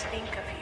others think of you.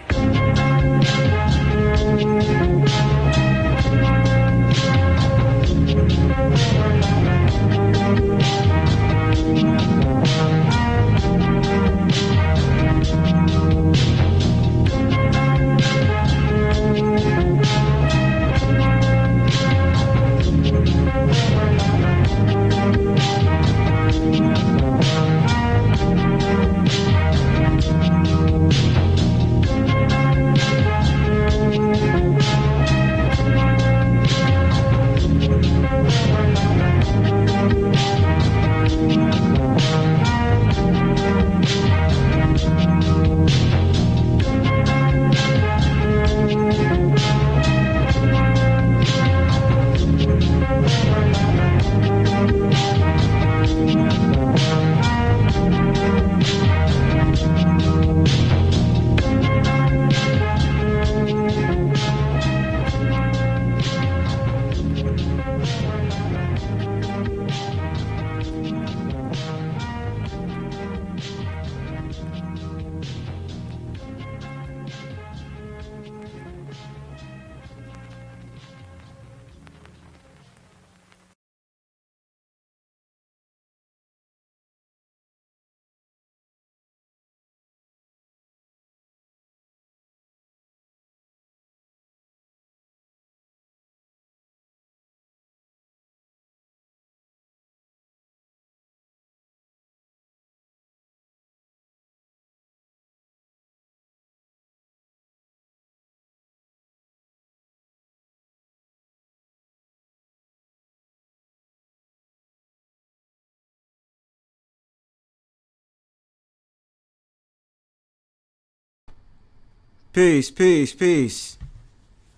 Peace, peace, peace.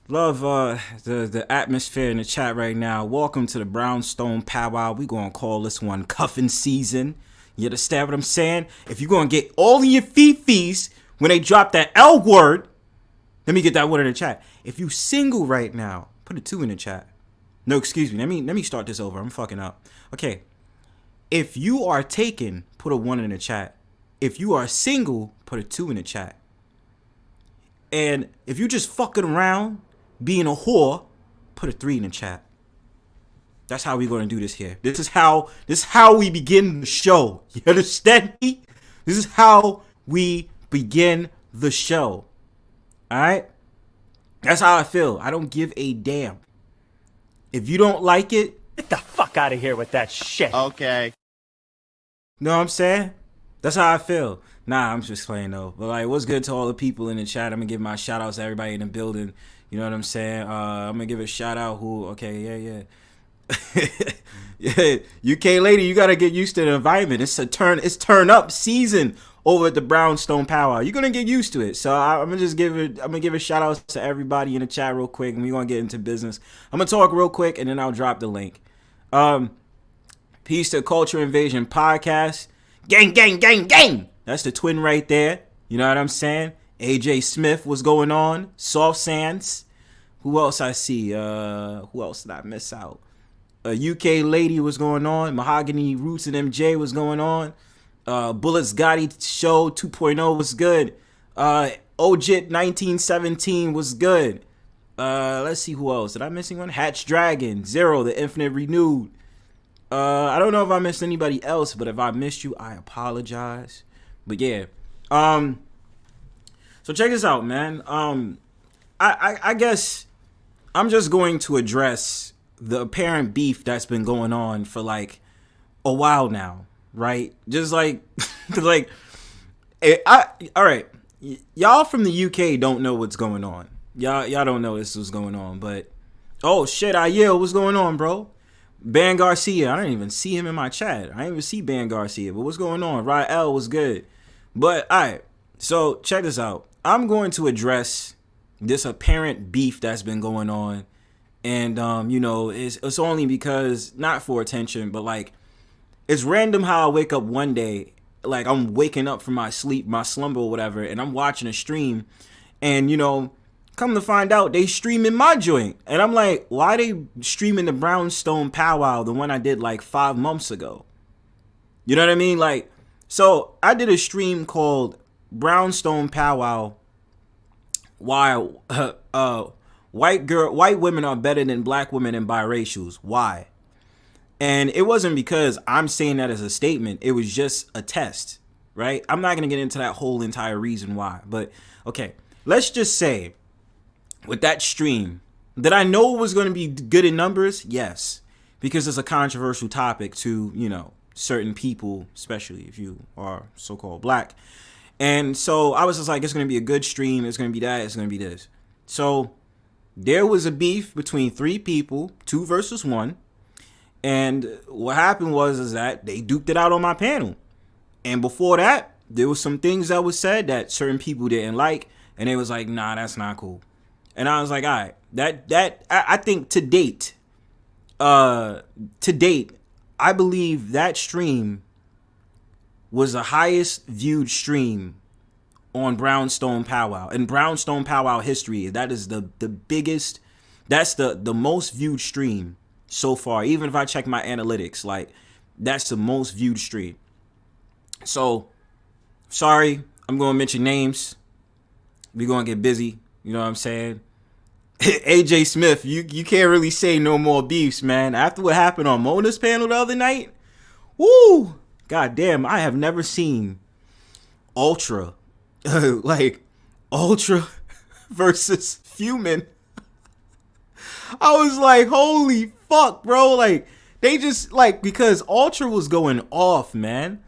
Love the atmosphere in the chat right now. Welcome to the Brownstone Powwow. We gonna call this one Cuffin season. You understand what I'm saying? If you gonna get all of your fifis when they drop that L word, let me get that word in the chat. If you single right now, put a 2 in the chat. No, excuse me. Let me start this over. I'm fucking up. Okay. If you are taken, put a 1 in the chat. If you are single, put a 2 in the chat. And if you just fucking around, being a whore, put a 3 in the chat. That's how we're gonna do this here. This is how we begin the show. You understand me? This is how we begin the show. Alright? That's how I feel. I don't give a damn. If you don't like it, get the fuck out of here with that shit. Okay. know what I'm saying? That's how I feel. Nah, I'm just playing though. But like, what's good to all the people in the chat? I'm gonna give my shout outs to everybody in the building. You know what I'm saying? I'm gonna give a shout out who, okay, yeah. UKLady, you gotta get used to the environment. It's turn up season over at the Brownstone Powwow. You're gonna get used to it. So I'm gonna give a shout out to everybody in the chat real quick, and we're gonna get into business. I'm gonna talk real quick and then I'll drop the link. Peace to Culture Invasion Podcast. Gang, gang, gang, gang. That's the twin right there. You know what I'm saying? AJ Smith, what's going on? Soft Sands. Who else I see? Who else did I miss out? UKLady, what's going on? Mahogany Roots and MJ, what's going on? Bullets Gotti Show 2.0 was good. Ojit 1917 was good. Let's see who else. Did I miss anyone? Hatch Dragon, Zero, The Infinite Renewed. I don't know if I missed anybody else, but if I missed you, I apologize. But yeah. So check this out, man. I guess I'm just going to address the apparent beef that's been going on for like a while now, right? Just like like all right. Y'all from the UK don't know what's going on. Y'all don't know this was going on, but oh shit, what's going on, bro? Ban Garcia, I didn't even see him in my chat. I didn't even see Ban Garcia, but what's going on? Rael was good. But all right, so check this out. I'm going to address this apparent beef that's been going on, and you know, it's only because, not for attention, but like, it's random how I wake up one day, like I'm waking up from my sleep, my slumber or whatever, and I'm watching a stream, and you know, come to find out they streaming my joint, and I'm like, why they streaming the Brownstone Powwow, the one I did like 5 months ago? You know what I mean? Like, so I did a stream called Brownstone Powwow why white women are better than black women and biracials. Why? And it wasn't because I'm saying that as a statement. It was just a test, right? I'm not going to get into that whole entire reason why. But, okay, let's just say with that stream that I know was going to be good in numbers, yes. Because it's a controversial topic to, you know, certain people, especially if you are so-called black. And so I was just like, it's going to be a good stream. It's going to be that. It's going to be this. So there was a beef between 3 people, 2 versus 1. And what happened was that they duked it out on my panel. And before that, there was some things that was said that certain people didn't like. And they was like, nah, that's not cool. And I was like, all right, I think to date, I believe that stream was the highest viewed stream on Brownstone Powwow. In Brownstone Powwow history, that is the biggest, that's the most viewed stream so far. Even if I check my analytics, like, that's the most viewed stream. So, sorry, I'm going to mention names. We're going to get busy. You know what I'm saying? AJ Smith, you can't really say no more beefs, man. After what happened on Mona's panel the other night, woo! God damn, I have never seen Ultra, like, Ultra versus Fuming. I was like, holy fuck, bro. Like, they just, like, because Ultra was going off, man.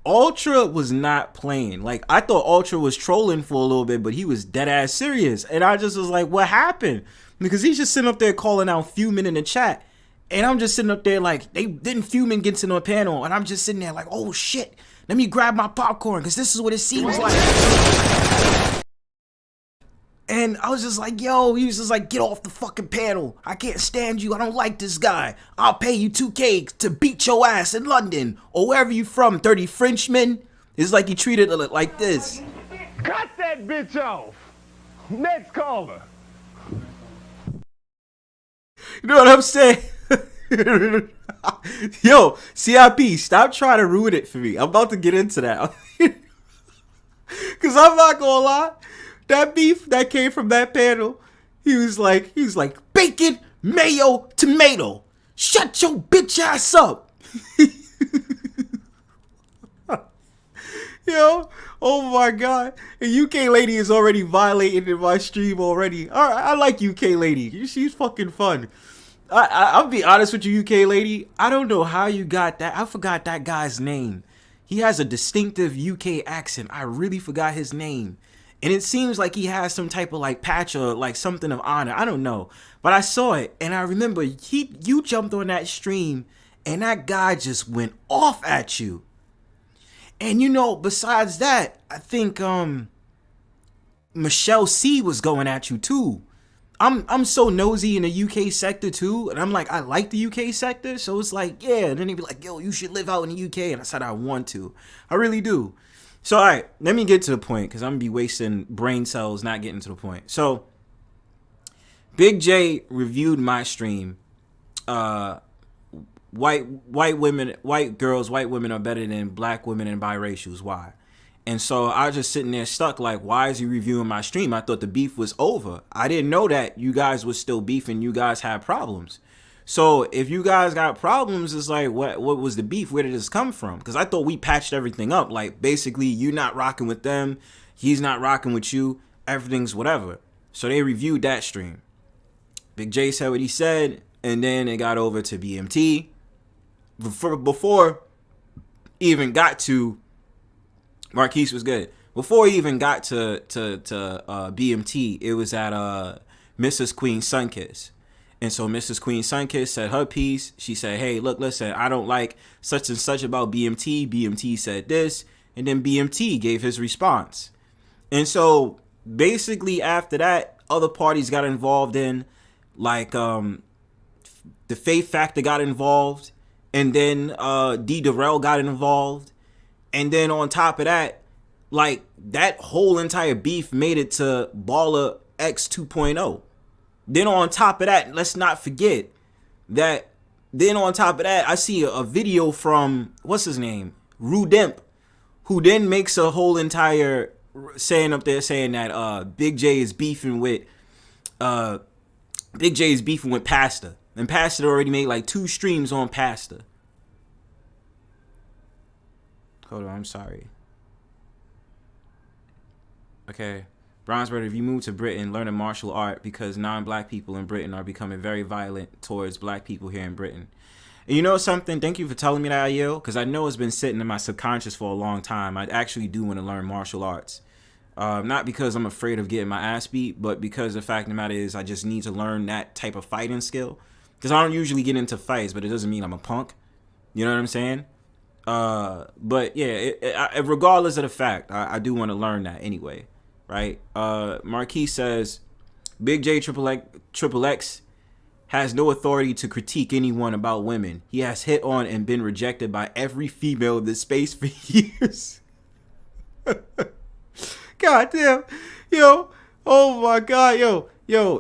Ultra was not playing. Like, I thought Ultra was trolling for a little bit, but he was dead ass serious. And I just was like, what happened? Because he's just sitting up there calling out Fuming in the chat. And I'm just sitting up there like, they didn't Fuming get to no panel. And I'm just sitting there like, oh shit, let me grab my popcorn because this is what it seems like. And I was just like, yo, he was just like, get off the fucking panel. I can't stand you. I don't like this guy. I'll pay you $2K to beat your ass in London or wherever you from, 30 Frenchmen. It's like he treated it like this. Cut that bitch off. Next caller. You know what I'm saying? Yo, CIP, stop trying to ruin it for me. I'm about to get into that. Because I'm not going to lie. That beef that came from that panel, he was like, bacon, mayo, tomato. Shut your bitch ass up. Yo, oh my God. And UKLady is already violating in my stream already. All right, I like UKLady. She's fucking fun. I'll be honest with you, UKLady. I don't know how you got that. I forgot that guy's name. He has a distinctive UK accent. I really forgot his name. And it seems like he has some type of like patch or like something of honor. I don't know. But I saw it and I remember you jumped on that stream and that guy just went off at you. And you know, besides that, I think Michelle C was going at you too. I'm so nosy in the UK sector too. And I'm like, I like the UK sector. So it's like, yeah. And then he'd be like, yo, you should live out in the UK. And I said, I want to. I really do. So, all right, let me get to the point because I'm going to be wasting brain cells not getting to the point. So, Big J reviewed my stream. White girls, white women are better than black women and biracials. Why? And so I was just sitting there stuck like, why is he reviewing my stream? I thought the beef was over. I didn't know that you guys were still beefing. You guys had problems. So if you guys got problems, it's like, what was the beef? Where did this come from? Because I thought we patched everything up. Like, basically, you're not rocking with them. He's not rocking with you. Everything's whatever. So they reviewed that stream. Big J said what he said. And then it got over to BMT. Before he even got to... Marquise was good. Before he even got to BMT, it was at Mrs. Queen Sunkissed. And so Mrs. Queen Sunkissed said her piece. She said, hey, look, listen, I don't like such and such about BMT. BMT said this. And then BMT gave his response. And so basically after that, other parties got involved in, like, the Faith Factor got involved. And then D. Darrell got involved. And then on top of that, like, that whole entire beef made it to Baller X 2.0. Then on top of that, let's not forget that then on top of that, I see a video from, what's his name? Rudemp, who then makes a whole entire saying that Big J is beefing with PASSDA, and PASSDA already made like 2 streams on PASSDA. Hold on, I'm sorry. Okay. Bronzebird, if you move to Britain, learn a martial art because non-black people in Britain are becoming very violent towards black people here in Britain. And you know something? Thank you for telling me that, Yo, because I know it's been sitting in my subconscious for a long time. I actually do want to learn martial arts. Not because I'm afraid of getting my ass beat, but because the fact of the matter is I just need to learn that type of fighting skill. Because I don't usually get into fights, but it doesn't mean I'm a punk. You know what I'm saying? But yeah, regardless of the fact, I do want to learn that anyway. Right? Marquis says, Big J Triple X has no authority to critique anyone about women. He has hit on and been rejected by every female in this space for years. God damn. Yo. Oh my God. Yo.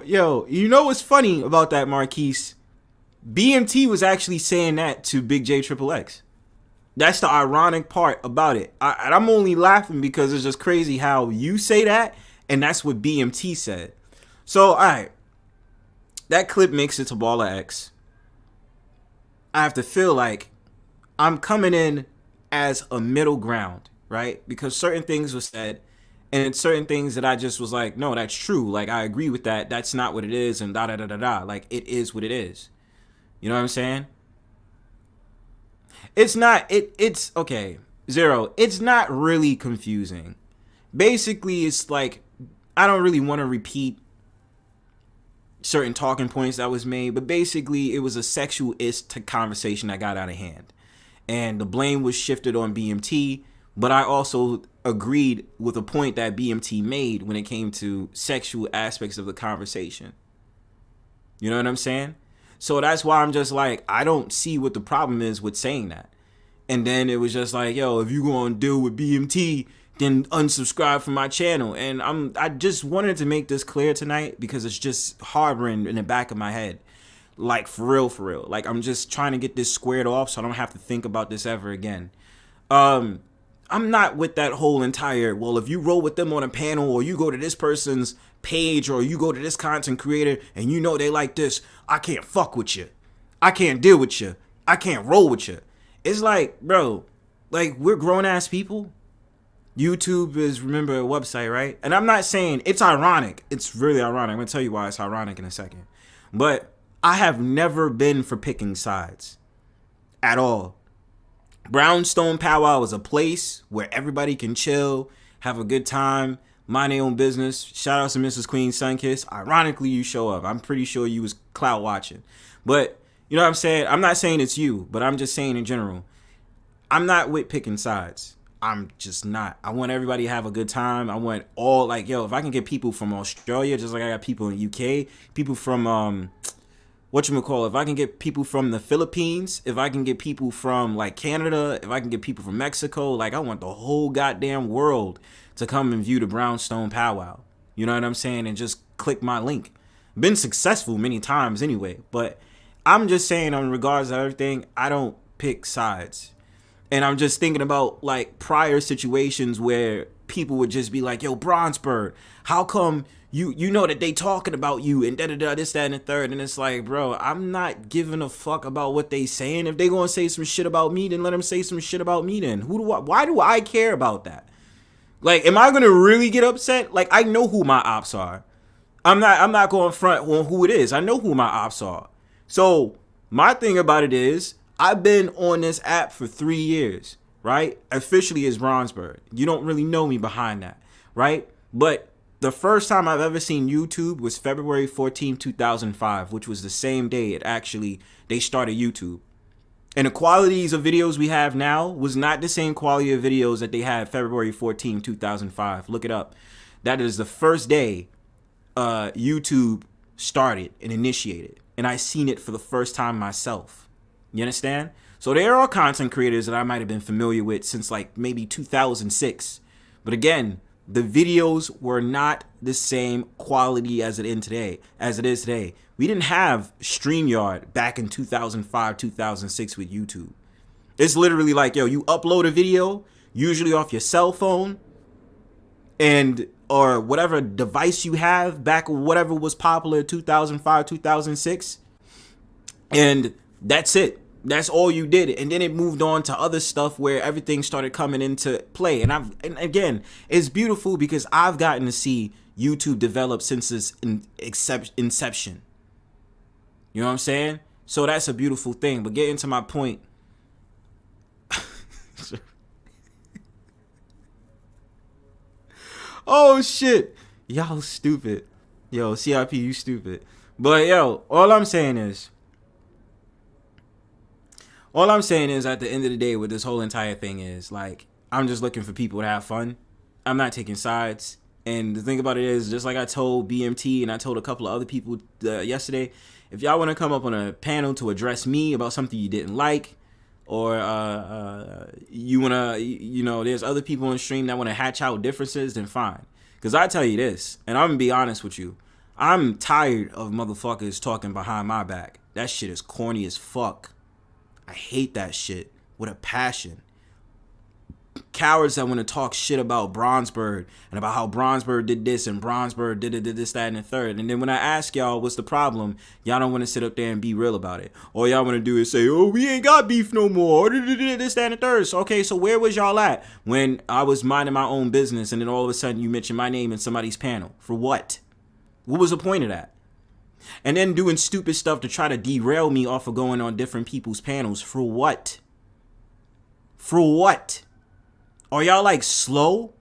You know what's funny about that, Marquise? BMT was actually saying that to Big J Triple X. That's the ironic part about it. And I'm only laughing because it's just crazy how you say that, and that's what BMT said. So, all right. That clip makes it to Baller X. I have to feel like I'm coming in as a middle ground, right? Because certain things were said, and certain things that I just was like, no, that's true. Like, I agree with that. That's not what it is, and da-da-da-da-da. Like, it is what it is. You know what I'm saying? It's okay, Zero. It's not really confusing. Basically, it's like, I don't really want to repeat certain talking points that was made, but basically it was a sexualist conversation that got out of hand. And the blame was shifted on BMT, but I also agreed with a point that BMT made when it came to sexual aspects of the conversation. You know what I'm saying? So that's why I'm just like, I don't see what the problem is with saying that. And then it was just like, yo, if you gonna deal with BMT, then unsubscribe from my channel. And I just wanted to make this clear tonight because it's just harboring in the back of my head. Like, for real. Like, I'm just trying to get this squared off so I don't have to think about this ever again. I'm not with that whole entire, well, if you roll with them on a panel or you go to this person's page or you go to this content creator and you know they like this, I can't fuck with you. I can't deal with you. I can't roll with you. It's like, bro, like, we're grown-ass people. YouTube is, remember, a website, right? And I'm not saying, it's ironic. It's really ironic. I'm going to tell you why it's ironic in a second. But I have never been for picking sides at all. Brownstone Powwow is a place where everybody can chill, have a good time, mind their own business. Shout out to Mrs. Queen Sunkissed. Ironically, you show up. I'm pretty sure you was clout watching. But, you know what I'm saying? I'm not saying it's you, but I'm just saying in general. I'm not with picking sides. I'm just not. I want everybody to have a good time. I want all, like, yo, if I can get people from Australia, just like I got people in the UK, people from, if I can get people from the Philippines, if I can get people from, like, Canada, if I can get people from Mexico, like, I want the whole goddamn world to come and view the Brownstone Powwow. You know what I'm saying? And just click my link. Been successful many times anyway, but I'm just saying, in regards to everything, I don't pick sides. And I'm just thinking about, like, prior situations where people would just be like, yo, Bronzebird, how come you know that they talking about you and da-da-da, this, that, and the third. And it's like, bro, I'm not giving a fuck about what they saying. If they gonna say some shit about me, then let them say some shit about me then. Why do I care about that? Like, am I gonna really get upset? Like, I know who my ops are. I'm not going front on who it is. I know who my ops are. So my thing about it is, I've been on this app for 3 years, right? Officially as Bronzebird. You don't really know me behind that, right? But the first time I've ever seen YouTube was February 14, 2005, which was the same day they started YouTube. And the qualities of videos we have now was not the same quality of videos that they had February 14, 2005. Look it up. That is the first day YouTube started and initiated. And I seen it for the first time myself. You understand? So there are content creators that I might have been familiar with since like maybe 2006. But again, the videos were not the same quality as it is today. We didn't have StreamYard back in 2005, 2006 with YouTube. It's literally like, yo, you upload a video, usually off your cell phone, and or whatever device you have back, whatever was popular 2005, 2006, and that's it. That's all you did. And then it moved on to other stuff where everything started coming into play. And again, it's beautiful because I've gotten to see YouTube develop since its inception. You know what I'm saying? So that's a beautiful thing. But getting to my point. Oh shit. Y'all stupid. Yo, CIP, you stupid. But yo, all I'm saying is at the end of the day with this whole entire thing is, like, I'm just looking for people to have fun. I'm not taking sides. And the thing about it is, just like I told BMT and I told a couple of other people yesterday, if y'all want to come up on a panel to address me about something you didn't like, or you want to, you know, there's other people on the stream that want to hatch out differences, then fine. Because I tell you this, and I'm going to be honest with you, I'm tired of motherfuckers talking behind my back. That shit is corny as fuck. I hate that shit with a passion. Cowards that want to talk shit about Bronzebird and about how Bronzebird did this and Bronzebird did this, that, and the third. And then when I ask y'all what's the problem, y'all don't want to sit up there and be real about it. All y'all want to do is say, oh, we ain't got beef no more. This, that, and the third. So, okay, so where was y'all at when I was minding my own business and then all of a sudden you mentioned my name in somebody's panel? For what? What was the point of that? And then doing stupid stuff to try to derail me off of going on different people's panels. For what? For what? Are y'all like slow?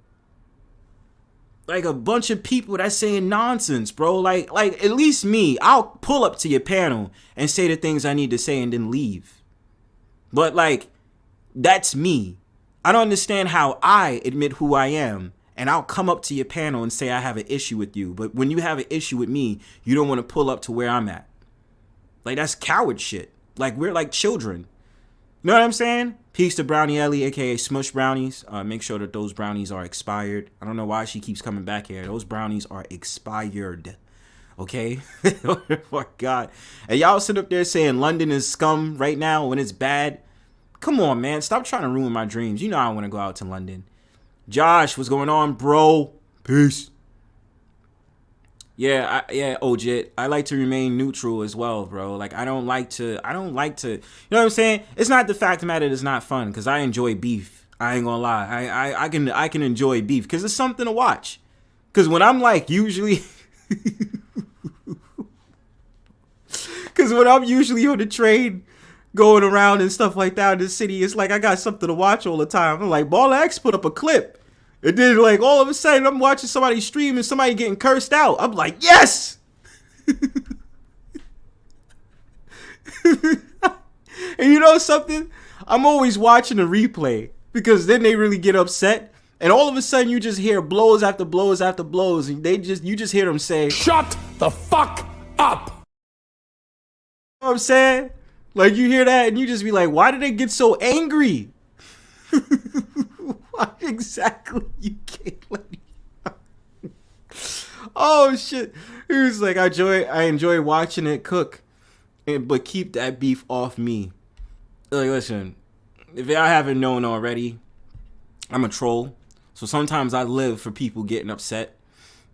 Like a bunch of people that's saying nonsense, bro. Like at least me, I'll pull up to your panel and say the things I need to say and then leave. But like, that's me. I don't understand how I admit who I am and I'll come up to your panel and say I have an issue with you. But when you have an issue with me, you don't want to pull up to where I'm at. Like, that's coward shit. Like, we're like children. You know what I'm saying? Peace to Brownie Ellie, aka Smush Brownies. Make sure that those brownies are expired. I don't know why she keeps coming back here. Those brownies are expired. Okay? Oh my God. And y'all sit up there saying London is scum right now when it's bad. Come on, man. Stop trying to ruin my dreams. You know I want to go out to London. Josh, what's going on, bro? Peace. Yeah, Ojit. I like to remain neutral as well, bro. Like, I don't like to, you know what I'm saying? It's not the fact of the matter that it's not fun, because I enjoy beef. I ain't gonna lie. I can enjoy beef, because it's something to watch. Because when I'm like, usually, because when I'm usually on the train, going around and stuff like that in the city, it's like I got something to watch all the time. I'm like, Baller X put up a clip. And then, like, all of a sudden, I'm watching somebody stream and somebody getting cursed out. I'm like, yes! And you know something? I'm always watching a replay. Because then they really get upset. And all of a sudden, you just hear blows after blows after blows. And you just hear them say, shut the fuck up! You know what I'm saying? Like, you hear that and you just be like, why did they get so angry? Why exactly UKLady? Oh shit. He was like, I enjoy watching it cook. But keep that beef off me. Like, listen, if y'all haven't known already, I'm a troll. So sometimes I live for people getting upset.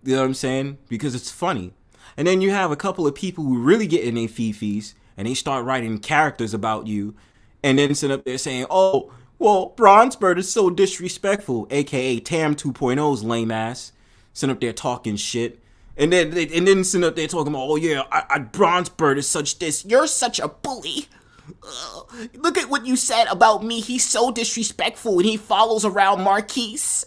You know what I'm saying? Because it's funny. And then you have a couple of people who really get in their fifis and they start writing characters about you and then sit up there saying, oh, well, Bronzebird is so disrespectful, aka Tam 2.0's lame ass. Sit up there talking shit. And then sit up there talking about, oh yeah, Bronzebird is such this. You're such a bully. Look at what you said about me. He's so disrespectful and he follows around Marquise.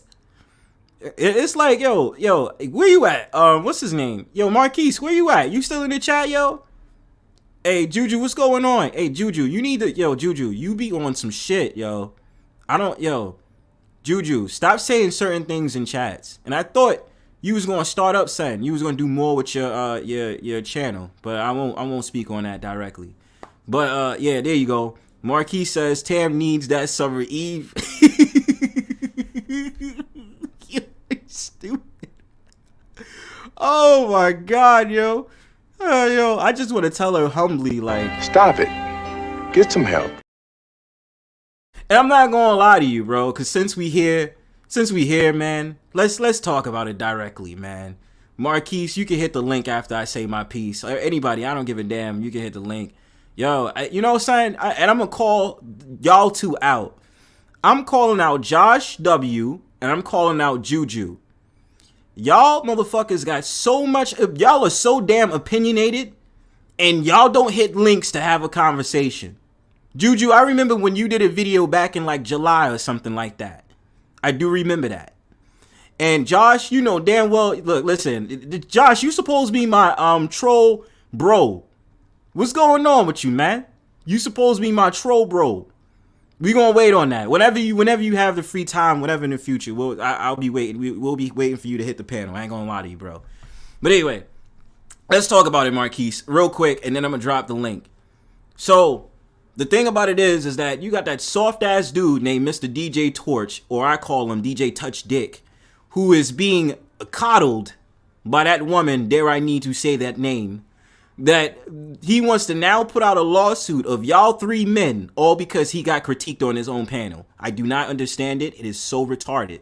It's like, yo, where you at? What's his name? Yo, Marquise, where you at? You still in the chat, yo? Hey, Juju, what's going on? Hey, Juju, you need to, Juju, you be on some shit, yo. Juju, stop saying certain things in chats. And I thought you was gonna start up something. You was gonna do more with your channel, but I won't speak on that directly. But yeah, there you go. Marquis says Tam needs that Summer Eve. You're stupid. Oh my God, yo. Yo, I just want to tell her humbly, like, Stop it. Get some help. and I'm not gonna lie to you, bro, because since we here, since we here, man, let's talk about it directly, man. Marquise, you can hit the link after I say my piece. Or anybody, I don't give a damn. You can hit the link. Yo, you know what I'm saying? And I'm going to call y'all two out. I'm calling out Josh W. and I'm calling out Juju. Y'all motherfuckers got so much. Y'all are so damn opinionated. And y'all don't hit links to have a conversation. Juju, I remember when you did a video back in like July or something like that. I do remember that. And Josh, you know damn well, look, listen, Josh, you supposed to be my troll bro. What's going on with you, man? You supposed to be my troll bro. We gonna wait on that. Whenever you have the free time, whatever in the future, I'll be waiting. We'll be waiting for you to hit the panel. I ain't gonna lie to you, bro. But anyway, let's talk about it, Marquise, real quick, and then I'm gonna drop the link. So the thing about it is that you got that soft ass dude named Mr. DJ Torch, or I call him DJ Touch Dick, who is being coddled by that woman, dare I need to say that name, that he wants to now put out a lawsuit of y'all three men, all because he got critiqued on his own panel. I do not understand it. It is so retarded.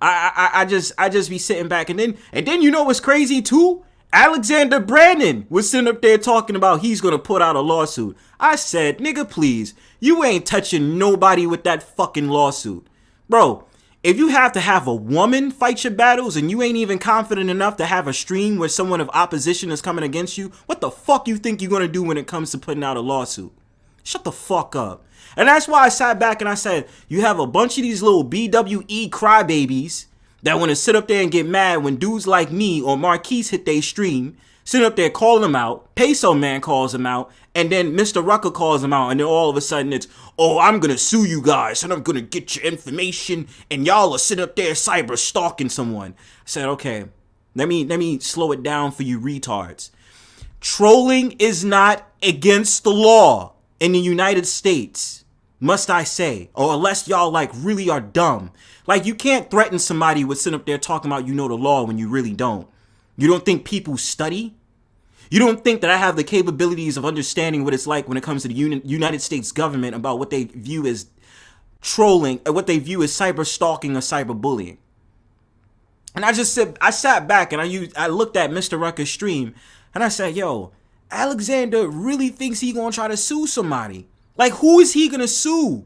I just be sitting back, and then you know what's crazy too? Alexander Brandon was sitting up there talking about he's gonna put out a lawsuit. I said, nigga, please, you ain't touching nobody with that fucking lawsuit. Bro, if you have to have a woman fight your battles and you ain't even confident enough to have a stream where someone of opposition is coming against you, what the fuck you think you're gonna do when it comes to putting out a lawsuit? Shut the fuck up. And that's why I sat back and I said, you have a bunch of these little BWE crybabies that want to sit up there and get mad when dudes like me or Marquise hit they stream, sit up there, call them out, Peso Man calls them out, and then Mr. Rucker calls them out, and then all of a sudden it's, oh, I'm going to sue you guys, and I'm going to get your information, and y'all are sitting up there cyber stalking someone. I said, okay, let me slow it down for you retards. Trolling is not against the law in the United States, must I say, or unless y'all like really are dumb. Like, you can't threaten somebody with sitting up there talking about you know the law when you really don't. You don't think people study? You don't think that I have the capabilities of understanding what it's like when it comes to the United States government about what they view as trolling, or what they view as cyber stalking or cyber bullying? And I sat back and I looked at Mr. Rucker's stream and I said, yo, Alexander really thinks he gonna try to sue somebody. Like, who is he gonna sue?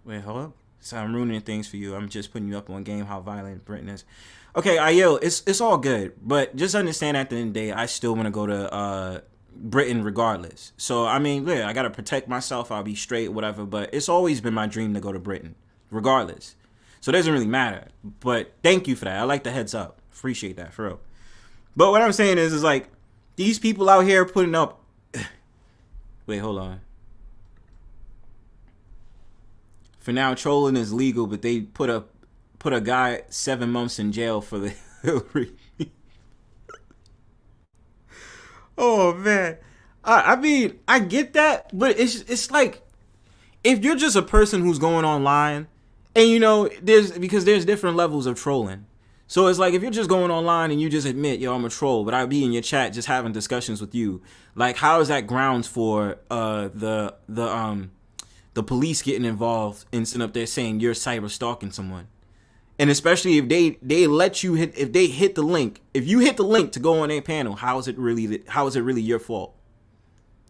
Wait, hold up. So I'm ruining things for you. I'm just putting you up on game how violent Britain is. Okay, Aiel, it's all good, but just understand at the end of the day, I still want to go to Britain regardless. So I mean, yeah, I gotta protect myself. I'll be straight, whatever. But it's always been my dream to go to Britain, regardless. So it doesn't really matter. But thank you for that. I like the heads up. Appreciate that, for real. But what I'm saying is like these people out here putting up. Wait, hold on. For now, trolling is legal, but they put a guy 7 months in jail for the Hillary. Oh man, I mean, I get that, but it's like if you're just a person who's going online, and you know, there's different levels of trolling. So it's like if you're just going online and you just admit, yo, I'm a troll, but I'll be in your chat just having discussions with you. Like, how is that grounds for the police getting involved and sitting up there saying you're cyber stalking someone? And especially if they let you hit, if they hit the link, if you hit the link to go on their panel, how is it really your fault?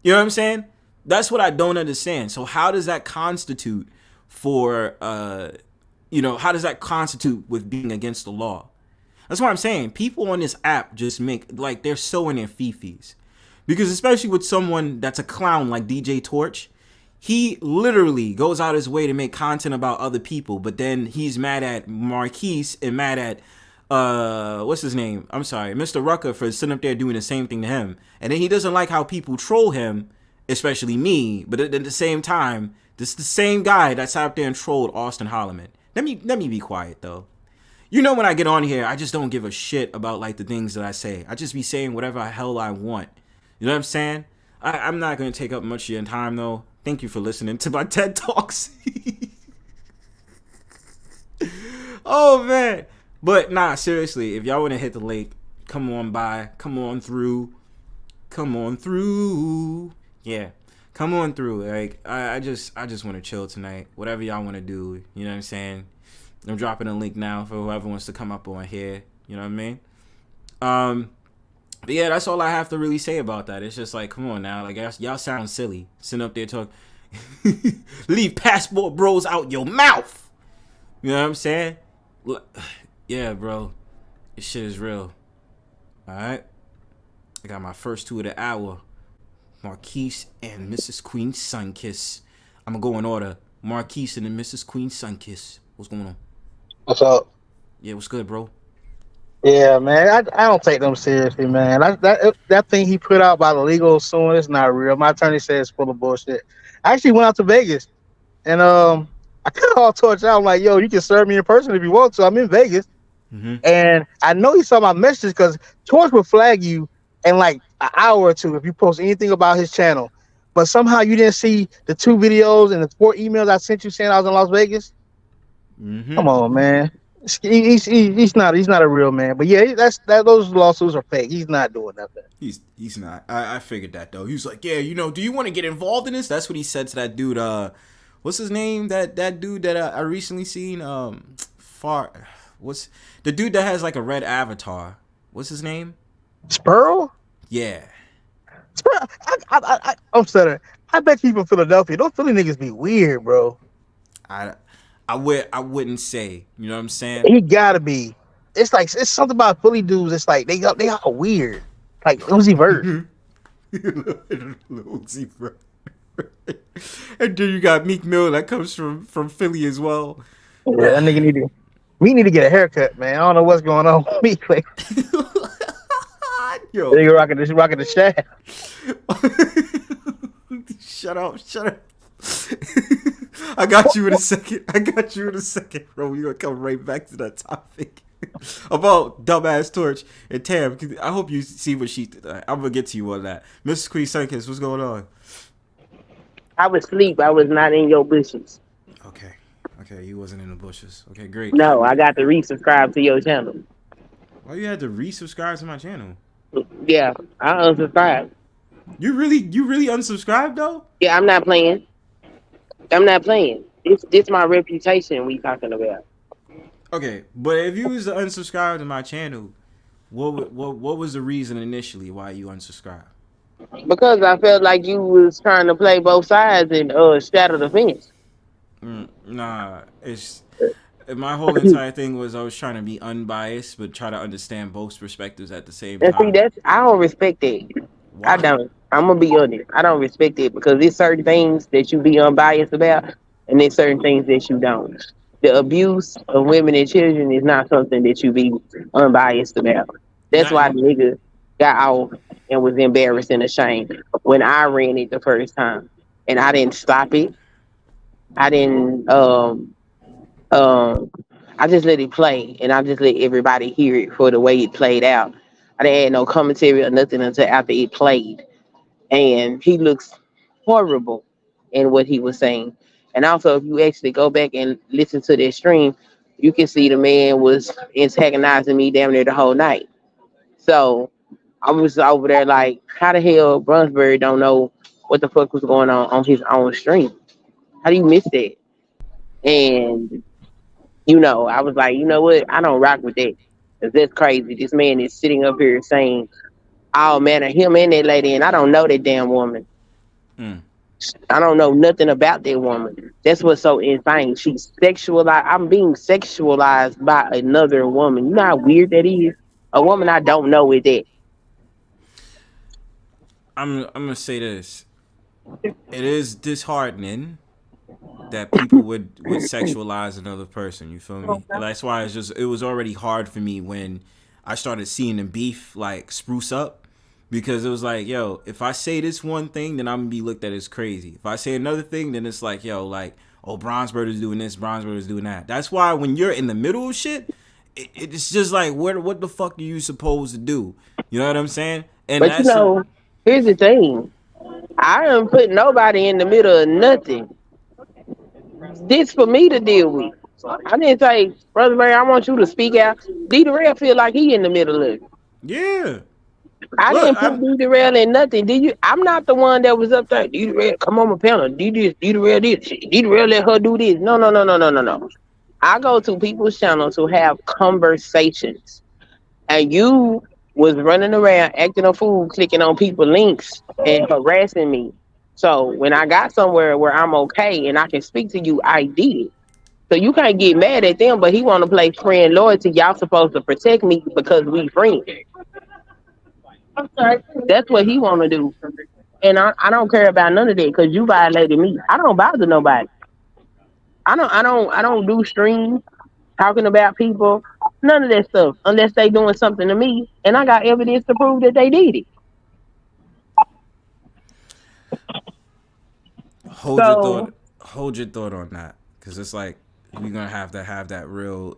You know what I'm saying? That's what I don't understand. So how does that constitute for how does that constitute with being against the law? That's what I'm saying. People on this app just make, like, they're so in their fifis. Because especially with someone that's a clown like DJ Torch, he literally goes out his way to make content about other people, but then he's mad at Marquise and mad at what's his name? I'm sorry, Mr. Rucker, for sitting up there doing the same thing to him. And then he doesn't like how people troll him, especially me, but at the same time, this is the same guy that's out there and trolled Austin Holloman. Let me be quiet though. You know, when I get on here, I just don't give a shit about like the things that I say. I just be saying whatever the hell I want. You know what I'm saying? I'm not going to take up much of your time though. Thank you for listening to my TED Talks. Oh man. But nah, seriously, if y'all want to hit the link, come on by, come on through. Yeah. Come on through. Like, I just want to chill tonight. Whatever y'all want to do, you know what I'm saying? I'm dropping a link now for whoever wants to come up on here. You know what I mean? But yeah, that's all I have to really say about that. It's just like, come on now, like y'all sound silly sitting up there talking. Leave passport bros out your mouth. You know what I'm saying? Yeah, bro, this shit is real. All right, I got my first two of the hour. Marquise and Mrs. Queen Sunkissed. I'm gonna go in order. Marquise and then Mrs. Queen Sunkissed. What's going on? What's up? Yeah, what's good, bro? Yeah, man, I don't take them seriously, man. That thing he put out about illegal suing is not real. My attorney says it's full of bullshit. I actually went out to Vegas, and I called Torch out. I'm like, yo, you can serve me in person if you want to. I'm in Vegas, and I know he saw my messages because Torch will flag you in like an hour or two if you post anything about his channel. But somehow you didn't see the 2 videos and the 4 emails I sent you saying I was in Las Vegas. Come on, man. He's not a real man. But yeah, those lawsuits are fake. He's not doing nothing. He's not. I figured that though. He was like, yeah, do you want to get involved in this? That's what he said to that dude. What's his name? That dude that I recently seen. What's the dude that has like a red avatar? What's his name? Spurl? Yeah. Spurl. I'm stuttering. I bet you from Philadelphia. Those Philly niggas be weird, bro. I wouldn't say. You know what I'm saying? He gotta be. It's like it's something about Philly dudes. It's like they are weird. Like Uzi Vert. Uzi Vert. And then you got Meek Mill that comes from Philly as well. Yeah, that nigga need to get a haircut, man. I don't know what's going on with Meek. Like, yo, nigga rocking the shaft. Shut up. I got you in a second, bro. We're gonna come right back to that topic about dumbass Torch and Tam. I hope you see what she. I'm gonna get to you on that. Mrs. Queen Sunkissed, what's going on? I was asleep. I was not in your bushes. Okay, you wasn't in the bushes. Okay, great. No, I got to resubscribe to your channel. Why you had to resubscribe to my channel? Yeah, I unsubscribed. You really unsubscribed though? Yeah, I'm not playing. This my reputation we talking about. Okay, but if you was to unsubscribe to my channel, what was the reason initially why you unsubscribed? Because I felt like you was trying to play both sides and shadow the fence. Nah, my whole entire thing was I was trying to be unbiased, but try to understand both perspectives at the same time. And see, I don't respect that. Why? I don't. I'm gonna be honest. I don't respect it because there's certain things that you be unbiased about, and there's certain things that you don't. The abuse of women and children is not something that you be unbiased about. That's why the nigga got off and was embarrassed and ashamed when I ran it the first time, and I didn't stop it. I didn't. I just let it play, and I just let everybody hear it for the way it played out. I didn't add no commentary or nothing until after it played. And he looks horrible in what he was saying. And also, if you actually go back and listen to that stream, you can see the man was antagonizing me damn near the whole night. So I was over there like, how the hell Bronzebird don't know what the fuck was going on his own stream? How do you miss that? And, I was like, you know what? I don't rock with that. Because that's crazy. This man is sitting up here saying, oh man, him and that lady, and I don't know that damn woman. I don't know nothing about that woman. That's what's so insane. She's sexualized. I'm being sexualized by another woman. You know how weird that is? A woman I don't know is that. I'm gonna say this. It is disheartening that people would sexualize another person. You feel me? That's why it was already hard for me when I started seeing the beef like spruce up, because it was like, yo, if I say this one thing, then I'm gonna be looked at as crazy. If I say another thing, then it's like, yo, like, oh, Bronzebird is doing this, Bronzebird is doing that. That's why when you're in the middle of shit, it's just like, what the fuck are you supposed to do? You know what I'm saying? And but here's the thing. I don't put nobody in the middle of nothing. This for me to deal with. I didn't say, Brother Barry, I want you to speak out. D-Darrell feel like he in the middle of it. Yeah. I didn't put D-Darrell in nothing. Did you? I'm not the one that was up there. D-Darrell, come on my panel. D-Darrell did shit. D-Darrell let her do this. No. I go to people's channel to have conversations, and you was running around acting a fool, clicking on people links and harassing me. So when I got somewhere where I'm okay and I can speak to you, I did. So you can't get mad at them, but he want to play friend loyalty. Y'all supposed to protect me because we friends. That's what he want to do. And I don't care about none of that because you violated me. I don't bother nobody. I don't do streams talking about people. None of that stuff unless they doing something to me and I got evidence to prove that they did it. So Hold your thought on that, because it's like you're gonna have to have that real,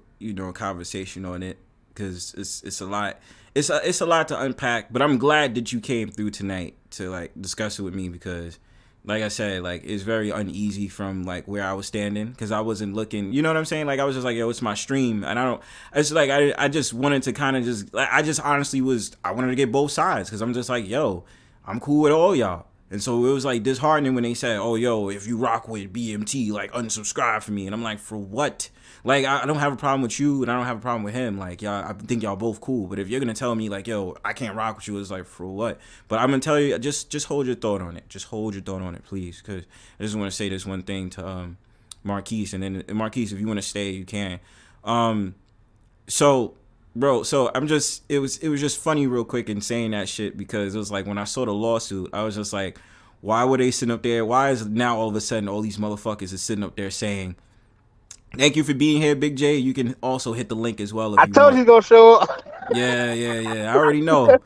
conversation on it, because it's a lot. It's a lot to unpack. But I'm glad that you came through tonight to like discuss it with me, because like I said, like it's very uneasy from like where I was standing, because I wasn't looking. You know what I'm saying? Like I was just like, yo, it's my stream, and I don't. It's like I just wanted to kind of just. Like, I just honestly I wanted to get both sides, because I'm just like, yo, I'm cool with all y'all. And so it was like disheartening when they said, oh, yo, if you rock with BMT, like unsubscribe for me. And I'm like, for what? Like, I don't have a problem with you and I don't have a problem with him. Like, y'all, I think y'all both cool. But if you're going to tell me like, yo, I can't rock with you, it's like, for what? But I'm going to tell you, just hold your thought on it. Just hold your thought on it, please. Because I just want to say this one thing to Marquise. And then Marquise, if you want to stay, you can. So I'm just, it was just funny real quick in saying that shit, because it was like when I saw the lawsuit, I was just like, why were they sitting up there? Why is now all of a sudden all these motherfuckers is sitting up there saying, thank you for being here, Big J. You can also hit the link as well if I you told want. you gonna show up. Yeah. I already know.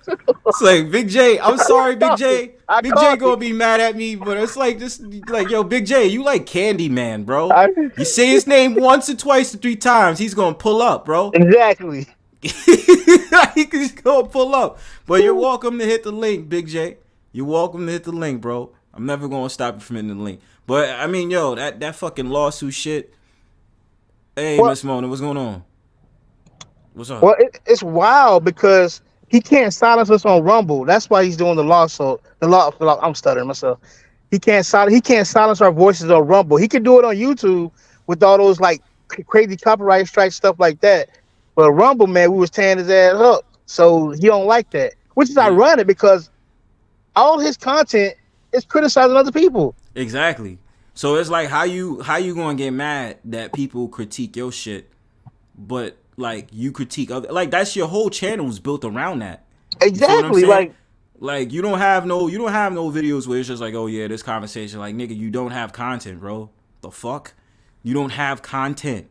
It's like, Big J, I'm sorry, Big J. Big J gonna be mad at me, but it's like this, like, yo, Big J, you like Candyman, bro. You say his name once or twice or 3 times, he's gonna pull up, bro. Exactly. He's gonna pull up. But you're welcome to hit the link, Big J. You're welcome to hit the link, bro. I'm never gonna stop you from hitting the link. But I mean, yo, that fucking lawsuit shit. Hey, Miss Mona, what's going on? What's up? Well, it's wild because he can't silence us on Rumble. That's why he's doing the lawsuit. I'm stuttering myself. He can't silence our voices on Rumble. He can do it on YouTube with all those like crazy copyright strike stuff like that. But Rumble, man, we was tearing his ass up. So he don't like that, which is ironic because all his content is criticizing other people. Exactly. So it's like, how you gonna get mad that people critique your shit, but like you critique other, like that's your whole channel is built around that. Exactly. Like you don't have no videos where it's just like, oh yeah, this conversation. Like, nigga, you don't have content, bro. The fuck? You don't have content.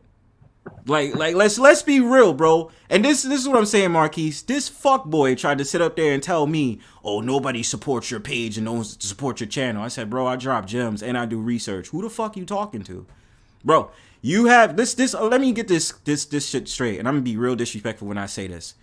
Like let's be real, bro. And this is what I'm saying, Marquise. This fuckboy tried to sit up there and tell me, oh, nobody supports your page and don't support your channel. I said, bro, I drop gems and I do research. Who the fuck you talking to? Bro, you have this let me get this shit straight, and I'm gonna be real disrespectful when I say this.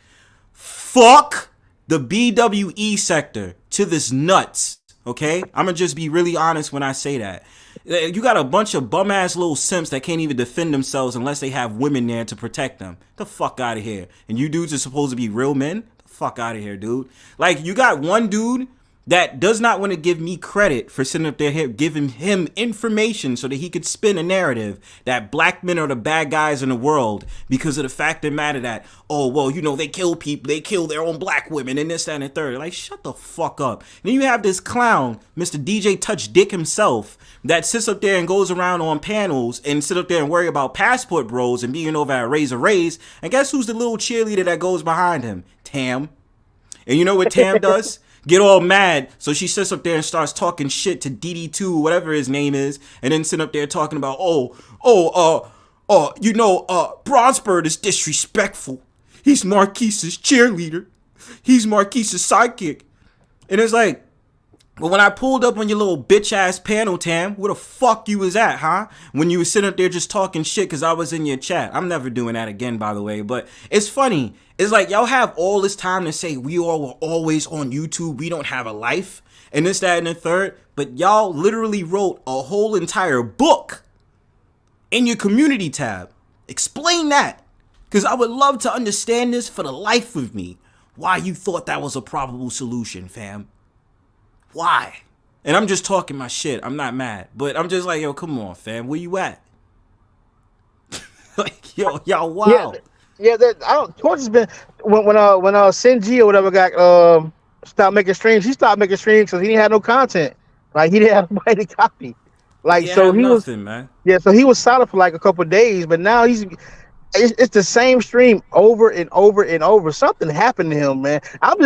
Fuck the BWE sector to this nuts. Okay? I'm gonna just be really honest when I say that. You got a bunch of bum ass little simps that can't even defend themselves unless they have women there to protect them. The fuck out of here. And you dudes are supposed to be real men? The fuck out of here, dude. Like, you got one dude that does not want to give me credit for sitting up there here giving him information so that he could spin a narrative that black men are the bad guys in the world because of the fact of the matter that, oh, well, you know, they kill people, they kill their own black women and this, that, and the third. Like, shut the fuck up. And then you have this clown, Mr. DJ Touch Dick himself, that sits up there and goes around on panels and sit up there and worry about passport bros and being over at Razor Rays. And guess who's the little cheerleader that goes behind him? Tam. And you know what Tam does? Get all mad, so she sits up there and starts talking shit to DD2, whatever his name is, and then sit up there talking about, Bronzebird is disrespectful. He's Marquise's cheerleader. He's Marquise's sidekick. And it's like, well, when I pulled up on your little bitch ass panel, Tam, where the fuck you was at, huh? When you was sitting up there just talking shit because I was in your chat. I'm never doing that again, by the way. But it's funny. It's like y'all have all this time to say we all were always on YouTube. We don't have a life and this, that, and the third. But y'all literally wrote a whole entire book in your community tab. Explain that. Because I would love to understand this for the life of me. Why you thought that was a probable solution, fam. Why? And I'm just talking my shit. I'm not mad. But I'm just like, yo, come on, fam. Where you at? Like, Yo, y'all Yeah, wild. yeah. I don't. Torch has been when Sinji or whatever got stopped making streams. He stopped making streams because he didn't have no content. Like he didn't have nobody to copy. He Like didn't so have he was nothing, man. yeah. So he was solid for like a couple of days, but now it's the same stream over and over and over. Something happened to him, man. I'm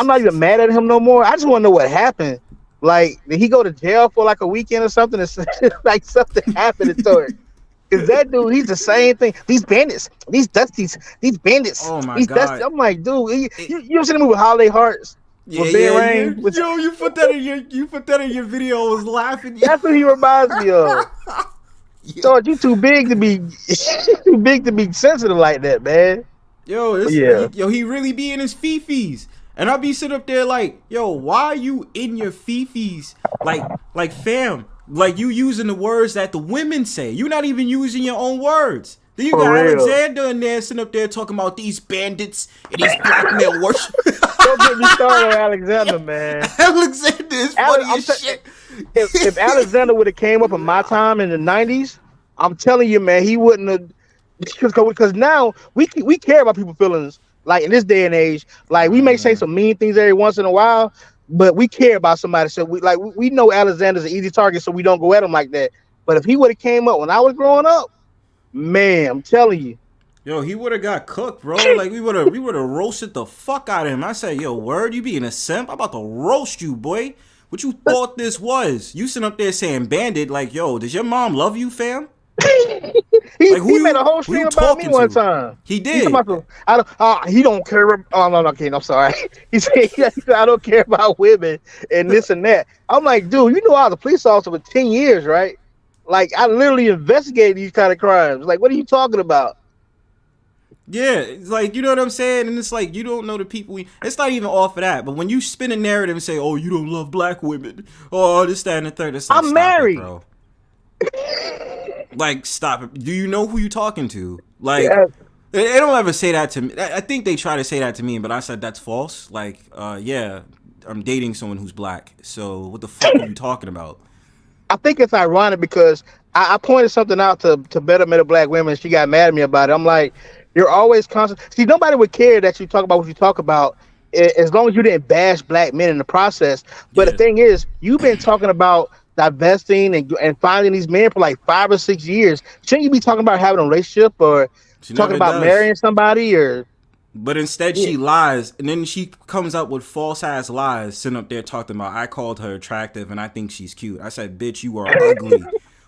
not even mad at him no more. I just want to know what happened. Like, did he go to jail for like a weekend or something? It's like something happened to Torch. Cause that dude, he's the same thing. These bandits, these dusties, these bandits, Oh my these God. dusties. I'm like, dude, you ever seen the movie Holiday Hearts with Ben Rain? Yo, you put that in your video. I was laughing. That's what he reminds me of. George, you too big to be too big to be sensitive like that, man. Yo, he really be in his fifis. And I'll be sitting up there like, yo, why are you in your fifis? Like fam, like you using the words that the women say. You're not even using your own words. Then you got Alexander in there sitting up there talking about these bandits and these black male worship. Don't get me started on Alexander, man. Alexander is funny as shit. If Alexander would have came up in my time in the 90s, I'm telling you, man, he wouldn't have. Because now we care about people's feelings. Like in this day and age, like we may say some mean things every once in a while, but we care about somebody. So we know Alexander's an easy target, so we don't go at him like that. But if he would have came up when I was growing up, man, I'm telling you. Yo, he would have got cooked, bro. Like we would have roasted the fuck out of him. I said, yo, word, you being a simp? I'm about to roast you, boy. What you thought this was? You sitting up there saying bandit, like, yo, does your mom love you, fam? He made a whole stream about me one time. He did. He don't care. Oh no, kidding. I'm sorry. He said I don't care about women and this and that. I'm like, dude, you know I was a police officer for 10 years, right? Like I literally investigated these kind of crimes. Like, what are you talking about? Yeah, it's like, you know what I'm saying? And it's like, you don't know the people. It's not even off of that. But when you spin a narrative and say, oh, you don't love black women. Oh, this, that, and the third. It's like, I'm married. Bro. Like, stop it. Do you know who you talking to? Like, they don't ever say that to me. I think they try to say that to me, but I said that's false. Like, yeah, I'm dating someone who's black. So what the fuck are you talking about? I think it's ironic because I pointed something out to Better Middle Black Women. She got mad at me about it. I'm like, you're always constant. See, nobody would care that you talk about what you talk about as long as you didn't bash black men in the process. But the thing is, you've been talking about divesting and finding these men for like 5 or 6 years. Shouldn't you be talking about having a relationship or talking about marrying somebody? Or but instead she lies, and then she comes up with false ass lies, sitting up there talking about I called her attractive and I think she's cute. I said, bitch, you are ugly.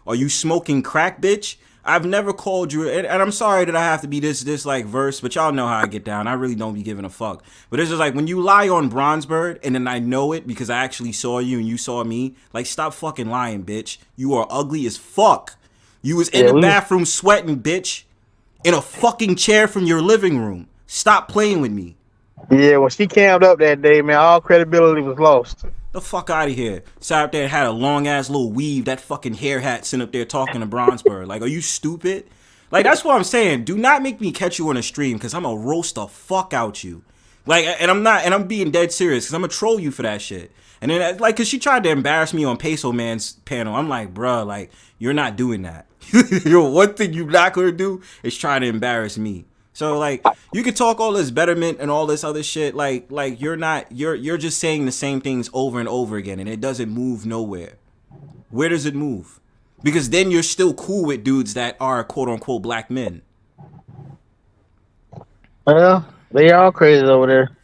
Are you smoking crack, bitch? I've never called you, and I'm sorry that I have to be this like verse, but y'all know how I get down. I really don't be giving a fuck. But it's just like when you lie on Bronzebird, and then I know it because I actually saw you and you saw me. Like, stop fucking lying, bitch. You are ugly as fuck. You was in the bathroom sweating, bitch, in a fucking chair from your living room. Stop playing with me. Yeah, when she cammed up that day, man, all credibility was lost. The fuck out of here. Sat up there and had a long ass little weave, that fucking hair hat, sitting up there talking to Bronzebird. Like, are you stupid? Like, that's what I'm saying. Do not make me catch you on a stream, because I'm gonna roast the fuck out you. Like, and I'm being dead serious, because I'm gonna troll you for that shit. And then, like, because she tried to embarrass me on Peso Man's panel. I'm like, bruh, like, you're not doing that. Yo, one thing you're not gonna do is try to embarrass me. So, like, you could talk all this betterment and all this other shit. Like you're just saying the same things over and over again, and it doesn't move nowhere. Where does it move? Because then you're still cool with dudes that are quote unquote black men. Well, they all crazy over there.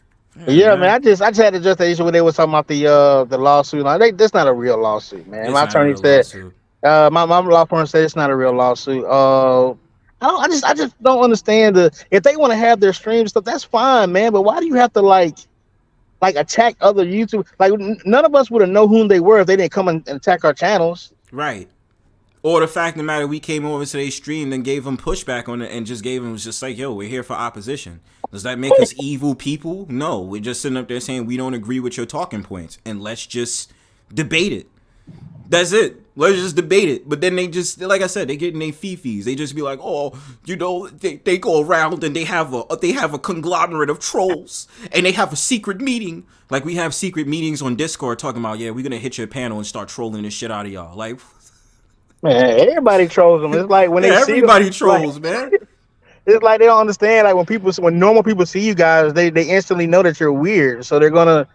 Yeah, man. I just had to address the issue when they were talking about the lawsuit. Like, that's not a real lawsuit, man. My attorney said, my law firm said it's not a real lawsuit. I just don't understand if they want to have their stream stuff, that's fine, man. But why do you have to like attack other YouTube? Like, none of us would have known who they were if they didn't come and attack our channels. Right. Or the fact the matter, we came over to their stream and gave them pushback on it and just gave them, was just like, yo, we're here for opposition. Does that make us evil people? No, we're just sitting up there saying we don't agree with your talking points, and let's just debate it. That's it. Let's just debate it. But then they just, like I said, they get in their fifis. They just be like, oh, you know, they go around and they have a conglomerate of trolls, and they have a secret meeting. Like, we have secret meetings on Discord talking about, yeah, we're gonna hit your panel and start trolling the shit out of y'all. Like, Man, everybody trolls them. It's like when Yeah, they see them, everybody like trolls, man. it's like they don't understand. Like when normal people see you guys, they instantly know that you're weird. So they're gonna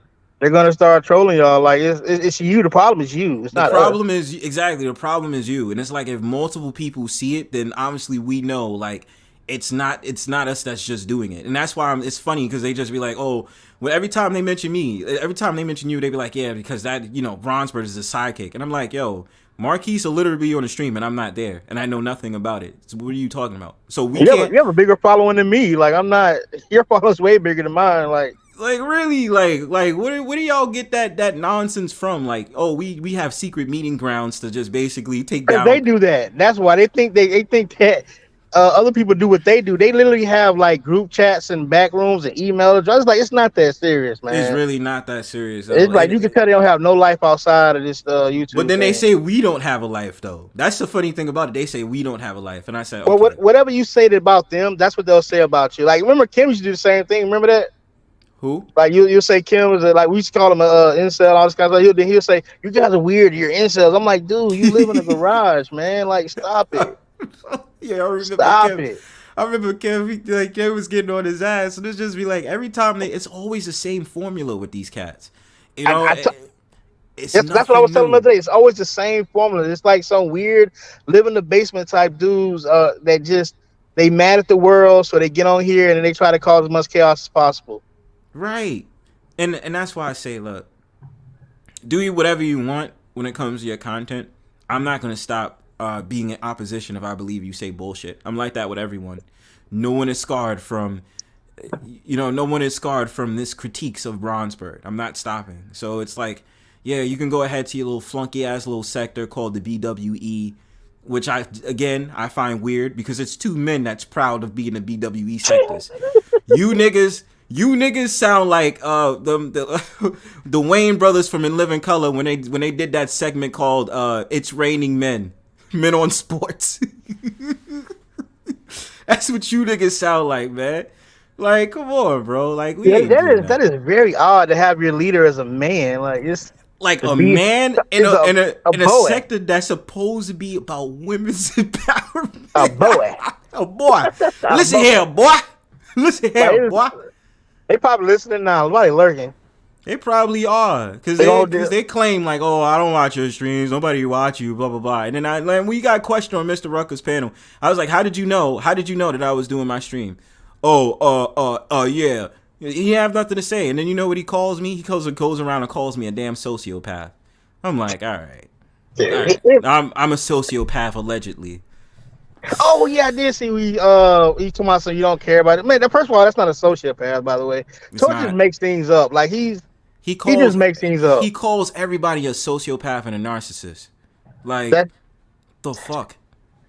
start trolling y'all. Like it's you. The problem is you. It's The not us. problem is exactly the problem is you, and it's like if multiple people see it, then obviously we know like it's not us that's just doing it, and that's why it's funny because they just be like, oh, well, every time they mention me, every time they mention you, they be like, yeah, because that Bronzebird is a sidekick, and I'm like, yo, Marquise will literally be on the stream, and I'm not there, and I know nothing about it. So what are you talking about? So we can't. You have a bigger following than me. Like I'm not. Your following's way bigger than mine. Like really, like where do y'all get that nonsense from? Like, oh, we have secret meeting grounds to just basically take down. They do that. That's why they think that other people do what they do. They literally have like group chats and back rooms and email addresses. Like it's not that serious, man. It's really not that serious. It's like you can tell they don't have no life outside of this YouTube. But then thing. they say we don't have a life though. That's the funny thing about it. They say we don't have a life, and I said, okay. Well, whatever you say about them, that's what they'll say about you. Like remember Kim used to do the same thing. Remember that? Who? Like you say Kim was like we used to call him a incel, all this kind of stuff. He'll say you guys are weird, you're incels. I'm like, dude, you live in a garage, man. Like stop it. Yeah, I remember stop Kim. it. I remember Kim was getting on his ass, and it's just be like every time it's always the same formula with these cats. You know, that's what I was telling them today. It's always the same formula. It's like some weird live in the basement type dudes that just they mad at the world, so they get on here and then they try to cause as much chaos as possible. Right. And that's why I say, look, do whatever you want when it comes to your content. I'm not going to stop being in opposition if I believe you say bullshit. I'm like that with everyone. No one is scarred from, no one is scarred from this critiques of Bronzebird. I'm not stopping. So it's like, yeah, you can go ahead to your little flunky ass little sector called the BWE, which I find weird because it's two men that's proud of being the BWE sectors. You niggas sound like the Wayne brothers from In Living Color when they did that segment called "It's Raining Men on Sports." That's what you niggas sound like, man. Like, come on, bro. Like, that is very odd to have your leader as a man. Like, it's like a man in a sector that's supposed to be about women's empowerment. A boy. Listen here, boy. Listen here, boy. They probably listening now. Why they lurking? They probably are, because they claim like, oh, I don't watch your streams, nobody watch you, blah blah blah. And then when you got questioned on Mr. Rucker's panel, I was like, how did you know that I was doing my stream? Yeah. He have nothing to say, and then you know what he calls me? He goes around and calls me a damn sociopath. I'm like, all right. I'm a sociopath allegedly. Oh yeah, I did see you talking about something you don't care about it. Man, first of all, that's not a sociopath, by the way. Torch just makes things up. Like he just makes things up. He calls everybody a sociopath and a narcissist. Like the fuck.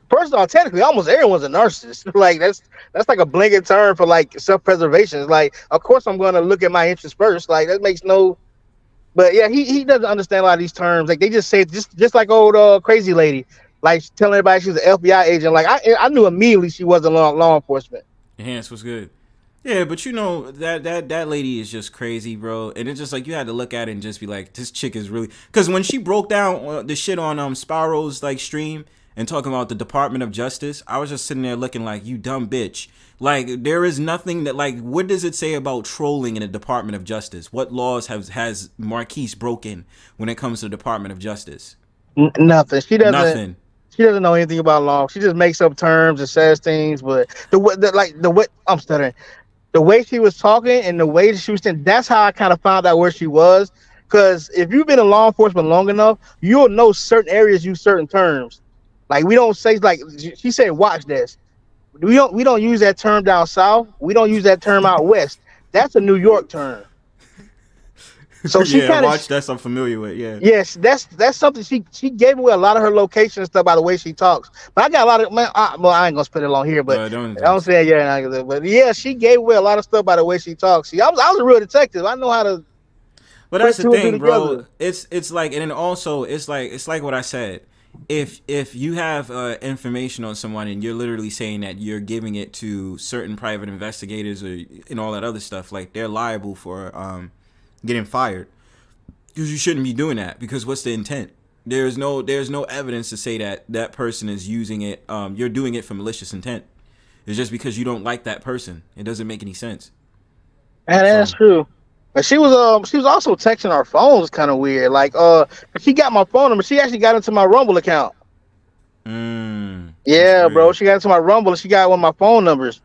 First of all, technically, almost everyone's a narcissist. Like that's like a blanket term for like self-preservation. It's like, of course, I'm going to look at my interests first. Like that makes no. But yeah, he doesn't understand a lot of these terms. Like they just say just like old crazy lady. Like telling everybody she's an FBI agent. Like I knew immediately she wasn't law enforcement. Enhanced was good. Yeah, but that lady is just crazy, bro. And it's just like you had to look at it and just be like, this chick is really, because when she broke down the shit on Sparrow's like stream and talking about the Department of Justice, I was just sitting there looking like, you dumb bitch. Like there is nothing that like, what does it say about trolling in the Department of Justice? What laws has Marquise broken when it comes to the Department of Justice? Nothing. She doesn't. Nothing. She doesn't know anything about law. She just makes up terms and says things. But I'm stuttering. The way she was talking and the way she was saying, that's how I kind of found out where she was. Because if you've been in law enforcement long enough, you'll know certain areas use certain terms. Like we don't say, like she said, watch this. We don't use that term down south. We don't use that term out west. That's a New York term. So she watch that I'm familiar with. Yeah. Yes, that's something she gave away a lot of her location and stuff by the way she talks. But I got a lot of I ain't gonna spit it on here, but I'm saying but yeah, she gave away a lot of stuff by the way she talks. See, I was a real detective. I know how to. But that's the thing, bro. It's like, and then also it's like what I said. If you have information on someone and you're literally saying that you're giving it to certain private investigators and all that other stuff, like they're liable for getting fired, because you shouldn't be doing that, because what's the intent? There's no evidence to say that that person is using it. You're doing it for malicious intent. It's just because you don't like that person. It doesn't make any sense. And that's true. But she was also texting our phones kind of weird. Like she got my phone number. She actually got into my Rumble account. Yeah, bro. She got into my Rumble and she got one of my phone numbers.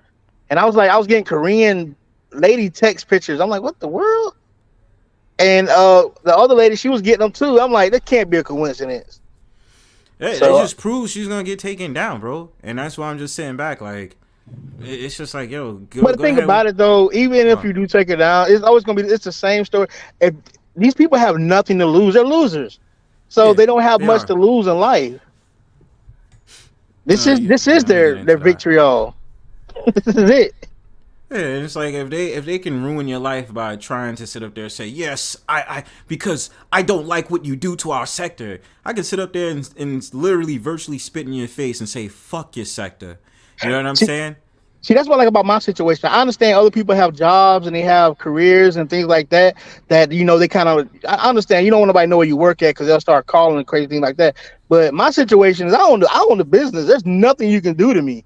And I was getting Korean lady text pictures. I'm like, what the world? And the other lady, she was getting them too. I'm like, that can't be a coincidence. That just proves she's gonna get taken down, bro. And that's why I'm just sitting back, like, it's just like, yo. But the thing about it, though, even if you do take it down, it's always gonna be. It's the same story. If these people have nothing to lose, they're losers. So they don't have much to lose in life. This is their victory all. This is it. Yeah, it's like if they can ruin your life by trying to sit up there and say, yes, I because I don't like what you do to our sector, I can sit up there and literally virtually spit in your face and say, fuck your sector. You know what I'm saying? See, that's what I like about my situation. I understand other people have jobs and they have careers and things like that. That, you know, they kind of. I understand you don't want nobody to know where you work at because they'll start calling and crazy things like that. But my situation is I own the business. There's nothing you can do to me.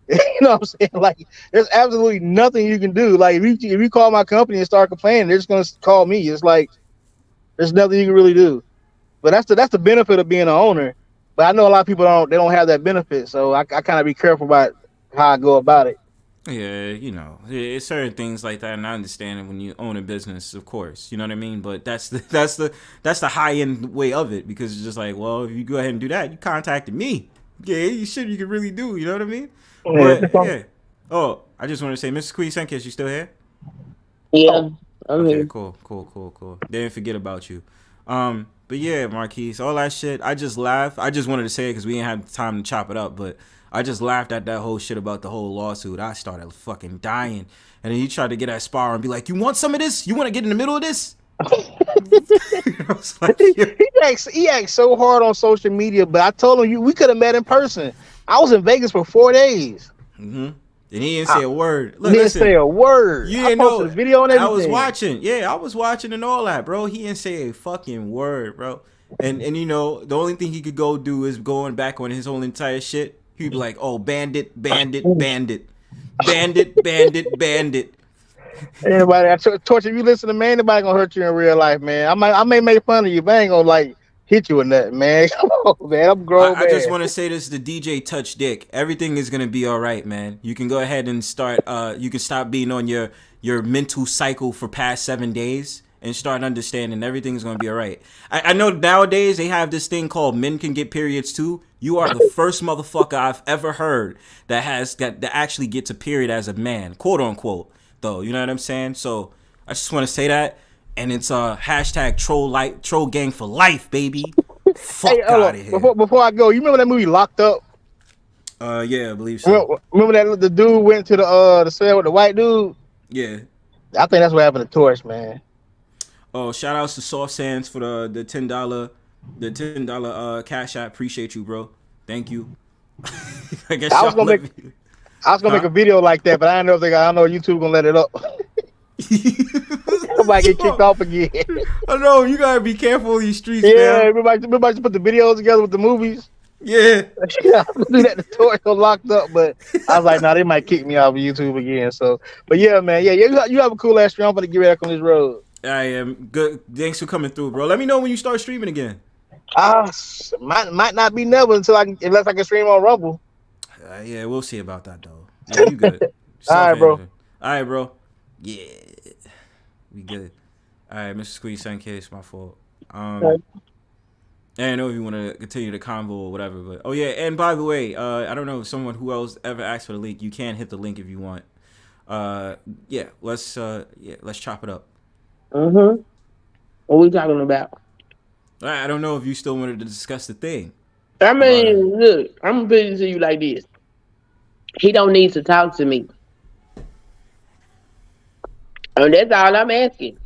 You know what I'm saying? Like, there's absolutely nothing you can do. Like, if you call my company and start complaining, they're just gonna call me. It's like there's nothing you can really do. But that's the benefit of being an owner. But I know a lot of people don't have that benefit, so I kind of be careful about how I go about it. Yeah, you know, it's certain things like that, and I understand it when you own a business, of course. You know what I mean? But that's the high end way of it, because it's just like, well, if you go ahead and do that, you contacted me. Yeah, you can really do. You know what I mean? But, yeah. Oh, I just want to say, Mrs. Queen Sunkissed, you still here? Yeah, I'm okay, here. Cool. Didn't forget about you. But yeah, Marquise, all that shit, I just laughed. I just wanted to say it because we didn't have time to chop it up, but I just laughed at that whole shit about the whole lawsuit. I started fucking dying. And then he tried to get at Spar and be like, you want some of this? You want to get in the middle of this? I was like, he acts so hard on social media, but I told him we could have met in person. I was in Vegas for 4 days. Mm-hmm. And he didn't say a word. Look, didn't say a word. You didn't know. A video and everything. I was watching. Yeah, I was watching and all that, bro. He didn't say a fucking word, bro. And you know, the only thing he could go do is going back on his whole entire shit. He'd be like, oh, bandit. Anybody torture, if you listen to me, ain't nobody gonna hurt you in real life, man. I may make fun of you, but I ain't gonna like hit you or nothing, man. Come on, man. I'm grown. I just want to say this to DJ Touch Dick. Everything is gonna be all right, man. You can go ahead and start. You can stop being on your mental cycle for past 7 days and start understanding everything's gonna be all right. I know nowadays they have this thing called men can get periods too. You are the first motherfucker I've ever heard that actually gets a period as a man, quote unquote. Though, you know what I'm saying? So I just want to say that, and it's hashtag troll gang for life, baby. Fuck out of here. Before I go, you remember that movie Locked Up? Yeah, I believe so. Remember that the dude went to the cell with the white dude? Yeah. I think that's what happened to Torch, man. Oh, shout outs to Soft Sands for the $10 cash app. Appreciate you, bro. Thank you. I guess I was gonna make a video like that, but I don't know if I know YouTube gonna let it up. Somebody get kicked off again. I know, you gotta be careful in these streets. Yeah, man. everybody should put the videos together with the movies. Yeah. I do that. The Torch Locked Up, but I was like, nah, they might kick me off of YouTube again. So, but yeah, man, you have a cool ass stream. I'm gonna get back on this road. I am good. Thanks for coming through, bro. Let me know when you start streaming again. Might not be never unless I can stream on Rumble. Yeah, we'll see about that though. Yeah, you good. All right, bro. Yeah, we good. All right, Mr. Squeeze Sunkissed, my fault. I don't know if you want to continue the convo or whatever, but oh yeah, and by the way, I don't know if someone who else ever asked for the link. You can hit the link if you want. Let's chop it up. Mm-hmm. What we talking about? I don't know if you still wanted to discuss the thing. I mean, look, I'm put it to you like this. He don't need to talk to me. And that's all I'm asking.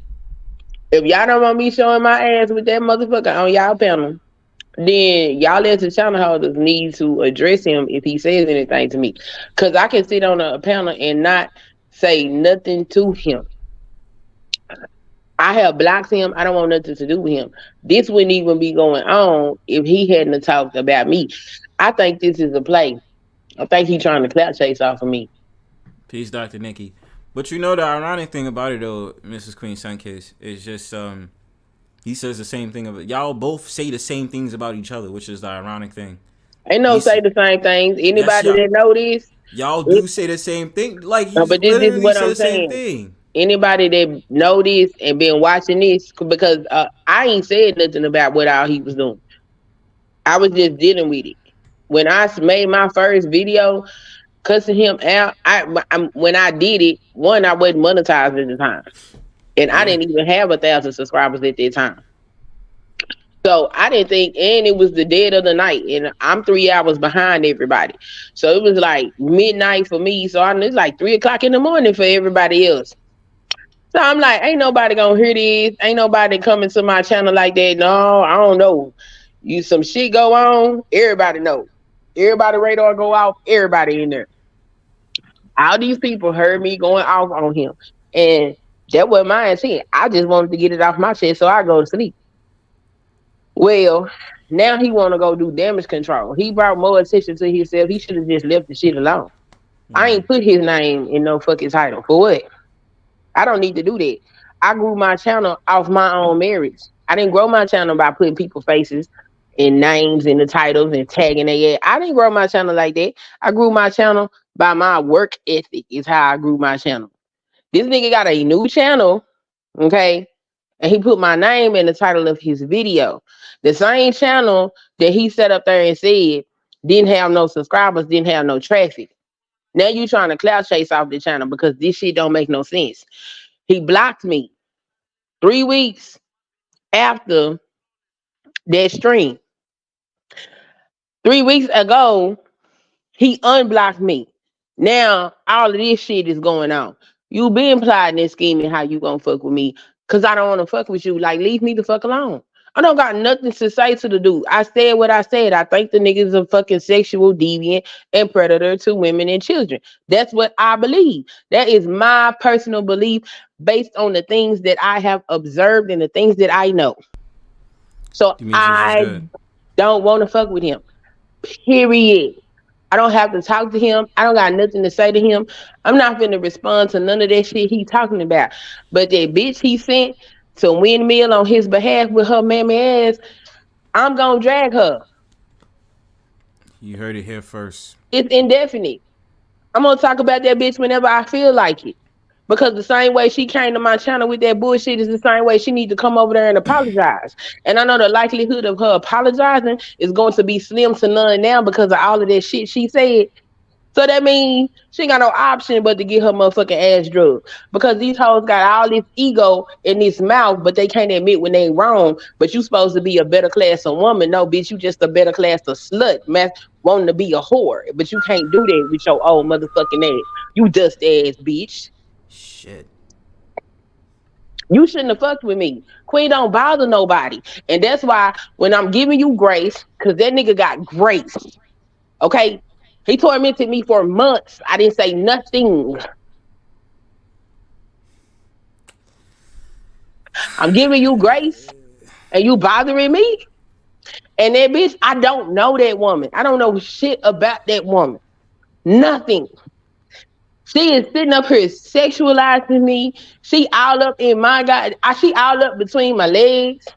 If y'all don't want me showing my ass with that motherfucker on y'all panel, then y'all as the channel holders need to address him if he says anything to me. Because I can sit on a panel and not say nothing to him. I I have blocked him. I don't want nothing to do with him. This wouldn't even be going on if he hadn't talked about me. I think this is a play. I think he's trying to clout chase off of me. Peace, Dr. Nikki. But you know the ironic thing about it though, Mrs. Queen Sunkissed, is just he says the same thing about y'all both say the same things about each other, which is the ironic thing. Ain't no say the same things. Anybody that know this, y'all do say the same thing. Like he but this is what I'm saying. Thing. Anybody that know this and been watching this, because I ain't said nothing about what all he was doing. I was just dealing with it. When I made my first video cussing him out, when I did it, one, I wasn't monetized at the time. And I didn't even have 1,000 subscribers at that time. So I didn't think, and it was the dead of the night, and I'm 3 hours behind everybody. So it was like midnight for me. So it's like 3 o'clock in the morning for everybody else. So I'm like, ain't nobody gonna hear this. Ain't nobody coming to my channel like that. No, I don't know. You some shit go on, everybody know. Everybody radar go off, everybody in there. All these people heard me going off on him. And that was my intent. I just wanted to get it off my chest so I go to sleep. Well, now he want to go do damage control. He brought more attention to himself. He should have just left the shit alone. I ain't put his name in no fucking title. For what? I don't need to do that. I grew my channel off my own merits. I didn't grow my channel by putting people's faces and names in the titles and tagging their ass. I didn't grow my channel like that. I grew my channel by my work ethic is how I grew my channel. This nigga got a new channel, okay? And he put my name in the title of his video. The same channel that he set up there and said didn't have no subscribers, didn't have no traffic. Now you trying to clout chase off the channel because this shit don't make no sense. He blocked me 3 weeks after that stream. 3 weeks ago, he unblocked me. Now, all of this shit is going on. You been plotting and scheming how you gonna fuck with me. Cause I don't want to fuck with you. Like, leave me the fuck alone. I don't got nothing to say to the dude. I said what I said. I think the nigga's a fucking sexual deviant and predator to women and children. That's what I believe. That is my personal belief based on the things that I have observed and the things that I know. So I don't want to fuck with him. Period. I don't have to talk to him. I don't got nothing to say to him. I'm not finna respond to none of that shit he talking about. But that bitch he sent to windmill on his behalf with her mammy ass, I'm gonna drag her. You heard it here first. It's indefinite. I'm gonna talk about that bitch whenever I feel like it. Because the same way she came to my channel with that bullshit is the same way she need to come over there and apologize. And I know the likelihood of her apologizing is going to be slim to none now because of all of that shit she said. So that means she ain't got no option but to get her motherfucking ass drugged. Because these hoes got all this ego in this mouth, but they can't admit when they wrong. But you supposed to be a better class of woman. No, bitch, you just a better class of slut. Man, wanting to be a whore. But you can't do that with your old motherfucking ass. You dust ass bitch. Shit. You shouldn't have fucked with me. Queen don't bother nobody. And that's why when I'm giving you grace, because that nigga got grace. Okay? He tormented me for months. I didn't say nothing. I'm giving you grace and you bothering me. And that bitch, I don't know that woman. I don't know shit about that woman. Nothing. She is sitting up here sexualizing me. She all up in my God. She all up between my legs.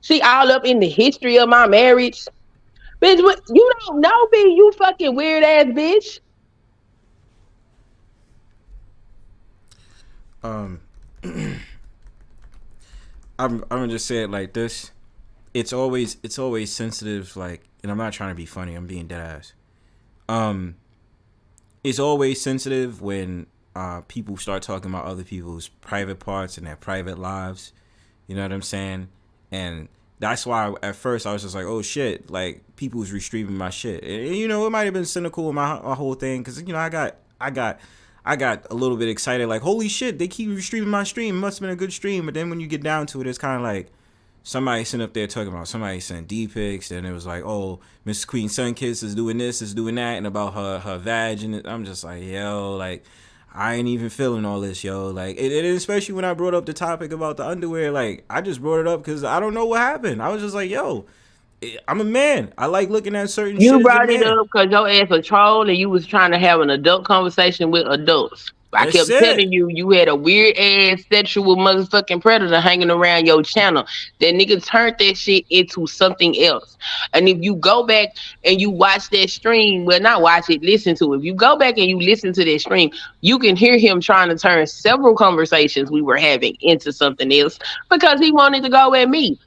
She all up in the history of my marriage. Bitch, what you don't know me, you fucking weird ass bitch. I'm gonna just say it like this. It's always sensitive, like, and I'm not trying to be funny, I'm being dead ass. It's always sensitive when people start talking about other people's private parts and their private lives. You know what I'm saying? And that's why at first I was just like, oh shit, like people's restreaming my shit. And, you know, it might have been cynical in my whole thing because, you know, I got a little bit excited, like, holy shit, they keep restreaming my stream. It must have been a good stream. But then when you get down to it, it's kind of like somebody sitting up there talking about somebody sent D-pics, and it was like, oh, Miss Queen Sunkissed is doing this, is doing that, and about her vag, and I'm just like, yo, like, I ain't even feeling all this, yo. Like, it especially when I brought up the topic about the underwear. Like, I just brought it up because I don't know what happened. I was just like, yo, I'm a man. I like looking at certain shit. You brought it up because your ass a troll and you was trying to have an adult conversation with adults. I kept telling you, you had a weird ass sexual motherfucking predator hanging around your channel. That nigga turned that shit into something else. And if you go back and you watch that stream, well, not watch it, listen to it. If you go back and you listen to that stream, you can hear him trying to turn several conversations we were having into something else because he wanted to go at me.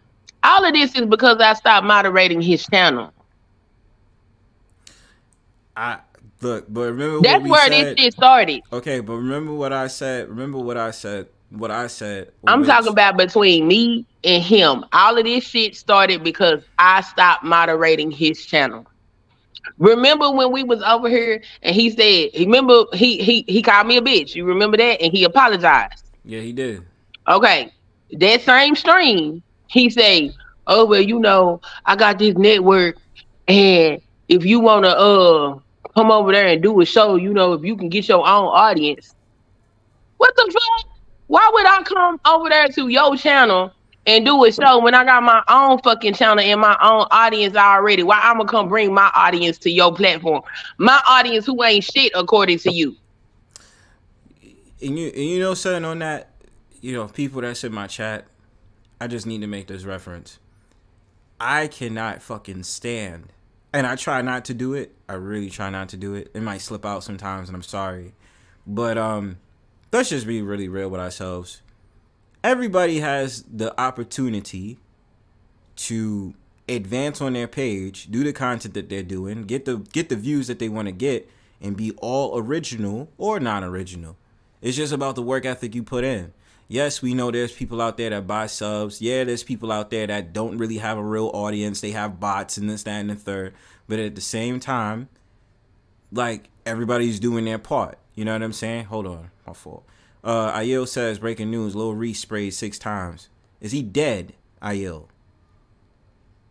All of this is because I stopped moderating his channel. Look, but remember that's what we where said. This shit started. Okay, but remember what I said. What I said. I'm talking about between me and him. All of this shit started because I stopped moderating his channel. Remember when we was over here and he said, remember he called me a bitch. You remember that? And he apologized. Yeah, he did. Okay. That same stream, he said, oh, well, you know, I got this network and if you want to come over there and do a show, you know, if you can get your own audience. What the fuck? Why would I come over there to your channel and do a show when I got my own fucking channel and my own audience already? Why I'm gonna come bring my audience to your platform? My audience who ain't shit according to you. And you know something on that, you know, people that's in my chat, I just need to make this reference. I cannot fucking stand, and I try not to do it. I really try not to do it. It might slip out sometimes, and I'm sorry. But let's just be really real with ourselves. Everybody has the opportunity to advance on their page, do the content that they're doing, get the views that they want to get, and be all original or non-original. It's just about the work ethic you put in. Yes, we know there's people out there that buy subs. Yeah, there's people out there that don't really have a real audience. They have bots and this, that, and the third. But at the same time, like, everybody's doing their part. You know what I'm saying? Hold on. My fault. Ayil says, breaking news, Lil Reese sprayed 6 times. Is he dead, Ayil?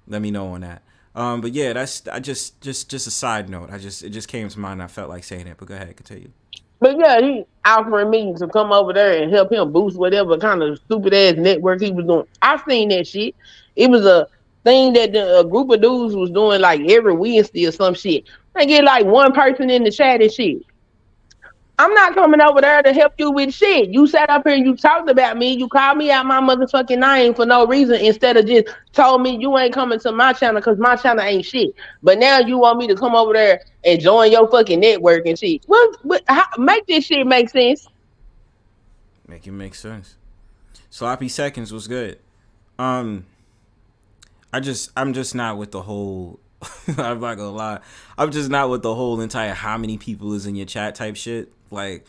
Let me know on that. But yeah, that's just a side note. It just came to mind and I felt like saying it. But go ahead, continue. But yeah, he offering me to come over there and help him boost whatever kind of stupid ass network he was doing. I seen that shit. It was a thing that a group of dudes was doing like every Wednesday or some shit. They get like one person in the chat and shit. I'm not coming over there to help you with shit. You sat up here and you talked about me. You called me out my motherfucking name for no reason instead of just told me you ain't coming to my channel because my channel ain't shit. But now you want me to come over there and join your fucking network and shit. Make this shit make sense. Make it make sense. Sloppy Seconds was good. I'm just not with the whole I'm not gonna lie. I'm just not with the whole entire how many people is in your chat type shit. Like,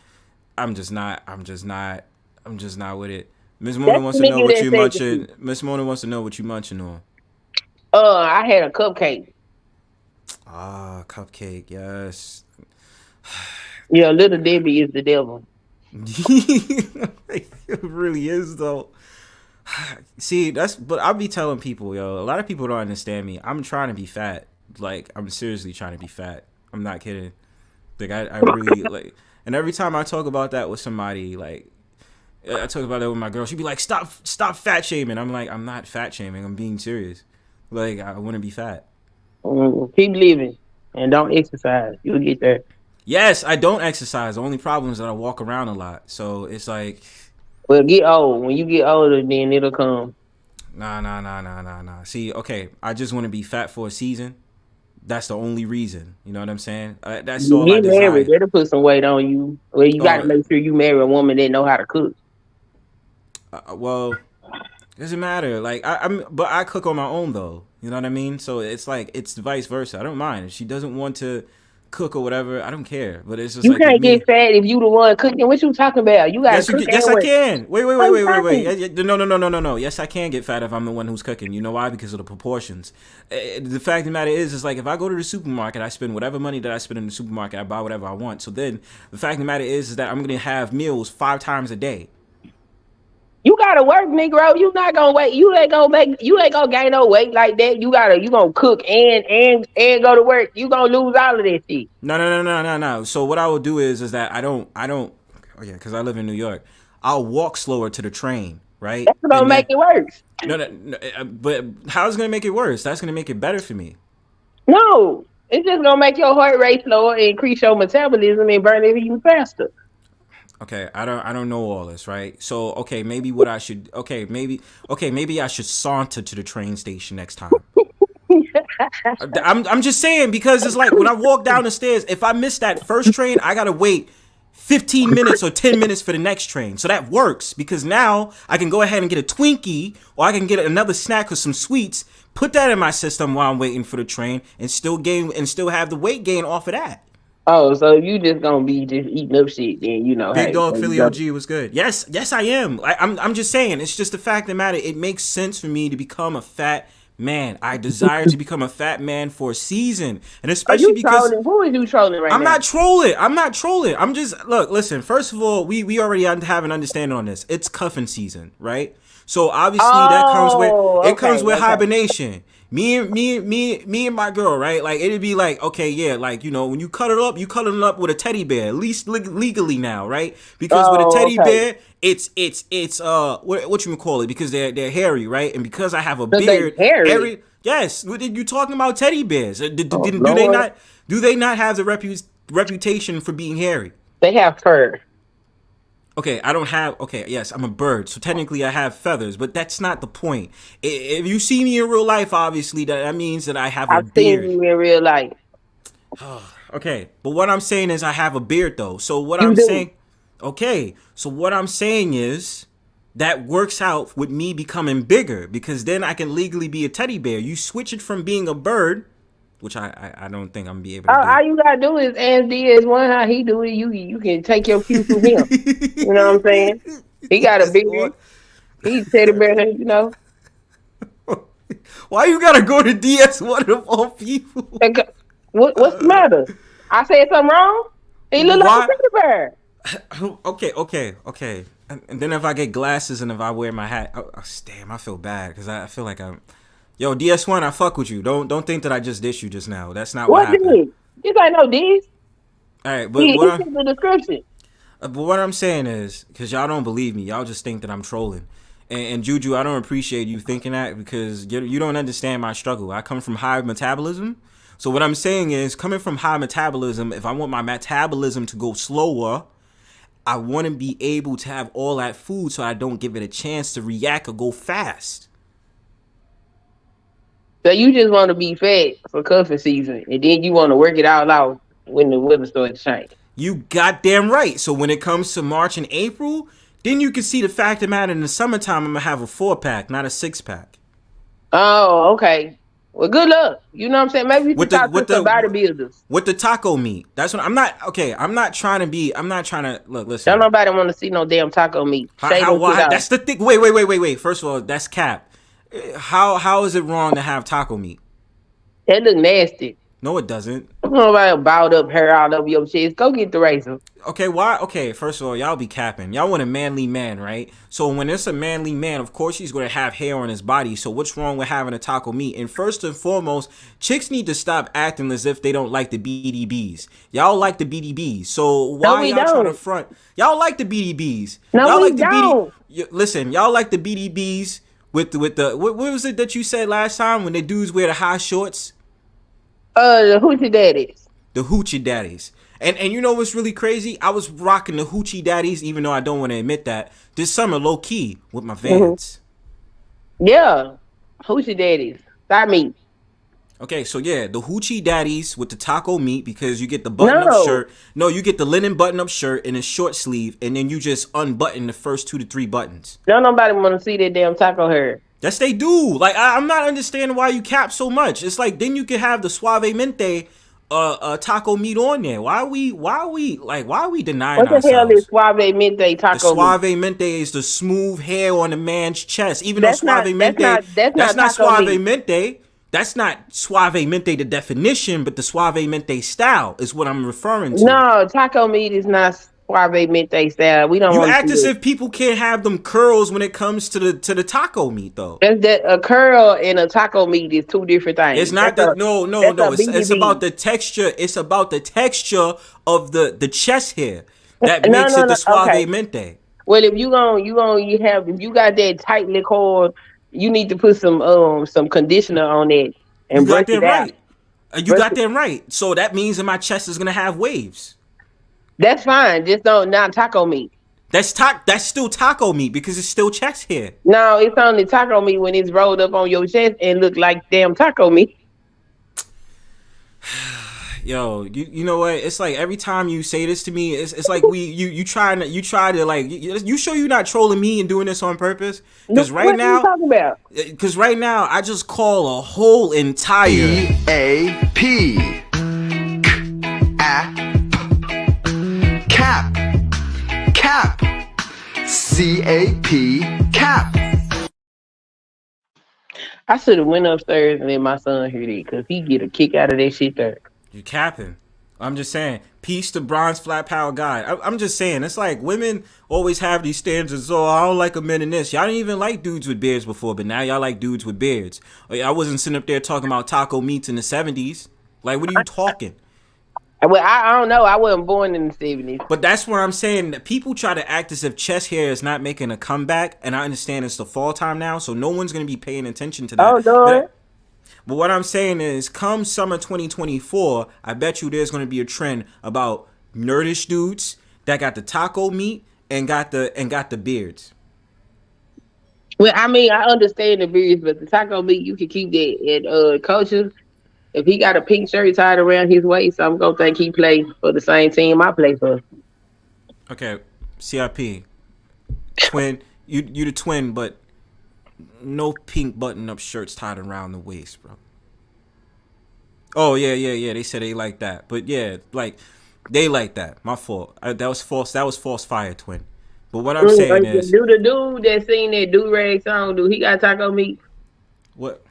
I'm just not with it. Miss Mona wants to know what you munching. Miss Mona wants to know what you munching on. I had a cupcake. Ah, cupcake, yes. Yeah, Little Debbie is the devil. It really is though. See, but I'll be telling people, yo, a lot of people don't understand me. I'm trying to be fat. Like, I'm seriously trying to be fat. I'm not kidding. Like, I really, like, and every time I talk about that with somebody, like, I talk about that with my girl, she'd be like, stop fat shaming. I'm like, I'm not fat shaming. I'm being serious. Like, I want to be fat. Keep living and don't exercise. You'll get there. Yes, I don't exercise. The only problem is that I walk around a lot. So it's like, well, get old. When you get older, then it'll come. Nah. See, okay, I just want to be fat for a season. That's the only reason. You know what I'm saying? That's all I desire. Married, better put some weight on you. Well, you got to make sure you marry a woman that know how to cook. Well, doesn't matter. Like, but I cook on my own though. You know what I mean? So it's like, it's vice versa. I don't mind if she doesn't want to cook or whatever. I don't care. But it's just you like, can't get fat if you the one cooking. What you talking about? You got to cook. Yes, I can. Wait. No. Yes, I can get fat if I'm the one who's cooking. You know why? Because of the proportions. The fact of the matter is like, if I go to the supermarket, I spend whatever money that I spend in the supermarket, I buy whatever I want. So then the fact of the matter is that I'm gonna have meals 5 times a day. You gotta work, Negro. You not gonna wait. You ain't gonna gain no weight like that. You gonna cook and go to work. You gonna lose all of that shit. No. So what I will do is that I don't Oh yeah, because I live in New York. I'll walk slower to the train, right? That's gonna And make it worse. no, but how's it gonna make it worse? That's gonna make it better for me. No, it's just gonna make your heart rate slower, increase your metabolism, and burn it even faster. Okay, I don't know all this, right? So okay, maybe what I should maybe I should saunter to the train station next time. I'm just saying, because it's like when I walk down the stairs, if I miss that first train, I gotta wait 15 minutes or 10 minutes for the next train. So that works, because now I can go ahead and get a Twinkie, or I can get another snack or some sweets, put that in my system while I'm waiting for the train, and still have the weight gain off of that. Oh, so you just gonna be just eating up shit, then Big hey, Dog Philly OG was good. Yes, I am. I'm just saying, it's just the fact of the matter. It makes sense for me to become a fat man. I desire to become a fat man for a season, and especially because trolling? Who are you trolling right now? I'm not trolling. I'm just listen. First of all, we already have an understanding on this. It's cuffing season, right? So obviously that comes with hibernation. Me and my girl, right? Like, it'd be like, okay, yeah, like, you know, when you cut it up with a teddy bear, at least legally now, right? Because with a teddy bear, it's what you call it? Because they're hairy, right? And because I have a beard, hairy. Yes, you talking about teddy bears? Do they not have the reputation for being hairy? They have fur. Okay, I don't have. Okay, yes, I'm a bird, so technically I have feathers, but that's not the point. If you see me in real life, obviously that means that I have a beard. I've seen you in real life. Okay, but what I'm saying is I have a beard though. So what I'm saying, okay, so what I'm saying is that works out with me becoming bigger, because then I can legally be a teddy bear. You switch it from being a bird, which I don't think I'm gonna be able to do. All you gotta do is ask DS1 how he do it. You can take your cue from him. You know what I'm saying? He got a beard. He's teddy bear, you know. Why you gotta go to DS1 of all people? What's the matter? I said something wrong? He look like a teddy bear. Okay. And then if I get glasses and if I wear my hat, damn, I feel bad, because I feel like I'm. Yo, DS1, I fuck with you. Don't think that I just dissed you just now. That's not what happened. This ain't no diss. All right, but the description. But what I'm saying is, because y'all don't believe me, y'all just think that I'm trolling. And Juju, I don't appreciate you thinking that, because you don't understand my struggle. I come from high metabolism. So what I'm saying is, coming from high metabolism, if I want my metabolism to go slower, I want to be able to have all that food so I don't give it a chance to react or go fast. So you just want to be fat for cuffing season, and then you want to work it all out when the weather starts to change. You goddamn right. So when it comes to March and April, then you can see the fact of the matter, in the summertime, I'm going to have a 4-pack, not a 6-pack. Oh, okay. Well, good luck. You know what I'm saying? Maybe you should talk to some bodybuilders. With the taco meat. That's what I'm not trying to look, listen. Don't nobody want to see no damn taco meat. That's the thing. Wait. First of all, that's cap. How is it wrong to have taco meat? That look nasty. No, it doesn't. Nobody balled up hair all over your chest. Go get the razor. Okay, why? Okay, first of all, y'all be capping. Y'all want a manly man, right? So when it's a manly man, of course he's going to have hair on his body. So what's wrong with having a taco meat? And first and foremost, chicks need to stop acting as if they don't like the BDBs. Y'all like the BDBs. So why y'all trying to front? Y'all like the BDBs. No, y'all we like the don't. Listen, y'all like the BDBs with the what was it that you said last time when the dudes wear the high shorts? The hoochie daddies. The hoochie daddies. And you know what's really crazy? I was rocking the hoochie daddies, even though I don't want to admit that, this summer, low key, with my Vans. Mm-hmm. Yeah, hoochie daddies. Thigh meat. Okay, so yeah, the hoochie daddies with the taco meat, because you get the button-up shirt. No, you get the linen button-up shirt and a short sleeve, and then you just unbutton the first 2 to 3 buttons. Don't nobody want to see that damn taco hair. Yes, they do. Like, I'm not understanding why you cap so much. It's like, then you could have the suavemente taco meat on there. Why are we denying ourselves? What the hell is suavemente taco meat? The suavemente is the smooth hair on a man's chest. Even though suavemente, that's not suavemente. That's not suavemente the definition, but the suavemente style is what I'm referring to. No, taco meat is not suavemente style. We don't. You act as if people can't have them curls when it comes to the taco meat, though. That a curl and a taco meat is 2 different things. It's not no. It's about the texture. It's about the texture of the chest hair. That No, makes no, it the no. Okay. suavemente. Well, if you got that tightly cord, you need to put some conditioner on it You and brush got it that out. right. You Brush got it. that right. So that means that my chest is gonna have waves. That's fine. Just don't not taco meat. That's still taco meat because it's still chest hair. No, it's only taco meat when it's rolled up on your chest and look like damn taco meat. Yo, you know what? It's like every time you say this to me, it's like you try to like you sure you're not trolling me and doing this on purpose? Because What are you talking about? right now I just call a whole entire PAP cap cap CAP cap. I should have went upstairs and let my son hear that because he get a kick out of that shit there. You capping. I'm just saying, peace to Bronze Flat Power Guy. I'm just saying, it's like women always have these standards. Oh, I don't like a man in this. Y'all didn't even like dudes with beards before, but now y'all like dudes with beards. I wasn't sitting up there talking about taco meats in the 70s. Like, what are you talking? Well, I don't know. I wasn't born in the 70s. But that's what I'm saying. People try to act as if chest hair is not making a comeback, and I understand it's the fall time now, so no one's going to be paying attention to that. Oh, Lord. But what I'm saying is, come summer 2024, I bet you there's going to be a trend about nerdish dudes that got the taco meat and got the beards. Well, I mean, I understand the beards, but the taco meat, you can keep that at coaches. If he got a pink shirt tied around his waist, I'm gonna think he played for the same team I play for. Okay, CIP, twin, you the twin, but no pink button-up shirts tied around the waist, bro. Oh yeah. They said they like that, but yeah, like they like that. My fault. That was false. That was false fire, twin. But what I'm saying is, do the dude that seen that do-rag song, do he got taco meat? what?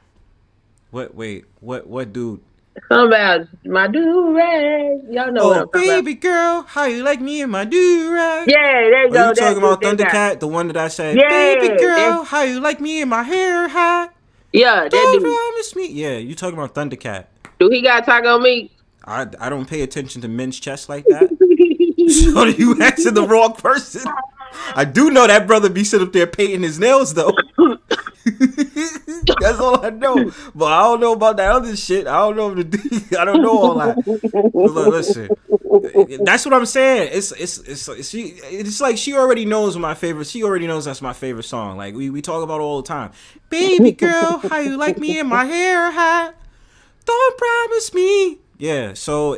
Wait, what dude? Something about my do-rag. Y'all know what I'm talking baby girl, how you like me in my do-rag? Yeah, there you Are go. you talking about that guy. Thundercat, the one that I said, Yeah, baby girl, how you like me in my hair hat? Yeah, that Don't dude. promise me. Yeah, you talking about Thundercat. Do he got taco meat? I don't pay attention to men's chests like that. So you asking the wrong person. I do know that brother be sitting up there painting his nails though. That's all I know. But I don't know about that other shit. I don't know I don't know all that. But look, listen, that's what I'm saying. It's like she already knows my favorite. She already knows that's my favorite song. Like we talk about it all the time. Baby girl, how you like me in my hair hat? Don't promise me. Yeah. So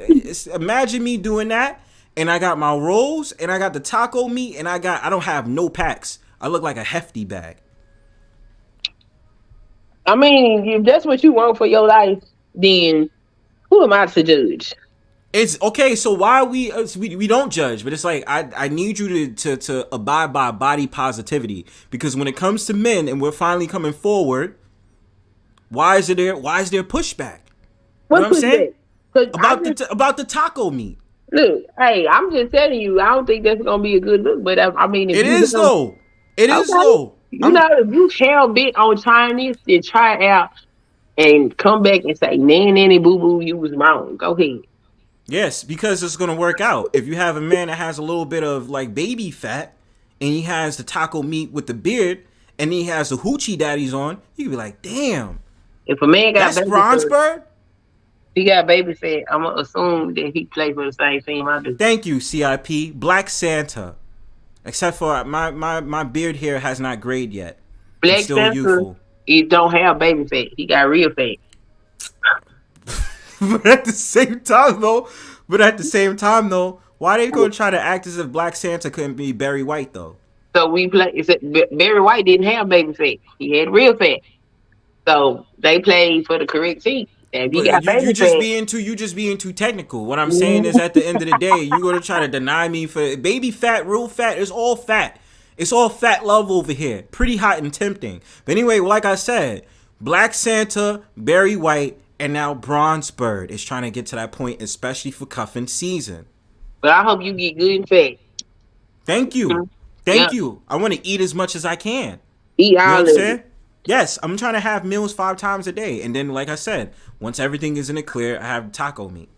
imagine me doing that. And I got my rolls, and I got the taco meat, and I don't have no packs. I look like a hefty bag. I mean, if that's what you want for your life, then who am I to judge? It's okay. So why we don't judge, but it's like I need you to abide by body positivity, because when it comes to men, and we're finally coming forward, why is there pushback? You know what I'm saying? About the taco meat. Look, hey, I'm just telling you, I don't think that's gonna be a good look. But I mean, if It is though. It is though. You know, if you hell bent on trying this, then try it out and come back and say, nanny boo boo, you was wrong. Go ahead. Yes, because it's gonna work out. If you have a man that has a little bit of like baby fat, and he has the taco meat with the beard, and he has the hoochie daddies on, you can be like, damn. If a man got that's Bronzebird. He got baby fat. I'm gonna assume that he played for the same team I do. Thank you, CIP. Black Santa. Except for my beard hair has not grayed yet. Black I'm still Santa, youthful. He don't have baby fat. He got real fat. But at the same time though, why they gonna try to act as if Black Santa couldn't be Barry White though? So Barry White didn't have baby fat. He had real fat. So they played for the correct team. And you just being too technical. What I'm saying is, at the end of the day, you're gonna try to deny me for baby fat, real fat. It's all fat. It's all fat love over here. Pretty hot and tempting. But anyway, like I said, Black Santa, Barry White, and now Bronzebird is trying to get to that point, especially for cuffing season. But I hope you get good and fat. Thank you. Thank you. I want to eat as much as I can. Eat all what I'm of saying? it. Yes, I'm trying to have meals 5 times a day. And then, like I said, once everything is in the clear, I have taco meat.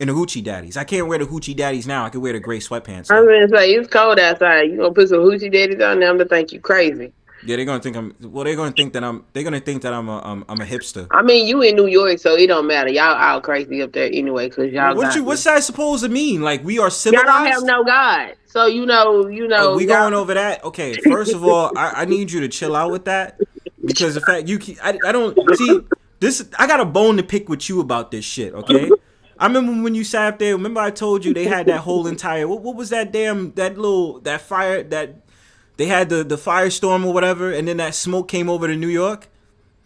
and the hoochie daddies. I can't wear the hoochie daddies now. I can wear the gray sweatpants. I was gonna say it's cold outside. You gonna put some hoochie daddies on them to think you crazy? Yeah, they're gonna think I'm. Well, they're gonna think that I'm a hipster. I mean, you in New York, so it don't matter. Y'all out crazy up there anyway, cause y'all. What's that supposed to mean? Like we are civilized? Y'all don't have no God, so you know. Oh, we going over that? Okay, first of all, I need you to chill out with that because the fact I don't see this. I got a bone to pick with you about this shit. Okay. I remember when you sat up there. Remember I told you they had that whole entire what was that fire that. They had the firestorm or whatever, and then that smoke came over to New York.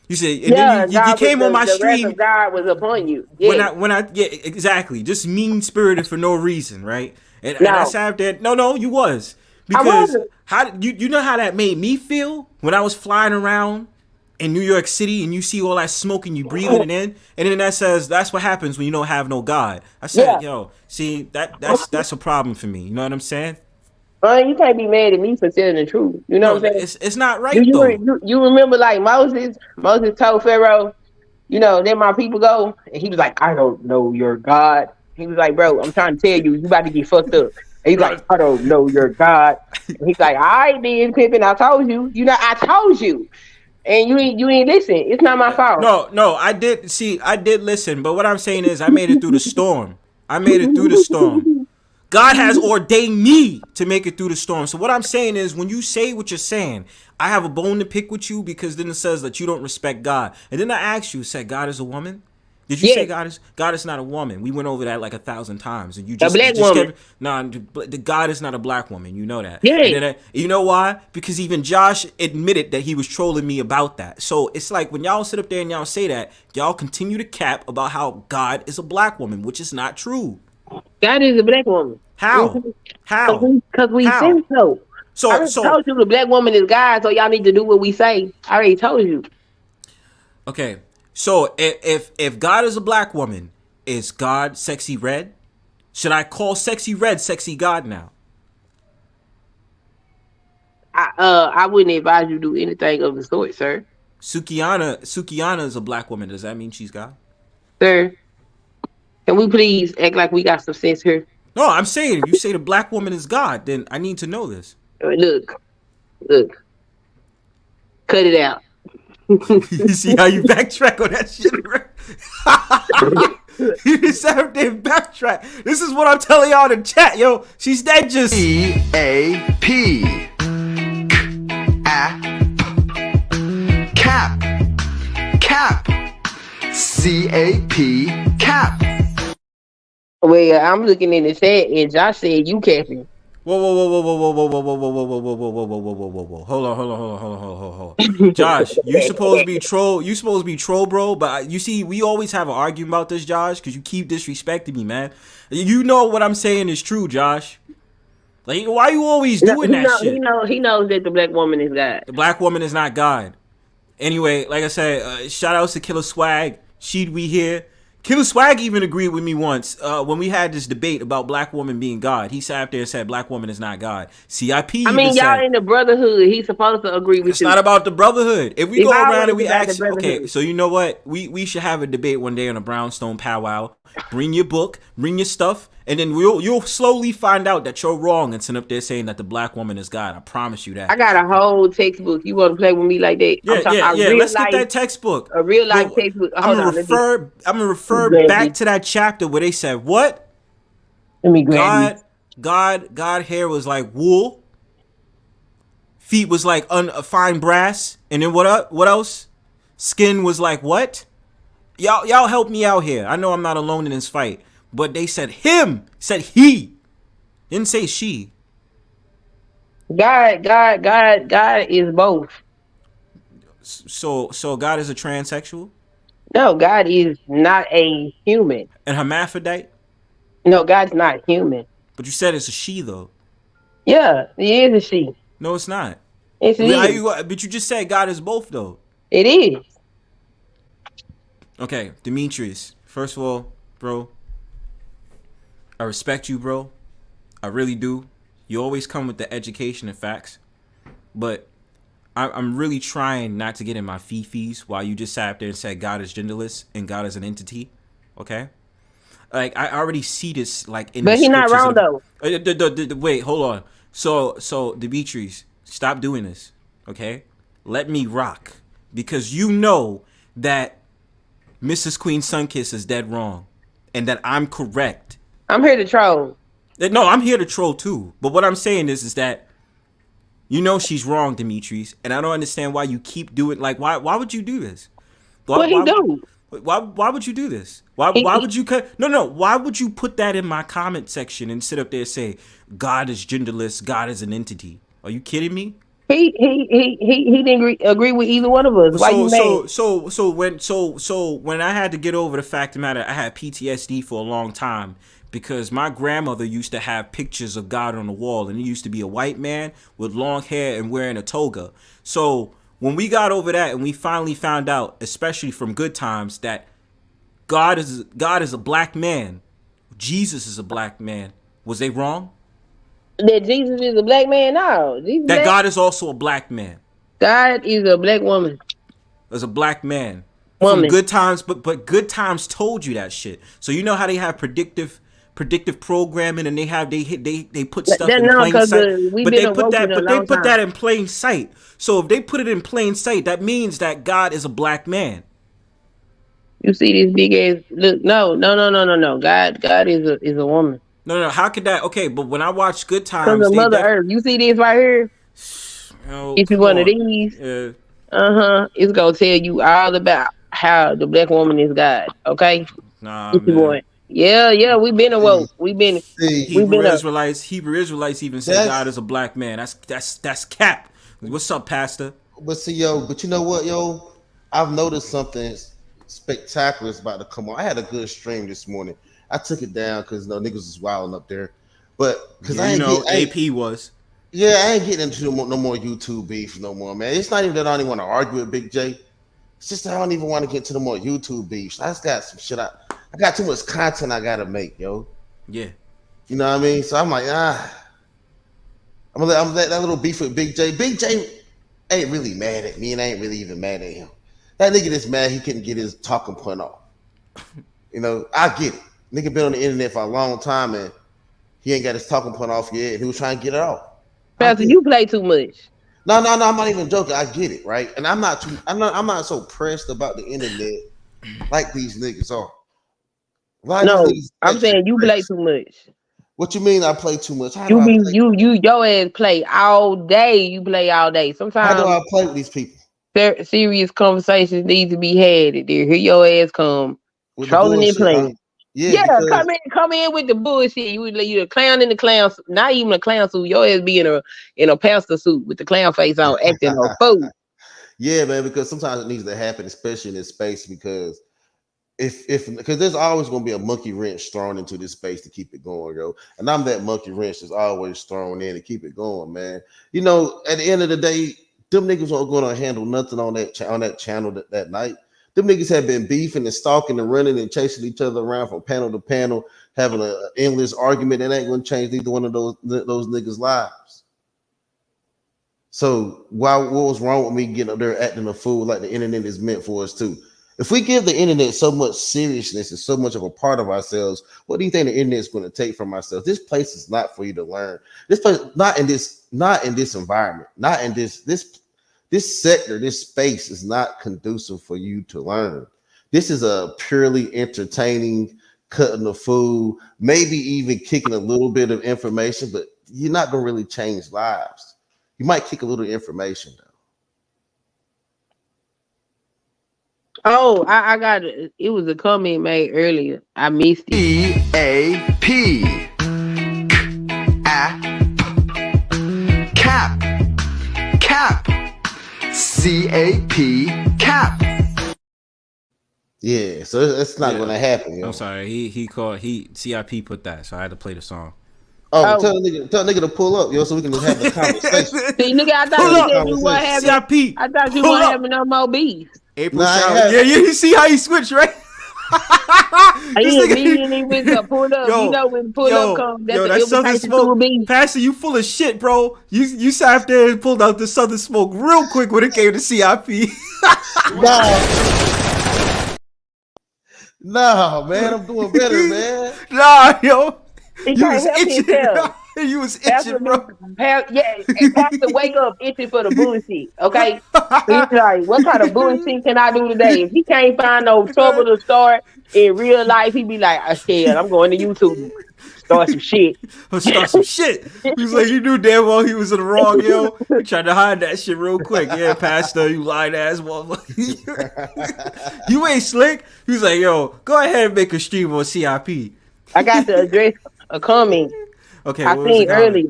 You said, and then you came on my stream. The wrath of God was upon you. Yeah. Yeah, exactly. Just mean spirited for no reason, right? And I sat up there. No, you was because how you know how that made me feel when I was flying around in New York City and you see all that smoke and you breathing it in, and then that says that's what happens when you don't have no God. I said, yo, see that's a problem for me. You know what I'm saying? You can't be mad at me for telling the truth. You know what I'm saying? It's not right, though. You remember, like, Moses told Pharaoh, you know, then my people go, and he was like, I don't know your God. He was like, bro, I'm trying to tell you, you about to get fucked up. And he's like, I don't know your God. And he's like, all right, then, Pippin, I told you. You know, I told you. And you ain't listen. It's not my fault. No, I did listen, but what I'm saying is I made it through the storm. God has ordained me to make it through the storm. So what I'm saying is when you say what you're saying, I have a bone to pick with you because then it says that you don't respect God. And then I asked you, said God is a woman? Did you say God is not a woman? We went over that like 1,000 times. And you just, a black woman. The God is not a black woman. You know that. Yeah. And then you know why? Because even Josh admitted that he was trolling me about that. So it's like when y'all sit up there and y'all say that, y'all continue to cap about how God is a black woman, which is not true. God is a black woman. How? Because we think so. I told you the black woman is God, so y'all need to do what we say. I already told you. Okay, so if God is a black woman, is God Sexy Red? Should I call Sexy Red Sexy God now? I wouldn't advise you to do anything of the sort, sir. Sukiana is a black woman. Does that mean she's God? Sir, can we please act like we got some sense here? No, I'm saying if you say the black woman is God, then I need to know this. Look. Cut it out. You see how you backtrack on that shit, right? You just have to backtrack. This is what I'm telling y'all in chat, yo. She's dead just EAP Cap CAP Cap. Well, I'm looking in the chat and Josh said you capping. Whoa. Hold on. Josh, you supposed to be troll, bro. But you see, we always have an argument about this, Josh, because you keep disrespecting me, man. You know what I'm saying is true, Josh. Like, why you always doing that shit? He knows that the black woman is God. The black woman is not God. Anyway, like I said, shout outs to Killer Swag. She'd we here. Killer Swag even agreed with me once when we had this debate about black woman being God. He sat up there and said black woman is not God. CIP. I mean, y'all in the brotherhood. He's supposed to agree with you. It's not about the brotherhood. If we go around and we ask, okay, so you know what? We should have a debate one day on a Brownstone Powwow. Bring your book, bring your stuff, and then you'll slowly find out that you're wrong and sit up there saying that the black woman is God. I promise you that. I got a whole textbook. You want to play with me like that? Yeah. Let's get that textbook. A real life textbook. I'm gonna refer back to that chapter where they said what? Let me grab God hair was like wool. Feet was like fine brass, and then what else? Skin was like what? Y'all help me out here. I know I'm not alone in this fight, but they said he, didn't say she. God is both. So God is a transsexual? No, God is not a human. An hermaphrodite? No, God's not human. But you said it's a she though. Yeah, he is a she. No, it's not. Yes, it is. But you just said God is both though. It is. Okay, Demetrius. First of all, bro, I respect you, bro. I really do. You always come with the education and facts, but I'm really trying not to get in my fifis while you just sat up there and said God is genderless and God is an entity. Okay. Like I already see this like in But the he not scriptures wrong though. Wait, hold on. So Demetrius, stop doing this, okay? Let me rock, because you know that Mrs. Queen Sunkissed is dead wrong, and that I'm correct. I'm here to troll. No, I'm here to troll too. But what I'm saying is that you know she's wrong, Demetrius, and I don't understand why you keep doing. Like, why would you do this? What he do? Why would you do this? Why would you cut? No. Why would you put that in my comment section and sit up there and say God is genderless, God is an entity? Are you kidding me? He didn't agree with either one of us. Why you mad? So when I had to get over the fact of the matter, I had PTSD for a long time because my grandmother used to have pictures of God on the wall, and he used to be a white man with long hair and wearing a toga. So when we got over that and we finally found out, especially from Good Times, that God is a black man, Jesus is a black man, was they wrong? That Jesus is a black man? No. God is also a black man. God is a black woman. As a black man. Woman. From Good Times, but Good Times told you that shit. So you know how they have predictive programming, and they put stuff in plain sight. But they put that in plain sight. So if they put it in plain sight, that means that God is a black man. You see this big ass look? No. God is a woman. No. How could that? Okay, but when I watch Good Times, Because of Mother Earth. You see this right here? If you one of these, it's gonna tell you all about how the black woman is God. Okay? Nah, man. Yeah, we've been awoke. Hebrew Israelites even say God is a black man. That's cap. What's up, Pastor? But you know what, yo? I've noticed something spectacular is about to come on. I had a good stream this morning. I took it down because niggas was wilding up there. But because AP was. Yeah, I ain't getting into no more YouTube beef no more, man. It's not even that I don't even want to argue with Big J. It's just that I don't even want to get into no more YouTube beefs. I just got some shit. I got too much content I gotta make, yo. Yeah. You know what I mean? So I'm like, I'm gonna let that little beef with Big J. Big J ain't really mad at me, and I ain't really even mad at him. That nigga that's mad he couldn't get his talking point off. You know, I get it. Nigga been on the internet for a long time and he ain't got his talking point off yet. And he was trying to get it off. Pastor, you play too much. No, I'm not even joking. I get it, right? And I'm not so pressed about the internet like these niggas are. No, I'm saying you play too much. What you mean I play too much? Your ass play all day. You play all day. Sometimes how do I play with these people? Serious conversations need to be had. Here your ass come trolling and playing. Yeah, come in with the bullshit. You a clown in the clown, not even a clown suit. Your ass be in a pastor suit with the clown face on, acting a fool. Yeah, man, because sometimes it needs to happen, especially in this space, because because there's always gonna be a monkey wrench thrown into this space to keep it going, yo. And I'm that monkey wrench that's always thrown in to keep it going, man. You know, at the end of the day, them niggas aren't gonna handle nothing on that channel that night. Them niggas have been beefing and stalking and running and chasing each other around from panel to panel, having an endless argument. That ain't gonna change either one of those niggas' lives. So what was wrong with me getting up there acting a fool like the internet is meant for us too? If we give the internet so much seriousness and so much of a part of ourselves, what do you think the internet is going to take from ourselves? This place is not for you to learn. This place, not in this environment, not in this sector, this space is not conducive for you to learn. This is a purely entertaining, cutting the food, maybe even kicking a little bit of information, but you're not going to really change lives. You might kick a little information though. Oh, I got it. It was a comment made earlier. I missed it. EAP. Cap. CAP. Cap. Yeah, so it's not gonna happen. Yo. I'm sorry. He CIP put that, so I had to play the song. Oh. Tell nigga to pull up, yo, so we can just have the conversation. See, nigga, I thought you weren't having. CIP. I thought you weren't having no more beef. April yeah, you see how he switched, right? I immediately went to pull up. You know when pull up comes, that's the Southern Smoke. Pastor, you full of shit, bro. You sat up there and pulled out the Southern Smoke real quick when it came to CIP. No, man, I'm doing better, man. Nah, yo. He You can't was help itching. himself. You was Pastor, itching, bro. Pastor, wake up itching for the bullshit. Okay, he's like, what kind of bullshit can I do today? If he can't find no trouble to start in real life, he be like, I scared. I'm going to YouTube, start some shit. Let's start some shit. He was like, you knew damn well he was in the wrong, yo. He tried to hide that shit real quick. Yeah, Pastor, you lying ass motherfucker. You ain't slick. He was like, yo, go ahead and make a stream on CIP. I got to address a comment Okay, I what was the seen comment? earlier.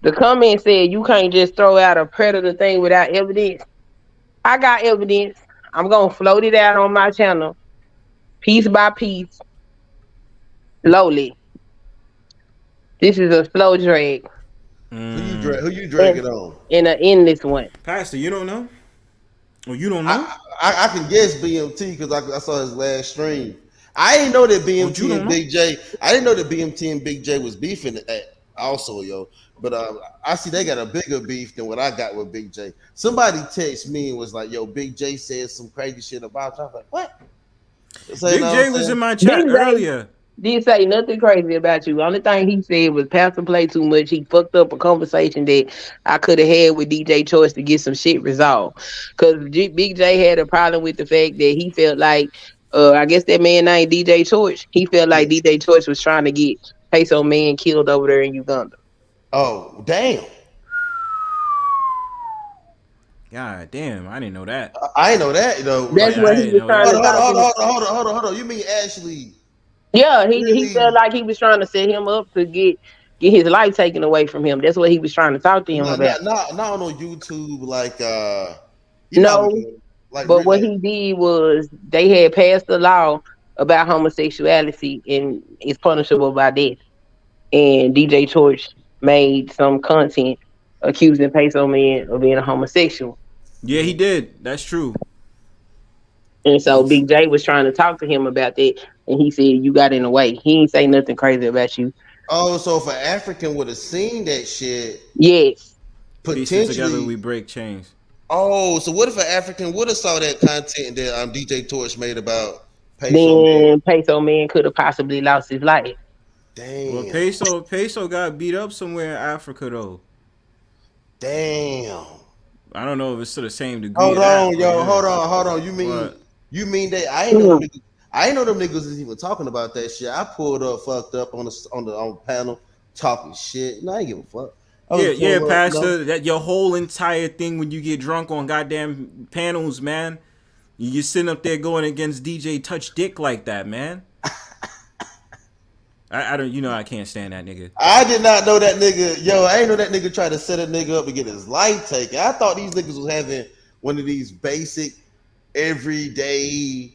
The comment said you can't just throw out a predator thing without evidence. I got evidence. I'm going to float it out on my channel, piece by piece, slowly. This is a slow drag. Who you dragging on? In an endless one. Pastor, you don't know? Or you don't know? I can guess BMT because I saw his last stream. I didn't know that BMT and Big J. I didn't know that BMT and Big J was beefing also, yo. But I see they got a bigger beef than what I got with Big J. Somebody texted me and was like, "Yo, Big J said some crazy shit about you." I was like, "What?" So, Big J was in my chat earlier. Didn't say nothing crazy about you. Only thing he said was Pastor played too much. He fucked up a conversation that I could have had with DJ Choice to get some shit resolved. Because Big J had a problem with the fact that he felt like, I guess that man named DJ Choice. He felt like DJ Choice was trying to get Peso Man killed over there in Uganda. Oh, damn. God damn, I didn't know that. I didn't know that, you know. That's what he was trying to Hold on. You mean Ashley? Yeah, he felt like he was trying to set him up to get his life taken away from him. That's what he was trying to talk to him about. Not on YouTube, like but really, what he did was they had passed a law about homosexuality and it's punishable by death. And DJ Choice made some content accusing Peso Man of being a homosexual. Yeah, he did. That's true. And so Big J was trying to talk to him about that, and he said, you got in the way. He ain't say nothing crazy about you. Oh, so if an African would have seen that shit, yes, potentially together we break chains. Oh, so what if an African would have saw that content that DJ Torch made about Peso Man? Peso Man could have possibly lost his life. Damn. Well, Peso got beat up somewhere in Africa though. Damn. I don't know if it's to the same degree. Hold on. You mean that I ain't know them niggas is even talking about that shit. I pulled up, fucked up on the panel, talking shit. No, I ain't give a fuck. Yeah, Pastor. That your whole entire thing when you get drunk on goddamn panels, man. You sitting up there going against DJ Touch Dick like that, man. I don't, I can't stand that nigga. I did not know that nigga. Yo, I ain't know that nigga tried to set a nigga up and get his life taken. I thought these niggas was having one of these basic, everyday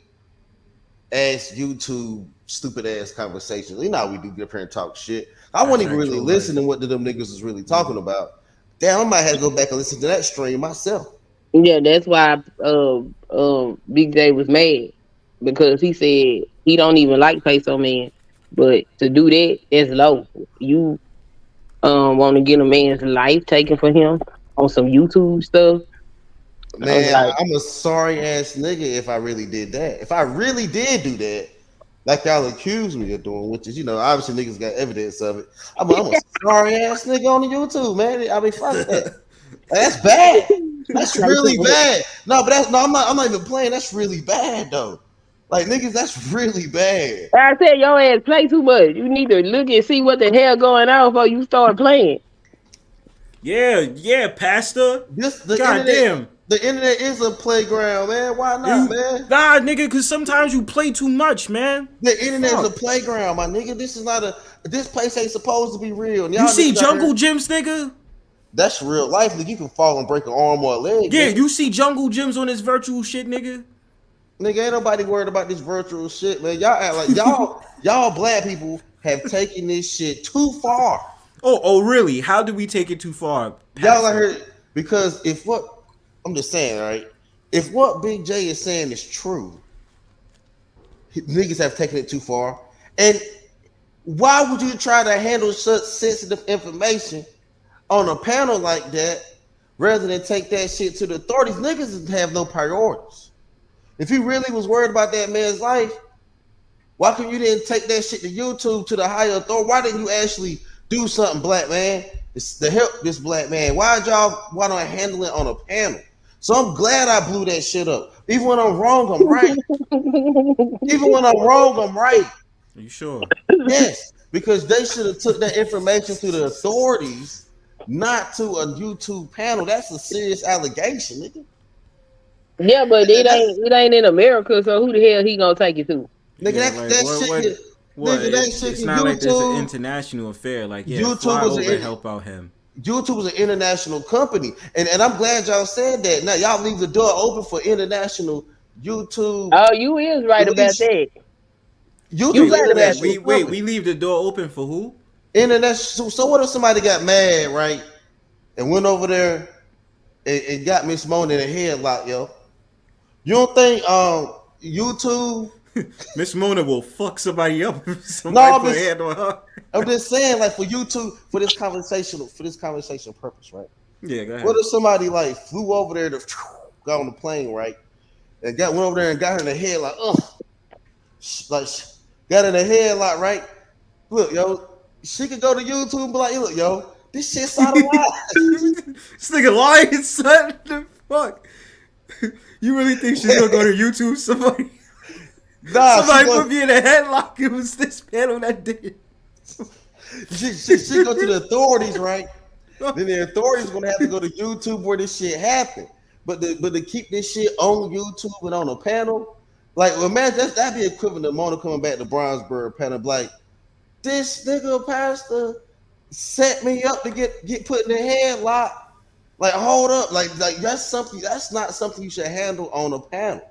ass YouTube stupid ass conversations. You know how we do get up here and talk shit. I wasn't even really listening to what them niggas was really talking about. Damn, I might have to go back and listen to that stream myself. Yeah, that's why Big J was mad, because he said he don't even like Peso Man. But to do that, that's low. You want to get a man's life taken for him on some YouTube stuff. Man, I'm a sorry ass nigga if I really did that. If I really did do that, like y'all accuse me of doing, which is, obviously niggas got evidence of it. I'm a sorry ass nigga on the YouTube, man. I mean, fuck that. That's bad. That's really bad. No, but I'm not even playing. That's really bad though. Like, niggas, that's really bad. I said your ass play too much. You need to look and see what the hell going on before you start playing. Yeah, Pastor. Goddamn. The internet is a playground, man. Why not, man? Nah, nigga, because sometimes you play too much, man. The internet is a playground, my nigga. This place ain't supposed to be real. You see jungle gyms, nigga? That's real life, nigga. You can fall and break an arm or a leg. Yeah, nigga. You see jungle gyms on this virtual shit, nigga? Nigga, ain't nobody worried about this virtual shit, man. Y'all act like y'all black people have taken this shit too far. Oh, really? How did we take it too far? Y'all are heard, because I'm just saying, right? If what Big J is saying is true, niggas have taken it too far. And why would you try to handle such sensitive information on a panel like that rather than take that shit to the authorities? Niggas have no priorities. If he really was worried about that man's life, Why couldn't you didn't take that shit to YouTube to the higher authority? Why didn't you actually do something, black man? It's to help this black man. Why don't I handle it on a panel? So I'm glad I blew that shit up. Even when I'm wrong, I'm right. Even when I'm wrong, I'm right. Are you sure? Yes, because they should have took that information to the authorities, not to a YouTube panel. That's a serious allegation, nigga. Yeah, but it ain't in America, so who the hell he gonna take it to? Nigga, Yeah, that shit. Nigga, that shit. It's not like there's an international affair. Like, yeah, YouTube fly was over and help out him. YouTube was an international company, and I'm glad y'all said that. Now y'all leave the door open for international YouTube. Oh, you is right about that. YouTube right about that. We leave the door open for who? International. So what if somebody got mad, right, and went over there and got Miss Mona in a headlock, yo? You don't think YouTube? Miss Mona will fuck somebody up if somebody put a hand on her. I'm just saying, like, for YouTube, for this conversation purpose, right? Yeah, go ahead. What if somebody like flew over there to got on the plane, right, and went over there and got her in the head like, got in the headlock, right? Look, yo, she could go to YouTube and be like, look, yo, this shit's out of line. This nigga lying, son. The fuck? You really think she's gonna go to YouTube? Somebody put me in a headlock. It was this panel that did it. She go to the authorities, right? Then the authorities gonna have to go to YouTube where this shit happened. But to keep this shit on YouTube and on a panel, like, imagine that'd be equivalent to Mona coming back to Bronzebird panel, like, this nigga pastor set me up to get put in the headlock. Like, hold up, like that's not something you should handle on a panel.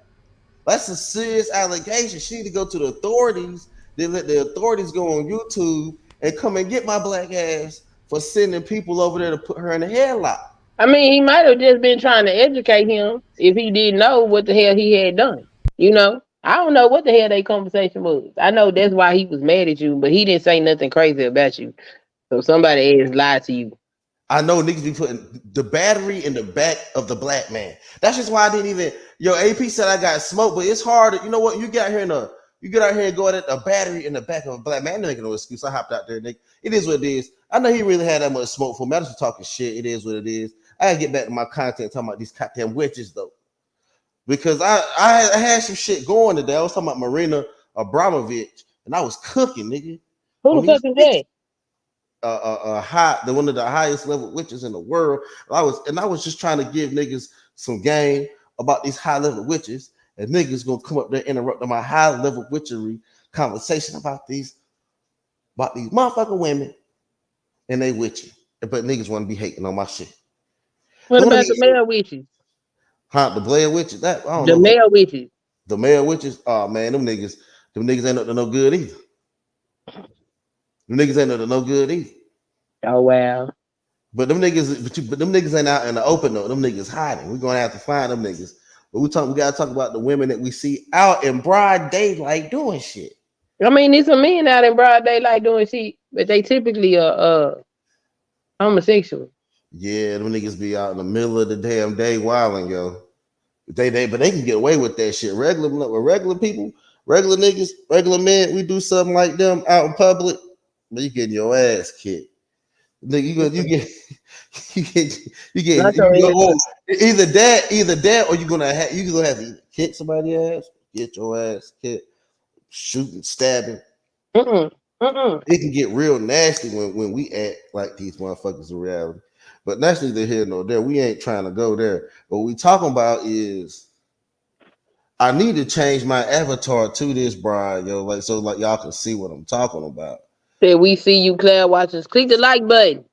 That's a serious allegation. She need to go to the authorities. Then let the authorities go on YouTube and come and get my black ass for sending people over there to put her in a headlock. I mean, he might have just been trying to educate him if he didn't know what the hell he had done. You know, I don't know what the hell their conversation was. I know that's why he was mad at you, but he didn't say nothing crazy about you. So somebody else lied to you. I know niggas be putting the battery in the back of the black man. That's just why I didn't even. Yo, AP said I got smoked, but it's hard. You know what? You get out here and go at a battery in the back of a black man. I ain't making no excuse. I hopped out there, nigga. It is what it is. I know he really had that much smoke for me. I just talking shit. It is what it is. I gotta get back to my content talking about these goddamn witches though, because I had some shit going today. I was talking about Marina Abramovich, and I was cooking, nigga. Who the fuck is that? One of the highest level witches in the world. I was just trying to give niggas some game about these high level witches, and niggas gonna come up there interrupting my high level witchery conversation about these motherfucking women and they witchy. But niggas want to be hating on my shit. What about the male witches? Huh? The Blair witches? That I don't know. Male witches. The male witches? Oh man, them niggas ain't up to no good either. Them niggas ain't up to no good either. Oh wow. But them niggas ain't out in the open though. Them niggas hiding. We're gonna have to find them niggas. But we gotta talk about the women that we see out in broad daylight doing shit. I mean, there's some men out in broad daylight doing shit, but they typically are homosexual. Yeah, them niggas be out in the middle of the damn day wilding, yo. But they can get away with that shit. Regular people, regular niggas, regular men, we do something like them out in public, but you getting your ass kicked. Nigga, you get either that or you're gonna have to either kick somebody's ass, get your ass kicked, shooting, stabbing. It can get real nasty when we act like these motherfuckers in reality. But that's neither here nor there. We ain't trying to go there. What we talking about is I need to change my avatar to this, Brian, yo, like so y'all can see what I'm talking about. Said we see you, Claire watchers. Click the like button.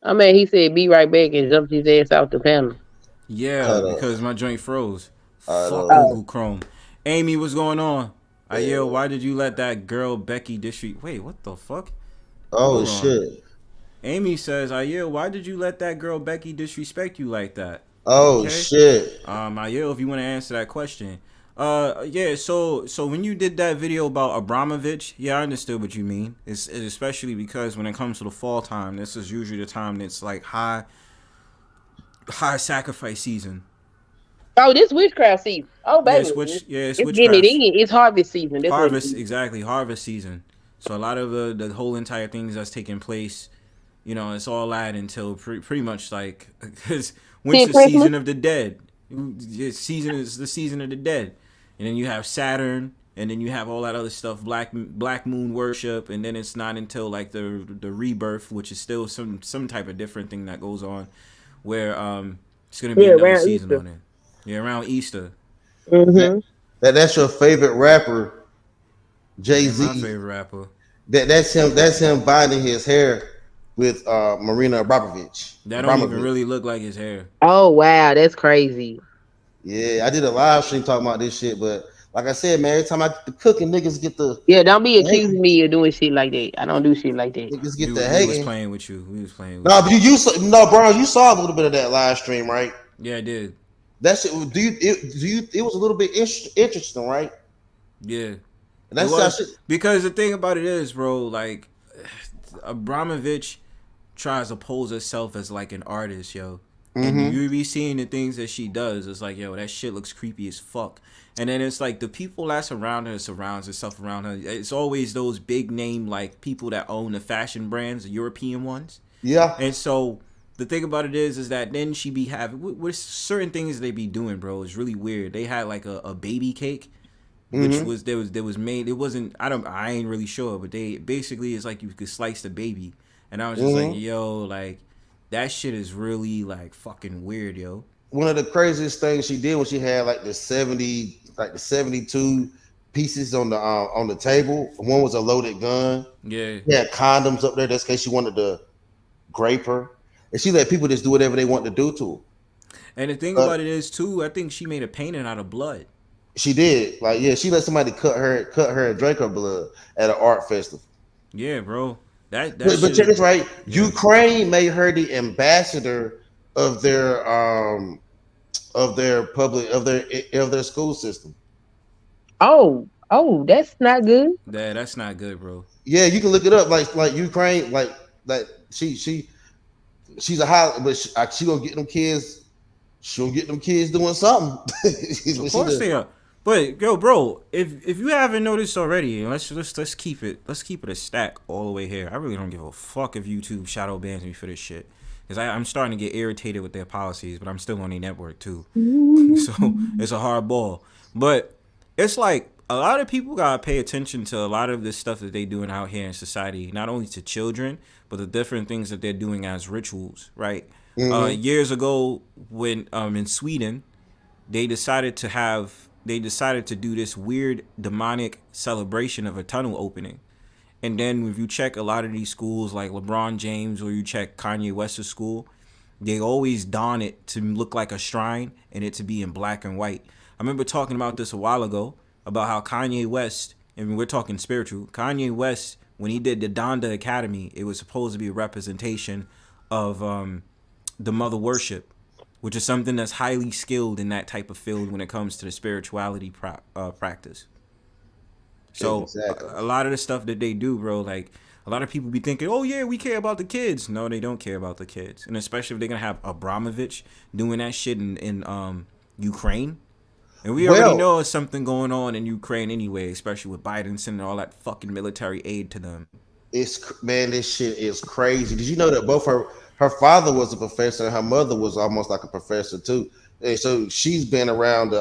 I mean, he said be right back and jumped his ass out the panel. Yeah, because my joint froze. Fuck Google Chrome. Amy, what's going on? Why did you let that girl Becky disrespect? Wait, what the fuck? Oh shit. Amy says, why did you let that girl Becky disrespect you like that? Oh shit. If you want to answer that question. So when you did that video about Abramovich, I understood what you mean. It's especially because when it comes to the fall time, this is usually the time that's like high sacrifice season. Oh, this witchcraft season. Oh, Yeah, baby. it's It's getting it witchcraft. in. It's harvest season. That's what it Harvest, is. exactly, harvest season. So a lot of the whole entire things that's taking place, it's all that until pretty much like because winter season of the dead. Season is the season of the dead, and then you have Saturn, and then you have all that other stuff, black moon worship, and then it's not until like the rebirth, which is still some type of different thing that goes on, where it's gonna be another season Easter. On it. Yeah, around Easter. Mm-hmm. That's your favorite rapper, Jay-Z. My favorite rapper. That's him. That's him binding his hair with Marina Abramovich. That don't even really look like his hair. Oh wow, that's crazy. Yeah, I did a live stream talking about this shit, but like I said, man, every time I get the cooking, niggas get the don't be accusing me of doing shit like that. I don't do shit like that. Niggas get we, the we hating. was playing with you. We was playing. With no, but you Brown, you saw a little bit of that live stream, right? Yeah, I did. That shit. It was a little bit interesting, right? Yeah. And that's how shit. Because the thing about it is, bro, like Abramovich tries to pose herself as like an artist, yo. And you be seeing the things that she does. It's like, yo, that shit looks creepy as fuck. And then it's like the people that surround her, surrounds herself around her. It's always those big name like people that own the fashion brands, the European ones. Yeah. And so the thing about it is that then she be having with certain things they be doing, bro. It's really weird. They had like a baby cake, which was made. It wasn't. I ain't really sure, but they basically it's like you could slice the baby, and I was just like, yo, like that shit is really like fucking weird, yo. One of the craziest things she did when she had like the 72 pieces on the table. One was a loaded gun. Yeah. She had condoms up there just in case she wanted to grape her. And she let people just do whatever they want to do to her. And the thing about it is too, I think she made a painting out of blood. She did. Like, yeah, she let somebody cut her and drink her blood at an art festival. Yeah, bro. But check this right. Yeah. Ukraine made her the ambassador of their school system. Oh, that's not good. Yeah, that's not good, bro. Yeah, you can look it up. Like Ukraine, like she's a high, but she gonna get them kids. She gonna get them kids doing something. Of course they are. But yo, bro, if you haven't noticed already, let's keep it a stack all the way here. I really don't give a fuck if YouTube shadow bans me for this shit. Because I'm starting to get irritated with their policies, but I'm still on their network too. So it's a hard ball. But it's like a lot of people gotta pay attention to a lot of this stuff that they doing out here in society, not only to children, but the different things that they're doing as rituals, right? Years ago, when in Sweden, they decided to do this weird demonic celebration of a tunnel opening. And then if you check a lot of these schools like LeBron James or you check Kanye West's school, they always don it to look like a shrine and it to be in black and white. I remember talking about this a while ago about how Kanye West, and we're talking spiritual, Kanye West, when he did the Donda Academy, it was supposed to be a representation of the mother worship, which is something that's highly skilled in that type of field when it comes to the spirituality practice. So exactly. A lot of the stuff that they do, bro, like a lot of people be thinking, oh yeah, we care about the kids. No, they don't care about the kids. And especially if they're going to have Abramovich doing that shit in Ukraine. And we already know there's something going on in Ukraine anyway, especially with Biden sending all that fucking military aid to them. This shit is crazy. Did you know that both her father was a professor and her mother was almost like a professor too? And so she's been around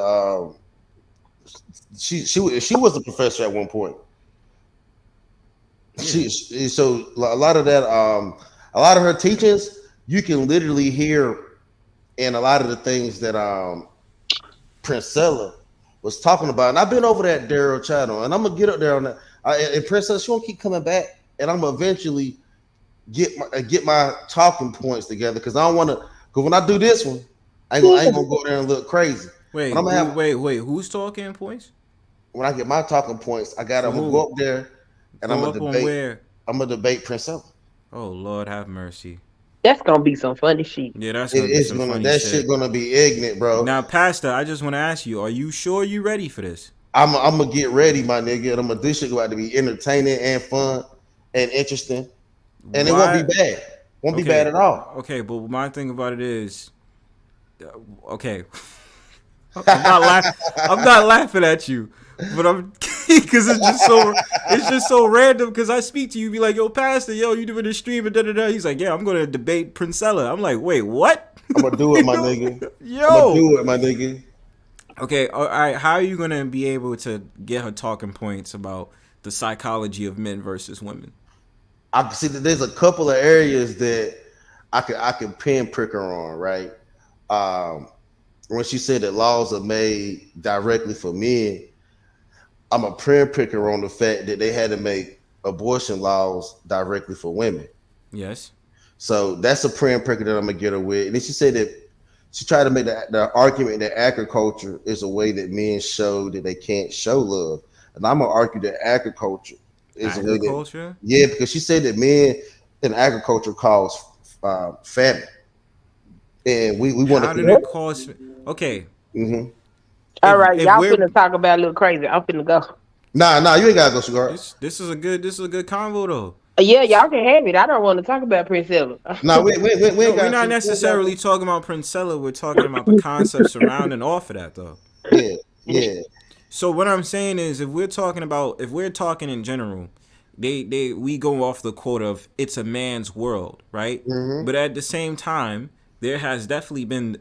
she was a professor at one point. Yeah. So a lot of that a lot of her teachings you can literally hear in a lot of the things that Princella was talking about. And I've been over that Daryl channel and I'm gonna get up there on that. And Princella, she won't keep coming back, and I'm gonna eventually get my talking points together because I don't want to. Because when I do this one, I ain't gonna go there and look crazy. Wait, who's talking points? When I get my talking points, I'm gonna go up there and I'm gonna debate. I'm gonna debate Princella. Oh Lord, have mercy. That's gonna be some funny shit. Yeah, that's gonna be some funny shit. That shit gonna be ignorant, bro. Now, PASSDA, I just want to ask you: are you sure you ready for this? I'm gonna get ready, my nigga. And this shit going to be entertaining and fun and interesting, and it won't be bad. Won't be bad at all. Okay, but my thing about it is, okay. I'm not laughing at you, but I'm because it's just so random. Because I speak to you, be like, yo, Pastor, yo, you doing this stream and da da da. He's like, yeah, I'm gonna debate Princella. I'm like, wait, what? I'm gonna do it, my nigga. Yo, I'm gonna do it, my nigga. Okay, all right. How are you gonna be able to get her talking points about the psychology of men versus women? I see that there's a couple of areas that I can pinprick her on, right? When she said that laws are made directly for men, I'm a pinprick her on the fact that they had to make abortion laws directly for women. Yes. So that's a pinpricker that I'm gonna get her with. And then she said that she tried to make the argument that agriculture is a way that men show that they can't show love. And I'm gonna argue that agriculture is a way that, yeah, because she said that men in agriculture cause famine. And we want to. How did it cause? Okay. Mm-hmm. All right, y'all finna talk about a little crazy. I'm finna go. Nah, you ain't gotta go, cigar. This is a good convo though. Yeah, y'all can have it. I don't want to talk about Princella. No, we're not necessarily talking about Princella. We're talking about the concept surrounding off of that though. Yeah. So what I'm saying is, if we're talking in general, we go off the quote of it's a man's world, right? Mm-hmm. But at the same time, there has definitely been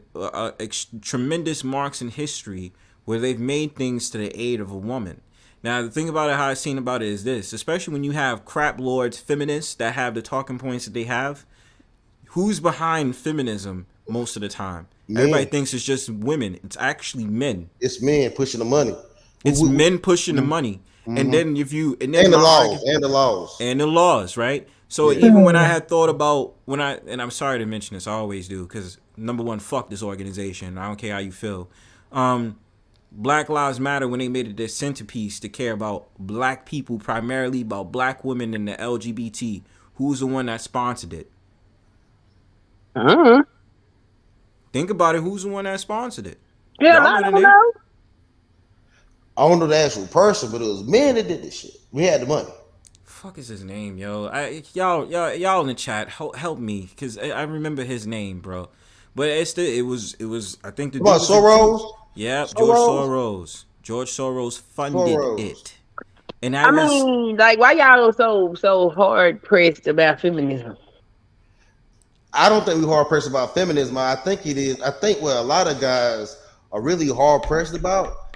tremendous marks in history where they've made things to the aid of a woman. Now, the thing about it, how I've seen about it is this, especially when you have crap lords, feminists that have the talking points that they have, who's behind feminism most of the time? Men. Everybody thinks it's just women. It's actually men. It's men pushing the money. It's men pushing the money. Mm-hmm. And then the laws, right? So even when I had thought about and I'm sorry to mention this, I always do, because number one, fuck this organization. I don't care how you feel. Black Lives Matter, when they made it their centerpiece to care about black people, primarily about black women and the LGBT, who's the one that sponsored it? Think about it. Who's the one that sponsored it? Yeah, I don't know. I don't know the actual person, but it was men that did this shit. We had the money. Fuck is his name, yo? Y'all in the chat, help me, because I remember his name, bro. But it was I think the what, Soros? Yeah, George Soros funded it. And I mean, like, why y'all so hard pressed about feminism? I don't think we're hard pressed about feminism. I think it is. I think what a lot of guys are really hard pressed about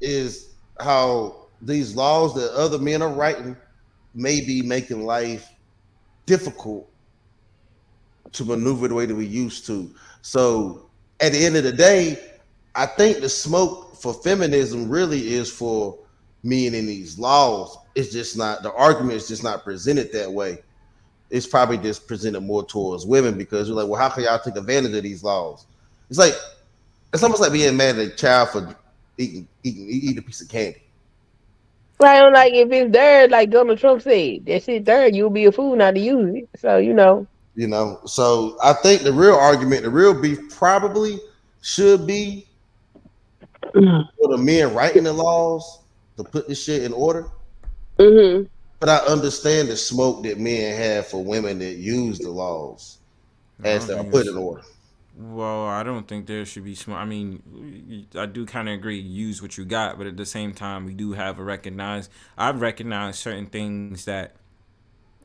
is how these laws that other men are writing may be making life difficult to maneuver the way that we used to. So at the end of the day, I think the smoke for feminism really is for men in these laws. It's just not, the argument is just not presented that way. It's probably just presented more towards women, because you're like, well, how can y'all take advantage of these laws? It's almost like being mad at a child for eating a piece of candy. Right, like if it's there, like Donald Trump said, that shit there, you'll be a fool not to use it. So So I think the real argument, the real beef probably should be for the men writing the laws to put this shit in order. Mm-hmm. But I understand the smoke that men have for women that use the laws as they're put in order. Well, I don't think there should be smoke. I mean, I do kind of agree, use what you got, but at the same time, we do have I've recognized certain things that,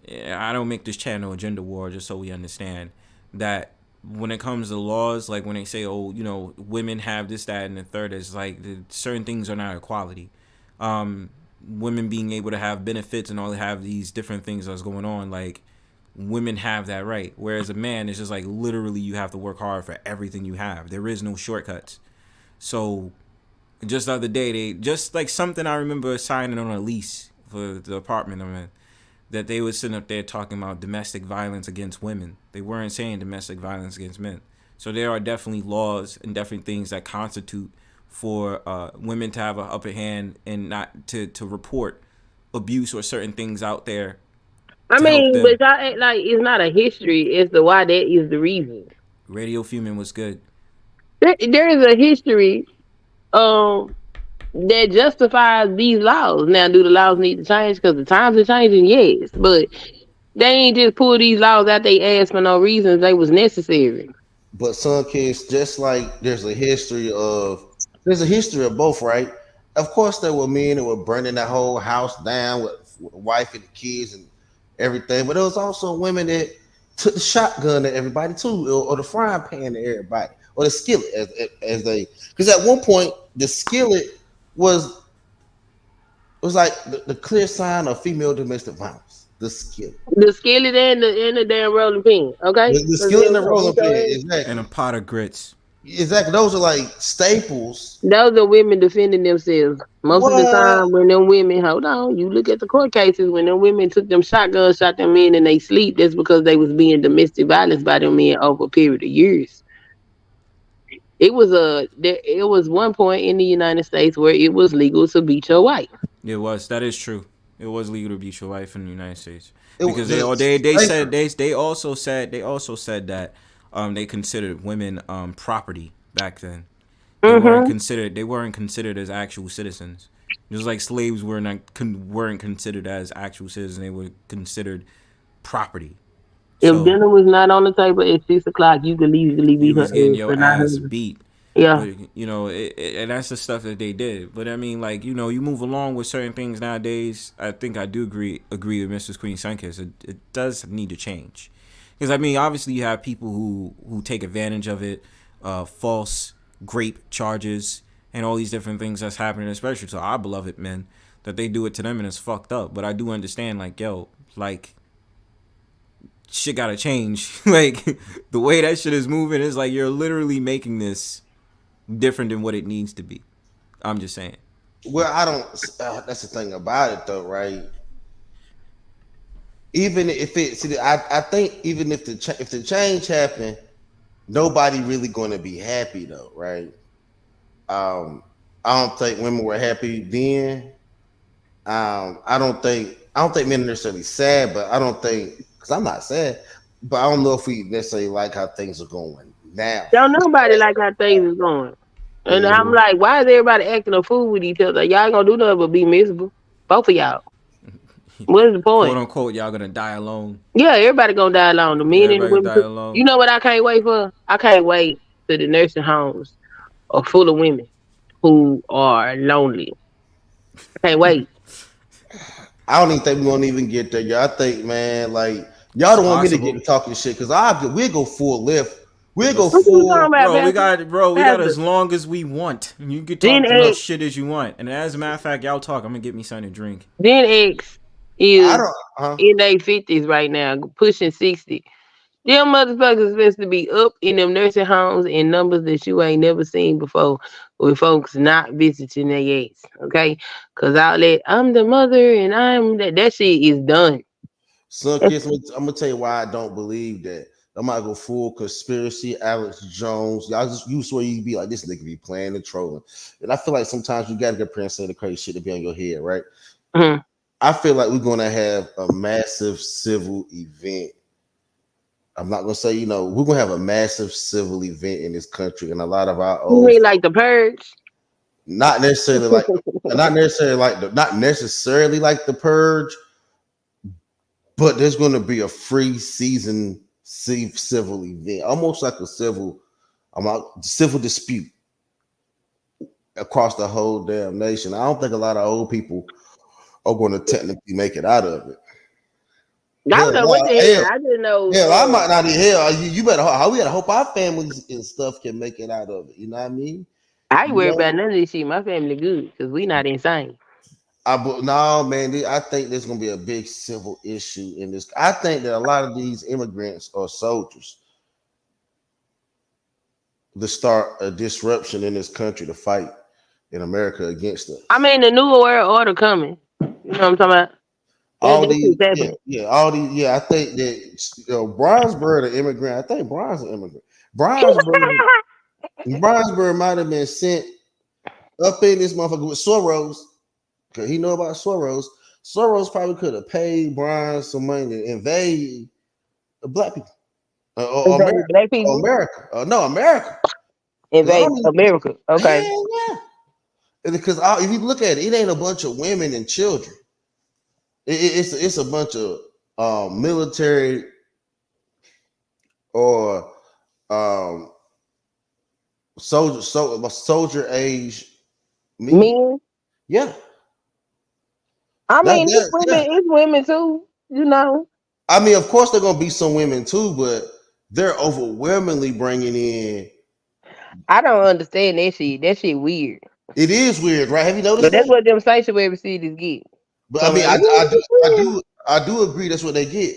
I don't make this channel a gender war, just so we understand that when it comes to laws, like when they say, oh, women have this, that, and the third, it's like certain things are not equality. Women being able to have benefits and all have these different things that's going on, like women have that right. Whereas a man, it's just like literally you have to work hard for everything you have. There is no shortcuts. So just the other day, just like something I remember signing on a lease for the apartment I'm in, that they were sitting up there talking about domestic violence against women. They weren't saying domestic violence against men. So there are definitely laws and definitely things that constitute for women to have an upper hand and not to report abuse or certain things out there. I mean, but y'all act like it's not a history as to why that is the reason. Radio Fuming was good. There is a history that justifies these laws. Now, do the laws need to change because the times are changing? Yes, but they ain't just pull these laws out they ass for no reason. They was necessary. But Sunkissed, just like there's a history of both, right? Of course, there were men that were burning that whole house down with the wife and the kids and everything, but there was also women that took the shotgun to everybody too, or the frying pan to everybody, or the skillet as they, because at one point the skillet was like the clear sign of female domestic violence. The skillet. The skillet and the damn rolling pin. Okay. The skillet and the rolling pin, exactly. And a pot of grits. Exactly. Those are like staples. Those are women defending themselves. Most of the time when them women, hold on, you look at the court cases, when them women took them shotguns, shot them men and they sleep, that's because they was being domestic violence by them men over a period of years. It was one point in the United States where it was legal to beat your wife. It was. That is true. It was legal to beat your wife in the United States because they also said that they considered women property back then. They weren't considered as actual citizens. Just like slaves weren't considered as actual citizens, they were considered property. If dinner was not on the table at 6 o'clock, you could legally be her getting your ass beat. Yeah, but, and that's the stuff that they did. But I mean, like, you move along with certain things nowadays. I think I do agree with Mrs. Queen Sunkissed. It does need to change, because I mean, obviously you have people who take advantage of it, false rape charges, and all these different things that's happening, especially to our beloved men, that they do it to them and it's fucked up. But I do understand, like, yo, like, shit gotta change. Like, the way that shit is moving is like you're literally making this different than what it needs to be. I'm just saying. Well, I don't. That's the thing about it, though, right? Even if I think even if the change happened, nobody really going to be happy, though, right? I don't think women were happy then. I don't think men are necessarily sad, but I don't think, because I'm not sad, but I don't know if we necessarily like how things are going now. Don't nobody like how things is going. And I'm like, why is everybody acting a fool with each other? Y'all ain't gonna do nothing but be miserable. Both of y'all. What is the point? Quote unquote, y'all gonna die alone. Yeah, everybody gonna die alone. The men and the women. You know what I can't wait for? I can't wait till the nursing homes are full of women who are lonely. I can't wait. I don't even think we're gonna even get there, y'all. I think, man, like, y'all don't want me to get talking shit, because we'll go full lift. We'll go full. Bro, we got as long as we want. You can talk as much shit as you want. And as a matter of fact, y'all talk. I'm gonna get me something to drink. Gen X is in their 50s right now, pushing 60. Them motherfuckers supposed to be up in them nursing homes in numbers that you ain't never seen before, with folks not visiting their ass. Okay, because I'm the mother and I'm that shit is done. Sunkissed, I'm gonna tell you why I don't believe that. I might go full conspiracy, Alex Jones. You swear you be like, this nigga be playing and trolling. And I feel like sometimes you gotta get up here and say the crazy shit to be on your head, right? Mm-hmm. I feel like we're gonna have a massive civil event. I'm not gonna say, we're gonna have a massive civil event in this country, and a lot of our old. You mean like the Purge? Not necessarily like the Purge, but there's gonna be a free season civil event, almost like a civil dispute across the whole damn nation. I don't think a lot of old people are going to technically make it out of it. I don't know what the hell. I didn't know. Hell, I might not. Hell, you better. We gotta hope our families and stuff can make it out of it. You know what I mean? I ain't worried about none of this shit. My family good because we not insane. No, man. I think there's gonna be a big civil issue in this. I think that a lot of these immigrants are soldiers to start a disruption in this country to fight in America against us. I mean, the new world order coming. You know what I'm talking about? All these, all these. Yeah, I think that Bronzebird an immigrant. I think Bronze an immigrant. Bronzebird might have been sent up in this motherfucker with Soros. Because he know about Soros. Soros probably could have paid Bronze some money to invade black people. Or America. Black people? America. No, America. Invade America. Okay. Yeah. Because if you look at it, it ain't a bunch of women and children. It's a bunch of military or um soldier age me. Men. Yeah. I That, mean, yeah. it's women too. You know. I mean, of course, they're gonna be some women too, but they're overwhelmingly bringing in. I don't understand that shit. That shit weird. It is weird, right? Have you noticed But that's that? what them sanctuary cities get. But So I I'm mean, like, I do agree that's what they get.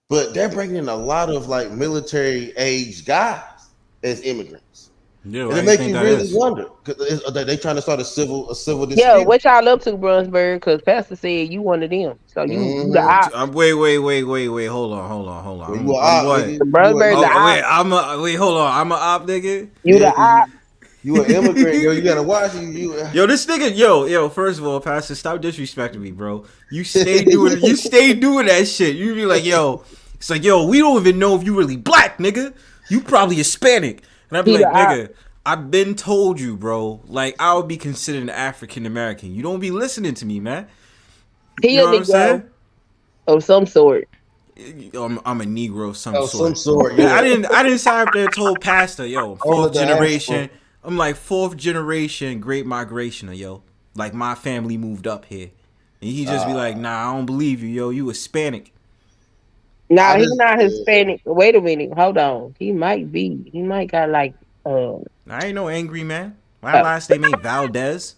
But they're bringing in a lot of like military age guys as immigrants, Yeah, and why it you make think you that really is? wonder. Are they trying to start a civil yeah, dispute? what y'all up to, Bronzebird? Because Pastor said you one of them. So you the Mm-hmm. op. Wait. Hold on. Well, you are I'm op, what? nigga. You are Bronzebird the Oh op. wait, wait. Hold on. I'm a op nigga. You the yeah, because op. you an immigrant, yo. You gotta watch you. Yo, this nigga, yo. First of all, Pastor, stop disrespecting me, bro. You stay doing that shit. You be like, yo, it's like, yo, we don't even know if you really black, nigga. You probably Hispanic, and I'd be He the like, op. nigga, I've been told you, bro. Like, I would be considered an African American. You don't be listening to me, man. He You a know what I'm Negro saying? of some sort. I'm a Negro of some Oh, some sort. sort, I yeah. didn't sign up there and told Pastor, yo, All of fourth the generation. diaspora. I'm like fourth generation Great Migrationer, yo. Like my family moved up here. And he just be like, nah, I don't believe you, yo. You Hispanic. Nah, I he's just not Hispanic. Wait a minute. Hold on. He might be. He might got like I ain't no angry man. My last name ain't Valdez.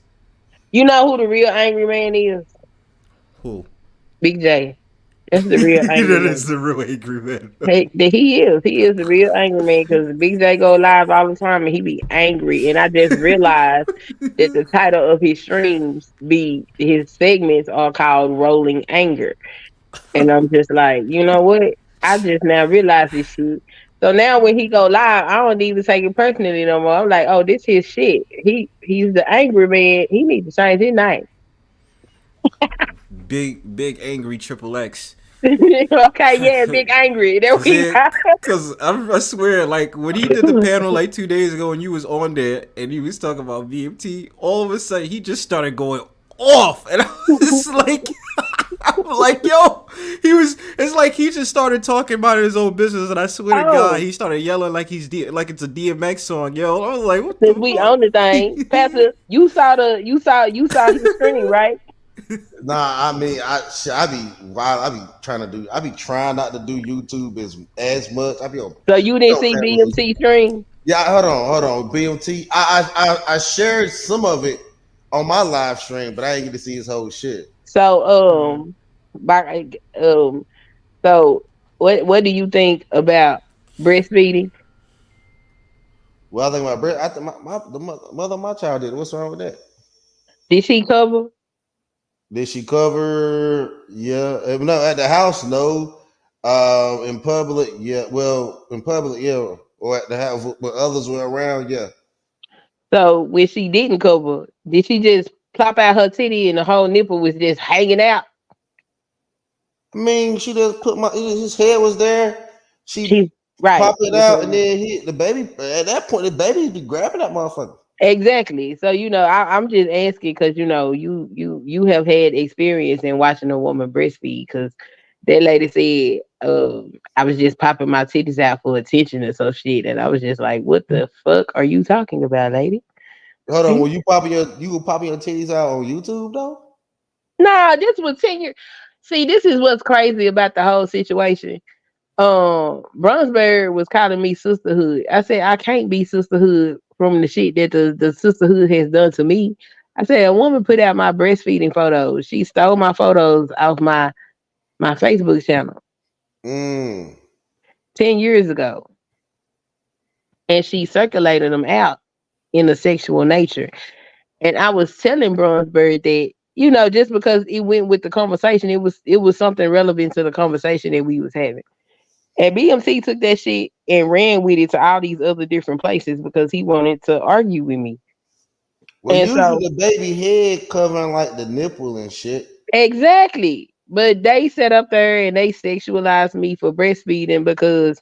you know who the real angry man is? Who? Big J. That's the real angry That man. is the real angry man. Hey, he is. He is the real angry man because Big J go live all the time and he be angry. And I just realized that the title of his streams his segments are called Rolling Anger. And I'm just like, you know what? I just now realized this shit. So now when he go live, I don't even take it personally no more. I'm like, oh, this his shit. He's the angry man. He needs to change his name. Big angry triple X. Okay, yeah, big angry. There we go. Cause I swear, like when he did the panel like 2 days ago, and you was on there, and he was talking about BMT, all of a sudden he just started going off, and I was like, I'm like, yo, it's like he just started talking about his own business, and I swear to God, he started yelling like like it's a DMX song, yo. I was like, what the Since we fuck? on the thing, Pastor, you saw his screen, right? Nah, I mean, I be trying not to do YouTube as much. I be on. So you didn't see BMT stream? Yeah, hold on. BMT. I shared some of it on my live stream, but I didn't get to see his whole shit. So so what do you think about breastfeeding? Well, I think my breast. I think the mother of my child did. What's wrong with that? Did she cover? Did she cover? Yeah. No, at the house, no. In public, yeah. Well, in public, yeah. Or at the house when others were around, yeah. So when she didn't cover, did she just plop out her titty and the whole nipple was just hanging out? I mean, she just put his head was there. She's right. Popped it out and then hit the baby. At that point, the baby be grabbing that motherfucker. Exactly. So I'm just asking because you have had experience in watching a woman breastfeed because that lady said I was just popping my titties out for attention or some shit, and I was just like, what the fuck are you talking about, lady? Hold on, you popping your titties out on YouTube though? Nah, this was 10 years. See, this is what's crazy about the whole situation. Bronzebird was calling me sisterhood. I said I can't be sisterhood from the shit that the sisterhood has done to me. I said a woman put out my breastfeeding photos. She stole my photos off my Facebook channel 10 years ago, and she circulated them out in a sexual nature. And I was telling Bronzebird that just because it went with the conversation, it was something relevant to the conversation that we was having. And BMC took that shit and ran with it to all these other different places because he wanted to argue with me. Well, and usually the baby head covering like the nipple and shit. Exactly. But they sat up there and they sexualized me for breastfeeding because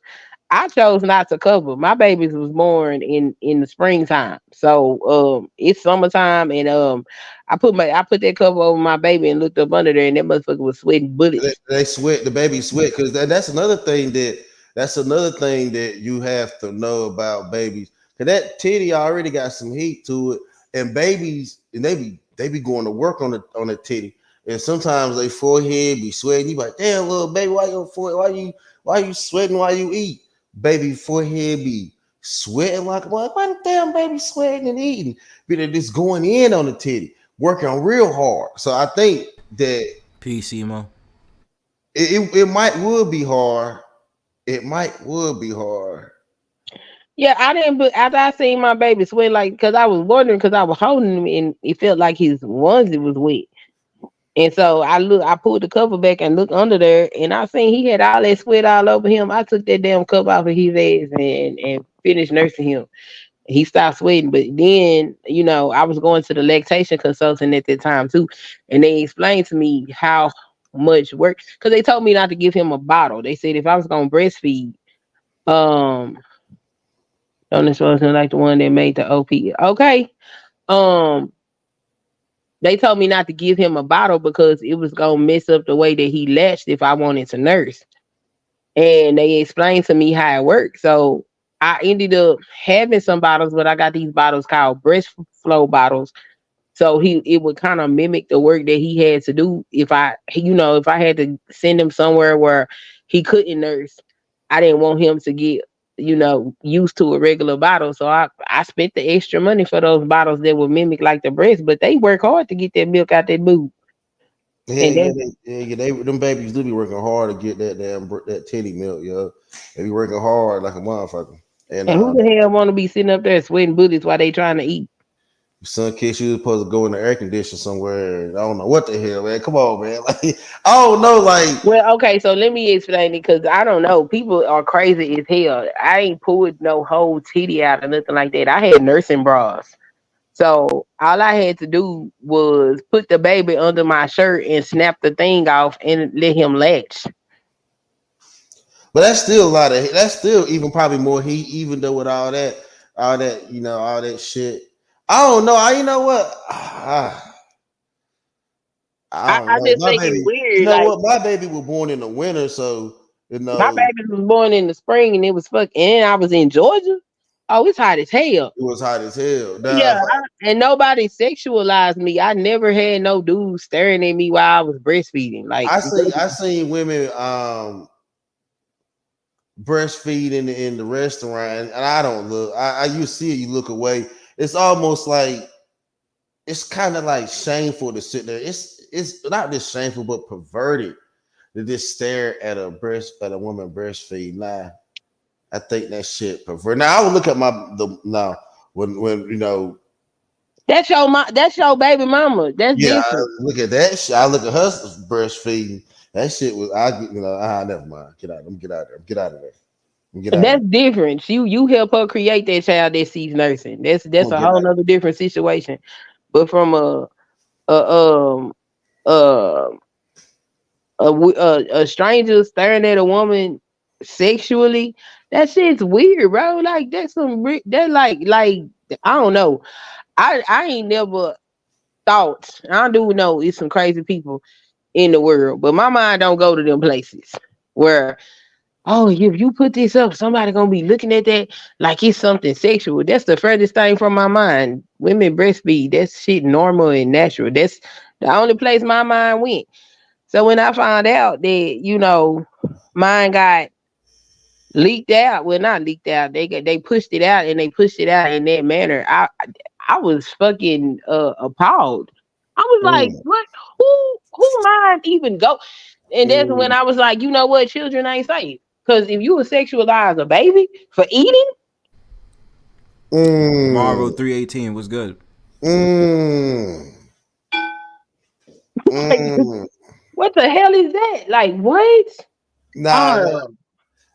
I chose not to cover. My babies was born in the springtime. So it's summertime and I put that cover over my baby and looked up under there and that motherfucker was sweating bullets. They sweat, the baby sweat, because that's another thing that That's another thing that you have to know about babies. Cause that titty already got some heat to it, and babies, and they be going to work on the titty, and sometimes they forehead be sweating. You like, damn, little baby, why your forehead? Why you sweating while you eat? Baby forehead be sweating like why the damn baby sweating and eating? But they're just going in on the titty, working real hard. So I think that PC Mo. It might would be hard. It would be hard. Yeah, I didn't. But after I seen my baby sweat, like, because I was wondering, because I was holding him and it felt like his onesie was wet. And so I pulled the cover back and looked under there, and I seen he had all that sweat all over him. I took that damn cover off of his ass and finished nursing him. He stopped sweating, but then, I was going to the lactation consultant at that time too, and they explained to me how much work, because they told me not to give him a bottle. They said if I was gonna breastfeed, don't supposed to like the one that made the OP. Okay. They told me not to give him a bottle because it was gonna mess up the way that he latched if I wanted to nurse. And they explained to me how it worked. So I ended up having some bottles, but I got these bottles called breast flow bottles. So it would kind of mimic the work that he had to do if I had to send him somewhere where he couldn't nurse. I didn't want him to get, used to a regular bottle. So I spent the extra money for those bottles that would mimic like the breast, but they work hard to get that milk out that boob. Yeah, them babies do be working hard to get that titty milk, yo. They be working hard like a motherfucker. And who the hell want to be sitting up there sweating bullets while they trying to eat? Sunkissed, you was supposed to go in the air conditioner somewhere. I don't know what the hell, man. Come on, man. Like, I don't know, like. Well, okay, so let me explain it, because I don't know. People are crazy as hell. I ain't pulled no whole titty out or nothing like that. I had nursing bras. So all I had to do was put the baby under my shirt and snap the thing off and let him latch. But that's still that's still even probably more heat, even though with all that, all that shit. I don't know. You know what? I just think it's weird. You know what? My baby was born in the winter, so my baby was born in the spring, and it was and I was in Georgia. Oh, it's hot as hell. It was hot as hell. Yeah, and nobody sexualized me. I never had no dude staring at me while I was breastfeeding. Like I seen women breastfeeding in the restaurant, and I don't look. You see it, you look away. It's almost like it's kind of like shameful to sit there. It's not just shameful, but perverted to just stare at a woman breastfeed. Nah, I think that shit perverted. Now I would look at when that's your baby mama. That's different. I look at that shit. I look at her breastfeeding. That shit was never mind. Get out of there. That's different. You help her create that child that sees nursing. That's a whole nother different situation. But from a stranger staring at a woman sexually, that shit's weird, bro. Like that's like I don't know. I ain't never thought. I do know it's some crazy people in the world, but my mind don't go to them places where, oh, if you put this up, somebody gonna be looking at that like it's something sexual. That's the furthest thing from my mind. Women breastfeed. That's shit normal and natural. That's the only place my mind went. So when I found out that, mine got leaked out, well, not leaked out, they pushed it out, and they pushed it out in that manner, I was fucking appalled. I was like, what? Who mind even go? And that's when I was like, you know what? Children ain't safe. Because if you would sexualize a baby for eating, Marvel 318 was good. What the hell is that? Like, what? Nah,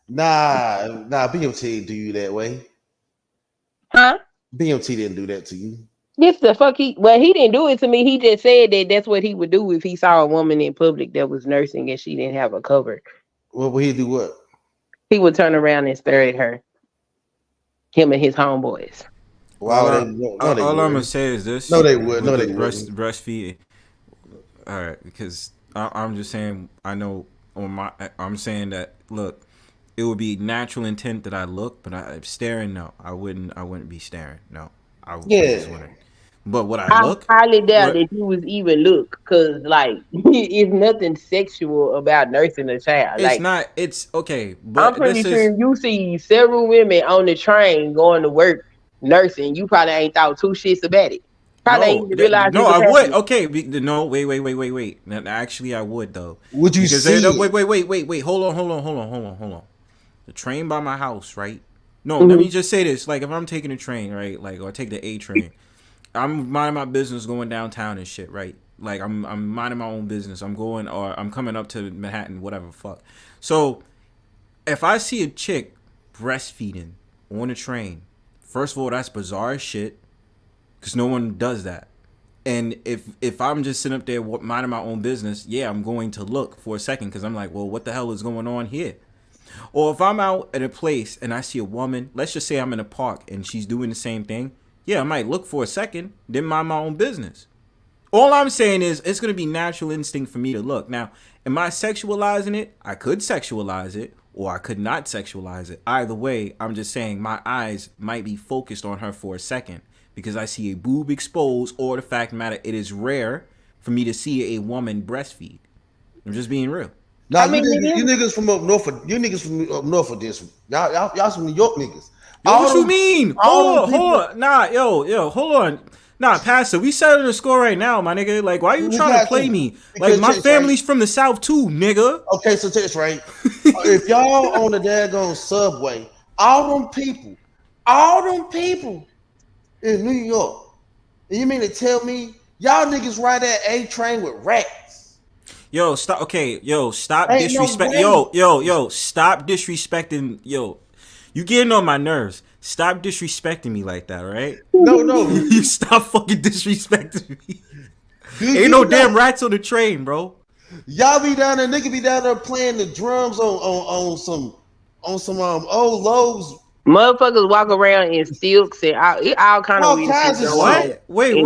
BMT didn't do you that way. Huh? BMT didn't do that to you. Yes, the fuck he didn't do it to me. He just said that that's what he would do if he saw a woman in public that was nursing and she didn't have a cover. Well, would he do what? He would turn around and stare at her. Him and his homeboys. Wow, all I'm gonna say is this. No, they would. No, they wouldn't. Breastfeed. All right, because I'm just saying. I know I'm saying that. Look, it would be natural intent that I look, but I'm staring. No, I wouldn't be staring. No, I just wouldn't. But would I look? I highly doubt that you was even look, cause like it's nothing sexual about nursing a child. It's like, not. It's okay. But I'm pretty sure if you see several women on the train going to work nursing, you probably ain't thought two shits about it. Probably ain't even realized. No, I would. Okay, no, wait. Now, actually, I would though. Would you see? Wait. Hold on. The train by my house, right? No, let me just say this. Like, if I'm taking a train, right? Like, or take the A train, I'm minding my business going downtown and shit, right? Like, I'm minding my own business. I'm going, or I'm coming up to Manhattan, whatever, fuck. So, if I see a chick breastfeeding on a train, first of all, that's bizarre as shit, because no one does that. And if I'm just sitting up there minding my own business, yeah, I'm going to look for a second, because I'm like, well, what the hell is going on here? Or if I'm out at a place and I see a woman, let's just say I'm in a park and she's doing the same thing, yeah, I might look for a second, then mind my own business. All I'm saying is it's going to be natural instinct for me to look. Now, am I sexualizing it? I could sexualize it, or I could not sexualize it. Either way, I'm just saying my eyes might be focused on her for a second because I see a boob exposed, or the fact matter, it is rare for me to see a woman breastfeed. I'm just being real. Nah, you niggas from up north. You niggas from up north of this. Y'all some New York niggas. Yo, what you mean? Hold on. Nah, yo, hold on. Nah, PASSDA, we settling the score right now, my nigga. Like, why you trying to play me? Like, my family's from the South too, nigga. Okay, so text right. If y'all on the daggone subway, all them people in New York, and you mean to tell me y'all niggas ride that A train with rats? Yo, stop. Okay, yo, stop disrespecting. Stop disrespecting. Yo, you getting on my nerves. Stop disrespecting me like that, right? No. You stop fucking disrespecting me. Ain't no damn rats on the train, bro. Y'all be down there, nigga be down there playing the drums on some old Lowe's. Motherfuckers walk around in stilts and all kind of what? Wait.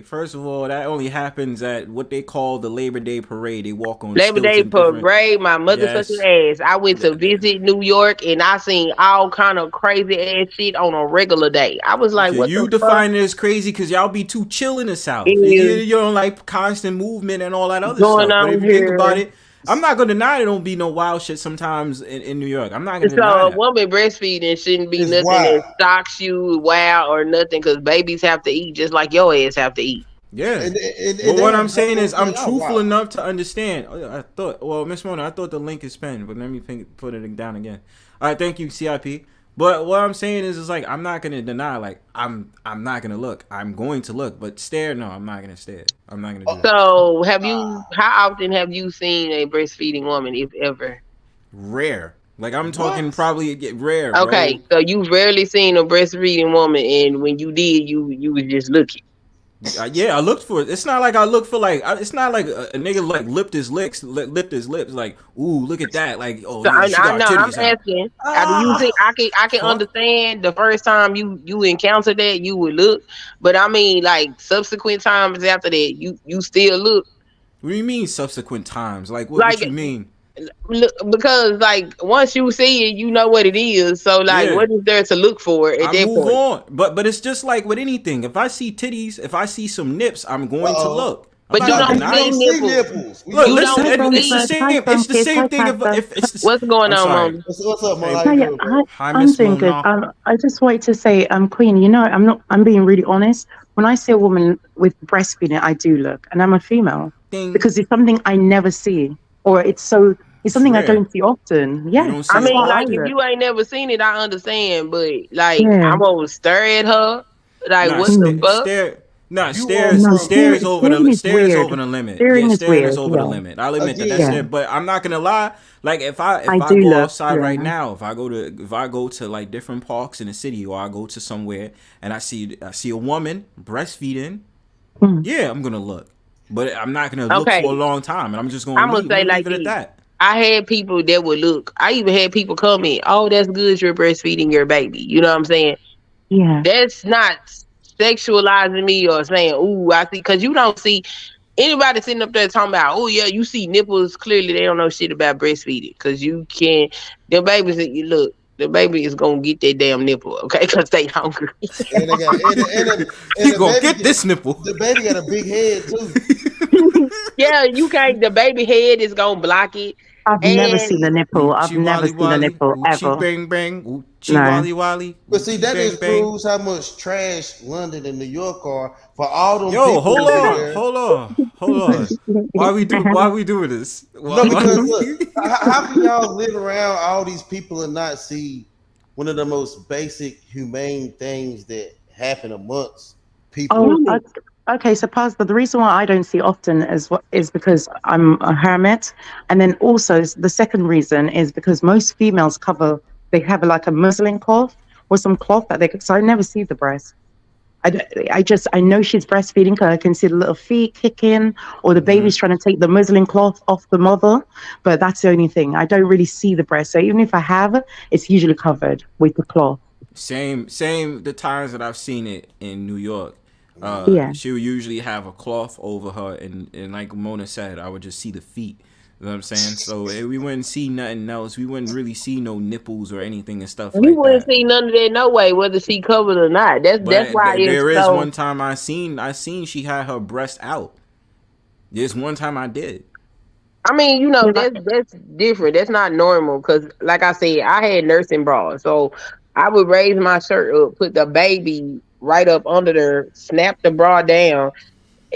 First of all, that only happens at what they call the Labor Day parade. They walk on Labor Day parade. My motherfucking ass. I went to visit New York and I seen all kind of crazy ass shit on a regular day. I was like, what you the define it as crazy because y'all be too chill in the South. You don't like constant movement and all that other stuff. But if you think about it, I'm not gonna deny there don't be no wild shit sometimes in New York. I'm not gonna deny that. So a woman breastfeeding shouldn't be nothing that shocks you, wow, or nothing, because babies have to eat just like your ass have to eat. Yeah. But what I'm saying is I'm truthful enough to understand. I thought, Miss Mona, I thought the link is pinned, but let me put it down again. All right, thank you, CIP. But what I'm saying is like I'm not gonna deny, like I'm not gonna look. I'm going to look, but stare, no, I'm not gonna stare. I'm not gonna do that. So how often have you seen a breastfeeding woman, if ever? Rare. Like I'm talking probably rare. Okay, bro. so you've rarely seen a breastfeeding woman, and when you did, you was just looking. Yeah, I looked for it. It's not like I look for like. It's not like a nigga like lipped his lips. Like, ooh, look at that. Like, oh, so I know. I'm asking. Do you think I can understand the first time you encountered that you would look, but I mean like subsequent times after that you still look. What do you mean subsequent times? Like what you mean? Look, because like once you see it, you know what it is. So like, what is there to look for at that move point? on. But it's just like with anything. If I see titties, if I see some nips, I'm going to look. But you don't see nipples. Look, listen, it's the same thing. What's going on, Mom? What's up, Mom? I'm doing good. I just wanted to say, Queen, you know, I'm being really honest. When I see a woman with breastfeeding, I do look, and I'm a female because it's something I never see. Or it's something I don't see often. Yeah, I mean, like if you ain't never seen it, I understand. But like, I'm gonna stare at her. Like, what the fuck? Stairs over the limit. Stairs over the limit. I'll admit that's it. But I'm not gonna lie. Like if I go outside right now, if I go to like different parks in the city, or I go to somewhere and I see a woman breastfeeding, yeah, I'm gonna look. But I'm not gonna look for a long time, and I'm just gonna leave it at that. I had people that would look. I even had people comment, "Oh, that's good. You're breastfeeding your baby." You know what I'm saying? Yeah. That's not sexualizing me or saying, "Ooh, I see," because you don't see. Anybody sitting up there talking about, oh yeah, you see nipples, clearly they don't know shit about breastfeeding. Because you can't, the babies that you look, the baby is going to get that damn nipple, okay? Because they hungry. And they got, you going to get this nipple. The baby got a big head, too. Yeah, you can't, the baby head is going to block it. I've never seen a nipple. I've never seen a nipple ever. Bang bang, No. wally wally. But see, that bang, just bang. proves how much trash London and New York are for all them. Yo, people hold there. on. Why we doing this? No, because look, how can y'all live around all these people and not see one of the most basic humane things that happen amongst people? Oh, okay. So, Pastor, the reason why I don't see often is because I'm a hermit, and then also the second reason is because most females they have like a muslin cloth or some cloth that so I never see the breast. I know she's breastfeeding because I can see the little feet kicking, or the baby's trying to take the muslin cloth off the mother, but that's the only thing. I don't really see the breast. So even if I have, it's usually covered with the cloth. Same the times that I've seen it in New York. She would usually have a cloth over her, and like Mona said, I would just see the feet. You know what I'm saying? So we wouldn't see nothing else. We wouldn't really see no nipples or anything and stuff like that. You wouldn't see none of that no way, whether she covered or not. That's why there is one time I seen she had her breast out. There's one time I did. I mean, that's different. That's not normal because, like I said, I had nursing bras, so I would raise my shirt up, put the baby right up under there, snap the bra down,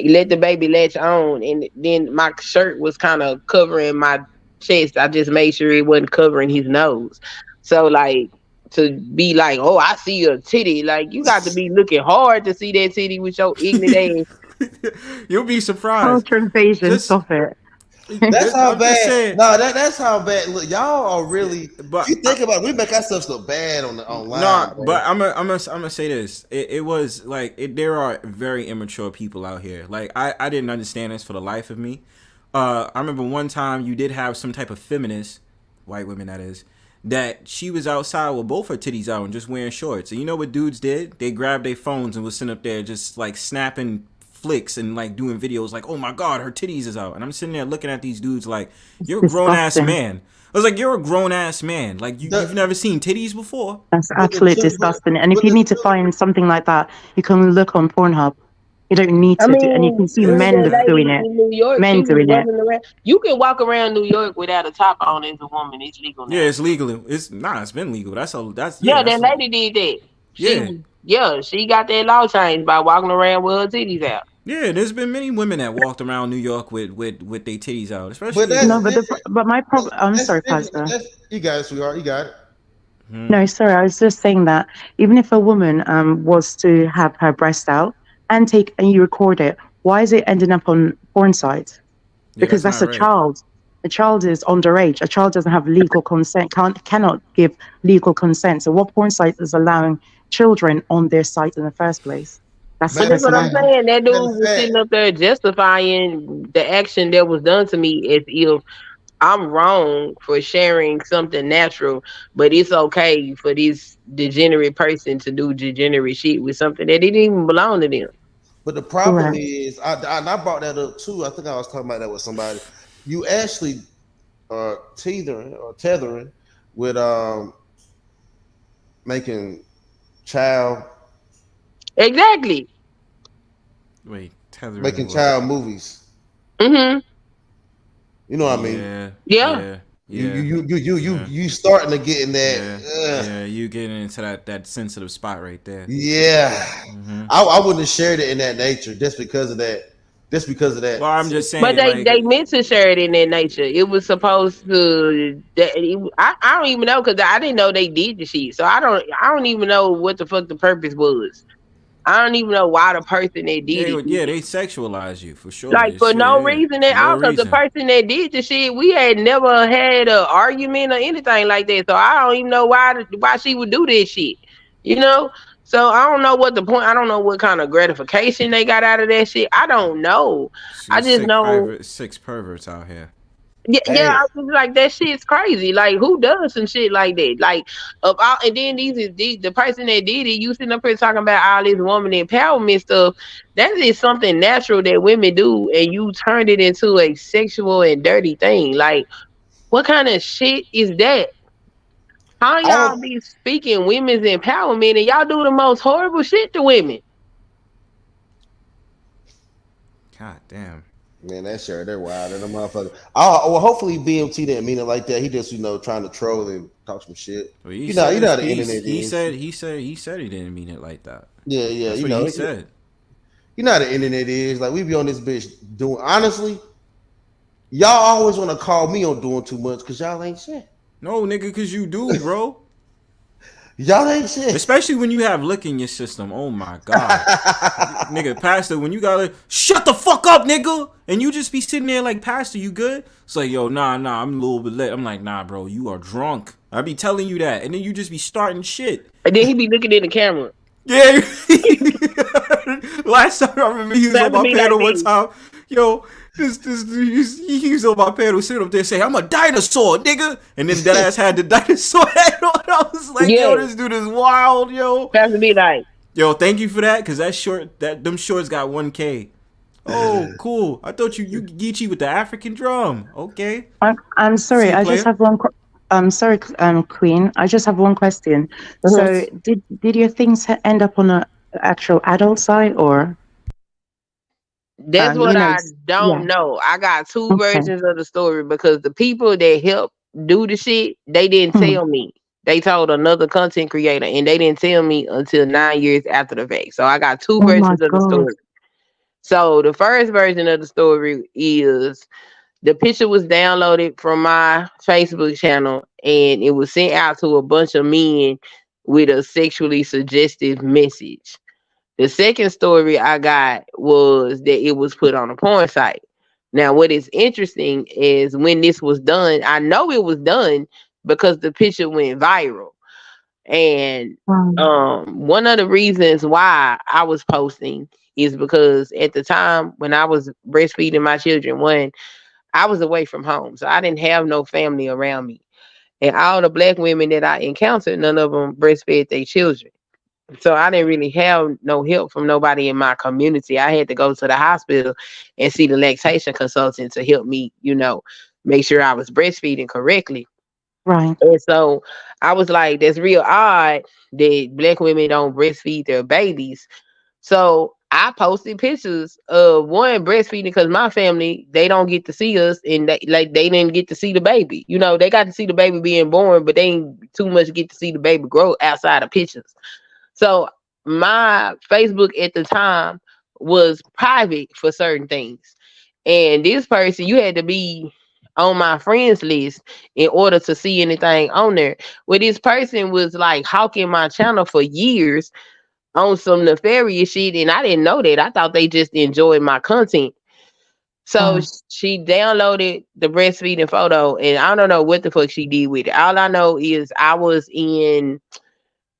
let the baby latch on, and then my shirt was kind of covering my chest. I just made sure it wasn't covering his nose. So, like, to be like, oh, I see a titty, like, you got to be looking hard to see that titty with your ignorant ass. You'll be surprised. Culture invasion, stop it. That's how bad. No, that's how bad. Look, y'all are really. But you think about it, we make ourselves look bad online. No, but I'm gonna say this. It was like there are very immature people out here. Like I didn't understand this for the life of me. I remember one time you did have some type of feminist, white women that is, that she was outside with both her titties out and just wearing shorts. And you know what dudes did? They grabbed their phones and was sitting up there just like snapping flicks and like doing videos like, oh my god, her titties is out. And I'm sitting there looking at these dudes like, you're a grown ass man. I was like, you're a grown ass man. Like you've never seen titties before. That's absolutely disgusting. And if you need to find something like that, you can look on Pornhub. You don't need to do, and you can see men doing it. New York, men doing it. You can walk around New York without a top on as a woman. It's legal now. Yeah, it's legal. It's been legal. That's that lady did that. She got that law changed by walking around with her titties out. Yeah, there's been many women that walked around New York with their titties out, especially. But my problem. I'm sorry, Pastor. You got it, sweetheart. You got it. No, sorry. I was just saying that even if a woman was to have her breast out and you record it, why is it ending up on porn sites? Because that's a child. A child is underage. A child doesn't have legal consent. Cannot give legal consent. So what porn site is allowing children on their site in the first place? That's what I'm saying. That dude was sitting up there justifying the action that was done to me as if I'm wrong for sharing something natural, but it's okay for this degenerate person to do degenerate shit with something that didn't even belong to them. But the problem is, I brought that up too. I think I was talking about that with somebody. You actually are tethering with making child. Exactly. Wait, making child movies. Mm-hmm. You know what I mean? Yeah. You starting to get in that. Yeah, you getting into that sensitive spot right there. Yeah. Mm-hmm. I wouldn't have shared it in that nature just because of that. Well, I'm just saying. But they meant to share it in that nature. It was supposed to. I don't even know because I didn't know they did the shit. So I don't even know what the fuck the purpose was. I don't even know why the person that did it. Yeah, they sexualize you for sure. Like for no reason at all. Because the person that did the shit, we had never had an argument or anything like that. So I don't even know why she would do this shit. You know. So I don't know what the point. I don't know what kind of gratification they got out of that shit. I don't know. I just know six perverts out here. Yeah, yeah, Damn. I was like, that shit's crazy. Like, who does some shit like that? Like, and then the person that did it, you sitting up here talking about all this woman empowerment stuff. That is something natural that women do, and you turned it into a sexual and dirty thing. Like, what kind of shit is that? How y'all be speaking women's empowerment and y'all do the most horrible shit to women? God damn. Man, that shirt, they're wild. And the motherfucker. Oh, well, hopefully BMT didn't mean it like that. He just, trying to troll and talk some shit. Well, you know how the internet he is. He said he didn't mean it like that. Yeah. That's what he said. You know how the internet is. Like, we be on this bitch doing, honestly, y'all always want to call me on doing too much because y'all ain't shit. No, nigga, because you do, bro. Y'all ain't shit. Especially when you have lick in your system. Oh my God. Nigga, Pastor, when you gotta shut the fuck up, nigga. And you just be sitting there like, Pastor, you good? It's like, yo, nah, I'm a little bit lit. I'm like, nah, bro, you are drunk. I be telling you that. And then you just be starting shit. And then he be looking in the camera. Yeah. Last time I remember he was on my panel one time. Yo, this he was on my panel sitting up there saying, I'm a dinosaur, nigga. And then that ass had the dinosaur head on. I was like, yo, this dude is wild, yo. Has to be like, yo, thank you for that, because them shorts got 1K. Oh, cool. I thought you Geechee with the African drum. Okay. I'm sorry, I just have one I'm sorry, Queen. I just have one question. So did your things end up on an actual adult site or? That's what I don't know. I got two versions of the story because the people that helped do the shit, they didn't tell me. They told another content creator, and they didn't tell me until 9 years after the fact. So I got two versions of the story. So the first version of the story is the picture was downloaded from my Facebook channel, and it was sent out to a bunch of men with a sexually suggestive message. The second story I got was that it was put on a porn site. Now, what is interesting is when this was done, I know it was done because the picture went viral. And one of the reasons why I was posting is because at the time when I was breastfeeding my children, one, I was away from home. So I didn't have no family around me. And all the black women that I encountered, none of them breastfed their children. So I didn't really have no help from nobody in my community. I had to go to the hospital and see the lactation consultant to help me, make sure I was breastfeeding correctly. Right. And so I was like, that's real odd that black women don't breastfeed their babies. So I posted pictures of one breastfeeding because my family, they don't get to see us, and they didn't get to see the baby. They got to see the baby being born, but they ain't too much get to see the baby grow outside of pictures. So my Facebook at the time was private for certain things. And this person, you had to be on my friends list in order to see anything on there. Well, this person was like hawking my channel for years on some nefarious shit, and I didn't know that. I thought they just enjoyed my content. So she downloaded the breastfeeding photo, and I don't know what the fuck she did with it. All I know is I was in...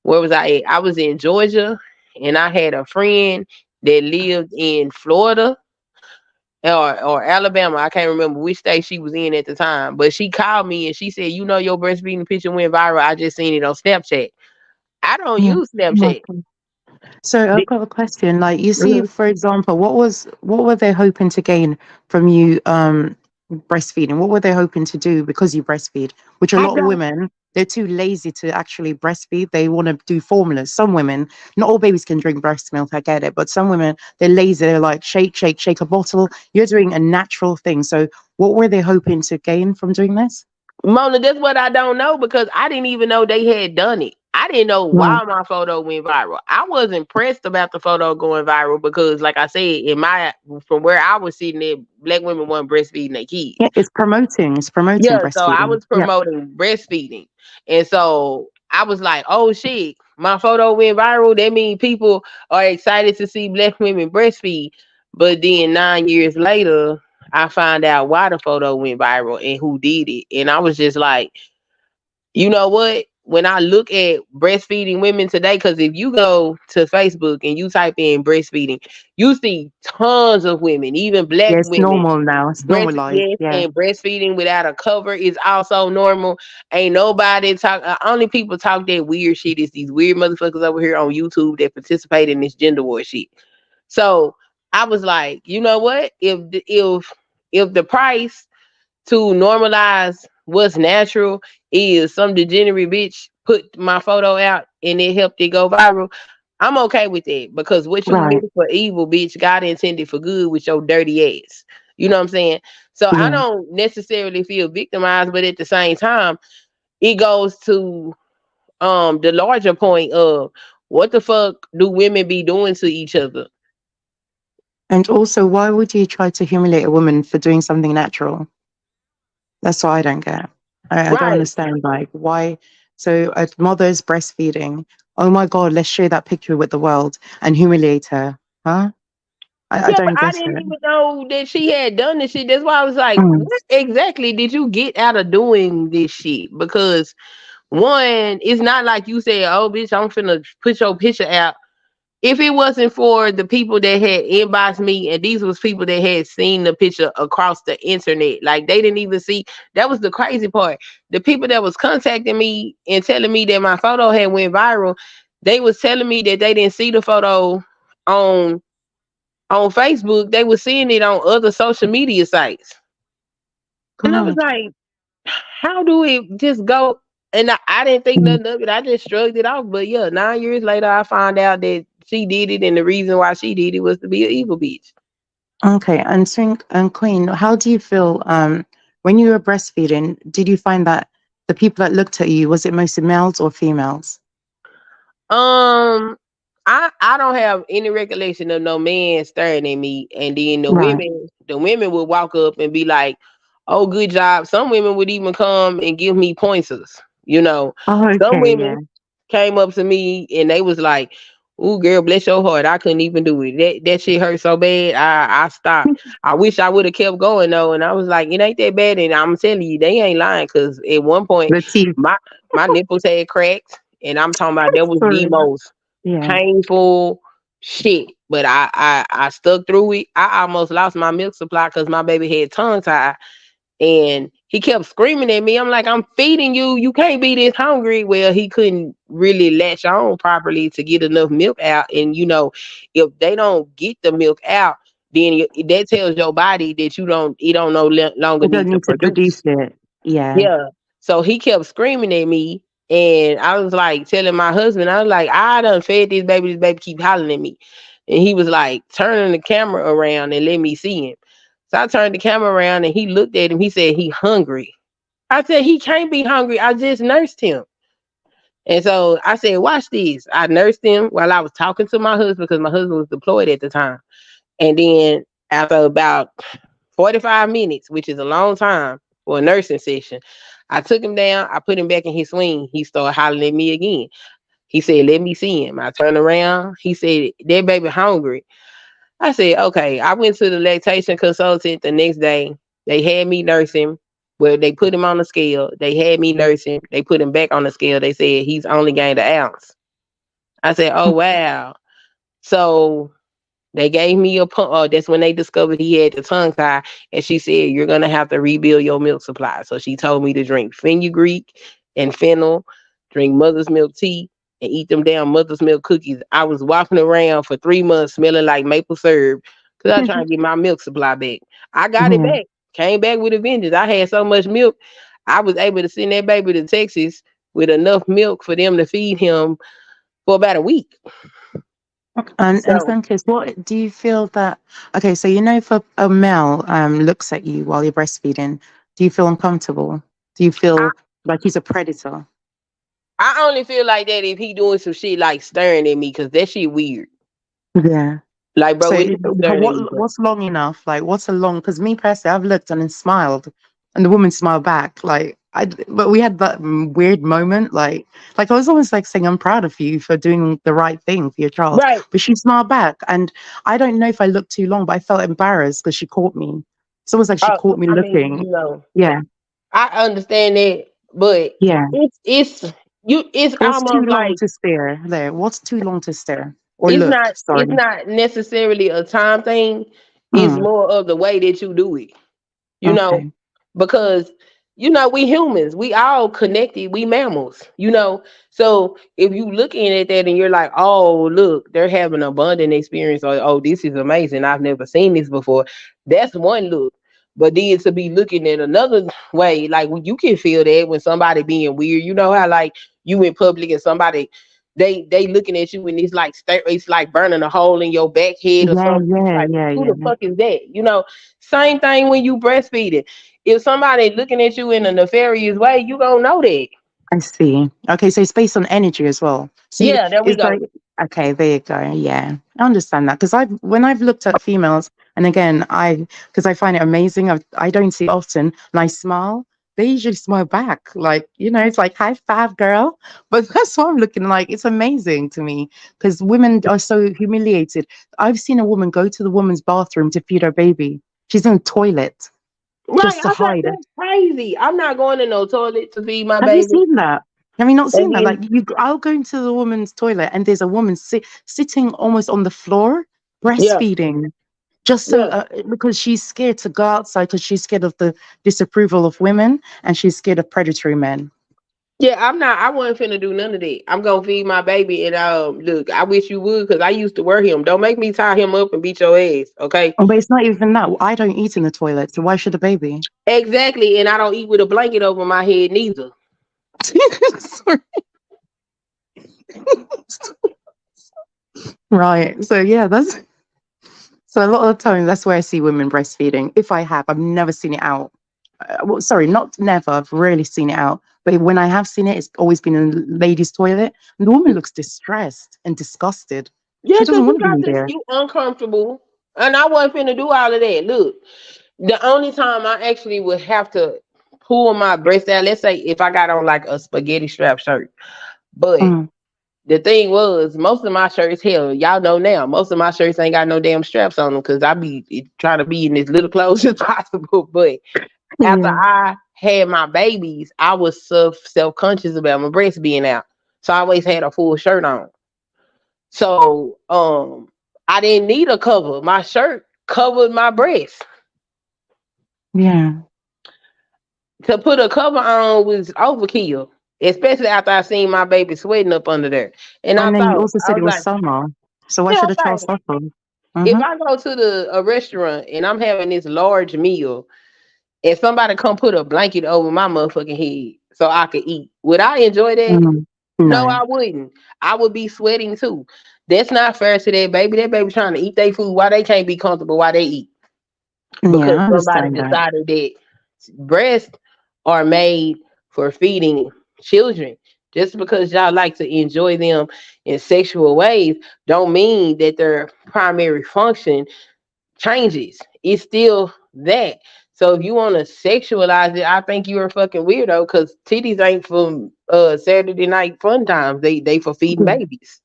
Where was I at? I was in Georgia, and I had a friend that lived in Florida or Alabama. I can't remember which state she was in at the time, but she called me and she said, your breastfeeding picture went viral. I just seen it on Snapchat. I don't use Snapchat. So I've got a question. Like, you see, for example, what were they hoping to gain from you breastfeeding? What were they hoping to do because you breastfeed? Which a lot of women, they're too lazy to actually breastfeed. They want to do formulas. Some women, not all babies can drink breast milk, I get it, but some women, they're lazy. They're like, shake a bottle. You're doing a natural thing. So what were they hoping to gain from doing this? Mona, that's what I don't know, because I didn't even know they had done it. I didn't know why my photo went viral. I wasn't pressed about the photo going viral because, like I said, from where I was sitting there, black women weren't breastfeeding their kids. Yeah, it's promoting breastfeeding. So I was promoting breastfeeding. And so I was like, oh shit, my photo went viral. That means people are excited to see black women breastfeed. But then 9 years later, I find out why the photo went viral and who did it. And I was just like, you know what? when I look at breastfeeding women today, because if you go to Facebook and you type in breastfeeding, you see tons of women, even black Yeah, it's women. normal now. It's normalized. Yes, Yeah. and breastfeeding without a cover is also normal. Ain't nobody talk. Only people talk that weird shit is these weird motherfuckers over here on YouTube that participate in this gender war shit. So I was like, you know what? If the price to normalize what's natural is some degenerate bitch put my photo out and it helped it go viral, I'm okay with that, because what you meant for evil, bitch, God intended for good with your dirty ass. You know what I'm saying? So I don't necessarily feel victimized, but at the same time, it goes to the larger point of what the fuck do women be doing to each other? And also, why would you try to humiliate a woman for doing something natural? That's what I don't get. I don't understand, like, why. So a mother's breastfeeding. Oh my God, let's share that picture with the world and humiliate her. Huh? I don't But I get didn't it. even know that she had done this shit. That's why I was like, what exactly did you get out of doing this shit? Because one, it's not like you said, oh bitch, I'm finna put your picture out. If it wasn't for the people that had inboxed me, and these was people that had seen the picture across the internet, like they didn't even see. That was the crazy part. The people that was contacting me and telling me that my photo had went viral, they was telling me that they didn't see the photo on Facebook. They were seeing it on other social media sites. And I was God. like, how do it just go? And I didn't think nothing of it. I just shrugged it off. But yeah, 9 years later, I found out that she did it, and the reason why she did it was to be an evil bitch. Okay, and Swing and Queen, how do you feel when you were breastfeeding? Did you find that the people that looked at you, was it mostly males or females? I don't have any recollection of no man staring at me, and then the women would walk up and be like, "Oh, good job." Some women would even come and give me pointers. You know, some women came up to me and they was like, "Ooh, girl, bless your heart. I couldn't even do it. That shit hurt so bad. I stopped. I wish I would have kept going though." And I was like, "It ain't that bad." And I'm telling you, they ain't lying, because at one point my nipples had cracked, and I'm talking about that was the most painful shit. But I stuck through it. I almost lost my milk supply because my baby had tongue tied. And he kept screaming at me. I'm like, I'm feeding you. You can't be this hungry. Well, he couldn't really latch on properly to get enough milk out. And, you know, if they don't get the milk out, then that tells your body that you don't no longer need to produce it. Yeah. Yeah. So he kept screaming at me. And I was like telling my husband, I was like, I done fed this baby keep hollering at me. And he was like turning the camera around and let me see him. So I turned the camera around and he looked at him. He said, he hungry. I said, he can't be hungry. I just nursed him. And so I said, watch this. I nursed him while I was talking to my husband, because my husband was deployed at the time. And then after about 45 minutes, which is a long time for a nursing session, I took him down. I put him back in his swing. He started hollering at me again. He said, let me see him. I turned around. He said, that baby hungry. I said, okay. I went to the lactation consultant the next day. They had me nurse him. Well, they put him on the scale. They had me nurse him. They put him back on the scale. They said he's only gained 1 ounce. I said, oh, wow. So they gave me a pump. That's when they discovered he had the tongue tie. And she said, you're going to have to rebuild your milk supply. So she told me to drink fenugreek and fennel, drink mother's milk tea, and eat them damn mother's milk cookies. I was walking around for 3 months smelling like maple syrup because I was trying to get my milk supply back. I got it back. Came back with a vengeance. I had so much milk, I was able to send that baby to Texas with enough milk for them to feed him for about a week. And Sunkissed, what do you feel that? Okay, so you know, if a male looks at you while you're breastfeeding, do you feel uncomfortable? Do you feel like he's a predator? I only feel like that if he doing some shit like staring at me, because that shit weird. Yeah. Like, bro, so what's long enough? Like, what's a long? Because me personally, I've looked and then smiled, and the woman smiled back. Like, but we had that weird moment. Like I was almost like saying, "I'm proud of you for doing the right thing for your child." Right. But she smiled back, and I don't know if I looked too long, but I felt embarrassed because she caught me. It's almost like she caught me looking. You know, yeah, I understand that, but yeah, it's It's What's too almost long like to stare there? What's too long to stare or it's look? not Sorry. it's not necessarily a time thing. It's Mm, more of the way that you do it. You know, okay. because we humans, we all connected, we mammals, so if you looking at that and you're like, oh look, they're having an abundant experience, or oh, this is amazing, I've never seen this before, that's one look. But then to be looking at another way, like when you can feel that when somebody being weird, you know how like you in public and somebody they looking at you and it's like it's like burning a hole in your back head or Yeah, something. It's yeah, like, yeah, who the yeah. fuck is that? Same thing when you breastfeeding. If somebody looking at you in a nefarious way, you gonna know that. I see. Okay, so it's based on energy as well. See, Yeah, there we it's go. like, okay, there you go. Yeah, I understand that because when I've looked at females, and again, because I find it amazing. I don't see it often, and I smile. They usually smile back, like it's like high five, girl. But that's what I'm looking like. It's amazing to me because women are so humiliated. I've seen a woman go to the woman's bathroom to feed her baby. She's in the toilet Right, just to I'm like, hide it. that's crazy. I'm not going to no toilet to feed my Have you baby. seen that? Have you not And seen that? Like then, I'll go into the woman's toilet and there's a woman sitting almost on the floor, yeah, breastfeeding, just so yeah, because she's scared to go outside because she's scared of the disapproval of women and she's scared of predatory men. yeah. I'm not. I wasn't finna do none of that. I'm gonna feed my baby, and look, I wish you would, cause I used to wear him. Don't make me tie him up and beat your ass, okay? Oh, but it's not even that. I don't eat in the toilet, so why should a baby? Exactly, and I don't eat with a blanket over my head neither. Sorry. Right. So yeah, that's so a lot of the time that's where I see women breastfeeding. If I have, I've never seen it out. Well, sorry, not never. I've rarely seen it out. But when I have seen it, it's always been in the ladies' toilet. And the woman looks distressed and disgusted. Yeah, She cause doesn't want to be in there. you uncomfortable, and I wasn't finna do all of that. Look, the only time I actually would have to pull my breast out, let's say if I got on like a spaghetti strap shirt, but Mm, the thing was, most of my shirts, hell, y'all know now, most of my shirts ain't got no damn straps on them because I be trying to be in as little clothes as possible. But after yeah. I had my babies, I was self-conscious about my breast being out. So I always had a full shirt on. So I didn't need a cover. My shirt covered my breast. Yeah. To put a cover on was overkill, especially after I seen my baby sweating up under there. And And then you also I said was it was like, summer. So why yeah, should a child like suffer? if Mm-hmm. I go to a restaurant and I'm having this large meal, and somebody come put a blanket over my motherfucking head so I could eat, would I enjoy that? Mm, No, no. I wouldn't. I would be sweating too. That's not fair to that baby. That baby trying to eat their food. Why they can't be comfortable while they eat? Yeah, Because I somebody understand that. decided that breasts are made for feeding children. Just because y'all like to enjoy them in sexual ways, don't mean that their primary function changes. It's still that. So if you want to sexualize it, I think you're a fucking weirdo because titties ain't for Saturday night fun times. They for feeding babies.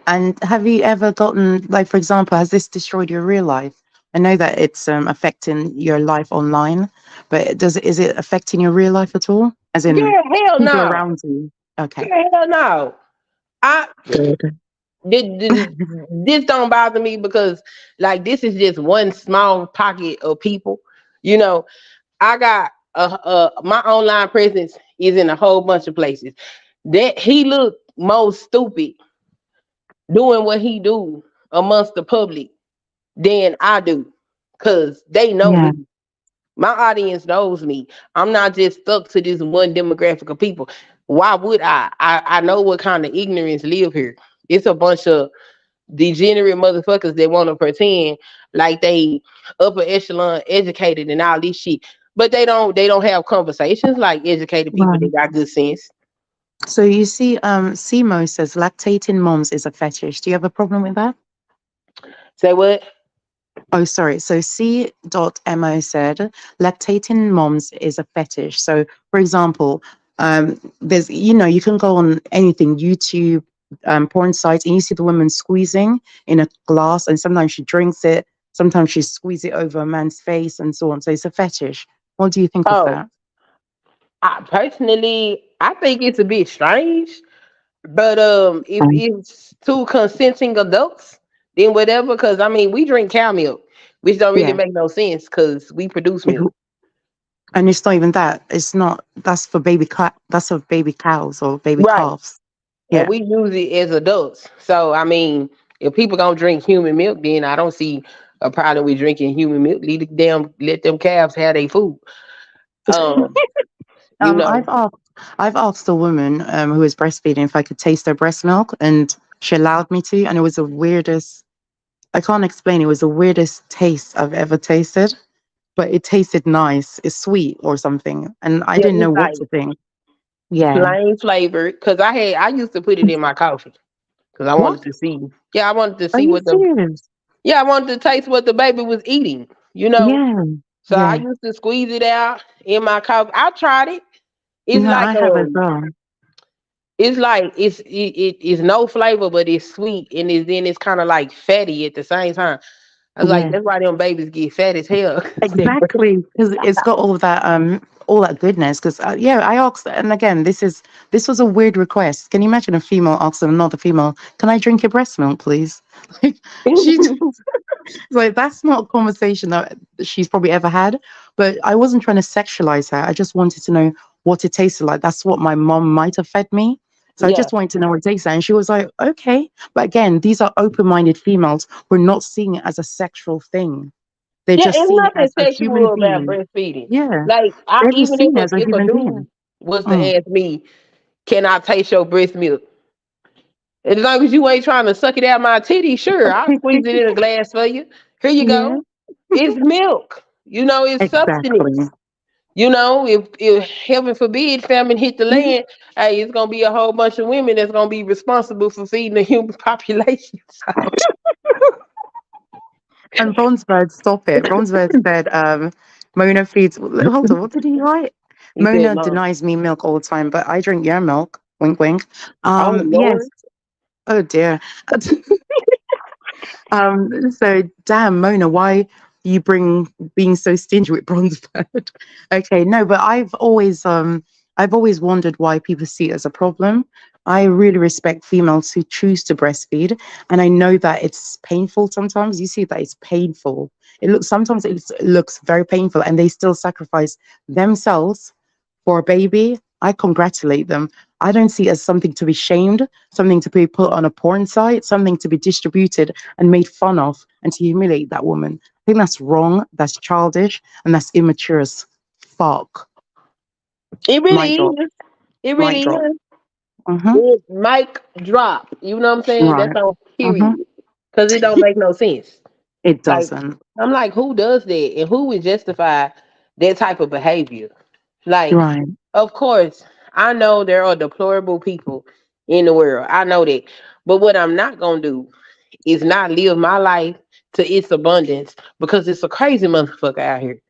And have you ever gotten, like, for example, has this destroyed your real life? I know that it's affecting your life online, but is it affecting your real life at all? As in Yeah, hell people no. around you? Okay. Yeah, hell no. I Good. this don't bother me because like this is just one small pocket of people. You know, I got my online presence is in a whole bunch of places. That he look most stupid doing what he do amongst the public than I do, cause they know Yeah. me. My audience knows me. I'm not just stuck to this one demographic of people. Why would I? I know what kind of ignorance live here. It's a bunch of degenerate motherfuckers that want to pretend like they upper echelon educated and all this shit. But they don't have conversations like educated people that Right. got good sense. So you see, Simo says lactating moms is a fetish. Do you have a problem with that? Say what? Oh, sorry. So C.mo said lactating moms is a fetish. So, for example, there's, you can go on anything, YouTube, porn sites, and you see the woman squeezing in a glass, and sometimes she drinks it, sometimes she squeezes it over a man's face, and so on. So it's a fetish. What do you think of Oh, that? I personally I think it's a bit strange, but if it's two consenting adults, then whatever. Because I mean, we drink cow milk, which don't really make no sense because we produce milk. And it's not even that. It's not. That's for that's for baby cows or baby calves. Yeah, and we use it as adults. So I mean, if people gonna drink human milk, then I don't see a problem with drinking human milk. Let them calves have their food. You know, I've asked a woman who was breastfeeding if I could taste her breast milk, and she allowed me to, and it was the weirdest. I can't explain. It was the weirdest taste I've ever tasted, but it tasted nice. It's sweet or something, and I didn't know what to think. Yeah, plain flavored. Because I used to put it in my coffee because I wanted to see. Yeah, I wanted to see what the. Yeah, I wanted to taste what the baby was eating. You know. Yeah. So I used to squeeze it out in my coffee. I tried it. It's no, like I have as well. It's like it's no flavor, but it's sweet, and then it's kind of like fatty at the same time. I was like, that's why them babies get fat as hell. Exactly, because it's got all that goodness. Because I asked, and again, this was a weird request. Can you imagine a female asking another female, "Can I drink your breast milk, please?" Like like that's not a conversation that she's probably ever had. But I wasn't trying to sexualize her. I just wanted to know what it tasted like. That's what my mom might have fed me. So I just wanted to know what it tastes like. And she was like, okay. But again, these are open-minded females who are not seeing it as a sexual thing. They're just seeing it as a human being. About breastfeeding. Yeah. Like, even if a dude being. was to ask me, can I taste your breast milk? As long as you ain't trying to suck it out my titty, sure, I'll squeeze it in a glass for you. Here you go. It's milk. You know, it's substance. You know, if heaven forbid famine hit the land, hey, it's gonna be a whole bunch of women that's gonna be responsible for feeding the human population. And Bronzebird, stop it. Bronzebird said, Mona feeds. Hold on, what did he write? Mona denies me milk all the time, but I drink your milk. Wink, wink. Yes. Oh dear. So damn, Mona, why you being so stingy with Bronzebird? Okay, no, but I've always wondered why people see it as a problem. I really respect females who choose to breastfeed, and I know that it's painful sometimes. You see that it's painful. Sometimes it looks very painful, and they still sacrifice themselves for a baby. I congratulate them. I don't see it as something to be shamed, something to be put on a porn site, something to be distributed and made fun of, and to humiliate that woman. I think that's wrong, that's childish, and that's immature as fuck. It really is. It really is. Mic drop. You know what I'm saying? Right. That's on period. Because it don't make no sense. It doesn't. Like, I'm like, who does that? And who would justify that type of behavior? Like, of course, I know there are deplorable people in the world. I know that. But what I'm not going to do is not live my life to its abundance, because it's a crazy motherfucker out here.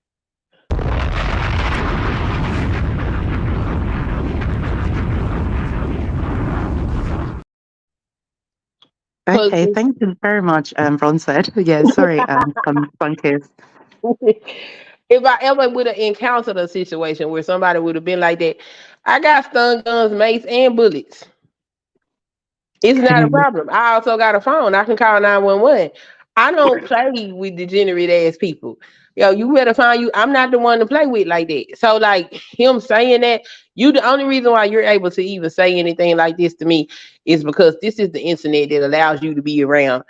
Okay, thank you very much, Bronzebird. Yeah, sorry, Sunkissed. If I ever would have encountered a situation where somebody would have been like that, I got stun guns, mace, and bullets. It's not a problem. I also got a phone. I can call 911. I don't play with degenerate ass people. Yo, you better find you. I'm not the one to play with like that. So, like him saying that, the only reason why you're able to even say anything like this to me is because this is the internet that allows you to be around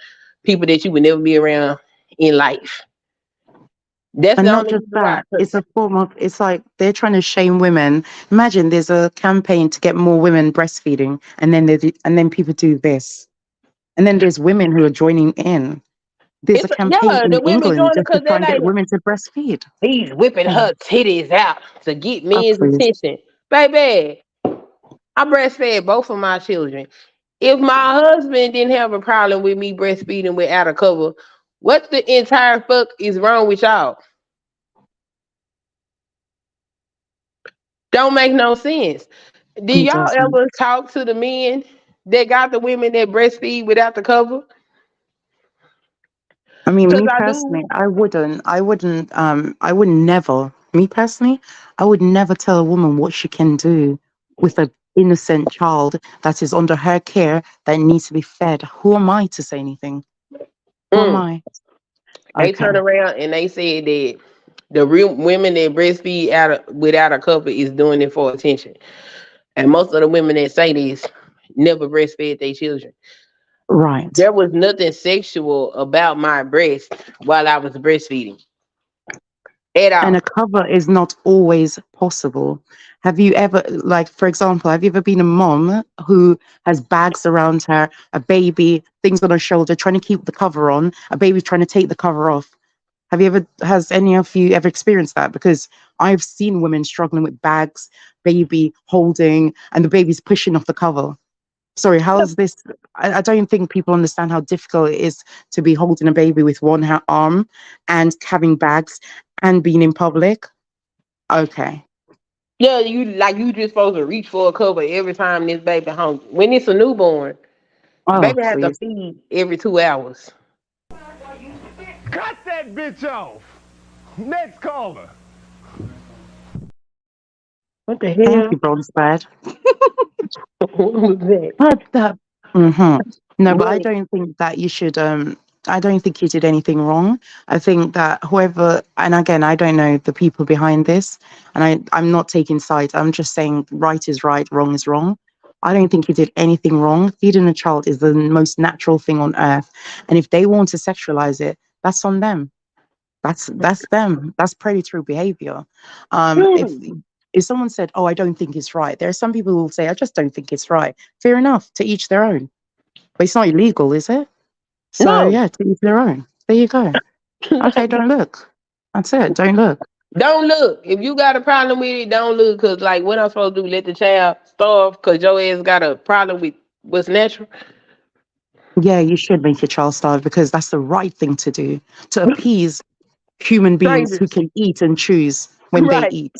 people that you would never be around in life. That's not just that. It's a form of. It's like they're trying to shame women. Imagine there's a campaign to get more women breastfeeding, and then people do this, and then there's women who are joining in. There's a campaign in England just to try and get women to breastfeed. He's whipping her titties out to get men's attention. Baby, I breastfed both of my children. If my husband didn't have a problem with me breastfeeding without a cover, what the entire fuck is wrong with y'all? Don't make no sense. Did y'all ever talk to the men that got the women that breastfeed without the cover? I mean, me personally, I would never. Me personally, I would never tell a woman what she can do with an innocent child that is under her care that needs to be fed. Who am I to say anything? Who am I? They turn around and they said that the real women that breastfeed without a cover is doing it for attention. And most of the women that say this never breastfed their children. Right. There was nothing sexual about my breast while I was breastfeeding. At all. And a cover is not always possible. Have you ever, like, for example, have you ever been a mom who has bags around her, a baby, things on her shoulder, trying to keep the cover on, a baby trying to take the cover off? Has any of you ever experienced that? Because I've seen women struggling with bags, baby holding, and the baby's pushing off the cover. Sorry, how's this? I don't think people understand how difficult it is to be holding a baby with one arm and having bags and being in public. Okay. Yeah, you just supposed to reach for a cover every time this baby hungry. When it's a newborn, baby has to feed every 2 hours. Cut that bitch off. Next caller. What the hell? Thank you, Bronzebird. What was that? What the? No, but I don't think that you should. I don't think you did anything wrong. I think that whoever, and again, I don't know the people behind this, and I'm not taking sides. I'm just saying right is right, wrong is wrong. I don't think you did anything wrong. Feeding a child is the most natural thing on earth, and if they want to sexualize it, that's on them. That's them. That's predatory behavior. If someone said, "Oh, I don't think it's right," there are some people who will say, "I just don't think it's right." Fair enough. To each their own. But it's not illegal, is it? So yeah, to each their own. There you go. Okay, don't look. That's it. Don't look. Don't look. If you got a problem with it, don't look. Cause like, what I'm supposed to do? Let the child starve? Cause your ass got a problem with what's natural? Yeah, you should make your child starve because that's the right thing to do to appease human beings who can eat and choose when they eat.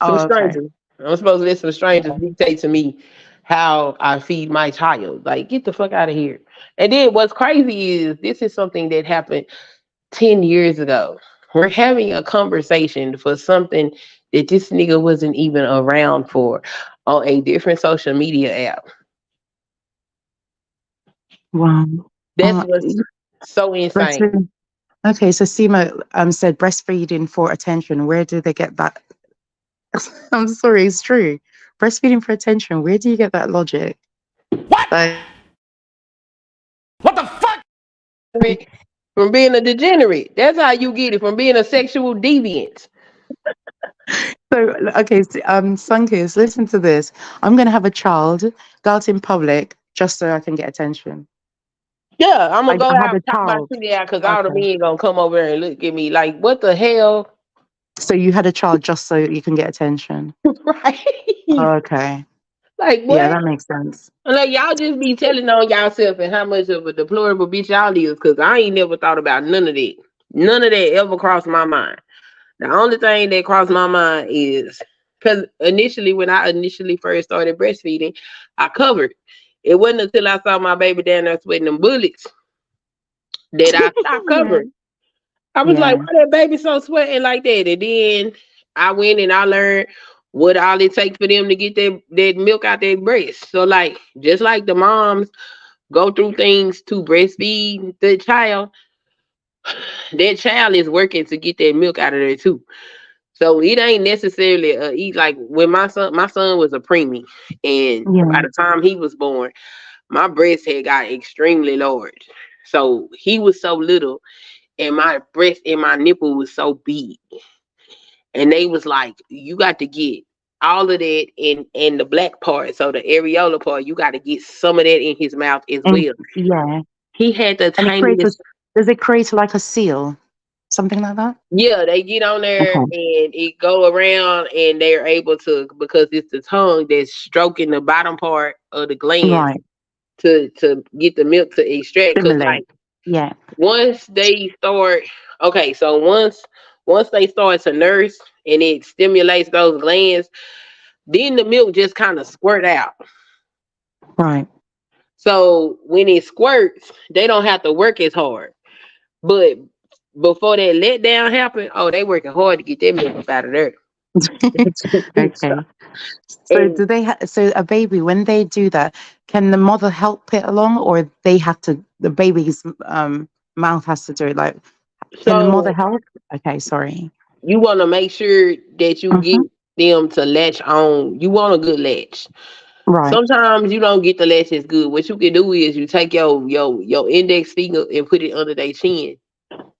Some strangers. I'm supposed to let some strangers dictate to me how I feed my child. Like, get the fuck out of here. And then what's crazy is this is something that happened 10 years ago. We're having a conversation for something that this nigga wasn't even around for on a different social media app. Wow. That's what's so insane. Okay, so Sima said breastfeeding for attention. Where do they get that? I'm sorry, it's true. Breastfeeding for attention. Where do you get that logic? What? What the fuck? From being a degenerate. That's how you get it. From being a sexual deviant. So, okay, Sunkissed, listen to this. I'm going to have a child go out in public just so I can get attention. Yeah, I'm going to go out and talk my shit out because all the men going to come over and look at me like, what the hell? So you had a child just so you can get attention? Right. Okay. Like, what? Yeah, that makes sense. Like, y'all just be telling on y'allself and how much of a deplorable bitch y'all is because I ain't never thought about none of that. None of that ever crossed my mind. The only thing that crossed my mind is because initially, when I first started breastfeeding, I covered. It wasn't until I saw my baby down there sweating them bullets that I stopped covering. I was like, why that baby so sweating like that? And then I went and I learned what all it takes for them to get that milk out their breast. So like, just like the moms go through things to breastfeed the child, that child is working to get that milk out of there too. So it ain't necessarily like when my son was a preemie, and by the time he was born, my breast had got extremely large. So he was so little, and my breast and my nipple was so big. And they was like, you got to get all of that in the black part. So the areola part, you got to get some of that in his mouth as well. Yeah. He had the tiniest. Does it create like a seal? Something like that? Yeah, they get on there and it go around and they're able to, because it's the tongue that's stroking the bottom part of the gland to get the milk to extract. Because like, once they start, so once they start to nurse and it stimulates those glands, then the milk just kind of squirt out. Right. So when it squirts, they don't have to work as hard. But before that letdown happen, they working hard to get that milk up out of there. Okay. So And do they so a baby, when they do that, can the mother help it along, or they have to, the baby's mouth has to do it? Like, can the mother so help? Okay, sorry. you want to make sure that you get Hmm. them to latch on. You want a good latch. Right. Sometimes you don't get the latch as good. What you can do is you take your index finger and put it under their chin,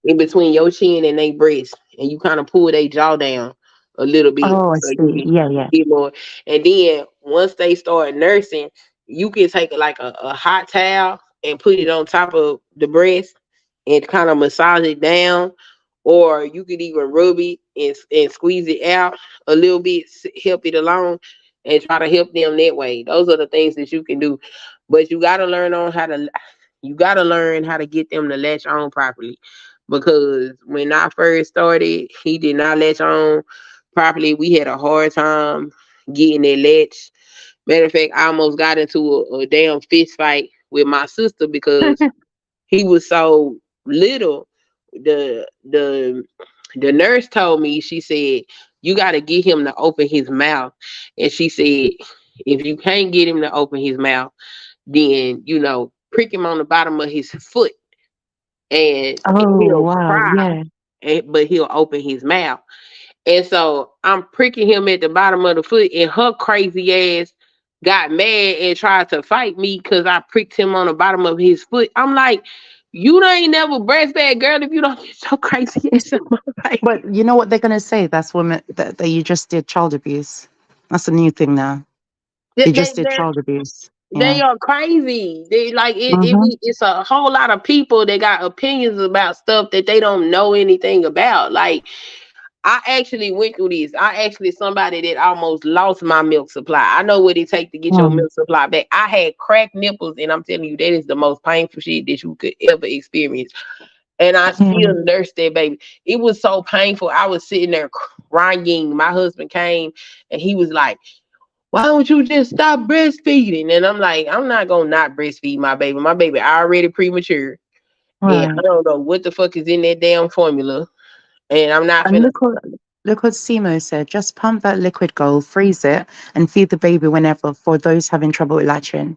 in between your chin and their breast, and you kind of pull their jaw down a little bit Oh, I so you see. can Yeah, yeah. get more. And then once they start nursing, you can take like a hot towel and put it on top of the breast and kind of massage it down, or you could even rub it and squeeze it out a little bit, help it along, and try to help them that way. Those are the things that you can do, but you gotta learn how to get them to latch on properly. Because when I first started, he did not latch on properly. We had a hard time getting that latch. Matter of fact, I almost got into a damn fist fight with my sister because he was so little. The the the nurse told me, she said, you got to get him to open his mouth. And she said, if you can't get him to open his mouth, then prick him on the bottom of his foot, and Oh, he'll wow. cry, Yeah. but he'll open his mouth. And so I'm pricking him at the bottom of the foot, and her crazy ass got mad and tried to fight me because I pricked him on the bottom of his foot. I'm like, you ain't never breastfed, girl, if you don't get so crazy ass on my baby. But you know what they're gonna say? That's women that you just did child abuse. That's a new thing now. They, You they, just did they, child abuse. they Yeah. are crazy. They like Mm-hmm. it's a whole lot of people that got opinions about stuff that they don't know anything about. Like, I actually went through this. I actually somebody that almost lost my milk supply. I know what it takes to get your Mm. milk supply back. I had cracked nipples, and I'm telling you, that is the most painful shit that you could ever experience. And I Yeah. still nursed that baby. It was so painful. I was sitting there crying. My husband came and he was like, why don't you just stop breastfeeding? And I'm like, I'm not gonna not breastfeed my baby. My baby already premature. And I Right. don't know what the fuck is in that damn formula. And I'm not And finna. look what Simo said. Just pump that liquid gold, freeze it, and feed the baby whenever for those having trouble with latching.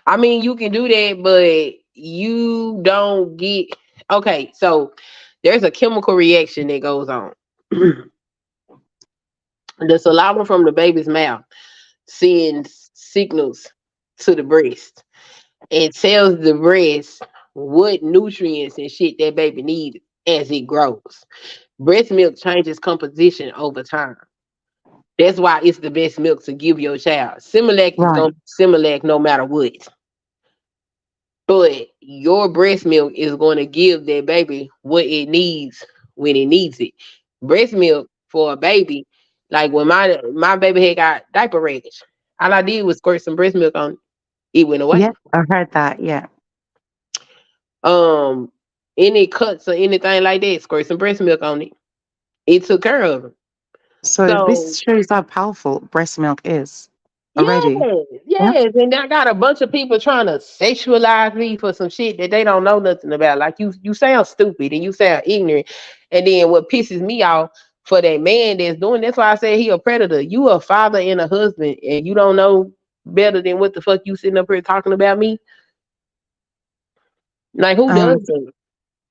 I mean, you can do that, but you don't get. Okay, so there's a chemical reaction that goes on. The saliva from the baby's mouth sends signals to the breast and tells the breast what nutrients and shit that baby needs as it grows. Breast milk changes composition over time. That's why it's the best milk to give your child. Similac is Right. gonna be Similac no matter what. But your breast milk is going to give that baby what it needs when it needs it. Breast milk for a baby, like when my baby had got diaper rash, all I did was squirt some breast milk on it. It went away. Yeah, I heard that. Yeah. Um, any cuts or anything like that, squirt some breast milk on it. It took care of it. So So this shows how powerful breast milk is already. yes, Yeah. yes, and I got a bunch of people trying to sexualize me for some shit that they don't know nothing about. Like, you sound stupid and you sound ignorant, and then what pisses me off for that man that's doing. That's why I say he a predator. You a father and a husband, and you don't know better than what the fuck you sitting up here talking about me. Like, who Um. does that?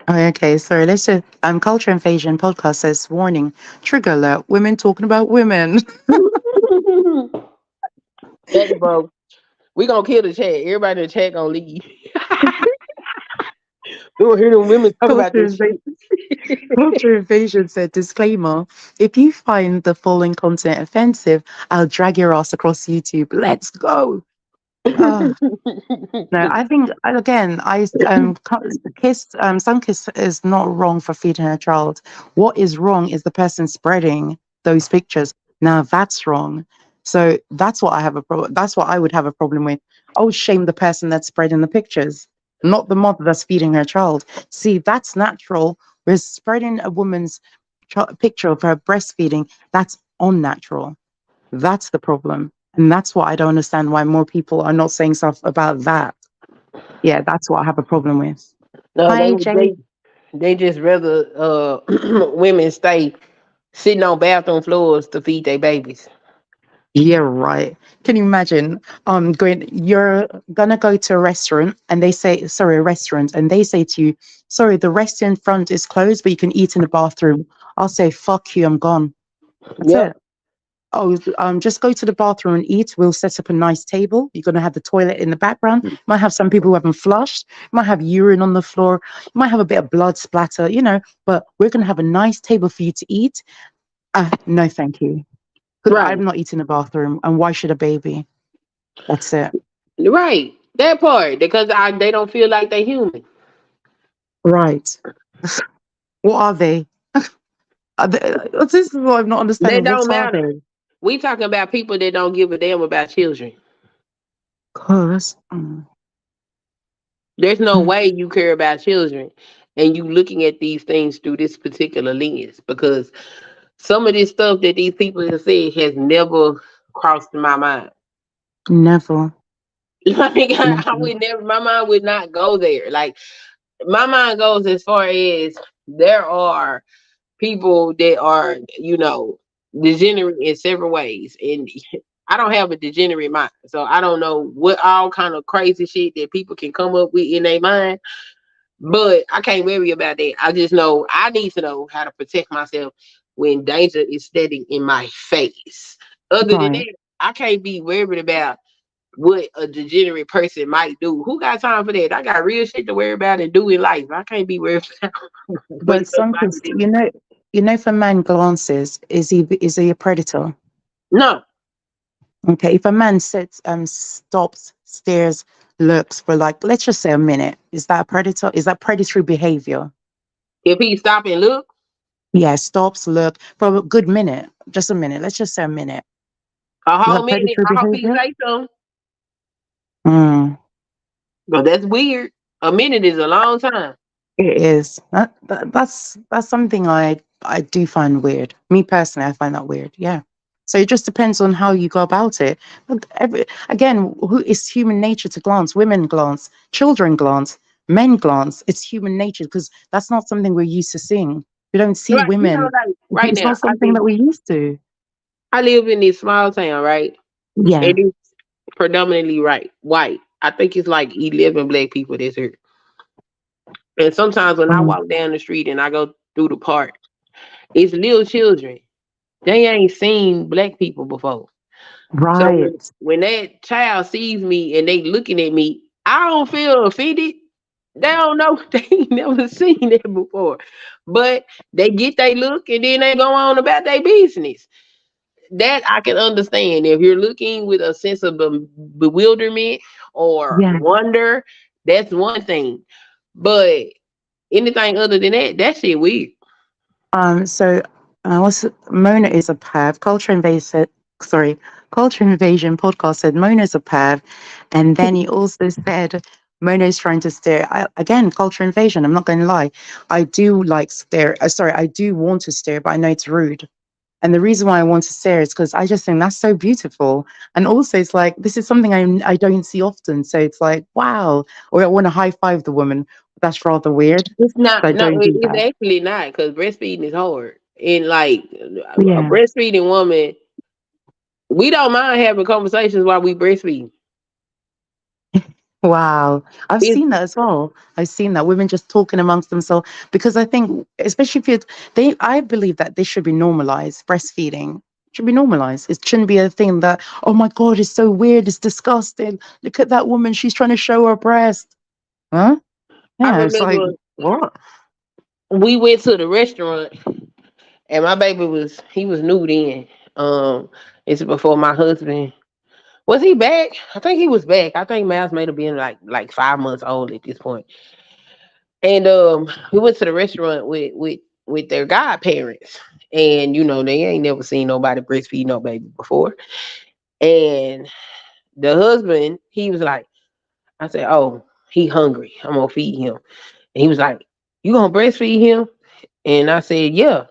Oh, okay. Sorry. Let's just. Culture Invasion podcast says warning. Trigger alert. Women talking about women. Hey, bro, we gonna kill the chat. Everybody in the chat gonna leave. We gonna hear them women talk about Culture this Invasion. shit. Culture Invasion said, disclaimer, if you find the following content offensive, I'll drag your ass across YouTube. Let's go. Oh, no, I think, again, Sunkissed is not wrong for feeding her child. What is wrong is the person spreading those pictures. Now that's wrong. So that's what I have a problem. That's what I would have a problem with. I would shame the person that's spreading the pictures, not the mother that's feeding her child. See, that's natural. Whereas spreading a woman's picture of her breastfeeding, that's unnatural. That's the problem. And that's what I don't understand, why more people are not saying stuff about that. Yeah, that's what I have a problem with. No, Hi, Jay. they just rather women stay sitting on bathroom floors to feed their babies. Yeah, right. Can you imagine? You're gonna go to a restaurant and they say, sorry, a restaurant, and they say to you, sorry, the restaurant front is closed, but you can eat in the bathroom. I'll say, fuck you, I'm gone. That's it. Oh, just go to the bathroom and eat. We'll set up a nice table. You're gonna have the toilet in the background. You might have some people who haven't flushed. You might have urine on the floor. You might have a bit of blood splatter, but we're gonna have a nice table for you to eat. No, thank you. Right. I'm not eating in the bathroom, and why should a baby? That's it. Right. That part. Because they don't feel like they're human. Right. What are they? This is what I'm not understanding. They don't What are matter. they? We talking about people that don't give a damn about children. Cause there's no way you care about children and you looking at these things through this particular lens, because some of this stuff that these people have said has never crossed my mind. Never. Like I would never, my mind would not go there. Like my mind goes as far as there are people that are, degenerate in several ways. And I don't have a degenerate mind. So I don't know what all kind of crazy shit that people can come up with in their mind. But I can't worry about that. I just know I need to know how to protect myself when danger is standing in my face. Other than that, I can't be worried about what a degenerate person might do. Who got time for that? I got real shit to worry about and do in life. I can't be worried about. But Sunkissed, if a man glances, is he a predator? No. Okay, if a man stops, stares, looks for let's just say a minute, is that a predator? Is that predatory behavior? If he stop and look? Yeah, stops, look for a good minute, just a minute. Let's just say a minute. A whole minute. I hope he say so. But that's weird. A minute is a long time. It is. That's something I do find weird. Me personally, I find that weird. Yeah. So it just depends on how you go about it. Again, it's human nature to glance. Women glance, children glance, men glance. It's human nature because that's not something we're used to seeing. We don't see women. Right it's now, not something that we're used to. I live in this small town, right? Yeah. It is predominantly white. I think it's like 11 black people that's here. And sometimes when I walk down the street and I go through the park, it's little children. They ain't seen black people before. Right. So when that child sees me and they looking at me, I don't feel offended. They don't know. They ain't never seen that before. But they get they look and then they go on about their business. That I can understand. If you're looking with a sense of bewilderment or wonder, that's one thing. But anything other than that shit weird. So Mona is a perv. Culture Invasion podcast said Mona's a perv, and then he also said Mona is trying to stare. Again, culture invasion. I'm not going to lie. I do like stare. I do want to stare, but I know it's rude. And the reason why I want to stare is because I just think that's so beautiful. And also, it's like, this is something I don't see often. So it's like, wow. Or I want to high five the woman. That's rather weird. It's not. It's actually not, because breastfeeding is hard. And a breastfeeding woman, we don't mind having conversations while we breastfeed. Wow. I've seen that as well. I've seen that women just talking amongst themselves, because I think, especially if I believe that this should be normalized. Breastfeeding should be normalized. It shouldn't be a thing that, oh my God, it's so weird. It's disgusting. Look at that woman. She's trying to show her breast. Huh? Yeah. It's like, what? We went to the restaurant and my baby was new then. It's before my husband. Was he back? I think he was back. I think Miles may have been like 5 months old at this point. And we went to the restaurant with their godparents. And they ain't never seen nobody breastfeed no baby before. And the husband, he was like, I said, oh, he hungry. I'm gonna feed him. And he was like, you gonna breastfeed him? And I said, yeah.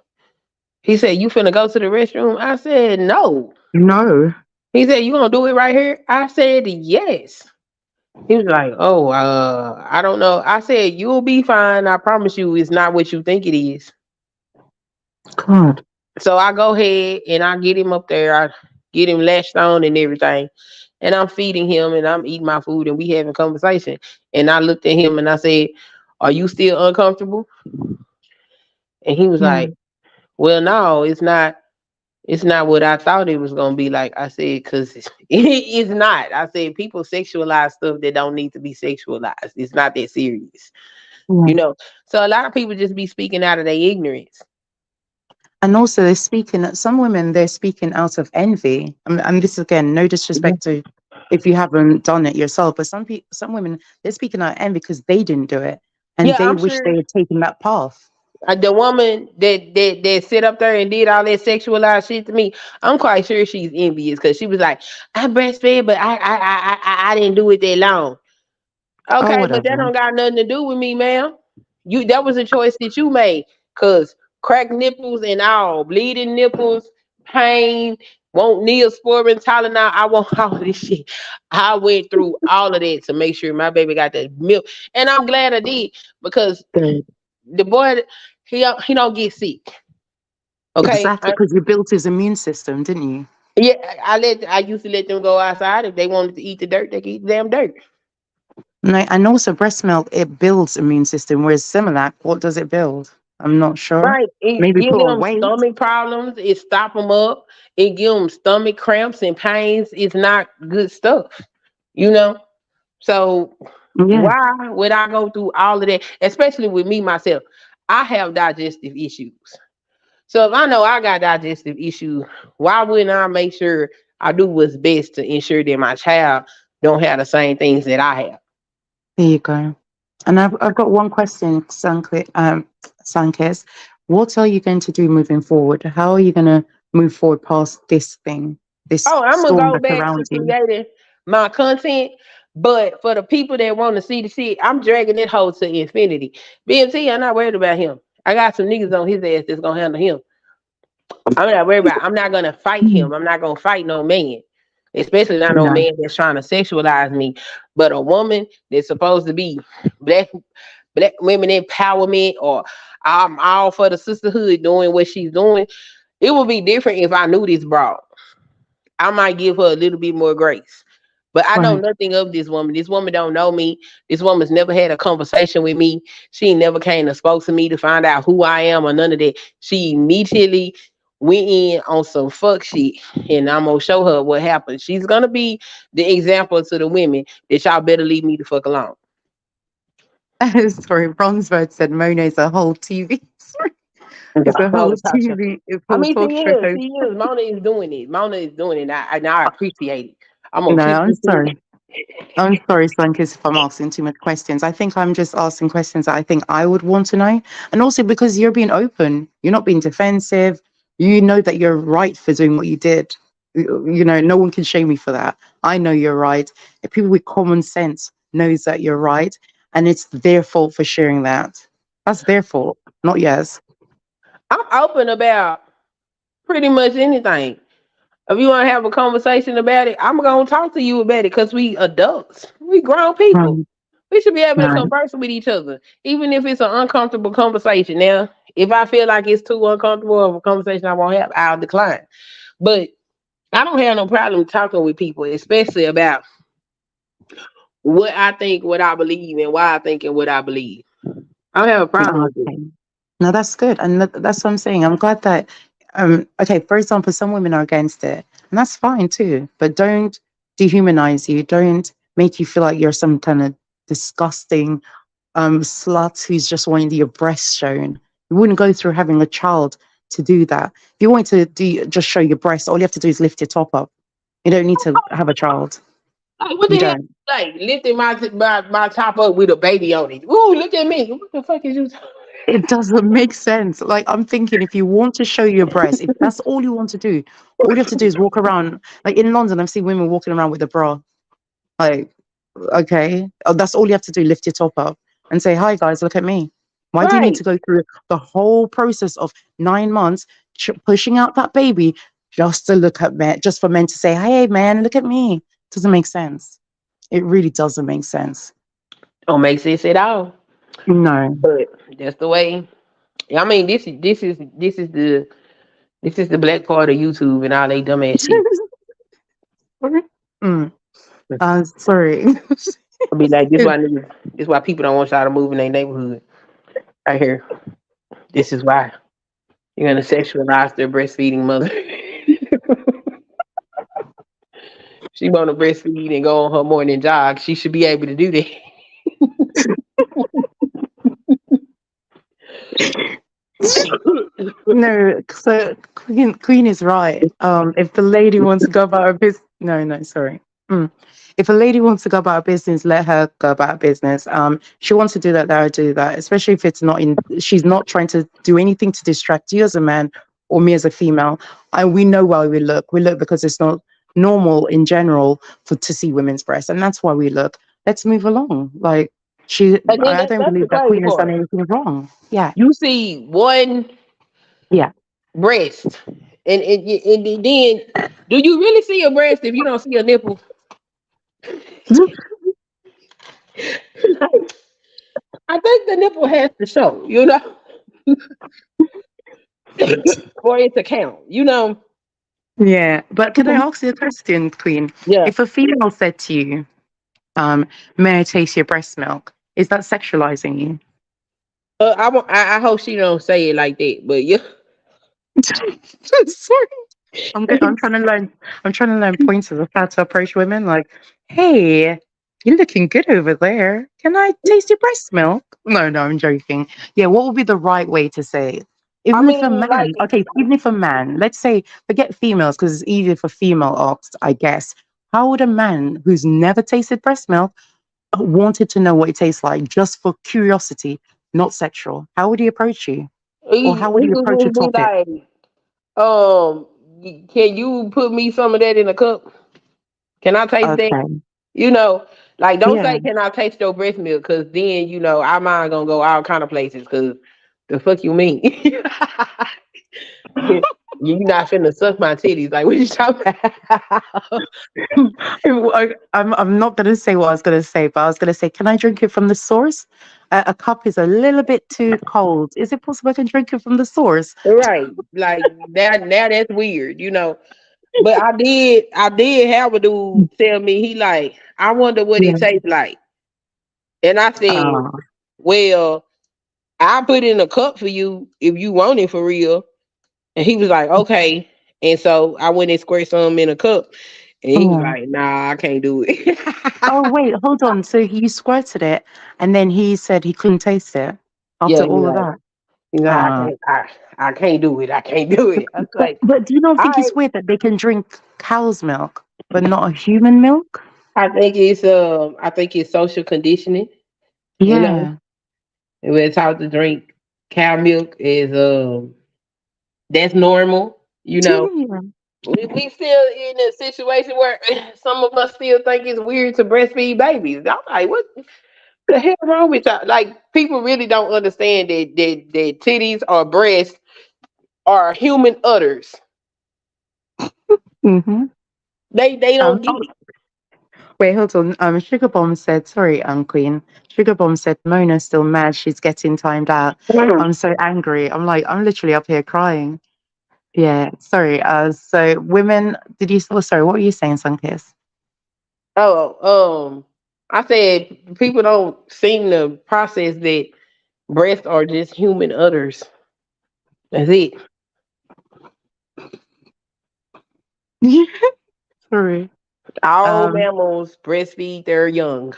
He said, you finna go to the restroom? I said, no. No. He said, you gonna do it right here? I said, yes. He was like, oh, I don't know. I said, you'll be fine. I promise you, it's not what you think it is. God. So I go ahead and I get him up there. I get him latched on and everything. And I'm feeding him and I'm eating my food and we having conversation. And I looked at him and I said, "Are you still uncomfortable?" And he was like, "Well, no, it's not. It's not what I thought it was gonna be like." I said, "Cause it's not." I said, "People sexualize stuff that don't need to be sexualized. It's not that serious, you know." So a lot of people just be speaking out of their ignorance. And also, they're speaking. Some women, they're speaking out of envy. And this again, no disrespect to if you haven't done it yourself, but some women, they're speaking out of envy because they didn't do it, and Yeah, they I'm wish sure they had taken that path. the woman that sit up there and did all that sexualized shit to me, I'm quite sure she's envious because she was like, "I breastfed, but I didn't do it that long." Oh, Okay, but that whatever. don't got nothing to do with me, ma'am. That was a choice that you made. Cause cracked nipples and all, bleeding nipples, pain, want Neosporin, Tylenol. I want all of this shit. I went through all of that to make sure my baby got that milk, and I'm glad I did because the boy he don't get sick. Okay, Exactly, because you built his immune system, didn't you? yeah, I used to let them go outside if they wanted to eat the dirt, they could eat the damn dirt. And also, breast milk, it builds immune system, whereas Similac, what does it build? I'm not sure. Right, it Maybe give put on them weight. stomach problems. It stop them up. It give them stomach cramps and pains. It's not good stuff, you know. So Yeah. why would I go through all of that? Especially with me myself, I have digestive issues. So if I know I got digestive issues, why wouldn't I make sure I do what's best to ensure that my child don't have the same things that I have? There you go. And I've got one question, Sunkissed. What are you going to do moving forward? How are you going to move forward past this thing, this Oh, I'm gonna storm go that's back to around you? creating my content. But for the people that want to see the shit, I'm dragging that hoe to infinity. BMT, I'm not worried about him. I got some niggas on his ass that's gonna handle him. I'm not worried about. I'm not gonna fight him. I'm not gonna fight no man, especially not no No. man that's trying to sexualize me. But a woman that's supposed to be black women empowerment, or I'm all for the sisterhood doing what she's doing. It would be different if I knew this broad. I might give her a little bit more grace. But I know Right. nothing of this woman. This woman don't know me. This woman's never had a conversation with me. She never came and spoke to me to find out who I am or none of that. She immediately went in on some fuck shit, and I'm gonna show her what happened. She's gonna be the example to the women that y'all better leave me the fuck alone. Sorry, Bronzebird said Mona's a whole TV. Sorry. It's a whole TV, it's a I whole mean, talk show host. she is. Mona is doing it. Mona is doing it. And I appreciate it. I'm gonna No, keep I'm listening. sorry. I'm sorry, Sunkissed, if I'm asking too much questions. I think I'm just asking questions that I think I would want to know. And also because you're being open, you're not being defensive. You know that you're right for doing what you did. You know, no one can shame me for that. I know you're right. And people with common sense knows that you're right. And it's their fault for sharing that. That's their fault, not yours. I'm open about pretty much anything. If you want to have a conversation about it, I'm gonna talk to you about it because we adults, we grown people. Right. We should be able to Right. converse with each other, even if it's an uncomfortable conversation. Now, if I feel like it's too uncomfortable of a conversation I won't have, I'll decline. But I don't have no problem talking with people, especially about what I think, what I believe, and why I think and what I believe. I don't have a problem with it. Okay. No, that's good. And that's what I'm saying. I'm glad that, okay, for example, some women are against it, and that's fine too. But don't dehumanize you. Don't make you feel like you're some kind of disgusting slut who's just wanting your breasts shown. You wouldn't go through having a child to do that. If you want to just show your breasts, all you have to do is lift your top up. You don't need to have a child. Like, what You the hell? don't. Like, lifting my top up with a baby on it. Ooh, look at me. What the fuck is you talking? It doesn't make sense. Like, I'm thinking, if you want to show your breast, if that's all you want to do, all you have to do is walk around. Like in London, I've seen women walking around with a bra. Like, okay, that's all you have to do. Lift your top up and say, "Hi guys, look at me." Why do you need Right. to go through the whole process of 9 months pushing out that baby just to look at men, just for men to say, "Hey man, look at me"? Doesn't make sense. It really doesn't make sense. Don't make sense at all. No. But that's the way. I mean, this is This is the black part of YouTube and all they dumbass shit. Sorry. I'll be like, this why people don't want y'all to move in their neighborhood. Right here. This is why you're gonna sexualize their breastfeeding mother. She wanna breastfeed and go on her morning jog. She should be able to do that. No, so Queen is right. If the lady wants to go about her business, no, sorry. If a lady wants to go about her business, let her go about her business. She wants to do that, let her do that. Especially if it's not she's not trying to do anything to distract you as a man or me as a female. And we know why we look. We look because it's not normal in general to see women's breasts, and that's why we look. Let's move along. Like I don't believe that Queen has done anything wrong. Yeah, you see one breast, and then do you really see a breast if you don't see a nipple? I think the nipple has to show, you know, for it to count, you know. Yeah, but can I ask you a question, Queen? Yeah. If a female said to you, "May I taste your breast milk?" Is that sexualizing you? I hope she don't say it like that, but yeah. Sorry. I'm trying to learn pointers of how to approach women. Like, hey, you're looking good over there. Can I taste your breast milk? No, I'm joking. Yeah, what would be the right way to say it? Even if a man, let's say, forget females because it's easier for female asked, I guess. How would a man who's never tasted breast milk wanted to know what it tastes like just for curiosity, not sexual? How would he approach you? Or how would he approach a topic? Can you put me some of that in a cup? Can I taste that? You know, like don't say, can I taste your breast milk? Because then, you know, our mind gonna go all kind of places. Because the fuck you mean? You're not finna suck my titties. Like, what you talking about? I'm not gonna say what I was gonna say, but I was gonna say, can I drink it from the source? A cup is a little bit too cold. Is it possible I can drink it from the source? Right. Like that. Now that's weird, you know. But I did have a dude tell me, he like, I wonder what it tastes like. And I said, well, I'll put it in a cup for you if you want it for real. And he was like, okay. And so I went and squirted some in a cup. And he was like, nah, I can't do it. Oh, wait, hold on. So he squirted it and then he said he couldn't taste it after all of that? I can't do it. I can't do it. I was like, but do you not think it's weird that they can drink cow's milk, but not a human milk? I think it's social conditioning. Yeah. You know? And when it's how to drink cow milk is that's normal, you know. We still in a situation where some of us still think it's weird to breastfeed babies. I'm like, what the hell wrong with y'all? Like, people really don't understand that titties or breasts are human udders. Mm-hmm. They don't get it. Wait, hold on. Sugar Bomb said, sorry, Queen. Sugar Bomb said, Mona's still mad. She's getting timed out. I'm so angry. I'm literally up here crying. Yeah, sorry. So women, sorry, what were you saying, Sunkissed? I said people don't seem to process that breasts are just human udders. That's it. Yeah. Sorry. All mammals breastfeed their young.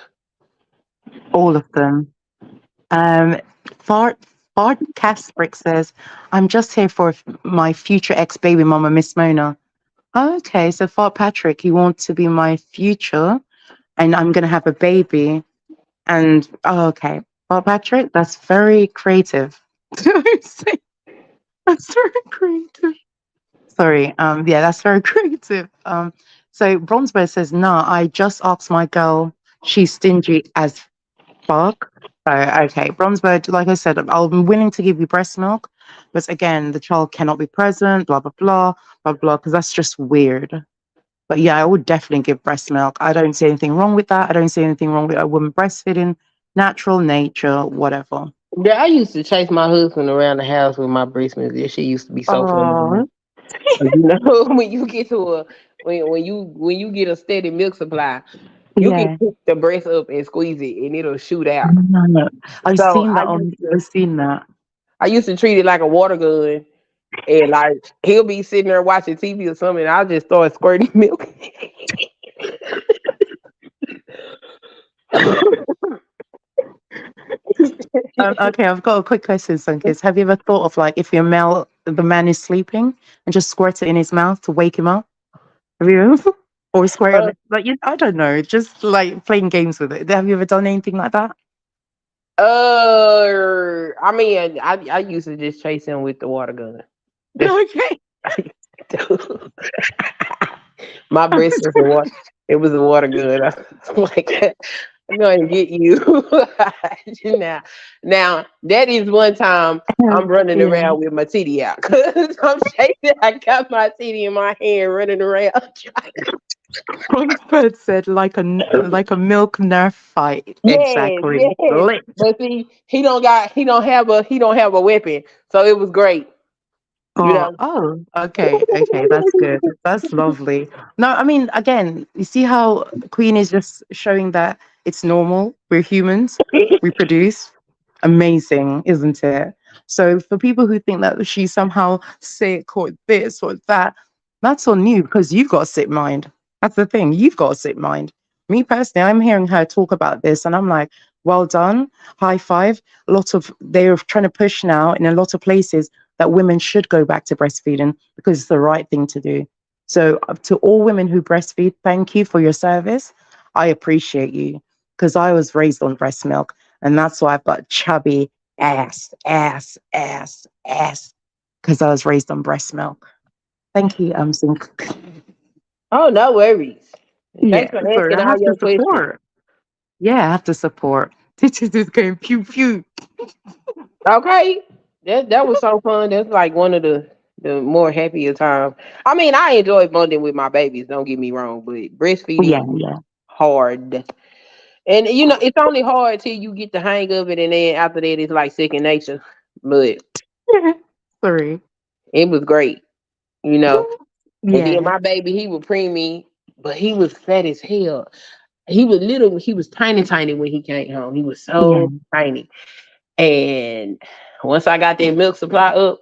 All of them. Fart Casprick says, I'm just here for my future ex-baby mama, Miss Mona. Okay, so Fart Patrick, you want to be my future and I'm going to have a baby. And, okay. Fart Patrick, that's very creative. That's very creative. Sorry. Yeah, that's very creative. So Bronzebird says, no, I just asked my girl. She's stingy as fuck. Okay, Bronzebird, like I said, I'm willing to give you breast milk, but again, the child cannot be present, blah, blah, blah, blah, blah, because that's just weird. But yeah, I would definitely give breast milk. I don't see anything wrong with that. I don't see anything wrong with a woman breastfeeding, natural, nature, whatever. Yeah, I used to chase my husband around the house with my breast milk. Yeah, she used to be so fun. You know, when you get to a when you get a steady milk supply, you can Yeah. pick the breast up and squeeze it, and it'll shoot out. No. I've So seen that on. I've seen that. I used to treat it like a water gun, and like he'll be sitting there watching TV or something, and I'll just start squirting milk. Okay, I've got a quick question, Sunkissed. Have you ever thought of like if the man is sleeping and just squirt it in his mouth to wake him up? Have you ever? Or squirt on Uh, it? Like I don't know, just like playing games with it. Have you ever done anything like that? I mean, I used to just chase him with the water gun. Okay. My breast was a water. It was a water gun. I was like, I'm going to get you. now that is one time I'm running Yeah. around with my titty out because I'm chasing. I got my titty in my hand, running around. Bronzebird said like a milk nerf fight. Yes, Exactly. yes. Lit. But see, he don't have a weapon, so it was great. You know. Okay, that's good. That's lovely. No, I mean, again, you see how Queen is just showing that it's normal. We're humans. We produce. Amazing, isn't it? So for people who think that she's somehow sick or this or that, that's on you because you've got a sick mind. That's the thing. You've got a sick mind. Me personally, I'm hearing her talk about this and I'm like, well done, high five. They're trying to push now in a lot of places that women should go back to breastfeeding because it's the right thing to do. So to all women who breastfeed, thank you for your service. I appreciate you because I was raised on breast milk and that's why I've got chubby ass because I was raised on breast milk. Thank you, Sink. Oh, no worries. Yeah, Thanks for sorry, asking I all have to your questions. support. Yeah, I have to support. This is going pew pew. Okay, that was so fun. That's like one of the more happier times. I mean, I enjoy bonding with my babies. Don't get me wrong, but Yeah, breastfeeding is yeah. hard, and you know it's only hard till you get the hang of it, and then after that, it's like second nature. But Sorry. it was great, you know. And then Yeah, my baby, he was preemie, but he was fat as hell. He was little. He was tiny, tiny when he came home. He was yeah. so tiny. And once I got that milk supply up,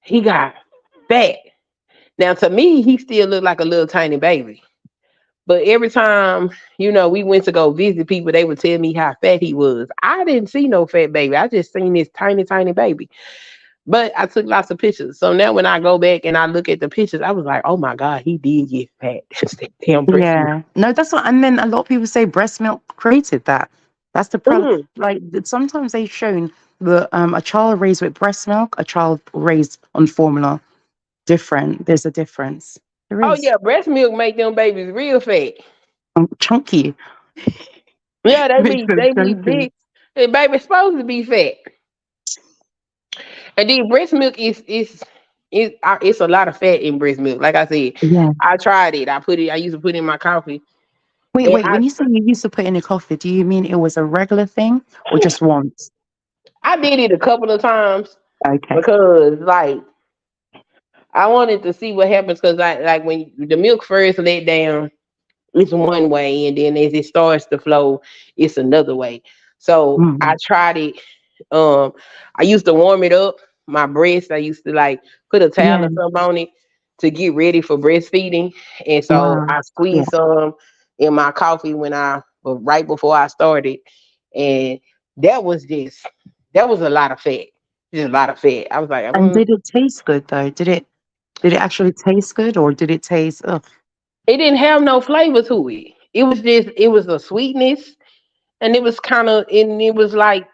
he got fat. Now to me, he still looked like a little tiny baby. But every time, you know, we went to go visit people, they would tell me how fat he was. I didn't see no fat baby. I just seen this tiny, tiny baby. But I took lots of pictures. So now when I go back and I look at the pictures, I was like, oh my God, he did get fat. That's that damn breast milk. Yeah. No, that's what, and then a lot of people say breast milk created that. That's the problem. Mhm. Like sometimes they've shown that a child raised with breast milk, a child raised on formula, different. There's a difference. There Oh is. yeah, breast milk make them babies real fat. Chunky. Yeah, Makes them they be chunky. big. The baby's supposed to be fat. And then breast milk it's a lot of fat in breast milk. Like I said, Yeah. I tried it. I used to put it in my coffee. And Wait. When you say you used to put in a coffee, do you mean it was a regular thing or just once? I did it a couple of times Okay. because like I wanted to see what happens because I like when the milk first let down, it's one way, and then as it starts to flow, it's another way. So I Mm. tried it. I used to warm it up, my breast. I used to like put a towel Yeah. or something on it to get ready for breastfeeding. And so Wow. I Yeah. squeezed some in my coffee right before I started. And that was just that was a lot of fat. Just a lot of fat. I was like, And did it taste good though? Did it actually taste good or did it taste ugh? it didn't have no flavor to it. It was a sweetness and it was like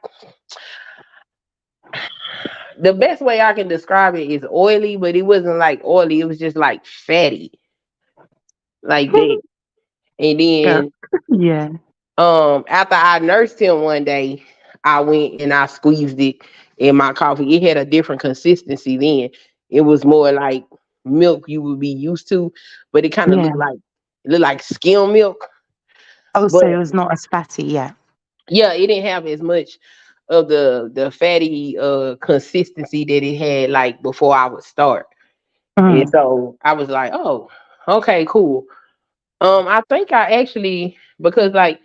the best way I can describe it is oily, but it wasn't like oily. It was just like fatty, like that. And Yeah. then, Yeah. after I nursed him one day, I went and I squeezed it in my coffee. It had a different consistency then. It was more like milk you would be used to, but it kind of Yeah. looked like skim milk. Oh, But so it was not as fatty, yeah. yeah, it didn't have as much of the fatty consistency that it had like before I would start. And so I was like, oh, okay, cool. I think I actually, because like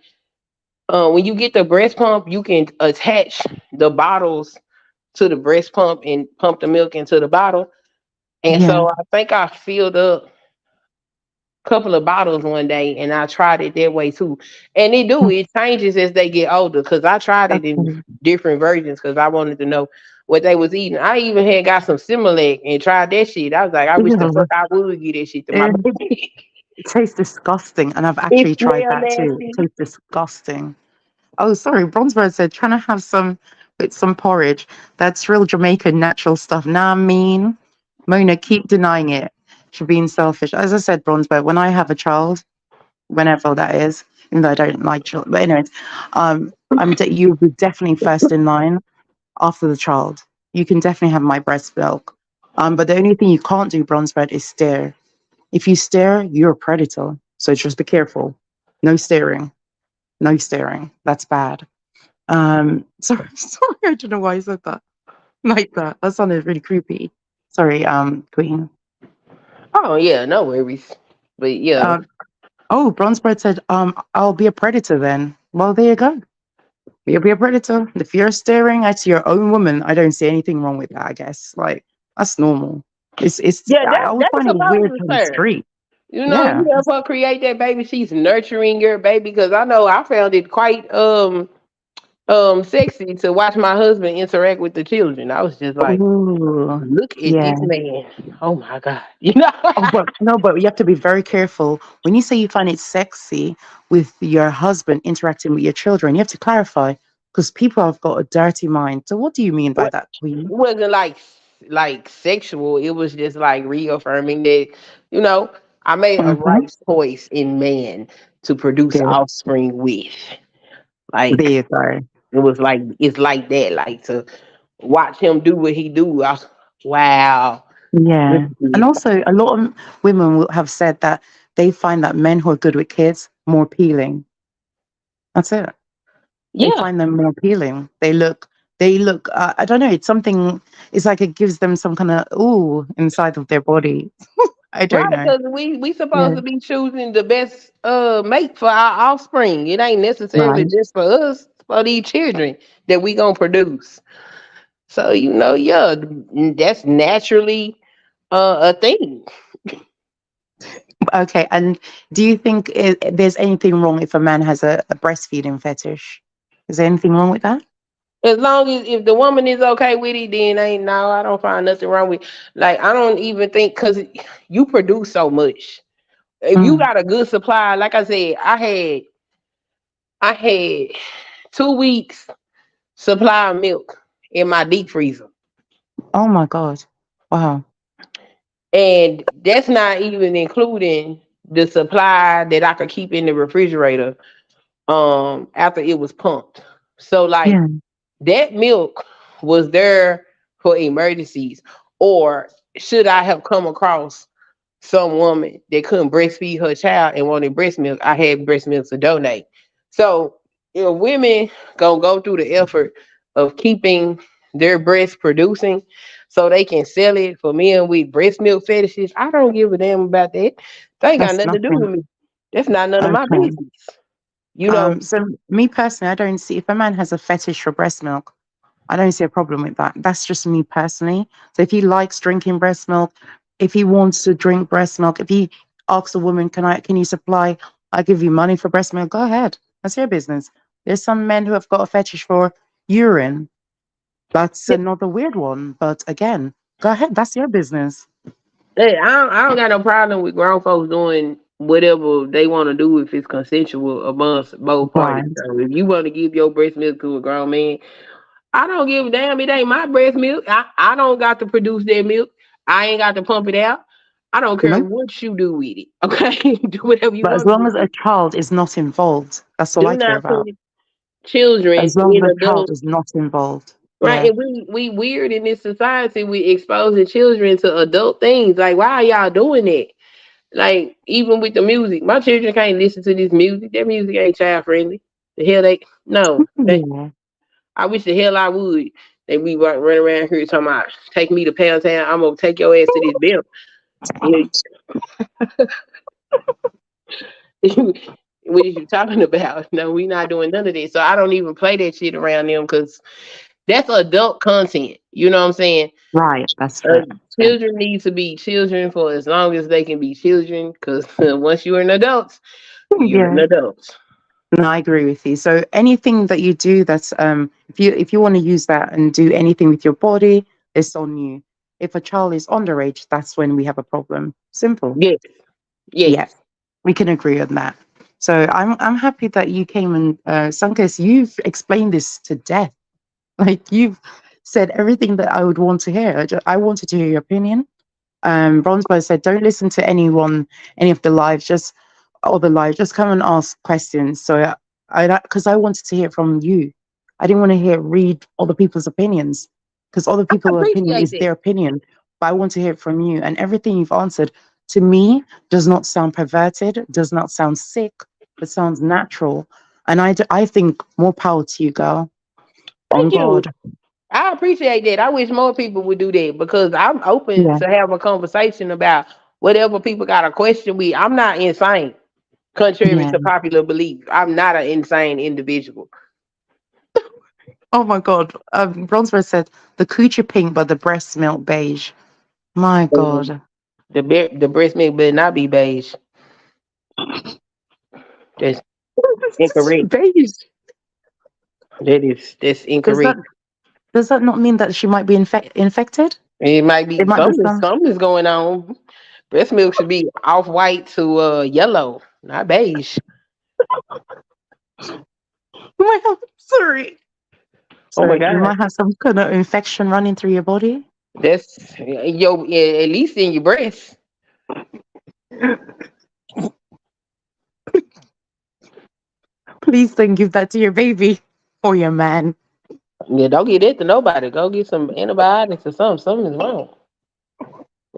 when you get the breast pump, you can attach the bottles to the breast pump and pump the milk into the bottle. And Yeah. so I think I filled up a couple of bottles one day and I tried it that way too. And it changes as they get older because I tried it in Definitely. different versions because I wanted to know what they was eating. I even had got some Similac and tried that shit. I was like, I wish the fuck I would get that shit to my baby. It tastes disgusting, and I've It actually tried smell that too. It nasty. tastes disgusting. Oh, sorry. Bronzebird said trying to have some with some porridge. That's real Jamaican natural stuff. Nah, I mean, Mona, keep denying it. You're being selfish. As I said, Bronzebird, when I have a child, whenever that is, even though I don't like children, but anyways, you'll be definitely first in line after the child. You can definitely have my breast milk. But the only thing you can't do, Bronzebird, is stare. If you stare, you're a predator. So just be careful. No staring. No staring. That's bad. Sorry, I don't know why I said that like that. That sounded really creepy. Sorry, Queen. Oh yeah, no worries. But yeah. Oh, Bronzebird said, I'll be a predator then. Well, there you go. You'll be a predator. If you're staring at your own woman, I don't see anything wrong with that, I guess. Like, that's normal. Yeah, I always that's find it supposed weird to on the serve. street. You know, Yeah. you help her create that baby. She's nurturing your baby because I know I found it quite sexy to watch my husband interact with the children. I was just like, Ooh, look at yeah. this man. Oh my God. You know? Oh, but no, but you have to be very careful. When you say you find it sexy with your husband interacting with your children, you have to clarify because people have got a dirty mind. So what do you mean by It that, Queen? wasn't like sexual. It was just like reaffirming that, you know, I made a Mm-hmm. right choice in man to produce Good. offspring with. There Like you go. it was like it's like that. Like to watch him do what he do. Wow. Look Yeah. at And this. also, a lot of women will have said that they find that men who are good with kids more appealing. That's it. They Yeah. find them more appealing. They look, I don't know, it's something, it's like it gives them some kind of, ooh, inside of their body. I don't Right, know. because we supposed Yeah. to be choosing the best mate for our offspring. It ain't necessarily Right. just for us, it's for these children that we gonna produce. So you know, yeah, that's naturally a thing. Okay. And do you think there's anything wrong if a man has a breastfeeding fetish? Is there anything wrong with that? As long as if the woman is okay with it, then ain't no, I don't find nothing wrong with. Like I don't even think because you produce so much. If you Mm. got a good supply, like I said, I had 2 weeks supply of milk in my deep freezer. Oh my God. Wow. And that's not even including the supply that I could keep in the refrigerator after it was pumped. So like Yeah. that milk was there for emergencies. Or should I have come across some woman that couldn't breastfeed her child and wanted breast milk, I had breast milk to donate. So if women gonna go through the effort of keeping their breast producing so they can sell it for men with breast milk fetishes, I don't give a damn about that. They ain't got That's nothing to do with nothing. me. That's not none of my Okay. business. You know, So me personally, I don't see if a man has a fetish for breast milk, I don't see a problem with that. That's just me personally. So if he likes drinking breast milk, if he wants to drink breast milk, if he asks a woman, can you supply, I give you money for breast milk, go ahead. That's your business. There's some men who have got a fetish for urine. That's another weird one. But again, go ahead. That's your business. hey, I don't got no problem with grown folks doing whatever they want to do if it's consensual amongst both parties. Right. So if you want to give your breast milk to a grown man, I don't give a damn. It ain't my breast milk. I don't got to produce that milk. I ain't got to pump it out. I don't care Nope. what you do with it. Okay, do whatever you But as want to long do as a with child is not involved, that's it. all Do I care not about. put children As long in as a child adult. is not involved. Right, Yeah. and we weird in this society. We exposing children to adult things. Like, why are y'all doing that? Like, even with the music, my children can't listen to this music. That music ain't child friendly. The hell they no. Yeah. I wish the hell I would. They be run around here talking about take me to Pound Town. I'm gonna take your ass to this bill. What is you talking about? No, we not doing none of that. So I don't even play that shit around them because that's adult content. You know what I'm saying? Right, that's Uh, fair. Children need to be children for as long as they can be children. Because once you're an adult, you're an Yeah. adult. No, I agree with you. So anything that you do that's if you want to use that and do anything with your body, it's on you. If a child is underage, that's when we have a problem. Simple. Yes, Yeah, yes. we can agree on that. So I'm happy that you came and Sunkissed, you've explained this to death. Like you've said everything that I would want to hear. I wanted to hear your opinion. Bronzebird said, don't listen to anyone, any of the lives, just come and ask questions. So because I wanted to hear from you. I didn't want to read other people's opinions because other I people's opinion appreciate is that. their opinion. But I want to hear it from you. And everything you've answered to me does not sound perverted, does not sound sick, but sounds natural. And I think more power to you, girl. On Thank you. God. I appreciate that. I wish more people would do that because I'm open Yeah. to have a conversation about whatever people got a question with. I'm not insane, contrary Yeah. to popular belief. I'm not an insane individual. Oh my God. Bronzebird said the coochie pink, but the breast milk beige. My God. The breast milk better not be beige. That's incorrect. Beige. That's Does that incorrect. does that not mean that she might be infected? It might be It might be something's going on. Breast milk should be off white to yellow, not beige. Well, sorry. Oh my Sorry, you god. might have some kind of infection running through your body. That's at least in your breast. Please don't give that to your baby or your man. Yeah, don't get it to nobody. Go get some antibiotics or something. Something's wrong.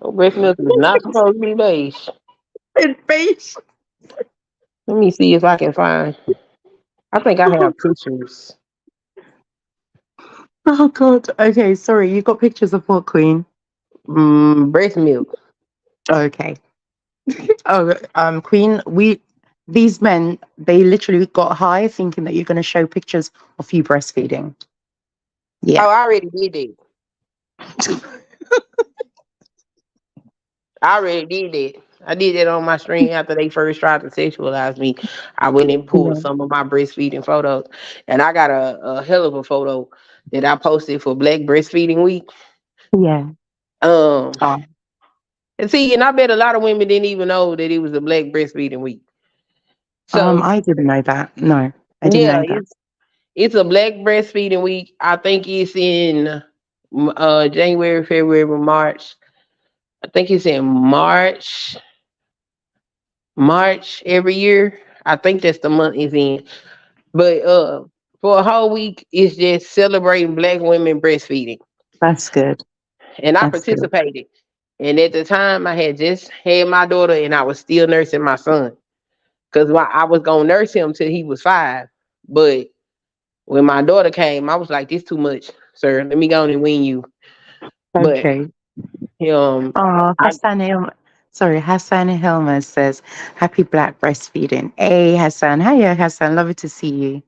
Your breast milk is not supposed to be beige. It's beige. Let me see if I can find. I think I have pictures. Oh God. Okay, sorry. You got pictures of what, Queen? Breast milk. Okay. Queen. These men, they literally got high thinking that you're going to show pictures of you breastfeeding. Yeah. Oh, I already did that. I already did that. I did that on my stream after they first tried to sexualize me. I went and pulled some of my breastfeeding photos, and I got a hell of a photo that I posted for Black Breastfeeding Week. Yeah. And see, and I bet a lot of women didn't even know that it was a Black Breastfeeding Week. So I didn't know that. No, I didn't know that. it's a Black Breastfeeding Week. I think it's in January, February, March. I think it's in March every year. I think that's the month it's in. But for a whole week, it's just celebrating Black women breastfeeding. That's good. And I That's good. participated. And at the time, I had just had my daughter, and I was still nursing my son. Because I was going to nurse him till he was 5. But when my daughter came, I was like, this too much, sir. Let me go on and wean you. Okay. Hassan Helmer says, happy Black breastfeeding. Hey, Hassan. Hiya, Hassan. Love it to see you.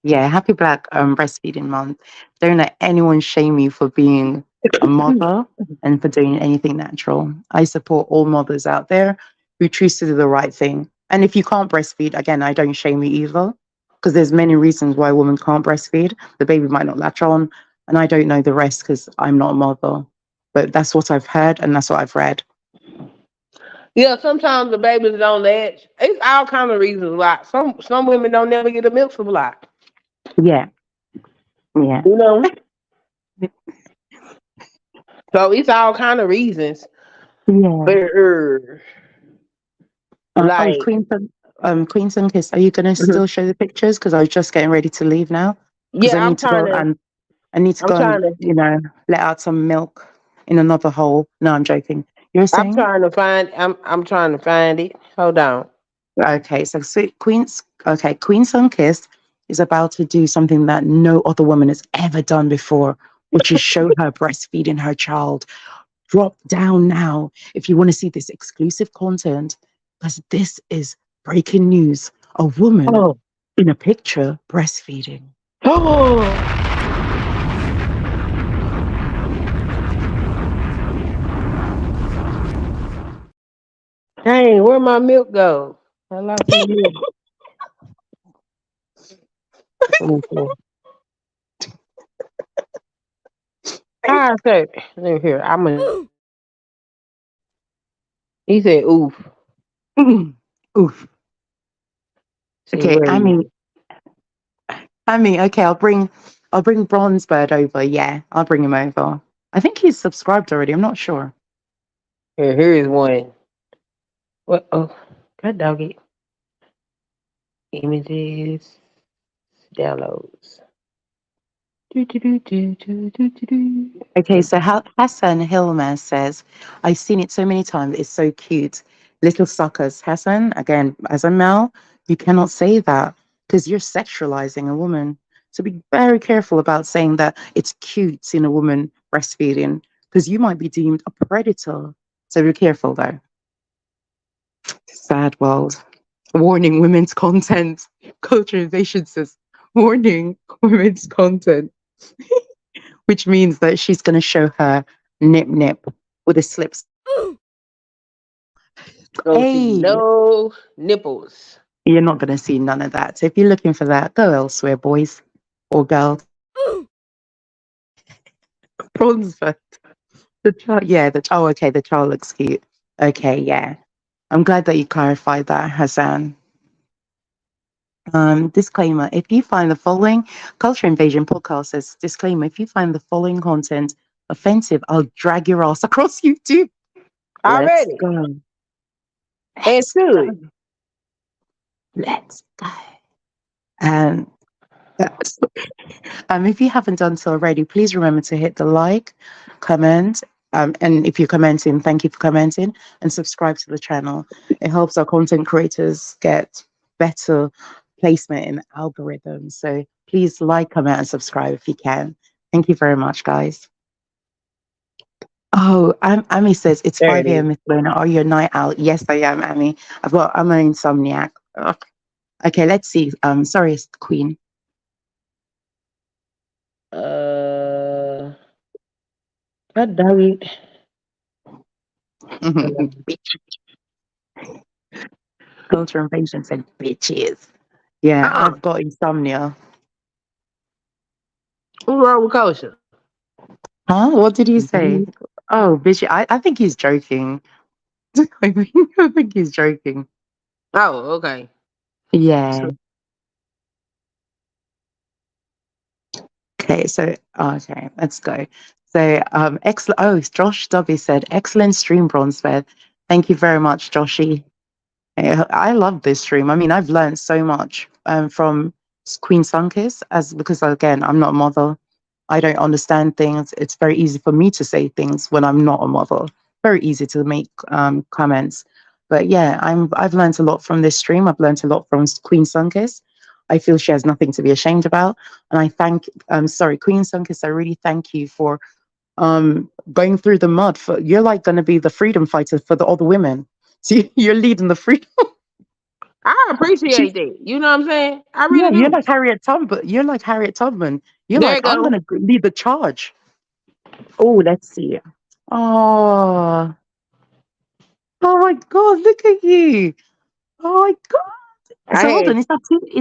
Yeah, happy Black breastfeeding month. Don't let anyone shame you for being a mother and for doing anything natural. I support all mothers out there who choose to do the right thing. And if you can't breastfeed, again, I don't shame you either, because there's many reasons why a woman can't breastfeed. The baby might not latch on, and I don't know the rest because I'm not a mother. But that's what I've heard and that's what I've read. Yeah, sometimes the babies don't latch. It's all kind of reasons why. Some women don't never get a milk supply. Yeah. Yeah. You know? So it's all kind of reasons. Yeah. Like Queen Sunkissed, are you gonna still show the pictures? Because I was just getting ready to leave now. Yeah, I need to go and let out some milk in another hole. No, I'm joking. You're saying? I'm trying to find it. Hold on. Okay, so Queen Sunkissed is about to do something that no other woman has ever done before, which is show her breastfeeding her child. drop down now if you want to see this exclusive content, because this is breaking news. A woman in a picture breastfeeding. Oh. Dang, where my milk go? I lost my milk. I said, look here, I'm a. He said, "Oof, oof." Okay, okay, I'll bring Bronzebird over. Yeah, I'll bring him over. I think he's subscribed already. I'm not sure. Here is one. What? Oh, God dog it. Images, downloads. Okay, so Hassan Hilmer says, I've seen it so many times. It's so cute. Little suckers. Hassan, again, as a male, you cannot say that because you're sexualizing a woman. So be very careful about saying that it's cute seeing a woman breastfeeding because you might be deemed a predator. So be careful though. Sad world. Warning women's content. Culture Invasion says, warning women's content. Which means that she's going to show her nip with a slip. No nipples. You're not going to see none of that. So if you're looking for that, go elsewhere, boys or girls. Bronzebird. The child, yeah. Okay. The child looks cute. Okay, yeah. I'm glad that you clarified that, Hassan. Disclaimer, if you find the following Culture Invasion podcast says, disclaimer, if you find the following content offensive, I'll drag your ass across YouTube. Already. Let's go. Let's go. Let's go. If you haven't done so already, please remember to hit the like, comment, and if you're commenting, thank you for commenting, and subscribe to the channel. It helps our content creators get better placement in the algorithm. So please like, comment, and subscribe if you can. Thank you very much, guys. Oh, Amy says it's 5 a.m. Miss Luna. Are you a night owl? Yes, I am, Amy. I'm an insomniac. Ugh. Okay, let's see. Sorry, Queen. God damn it. Culture Invasion said bitches. Yeah, I've got insomnia. What's wrong with Kosha? Huh? What did he say? Oh, bitch. I think he's joking. I think he's joking. Oh, okay. Yeah. Okay, so okay, let's go. So excellent. Oh, Josh Dubby said, excellent stream, Bronzebird. Thank you very much, Joshy. I love this stream. I mean, I've learned so much from Queen Sunkissed, because again, I'm not a mother. I don't understand things. It's very easy for me to say things when I'm not a mother. Very easy to make comments. But yeah, I've learned a lot from this stream. I've learned a lot from Queen Sunkissed. I feel she has nothing to be ashamed about. And I thank, Queen Sunkissed, I really thank you for going through the mud. You're like going to be the freedom fighter for the other women. So you're leading the freedom. I appreciate that. You know what I'm saying? I really do. You're like Harriet Tubman. You're like Harriet Tubman. You're there like, I'm going to lead the charge. Oh, let's see. Oh my God, look at you. Oh my God. So hold on, is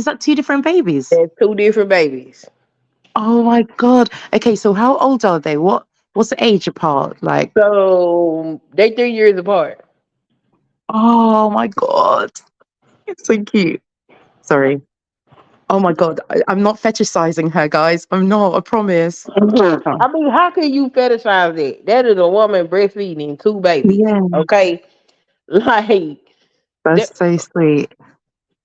that two different babies? There's two different babies. Oh my God. Okay, so how old are they? What's the age apart? Like, so they 3 years apart. Oh my God. It's so cute. Sorry. Oh my God. I'm not fetishizing her, guys. I'm not, I promise. I mean, how can you fetishize that? That is a woman breastfeeding 2 babies. Yeah. Okay. Like, that's so sweet.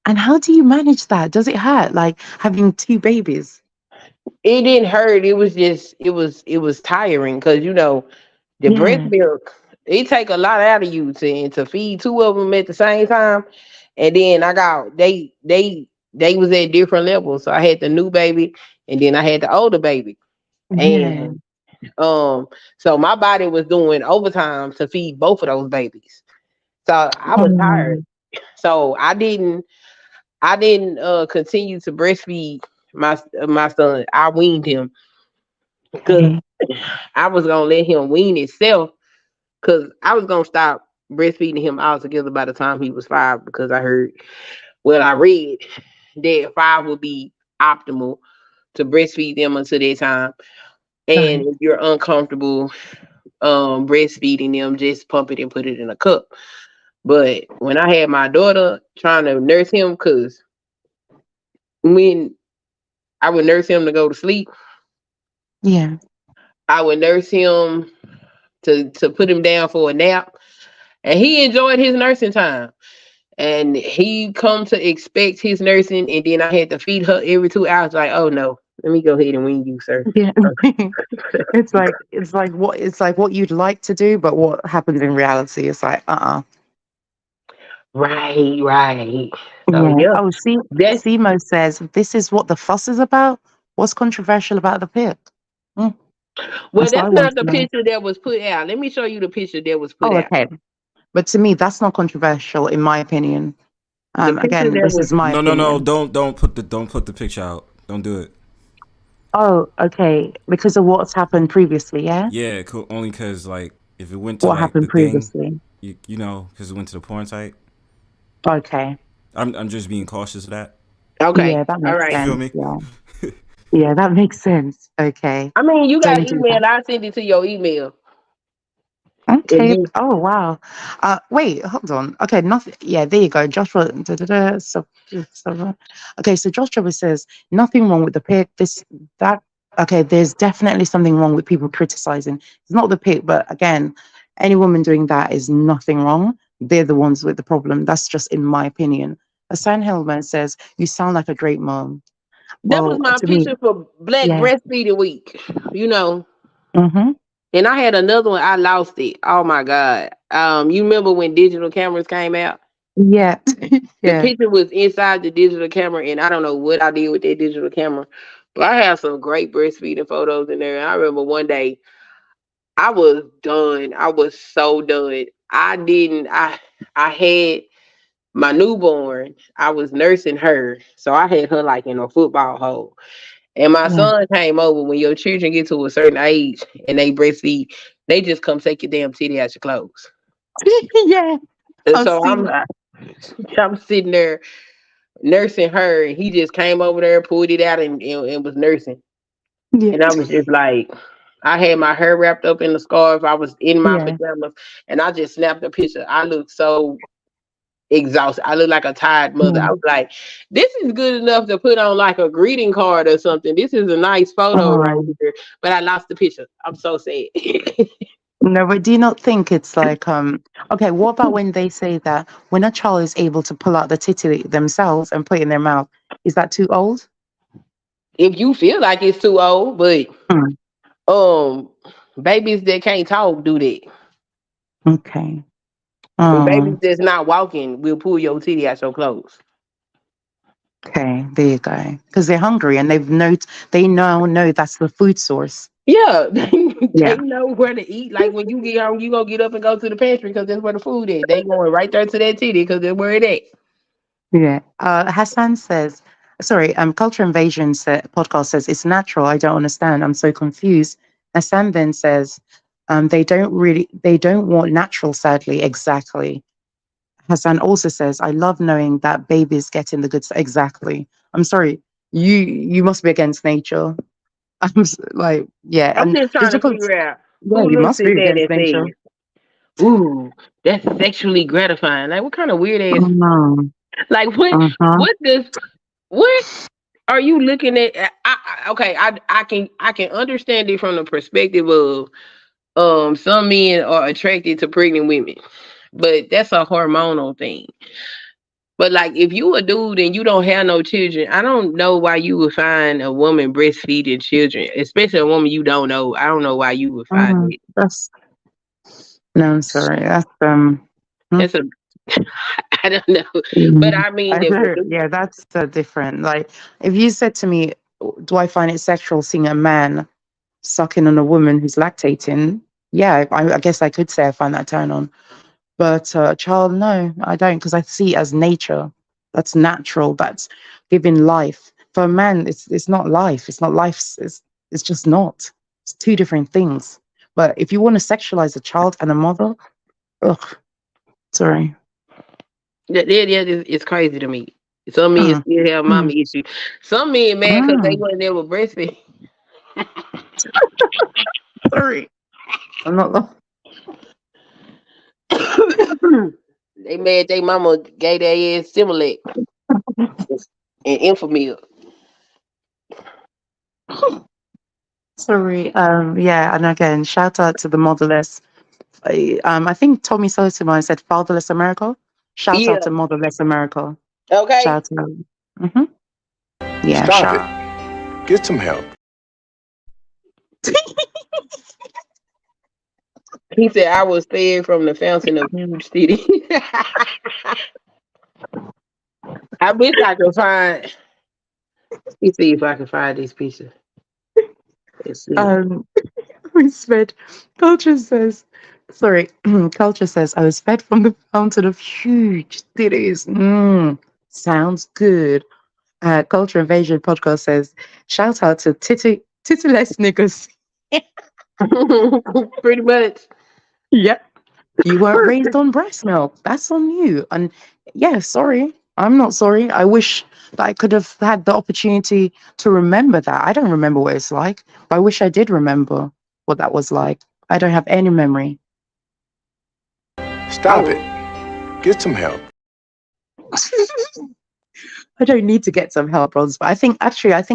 And how do you manage that? Does it hurt, like having 2 babies? It didn't hurt. It was just, it was tiring because, the breast milk, it take a lot out of you to feed 2 of them at the same time. And then I got, they was at different levels. So I had the new baby and then I had the older baby. And So my body was doing overtime to feed both of those babies. So I was tired. So I didn't continue to breastfeed my son. I weaned him because I was gonna let him wean himself because I was gonna stop breastfeeding him altogether by the time he was 5 because I read that 5 would be optimal to breastfeed them until that time. And if you're uncomfortable breastfeeding them, just pump it and put it in a cup. But when I had my daughter trying to nurse him, because when I would nurse him to go to sleep, I would nurse him to put him down for a nap, and he enjoyed his nursing time. And he come to expect his nursing, and then I had to feed her every 2 hours. Like, oh no, let me go ahead and wean you, sir. Yeah, it's like what you'd like to do, but what happens in reality is like, Right. So, Yeah. yeah. Oh, see, Simo says this is what the fuss is about. What's controversial about the pic? Well, That's what I that's want not to the know. picture that was put out. Let me show you the picture that was put Oh, out. okay. But to me, that's not controversial, in my opinion. Again, this is my opinion. No. Don't put the picture out. Don't do it. Oh, okay. Because of what's happened previously, yeah. Yeah, cool. Only because like if it went to What like happened the previously? thing, you know, because it went to the porn site. Okay. I'm just being cautious of that. Okay. Yeah, that makes All right. sense. You feel me? Yeah. Yeah, that makes sense. Okay. I mean, you got Don't an do email. that. I send it to your email. Okay. Oh wow. Wait, hold on. Okay, nothing. Yeah, there you go. Joshua. Okay, so Joshua says nothing wrong with the pic. Okay, there's definitely something wrong with people criticizing. It's not the pic, but again, any woman doing that is nothing wrong. They're the ones with the problem. That's just in my opinion. Hassan Hellman says you sound like a great mom. That was Well, my to me, picture for Black yeah. Breastfeeding Week. You know. Mm-hmm. And I had another one. I lost it. Oh my God. You remember when digital cameras came out? Yeah. The picture was inside the digital camera, and I don't know what I did with that digital camera, but I have some great breastfeeding photos in there. And I remember one day I was done. I was so done. I had my newborn. I was nursing her, so I had her like in a football hole. And my son came over. When your children get to a certain age and they breastfeed, they just come take your damn titty out your clothes. Yeah. And I've so seen that. I'm sitting there nursing her, and he just came over there, pulled it out, and was nursing. Yeah. And I was just like, I had my hair wrapped up in the scarf. I was in my Yeah. pajamas, and I just snapped a picture. I looked so exhausted. I looked like a tired mother. I was like, this is good enough to put on like a greeting card or something. This is a nice photo right here. But I lost the picture. I'm so sad. No, but do you not think it's like okay, what about when they say that when a child is able to pull out the titty themselves and put it in their mouth, is that too old? If you feel like it's too old, but babies that can't talk do that. Okay. And babies that's not walking will pull your titty out your clothes. Okay, there you go. Because they're hungry and they now know that's the food source. Yeah, they know where to eat. Like when you get home, you gonna get up and go to the pantry because that's where the food is. They going right there to that titty because that's where it at. Yeah. Hassan says, sorry, Culture Invasion podcast says it's natural. I don't understand. I'm so confused. Hassan then says, they don't want natural, sadly. Exactly. Hassan also says, I love knowing that babies get in the good. Exactly. I'm sorry. You must be against nature. I'm like, yeah. I'm And just trying to figure out who you looks must at be that against and nature. says, "Ooh, that's sexually gratifying." Like, what kind of weird ass? Oh, Like, what are you looking at? I can understand it from the perspective of some men are attracted to pregnant women, but that's a hormonal thing. But like, if you a dude and you don't have no children, I don't know why you would find a woman breastfeeding children, especially a woman you don't know. I don't know why you would find it. No, I'm sorry. That's a I don't know, but I mean, yeah, that's different. Like, if you said to me, do I find it sexual seeing a man sucking on a woman who's lactating, yeah, I guess I could say I find that turn on. But a child, no, I don't, because I see it as nature. That's natural. That's giving life. For a man, it's not life. It's not life. It's just not. It's two different things. But if you want to sexualize a child and a mother, ugh, sorry. Yeah, it's crazy to me. Some men still have mommy issues. Some men mad because they wasn't there with breastfeeding. Sorry. I'm not. They mad they mama gave their ass Similac and Infamil. Sorry. Yeah, and again, shout out to the motherless. I think Tommy Sotomayor said fatherless America. Shout out to motherless America. Okay. Shout out. Yeah. Stop it. Get some help. He said I was fed from the fountain of huge city. I wish I could find. Let me see if I can find this picture. Let's see. Was fed. Culture says, sorry. Culture says I was fed from the fountain of huge cities. Sounds good. Culture Invasion podcast says, shout out to titty-less niggas. Pretty much. Yep. You weren't raised on breast milk. That's on you. And yeah, sorry. I'm not sorry. I wish that I could have had the opportunity to remember that. I don't remember what it's like, but I wish I did remember what that was like. I don't have any memory. Stop it. Get some help. I don't need to get some help, Bronze, but I think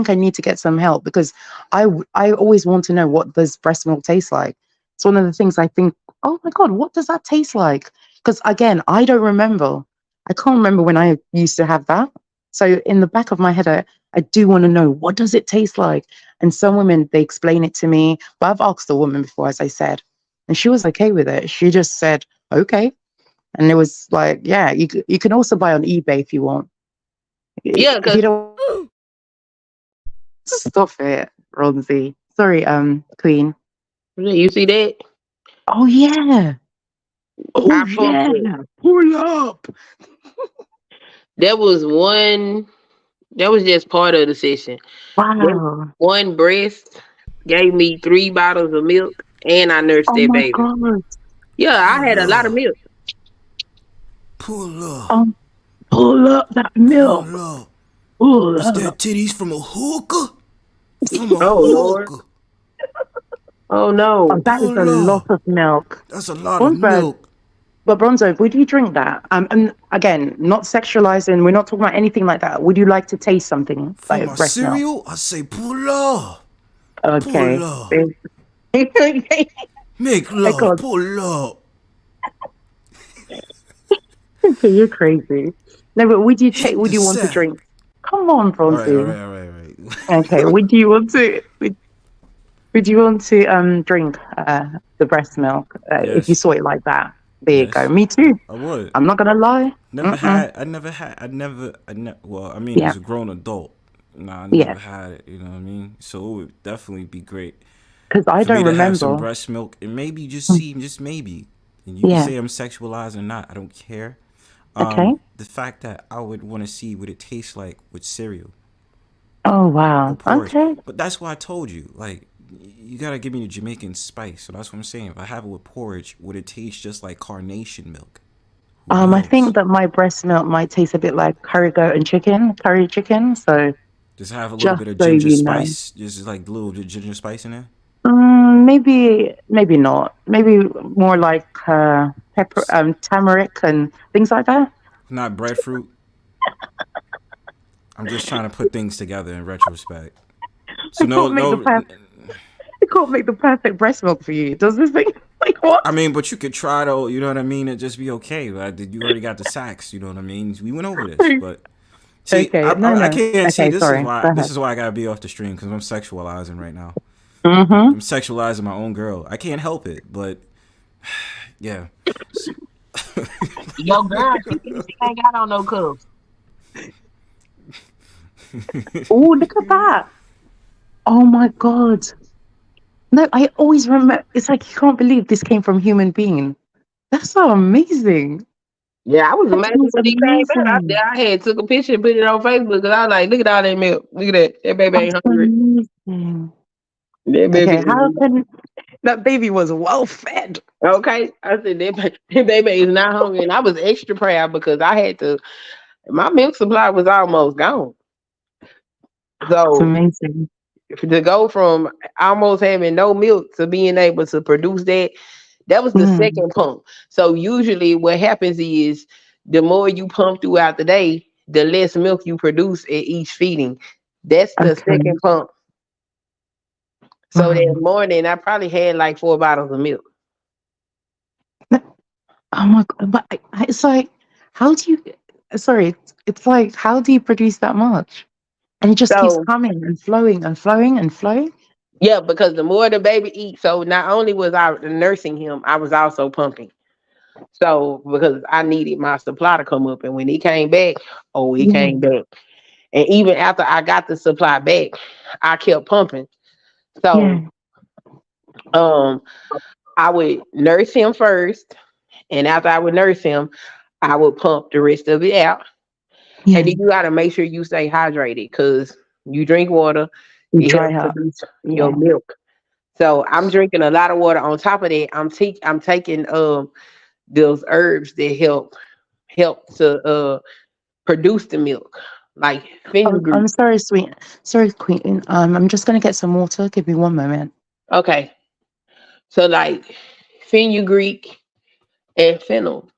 I need to get some help because I always want to know what does breast milk taste like. It's one of the things I think, oh my God, what does that taste like? Because again, I don't remember. I can't remember when I used to have that. So in the back of my head, I do want to know, what does it taste like? And some women, they explain it to me, but I've asked a woman before, as I said, and she was okay with it. She just said, okay. And it was like, yeah, you can also buy on eBay if you want. Yeah, because you don't stop it, Ronzi. Sorry, Queen. You see that? Oh yeah. Oh yeah. Pull up. That was just part of the session. Wow. One breast gave me 3 bottles of milk and I nursed that baby. God. Yeah, I had a lot of milk. Pull up. Pull up that milk. Pull up. Pull Is up. that titties from a hooker? From a Lord. hooker. Oh no. Oh, that is a lot of milk. That's a lot of milk. But Bronzo, would you drink that? And again, not sexualizing. We're not talking about anything like that. Would you like to taste something from like my breast cereal? milk? I say pull up. Okay. Pull up. Okay. Make love. Pull up. Okay, you're crazy. No, but would you want to drink? Come on, Bronzy. All right. Okay. Would you want to? Would you want to drink the breast milk if you saw it like that? There you go. Me too. I would. I'm not gonna lie. I never. Well, I mean, as a grown adult, I never had it. You know what I mean? So it would definitely be great. Because I don't remember. Have some breast milk and maybe just maybe, and you can say I'm sexualized or not. I don't care. Okay. The fact that I would want to see what it tastes like with cereal. Oh wow. Okay. But that's why I told you, like, you gotta give me the Jamaican spice. So that's what I'm saying. If I have it with porridge, would it taste just like carnation milk? I think that my breast milk might taste a bit like curry chicken. So just have a little bit of ginger spice, just like a little bit of ginger spice in there. Maybe not. Maybe more like pepper, turmeric and things like that. Not breadfruit. I'm just trying to put things together in retrospect. So it can't make the perfect breast milk for you, does this thing? Like what? I mean, but you could try though. You know what I mean? And just be okay. Like, you already got the sacks. You know what I mean? We went over this, but see, okay, I can't see. This sorry. This is why I gotta be off the stream because I'm sexualizing right now. Mm-hmm. I'm sexualizing my own girl. I can't help it, but yeah. Yo, girl, she ain't got on no cuffs. Oh, look at that! Oh my God! No, I always remember. It's like you can't believe this came from human being. That's so amazing. Yeah, I was That amazed was when he came out. amazing. I had took a picture and put it on Facebook because I was like, look at all that milk. Look at that. That baby That's ain't hungry. amazing. That baby Okay, how is can that baby was well fed? okay. I said that baby is not hungry. And I was extra proud because I had to my milk supply was almost gone. It's So amazing. to go from almost having no milk to being able to produce that, that was the Mm, second pump. So usually what happens is the more you pump throughout the day, the less milk you produce at each feeding. That's the okay. second pump. So that Wow. morning I probably had like 4 bottles of milk. Oh my god! But it's like, how do you? Sorry, it's like, how do you produce that much? And it just keeps So coming and flowing and flowing and flowing. yeah, because the more the baby eats, so not only was I nursing him, I was also pumping. So because I needed my supply to come up, and when he came back, oh, he Yeah, came back. And even after I got the supply back, I kept pumping. So yeah, um, I would nurse him first, and after I would nurse him, I would pump the rest of it out. And yeah. then you got to make sure you stay hydrated because you drink water, You it dry helps up. produce your Yeah. milk. So I'm drinking a lot of water. On top of that, I'm taking those herbs that help to produce the milk, like I'm fenugreek. sorry, sweet. Sorry, Queen. I'm just gonna get some water. Give me one moment. Okay, so like fenugreek and fennel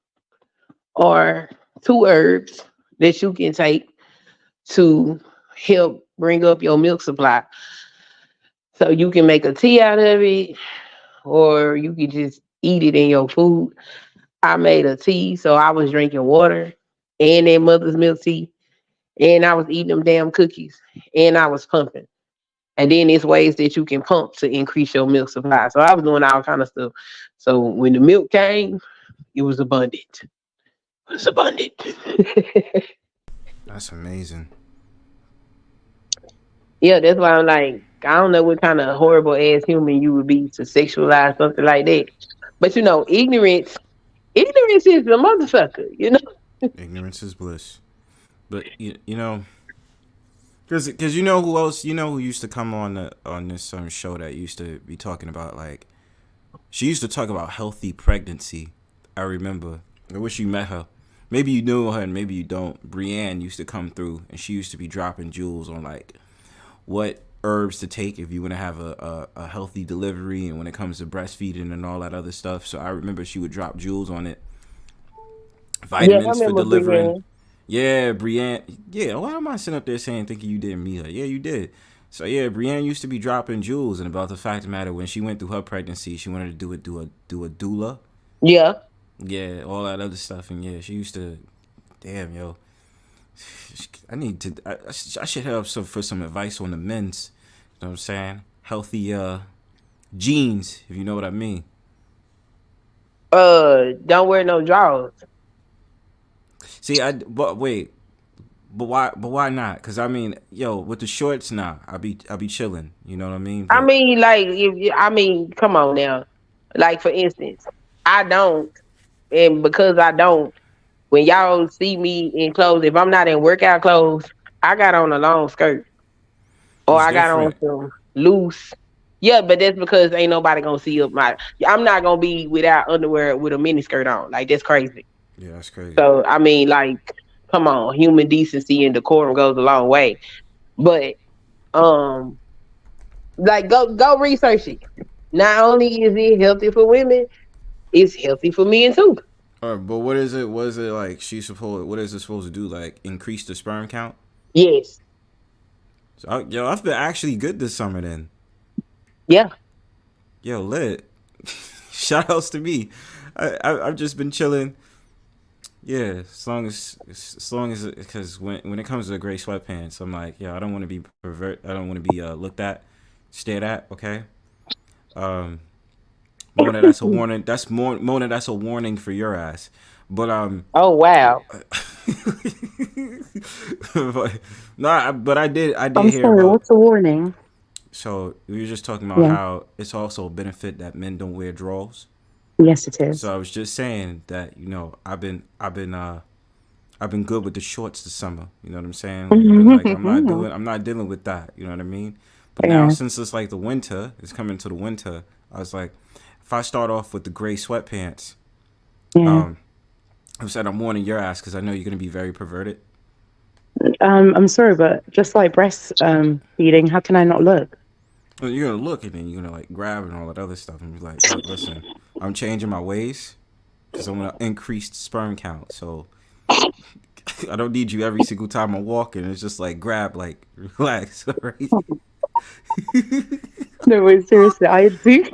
are two herbs that you can take to help bring up your milk supply. So you can make a tea out of it, or you can just eat it in your food. I made a tea, so I was drinking water and that mother's milk tea, and I was eating them damn cookies, and I was pumping. And then there's ways that you can pump to increase your milk supply. So I was doing all kind of stuff. So when the milk came, it was abundant. It was abundant. That's amazing. Yeah, that's why I'm like, I don't know what kind of horrible ass human you would be to sexualize something like that. But ignorance is the motherfucker, you know? Ignorance is bliss. But you know, because you know who else? You know who used to come on this show that used to be talking about, like, she used to talk about healthy pregnancy. I remember. I wish you met her. Maybe you knew her and maybe you don't. Brienne used to come through and she used to be dropping jewels on, like, what herbs to take if you want to have a healthy delivery and when it comes to breastfeeding and all that other stuff. So I remember she would drop jewels on it. Yeah, I Vitamins for remember delivering. Brienne. Yeah, Brienne. Yeah, why am I sitting up there saying thinking you didn't meet her? Yeah, you did. So yeah, Brienne used to be dropping jewels, and about the fact of the matter, when she went through her pregnancy, she wanted to do a doula. Yeah. Yeah, all that other stuff, and yeah, she used to. Damn, yo, I need to. I should have for some advice on the men's. You know what I'm saying? Healthy jeans, if you know what I mean. Don't wear no drawers. See, but wait, but why not? Cause I mean, yo, with the shorts now, I be chilling. You know what I mean? I But mean, like, come on now. Like, for instance, I don't, and because I don't, when y'all see me in clothes, if I'm not in workout clothes, I got on a long skirt or it's I got on different. some loose. Yeah, but that's because ain't nobody gonna see up my. I'm not gonna be without underwear with a mini skirt on. Like, that's crazy. Yeah, that's crazy. So I mean, like, come on, human decency and decorum goes a long way. But um, like, go research it. Not only is it healthy for women, it's healthy for men too. All right, but what is it? What is it like? She's supposed. What is it supposed to do? Like increase the sperm count? Yes. So yo, I've been actually good this summer. Then Yeah. yo, lit. Shout outs to me. I've just been chilling. Yeah, as long as because when it comes to the gray sweatpants, I'm like, yeah, I don't want to be I don't want to be looked at, stared at. Okay. Um, Mona, that's a warning. That's more Mona. That's a warning for your ass. But Oh wow. but, no, but I did I'm hear sorry. about. What's the warning? So we were just talking about how it's also a benefit that men don't wear drawers. Yes, it is. So I was just saying that, you know, I've been good with the shorts this summer. You know what I'm saying? Like, I'm not dealing with that. You know what I mean? But now since it's like the winter, it's coming to the winter. I was like, if I start off with the gray sweatpants, I said I'm warning your ass because I know you're gonna be very perverted. I'm sorry, but just like breastfeeding, how can I not look? Well, you're gonna look and then you're gonna like grab and all that other stuff and be like, look, listen, I'm changing my ways because I'm gonna increase the sperm count. So I don't need you every single time I'm walking. It's just like grab, like relax, all right? No, wait, seriously, I do.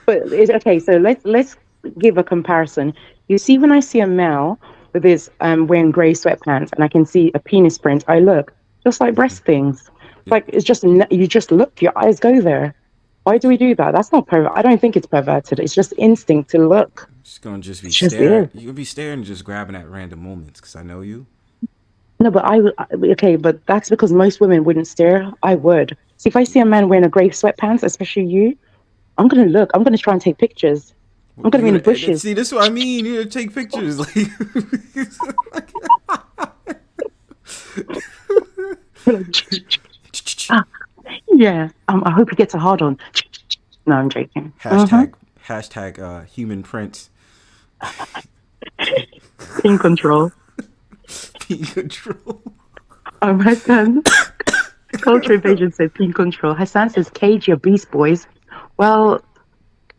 But it's okay. So let's give a comparison. You see, when I see a male with his wearing grey sweatpants and I can see a penis print, I look just like breast things. Like it's just you just look, your eyes go there. Why do we do that? That's not pervert. I don't think it's perverted. It's just instinct to look. It's gonna just be staring. You're gonna be staring and just grabbing at random moments because I know you. No, but okay, but that's because most women wouldn't stare. I would. See, if I see a man wearing a grey sweatpants, especially you, I'm gonna look. I'm gonna try and take pictures. I'm gonna be in the bushes. See, this is what I mean. You're gonna take pictures. Yeah. I hope he gets a hard on. No, I'm joking. Hashtag human prints. Pin control. Pin control. Hassan. Culture Invasion says pin control. Hassan says cage your beast boys. Well,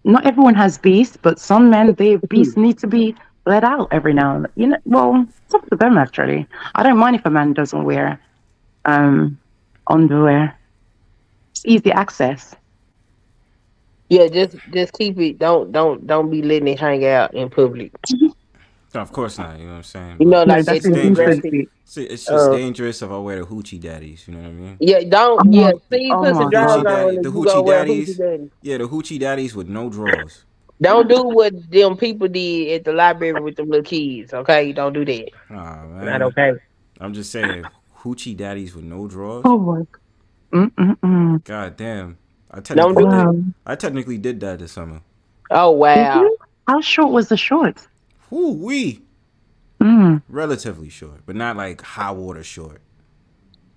not everyone has beasts, but some men, their beasts need to be let out every now and then. You know, well, it's up to them actually. I don't mind if a man doesn't wear underwear. It's easy access. Yeah, just keep it. Don't be letting it hang out in public. No, of course not. You know what I'm saying? You know, like that's dangerous. It's just dangerous if I wear the hoochie daddies. You know what I mean? Yeah, don't. Yeah, see, put the drawers on. The hoochie daddies. Yeah, the hoochie daddies with no drawers. Don't do what them people did at the library with them little kids. Okay, don't do that. Nah, man. Not okay. I'm just saying, hoochie daddies with no drawers. Oh my. God damn. I technically did that this summer. Oh wow. How short was the shorts? Ooh-wee. Relatively short, but not like high water short.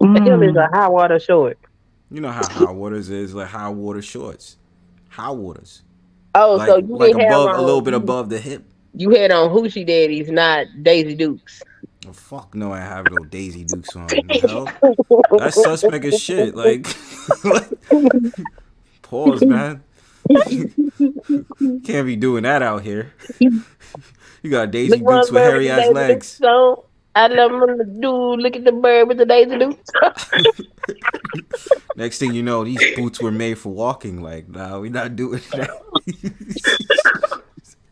Him is a high water short. You know how high waters is, like high water shorts. High waters. Oh, like, so you like didn't above have a little bit above the hip. You had on hoochie daddies, not Daisy Dukes. Oh, fuck no, I have no Daisy Dukes on. The hell? That's suspect as shit. Like pause, man. Can't be doing that out here. You got Daisy Dukes with hairy ass legs. I love them to do. Look at the bird with the Daisy Dukes. Next thing you know, these boots were made for walking. Like, nah, we're not doing that.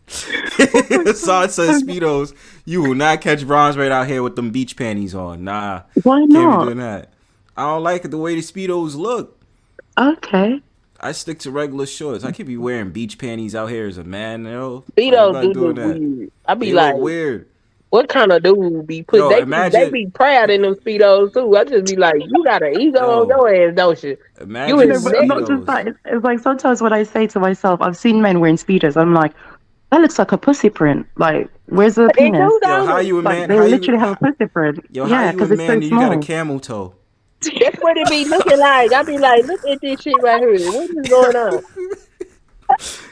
Salsa Speedos, you will not catch Bronzebird out here with them beach panties on. Nah. Why not? Can't be doing that. I don't like the way the Speedos look. Okay. I stick to regular shorts. I could be wearing beach panties out here as a man, you know. Speedos do look weird. I be like, weird. What kind of dude be put? They be proud in them Speedos too. I just be like, you got an ego on your ass, don't you? Imagine not just that. It's like sometimes when I say to myself, I've seen men wearing Speedos. I'm like, that looks like a pussy print. Like, where's the penis? Yo, how you a man? They literally have a pussy print. Yo, how you a man? You got a camel toe. That's what it be looking like. I be like, look at this shit right here. What is going on?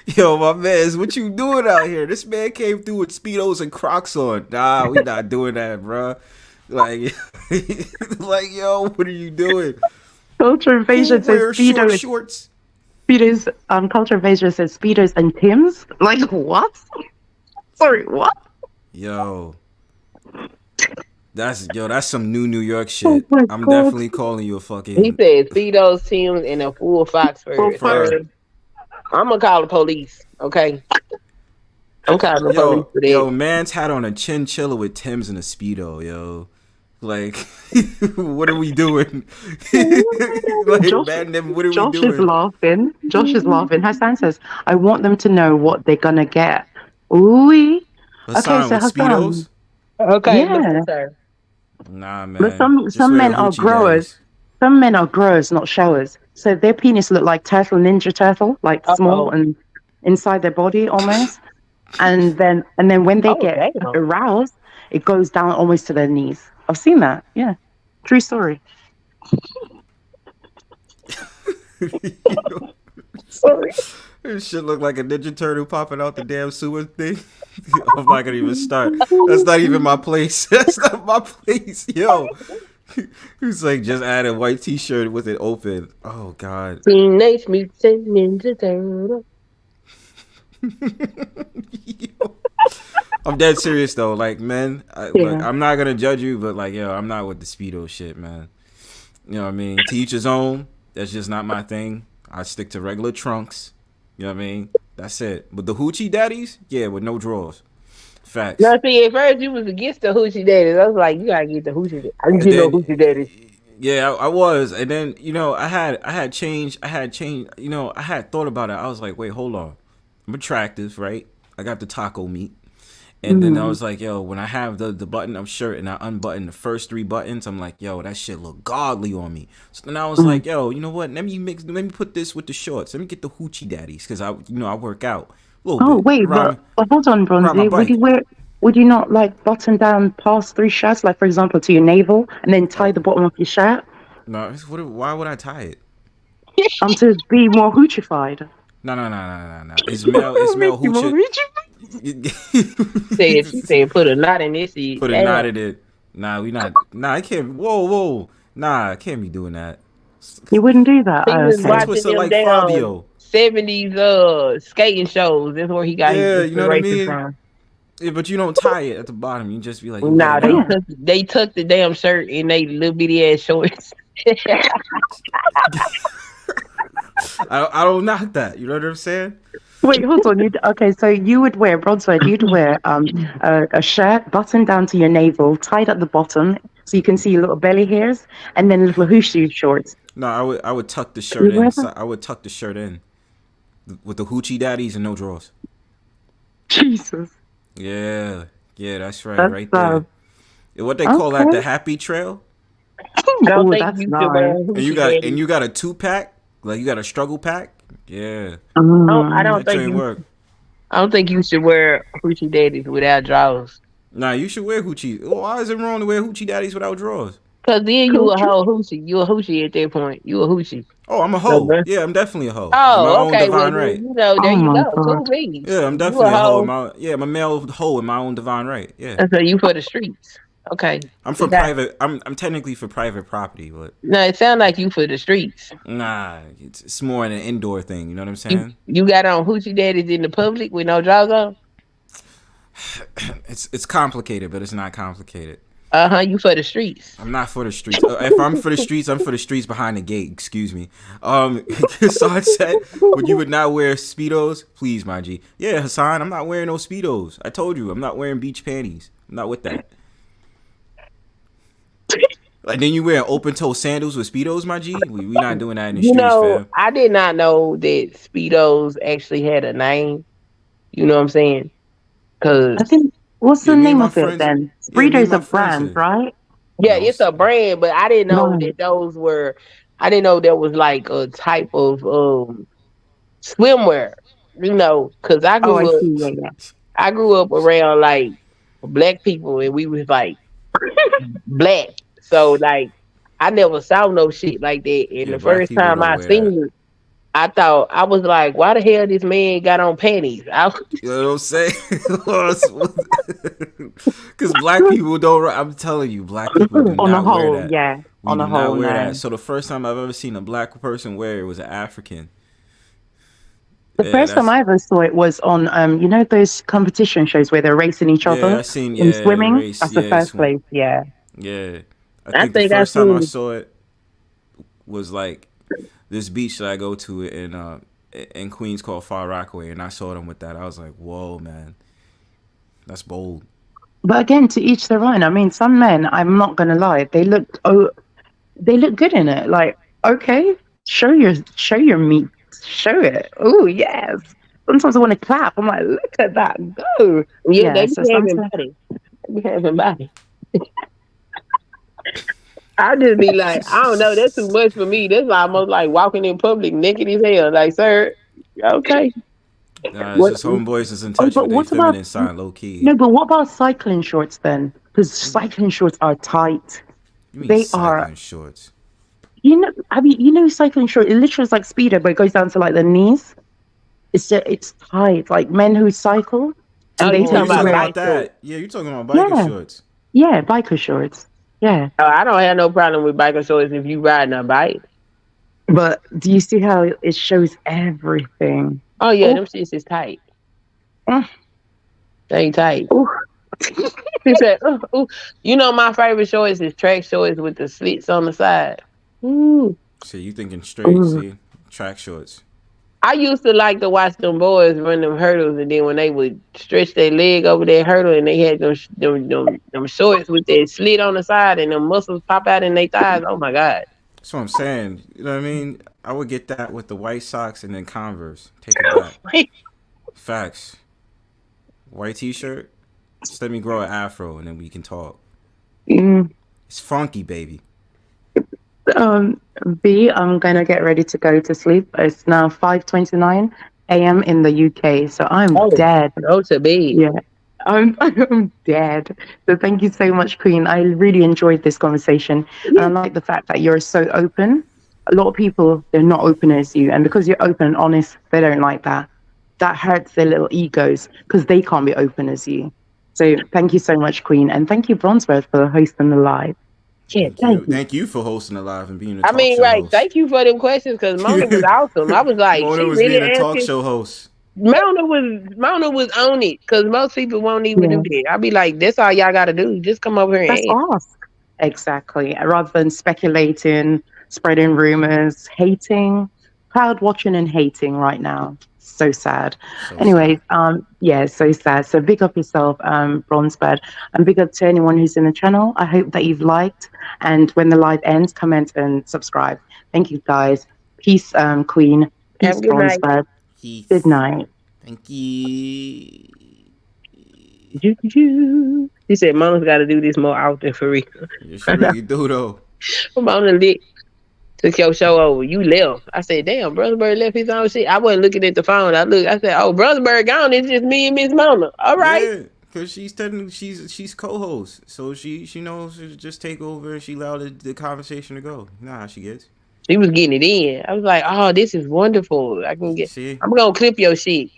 Yo, my man, what you doing out here? This man came through with Speedos and Crocs on. Nah, we not doing that, bro. Like, like, yo, what are you doing? Culture Invasion says Speedos. Shorts. Speedos. Culture Invasion says Speedos and Tims. Like what? Sorry, what? Yo. That's some New York shit. I'm definitely calling you a fucking. He said Speedos, Tims, and a full fox fur. I'm gonna call the police. Okay. I'm calling the police for that. Yo, man's had on a chinchilla with Tims and a Speedo, yo. Like, what are we doing? Like, Josh, man, what are Josh we doing? Is laughing. Josh is laughing. Hassan says, I want them to know what they're gonna get. Ooh. Okay, so Speedos? Okay, yeah. Nah, man. But some men are growers. Some men are growers, not showers. So their penis look like Ninja Turtle, like small and inside their body almost. And then when they get aroused, it goes down almost to their knees. I've seen that. Yeah, true story. Sorry. This shit look like a Ninja Turtle popping out the damn sewer thing. I'm not gonna even start. That's not even my place. That's not my place, yo. He's like, just add a white T-shirt with it open. Oh God. Teenage Mutant Ninja Turtle. I'm dead serious though. Like, man, like, I'm not gonna judge you, but like, yo, I'm not with the Speedo shit, man. You know what I mean? To each his own. That's just not my thing. I stick to regular trunks. You know what I mean? That's it. But the hoochie daddies, yeah, with no drawers. Facts. Now, see, at first you was against the hoochie daddies. I was like, you gotta get the hoochie daddies. I didn't get no hoochie daddies. Yeah, I was, and then I had changed. You know, I had thought about it. I was like, wait, hold on. I'm attractive, right? I got the taco meat. And then I was like, yo, when I have the button-up shirt and I unbutton the first 3 buttons, I'm like, yo, that shit look godly on me. So then I was like, yo, you know what? Let me put this with the shorts. Let me get the hoochie daddies because I work out a little bit. Wait, but hold on, Bronzy. Would you not like button down past 3 shirts, like for example to your navel, and then tie the bottom of your shirt? No, why would I tie it? To be more hoochified. No. It's male hoochie. She said put a knot in this seat. Put a knot in it. Nah, we not. Nah, I can't. Whoa. Nah, I can't be doing that. You wouldn't do that. He was watching them like down Fabio. 70s skating shows. That's where he got his you know what I mean? from. Yeah, but you don't tie it at the bottom. You just be like, nah, they tuck the damn shirt in they little bitty ass shorts. I don't knock that. You know what I'm saying? Wait, hold on. Okay, so you would wear Bronzebird. You'd wear a shirt buttoned down to your navel, tied at the bottom, so you can see your little belly hairs, and then little hoochie shorts. No, I would tuck the shirt in. I would tuck the shirt in with the hoochie daddies and no drawers. Jesus. Yeah, that's right, right there. What they call that, the happy trail. I don't think you should wear and you got a 2-pack, like you got a struggle pack. Yeah. I don't think you should wear hoochie daddies without drawers. Nah, you should wear hoochie. Why is it wrong to wear hoochie daddies without drawers? Cause then you a whole hoochie. You a hoochie at that point. You a hoochie. Oh, I'm a hoe. Yeah, I'm definitely a hoe. Oh, okay. Divine right. You know, there you go. Cool beans. Yeah, I'm definitely a hoe. I'm a male hoe in my own divine right. Yeah. And so you for the streets. Okay. I'm for private. I'm technically for private property, but no, it sounds like you for the streets. Nah, it's more an indoor thing. You know what I'm saying? You got on hoochie daddies in the public with no drawers on. It's complicated, but it's not complicated. You for the streets. I'm not for the streets. If I'm for the streets, I'm for the streets behind the gate. Excuse me. Hassan said, "But you would not wear Speedos, please, my G." Yeah, Hassan, I'm not wearing no Speedos. I told you, I'm not wearing beach panties. I'm not with that. Like then you wear open toe sandals with Speedos, my G. We not doing that in the streets, fam. I did not know that Speedos actually had a name. You know what I'm saying? Cause I think what's the name of it then? Speedo's a brand, right? Yeah, it's a brand, but I didn't know that those were. I didn't know there was like a type of swimwear. You know, cause I grew up around like black people, and we was like black. So like I never saw no shit like that. And the first time I seen it, I thought I was like, why the hell this man got on panties? You know what I'm saying? Because black people don't. I'm telling you, black people do not wear that. Yeah, on the whole, wear that. So the first time I've ever seen a black person wear it was an African. The first time I ever saw it was on, you know, those competition shows where they're racing each other. Yeah, I seen. In swimming. That's the first place. Yeah. Yeah. I think the first time I saw it was like this beach that I go to in Queens called Far Rockaway, and I saw them with that. I was like, whoa, man, that's bold. But again, to each their own. I mean, some men, I'm not gonna lie, they look good in it. Like, okay, show your meat, show it. Oh yes. Sometimes I want to clap. I'm like, look at that, go. Yeah, they be having body. They be having body. I just be like, I don't know, that's too much for me. That's almost like walking in public naked as hell. Like, sir, okay. Nah, it's What? just homeboys is in Oh, touch but with their what about feminine side, low key. no? But what about cycling shorts then? Because cycling shorts are tight. You mean They cycling are. shorts? You know, cycling short. It literally is like speedo, but it goes down to like the knees. It's tight. Like men who cycle Oh, and they you Oh, talking tend you to about talking wear. about bike shorts. that? Yeah, you talking about biker Yeah, shorts. yeah, biker shorts. Yeah, Oh, I don't have no problem with biker shorts if you riding a bike. but do you see how it shows everything? Oh, yeah, Oh, them shits is tight. mm, They ain't tight. oh. He said, ooh. You know, my favorite shorts is track shorts with the slits on the side. Ooh. See, you thinking straight. Ooh. See, track shorts. I used to like to watch them boys run them hurdles, and then when they would stretch their leg over their hurdle, and they had them shorts with their slit on the side, and them muscles pop out in their thighs. Oh my god! That's what I'm saying. You know what I mean? I would get that with the white socks and then Converse. Take it back. Facts. White t-shirt. Just let me grow an afro and then we can talk. Mm. It's funky, baby. B, I'm gonna get ready to go to sleep. It's now 5:29 a.m. in the UK, so I'm dead. Go to bed. Yeah, I'm dead. So thank you so much, Queen. I really enjoyed this conversation, and I like the fact that you're so open. A lot of people, they're not open as you, and because you're open and honest, they don't like that. That hurts their little egos because they can't be open as you. So thank you so much, Queen, and thank you, Bronzebird, for hosting the live. Yeah, thank you. Thank you for hosting the live and being a I talk mean, show right? host. Thank you for them questions because Mona was awesome. I was like, Mona she was really being a talk asking. show host. Mona was on it because most people won't even do that. I'll be like, that's all y'all got to do. Just come over here That's and ask. Exactly. Rather than speculating, spreading rumors, hating, crowd watching and hating right now. So sad. So Anyway, sad. yeah, so sad. So big up yourself, Bronzebird, and big up to anyone who's in the channel. I hope that you've liked, and when the live ends, comment and subscribe. Thank you, guys. Peace, Queen. Peace, have a good night. Bronzebird. Good night. Thank you. He said, Mona's got to do this more often for real. You should really do, though. Mona lit. Took your show over. You left. I said, damn, Brotherbird left his own shit. I wasn't looking at the phone. I said, oh, Brotherbird gone. It's just me and Miss Mona. All right. Yeah, because she's technically she's co-host, so she knows to just take over and she allowed the conversation to go. You know how she gets. She was getting it in. I was like, oh, this is wonderful. I'm gonna clip your shit.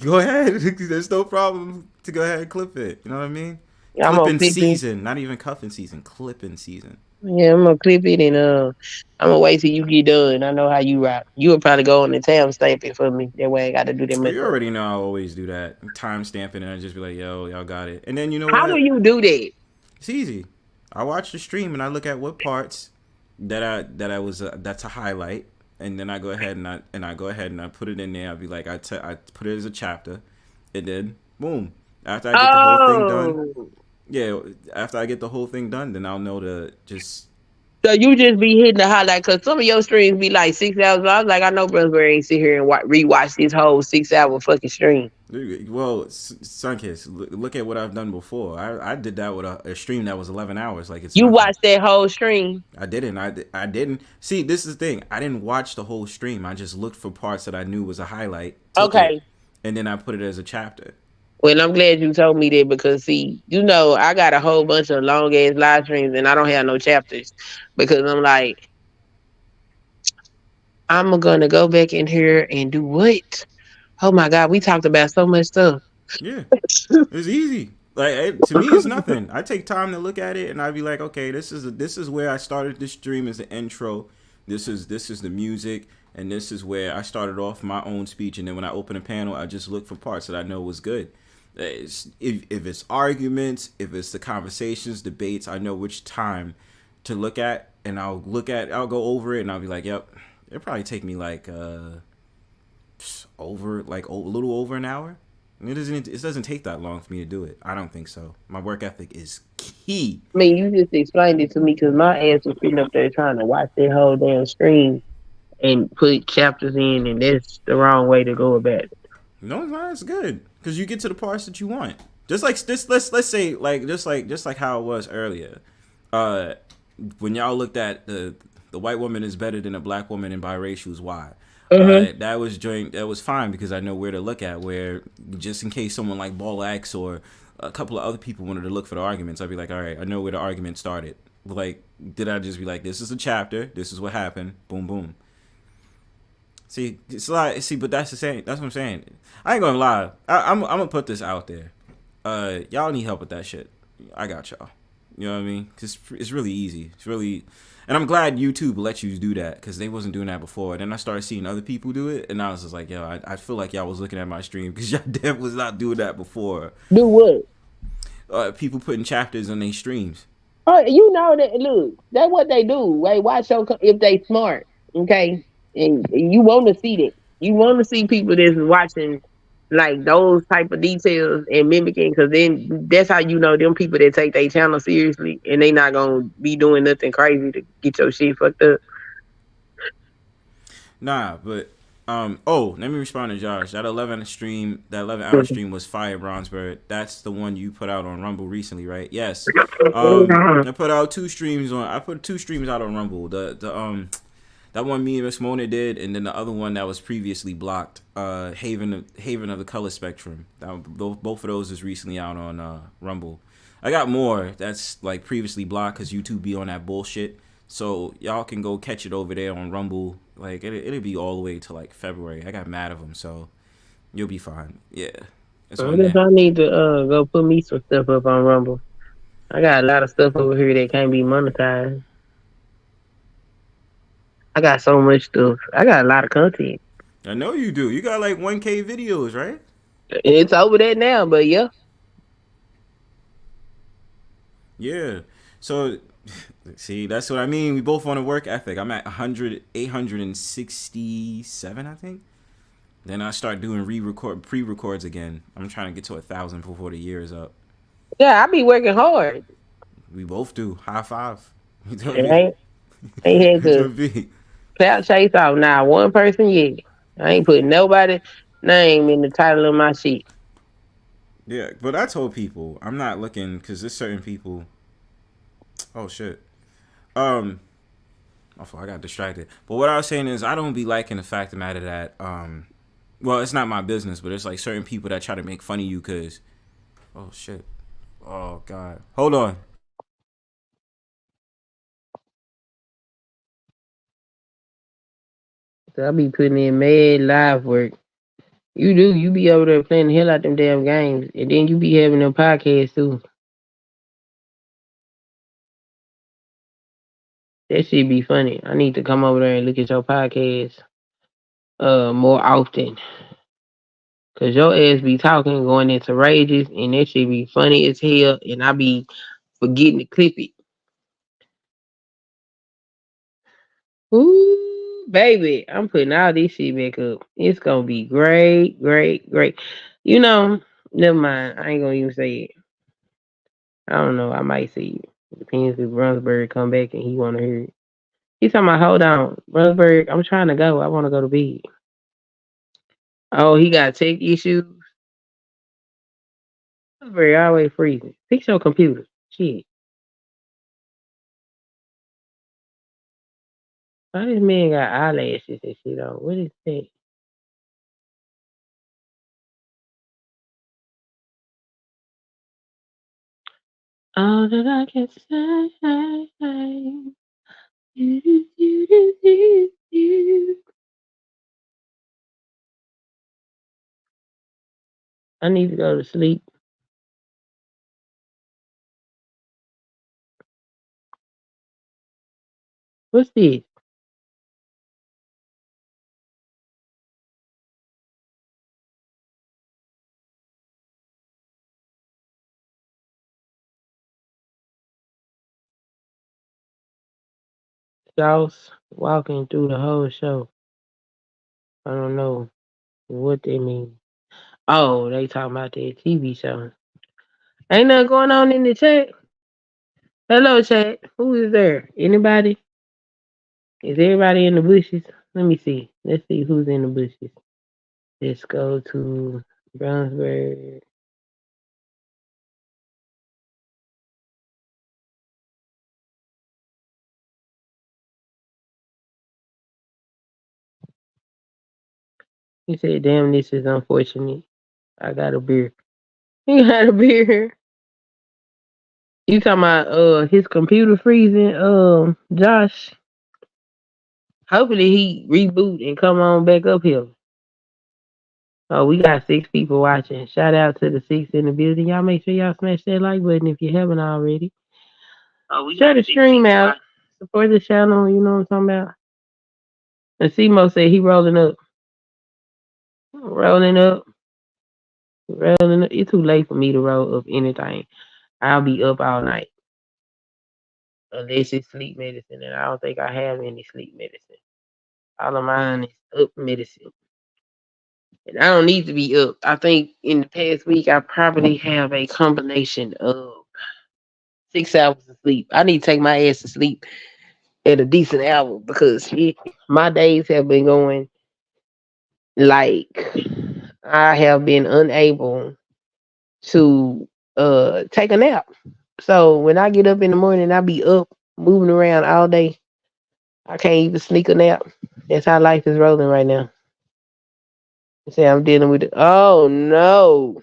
Go ahead. There's no problem to go ahead and clip it. You know what I mean? Yeah, clipping season, not even cuffing season. Clipping season. Yeah, I'm gonna clip it and I'm gonna wait till you get done. I know how you rock. You would probably go on the time stamp it for me. That way I got to do that. You already know I always do that. Time stamping and I just be like, yo, y'all got it. And then you know how do you do that? It's easy. I watch the stream and I look at what parts that's a highlight, and then I go ahead and I put it in there. I'll be like, I put it as a chapter, and then boom. After I get the whole thing done. Yeah, after I get the whole thing done, then I'll know to just. So you just be hitting the highlight because some of your streams be like 6 hours. I was like, I know Brotherbird ain't sit here and rewatch this whole 6 hour fucking stream. Well, Sunkissed, look at what I've done before. I did that with a stream that was 11 hours. Like you watched that whole stream. I didn't. I didn't. See, this is the thing. I didn't watch the whole stream. I just looked for parts that I knew was a highlight. Okay. And then I put it as a chapter. Well, I'm glad you told me that because, see, you know, I got a whole bunch of long-ass live streams and I don't have no chapters because I'm like, I'm going to go back in here and do what? Oh, my God, we talked about so much stuff. Yeah, it's easy. Like, to me, it's nothing. I take time to look at it and I'd be like, okay, this is where I started this stream as the intro. This is the music. And this is where I started off my own speech. And then when I open a panel, I just look for parts that I know was good. If it's arguments, if it's the conversations, debates, I know which time to look at, and I'll go over it, and I'll be like, yep, it'll probably take me like a little over an hour. And it doesn't take that long for me to do it. I don't think so. My work ethic is key. I mean, you just explained it to me because my ass was sitting up there trying to watch that whole damn stream and put chapters in, and that's the wrong way to go about it. No, it's not. It's good because you get to the parts that you want. Just like this, let's say just like how it was earlier. when y'all looked at the white woman is better than a black woman in biracials, why? That was fine because I know where to look at. Where just in case someone like Ball X or a couple of other people wanted to look for the arguments, I'd be like, all right, I know where the argument started. Like, did I just be like, this is a chapter, this is what happened, boom, boom. See, it's a lot. See, but that's the same. That's what I'm saying. I ain't gonna lie. I'm gonna put this out there. Y'all need help with that shit. I got y'all. You know what I mean? Cause it's really easy. It's really, and I'm glad YouTube let you do that because they wasn't doing that before. And then I started seeing other people do it, and I was just like, yo, I feel like y'all was looking at my stream because y'all definitely was not doing that before. Do what? People putting chapters on their streams. Oh, you know that. Look, that's what they do. Wait, watch your if they smart. Okay, and you want to see that. You want to see people that's watching like those type of details and mimicking, because then that's how you know them people that take their channel seriously and they not gonna be doing nothing crazy to get your shit fucked up. Nah, but let me respond to Josh. That 11 hour stream was fire, Bronzebird. That's the one you put out on Rumble recently, right? Yes. I put out 2 streams on. I put 2 streams out on Rumble. That one me and Miss Mona did, and then the other one that was previously blocked, Haven of the Color Spectrum. Both of those is recently out on Rumble. I got more that's like previously blocked because YouTube be on that bullshit. So y'all can go catch it over there on Rumble. Like it'll be all the way to like February. I got mad of them, so you'll be fine. Yeah. I guess I need to go put me some stuff up on Rumble. I got a lot of stuff over here that can't be monetized. I got so much stuff. I got a lot of content. I know you do. You got like 1K videos, right? It's over there now, but yeah. Yeah. So, see, that's what I mean. We both on a work ethic. I'm at 867, I think. Then I start doing pre-records again. I'm trying to get to 1,000 before the year is up. Yeah, I be working hard. We both do. High five. Ain't had to clout chase out now. One person yet. I ain't putting nobody name in the title of my shit. Yeah, but I told people I'm not looking because there's certain people. Oh shit. I got distracted. But what I was saying is I don't be liking the fact of the matter that well, it's not my business, but it's like certain people that try to make fun of you because oh shit. Oh god. Hold on. I be putting in mad live work. You do. You be over there playing the hell out them damn games, and then you be having them podcasts too. That shit be funny. I need to come over there and look at your podcast more often. Cause your ass be talking, going into rages, and that shit be funny as hell, and I be forgetting to clip it. Ooh, baby, I'm putting all this shit back up. It's gonna be great, great, great. You know, never mind. I ain't gonna even say it. I don't know. I might say it. Depends if Bronzebird come back and he wanna hear it. He's talking about, hold on, Bronzebird, I'm trying to go. I wanna go to bed. Oh, he got tech issues. Bronzebird always freezing. Fix your computer. Shit. Why this man got eyelashes and shit on? What is that? All that I can say, I need to go to sleep. What's this? Sauce walking through the whole show. I don't know what they mean. Oh, they talking about that TV show. Ain't nothing going on in the chat. Hello, chat. Who is there? Anybody? Is everybody in the bushes? Let me see. Let's see who's in the bushes. Let's go to Brownsburg. He said, "Damn, this is unfortunate. I got a beer." He got a beer. You talking about his computer freezing? Josh. Hopefully he reboot and come on back up here. Oh, we got 6 people watching. Shout out to the 6 in the building. Y'all make sure y'all smash that like button if you haven't already. Share the stream out. Support the channel. You know what I'm talking about. And Simo said he rolling up. Rolling up. Rolling up. It's too late for me to roll up anything. I'll be up all night. Unless it's sleep medicine. And I don't think I have any sleep medicine. All of mine is up medicine. And I don't need to be up. I think in the past week, I probably have a combination of 6 hours of sleep. I need to take my ass to sleep at a decent hour because my days have been going like I have been unable to take a nap. So when I get up in the morning, I be up moving around all day. I can't even sneak a nap. That's how life is rolling right now. Say I'm dealing with it. Oh no.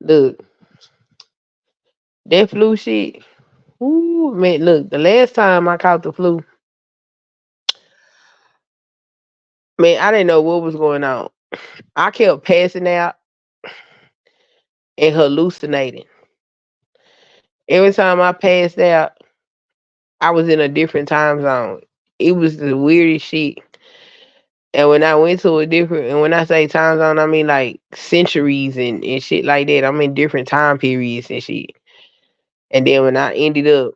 Look. That flu shit. Ooh, man, look, the last time I caught the flu, man, I didn't know what was going on. I kept passing out and hallucinating. Every time I passed out, I was in a different time zone. It was the weirdest shit. And when I went to a different, and when I say time zone, I mean like centuries and shit like that. I'm in different time periods and shit. And then when I ended up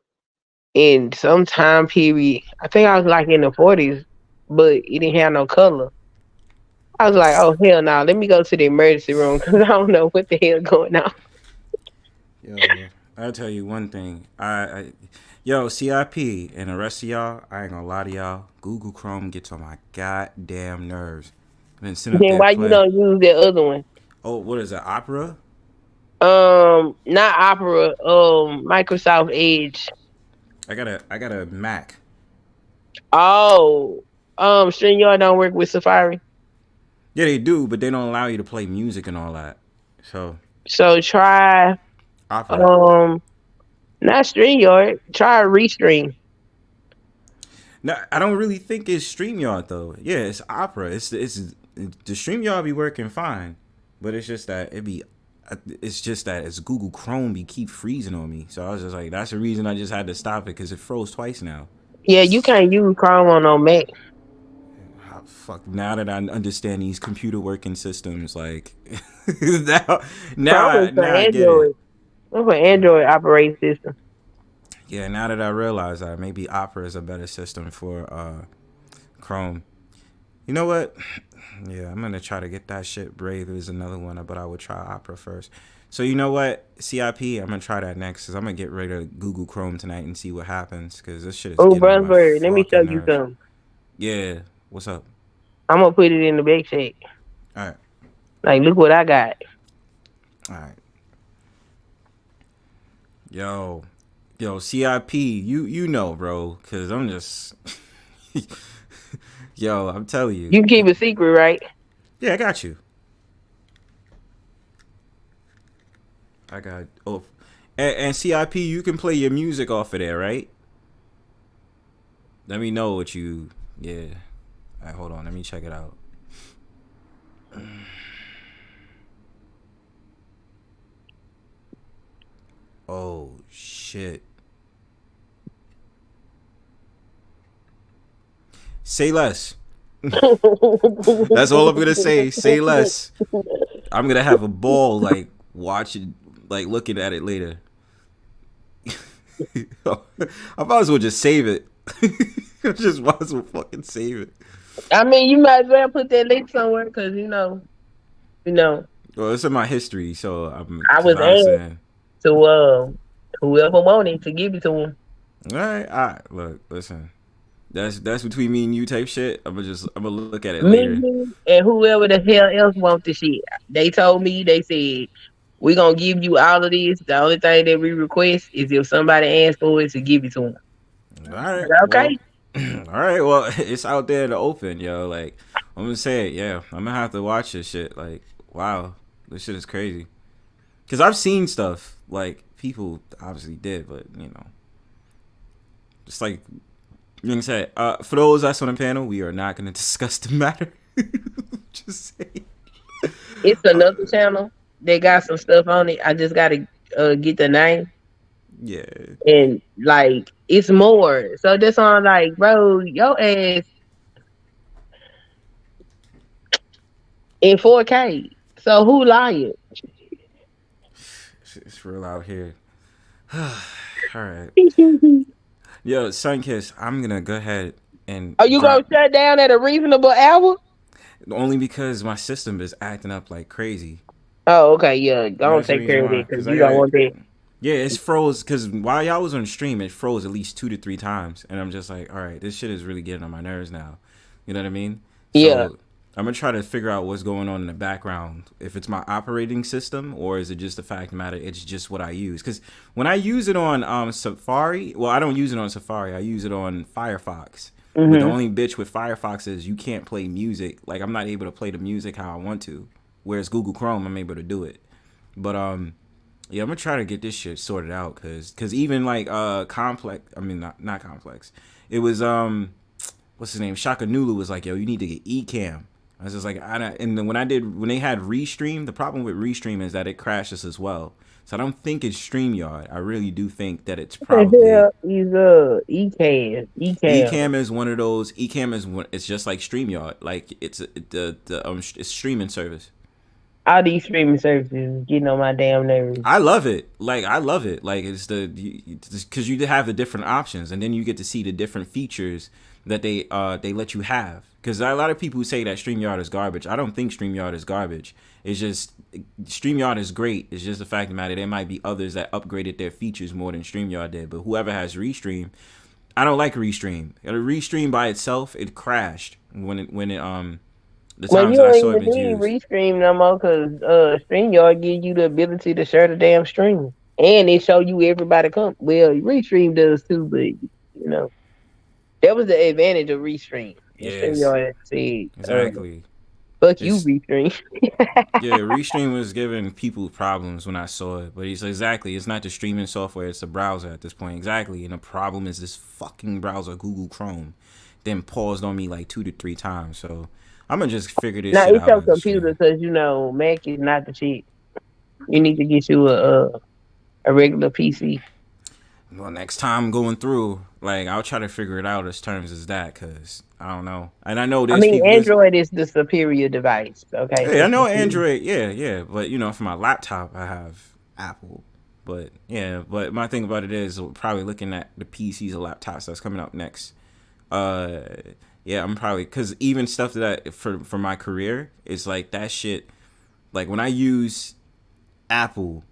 in some time period, I think I was like in the 40s, but it didn't have no color. I was like, oh, hell no. Let me go to the emergency room because I don't know what the hell going on. Yo, I'll tell you one thing. Yo, CIP and the rest of y'all, I ain't gonna lie to y'all. Google Chrome gets on my goddamn nerves. Been sitting Then why you don't use that other one? Oh, what is it? Opera? Not Opera. Microsoft Edge. I got a Mac. Oh, StreamYard don't work with Safari. Yeah, they do, but they don't allow you to play music and all that. So try Opera. Not StreamYard. Try Restream. No, I don't really think it's StreamYard though. Yeah, it's Opera. It's the StreamYard be working fine, but it's just that it's Google Chrome be keep freezing on me. So I was just like, that's the reason I just had to stop it because it froze twice now. Yeah, you can't use Chrome on no Mac. Oh, fuck! Now that I understand these computer working systems, like now I get it. What's for Android operating system? Yeah, now that I realize that maybe Opera is a better system for Chrome. You know what? Yeah, I'm gonna try to get that shit. Brave is another one, but I would try Opera first. So you know what? CIP, I'm gonna try that next because I'm gonna get rid of Google Chrome tonight and see what happens because this shit is. Oh, Bronzebird, let me show you something. Yeah, what's up? I'm gonna put it in the back check. All right. Like, look what I got. All right. Yo, CIP, you know, bro, because I'm just, yo, I'm telling you. You can keep a secret, right? Yeah, I got you. And CIP, you can play your music off of there, right? Let me know what you, yeah. All right, hold on, let me check it out. Oh, shit. Say less. That's all I'm gonna say. Say less. I'm gonna have a ball, like, watching, like, looking at it later. I might as well just save it. Just might as well fucking save it. I mean, you might as well put that link somewhere, because, you know. Well, it's in my history, so I was asked to whoever wanted to give it to him. All right. Look, listen. That's between me and you type shit. I'm gonna look at it later. Me and whoever the hell else wants the shit. They told me, they said, we're gonna give you all of this. The only thing that we request is if somebody asks for it to give it to them. All right. Okay. All right, well, it's out there in the open, yo. Like, I'm gonna say it, yeah. I'm gonna have to watch this shit. Like, wow, this shit is crazy. Cause I've seen stuff like people obviously did, but you know, just like you can say. For those that's on the panel, we are not gonna discuss the matter. Just say. It's another channel. They got some stuff on it. I just gotta get the name. Yeah. And like it's more. So this on like, bro, your ass in 4K. So who lying? It's real out here. All right. Yo, Sunkissed, I'm gonna go ahead and. Are you gonna shut down at a reasonable hour? Only because my system is acting up like crazy. Oh, okay, yeah. Don't That's the take care of reason it why, because you don't want that. Yeah, it's froze because while y'all was on stream, it froze at least 2 to 3 times, and I'm just like, all right, this shit is really getting on my nerves now. You know what I mean? Yeah. So I'm gonna try to figure out what's going on in the background. If it's my operating system or is it just the fact of the matter? It's just what I use. Because when I use it on Safari, well, I don't use it on Safari. I use it on Firefox. But the only bitch with Firefox is you can't play music. Like I'm not able to play the music how I want to. Whereas Google Chrome, I'm able to do it. But yeah, I'm gonna try to get this shit sorted out. Cause even like complex. I mean not complex. It was what's his name? Shaka Nulu was like, yo, you need to get Ecamm. I was just like, and then when they had Restream, the problem with Restream is that it crashes as well. So I don't think it's StreamYard. I really do think that it's probably. What the hell is Ecamm? Ecamm is one of those. Ecamm is one. It's just like StreamYard. Like it's it's streaming service. All these streaming services getting on my damn nerves. I love it. Like I love it. Like it's because you have the different options, and then you get to see the different features that they let you have. Because a lot of people who say that StreamYard is garbage. I don't think StreamYard is garbage. It's just StreamYard is great. It's just the fact of the matter. There might be others that upgraded their features more than StreamYard did. But whoever has Restream, I don't like Restream. Restream by itself, it crashed when it the times that I saw it been used. Restream no more because StreamYard give you the ability to share the damn stream. And it show you everybody come. Well, Restream does too, but you know. That was the advantage of Restream. Yes. Exactly. Fuck you, Restream. Yeah, Restream was giving people problems when I saw it. But it's exactly, it's not the streaming software, it's the browser at this point. Exactly. And the problem is this fucking browser, Google Chrome, then paused on me like 2 to 3 times. So I'm going to just figure this shit out. Now, it's your computer because, you know, Mac is not the shit. You need to get you a regular PC. Well, next time going through, like, I'll try to figure it out as terms as that, because I don't know. And I know there's Android is the superior device, okay? Yeah, I know Android, yeah. But, you know, for my laptop, I have Apple. But, yeah, but my thing about it is probably looking at the PCs or laptops that's coming up next. Yeah, I'm probably, because even stuff that for my career, it's like that shit, like when I use Apple,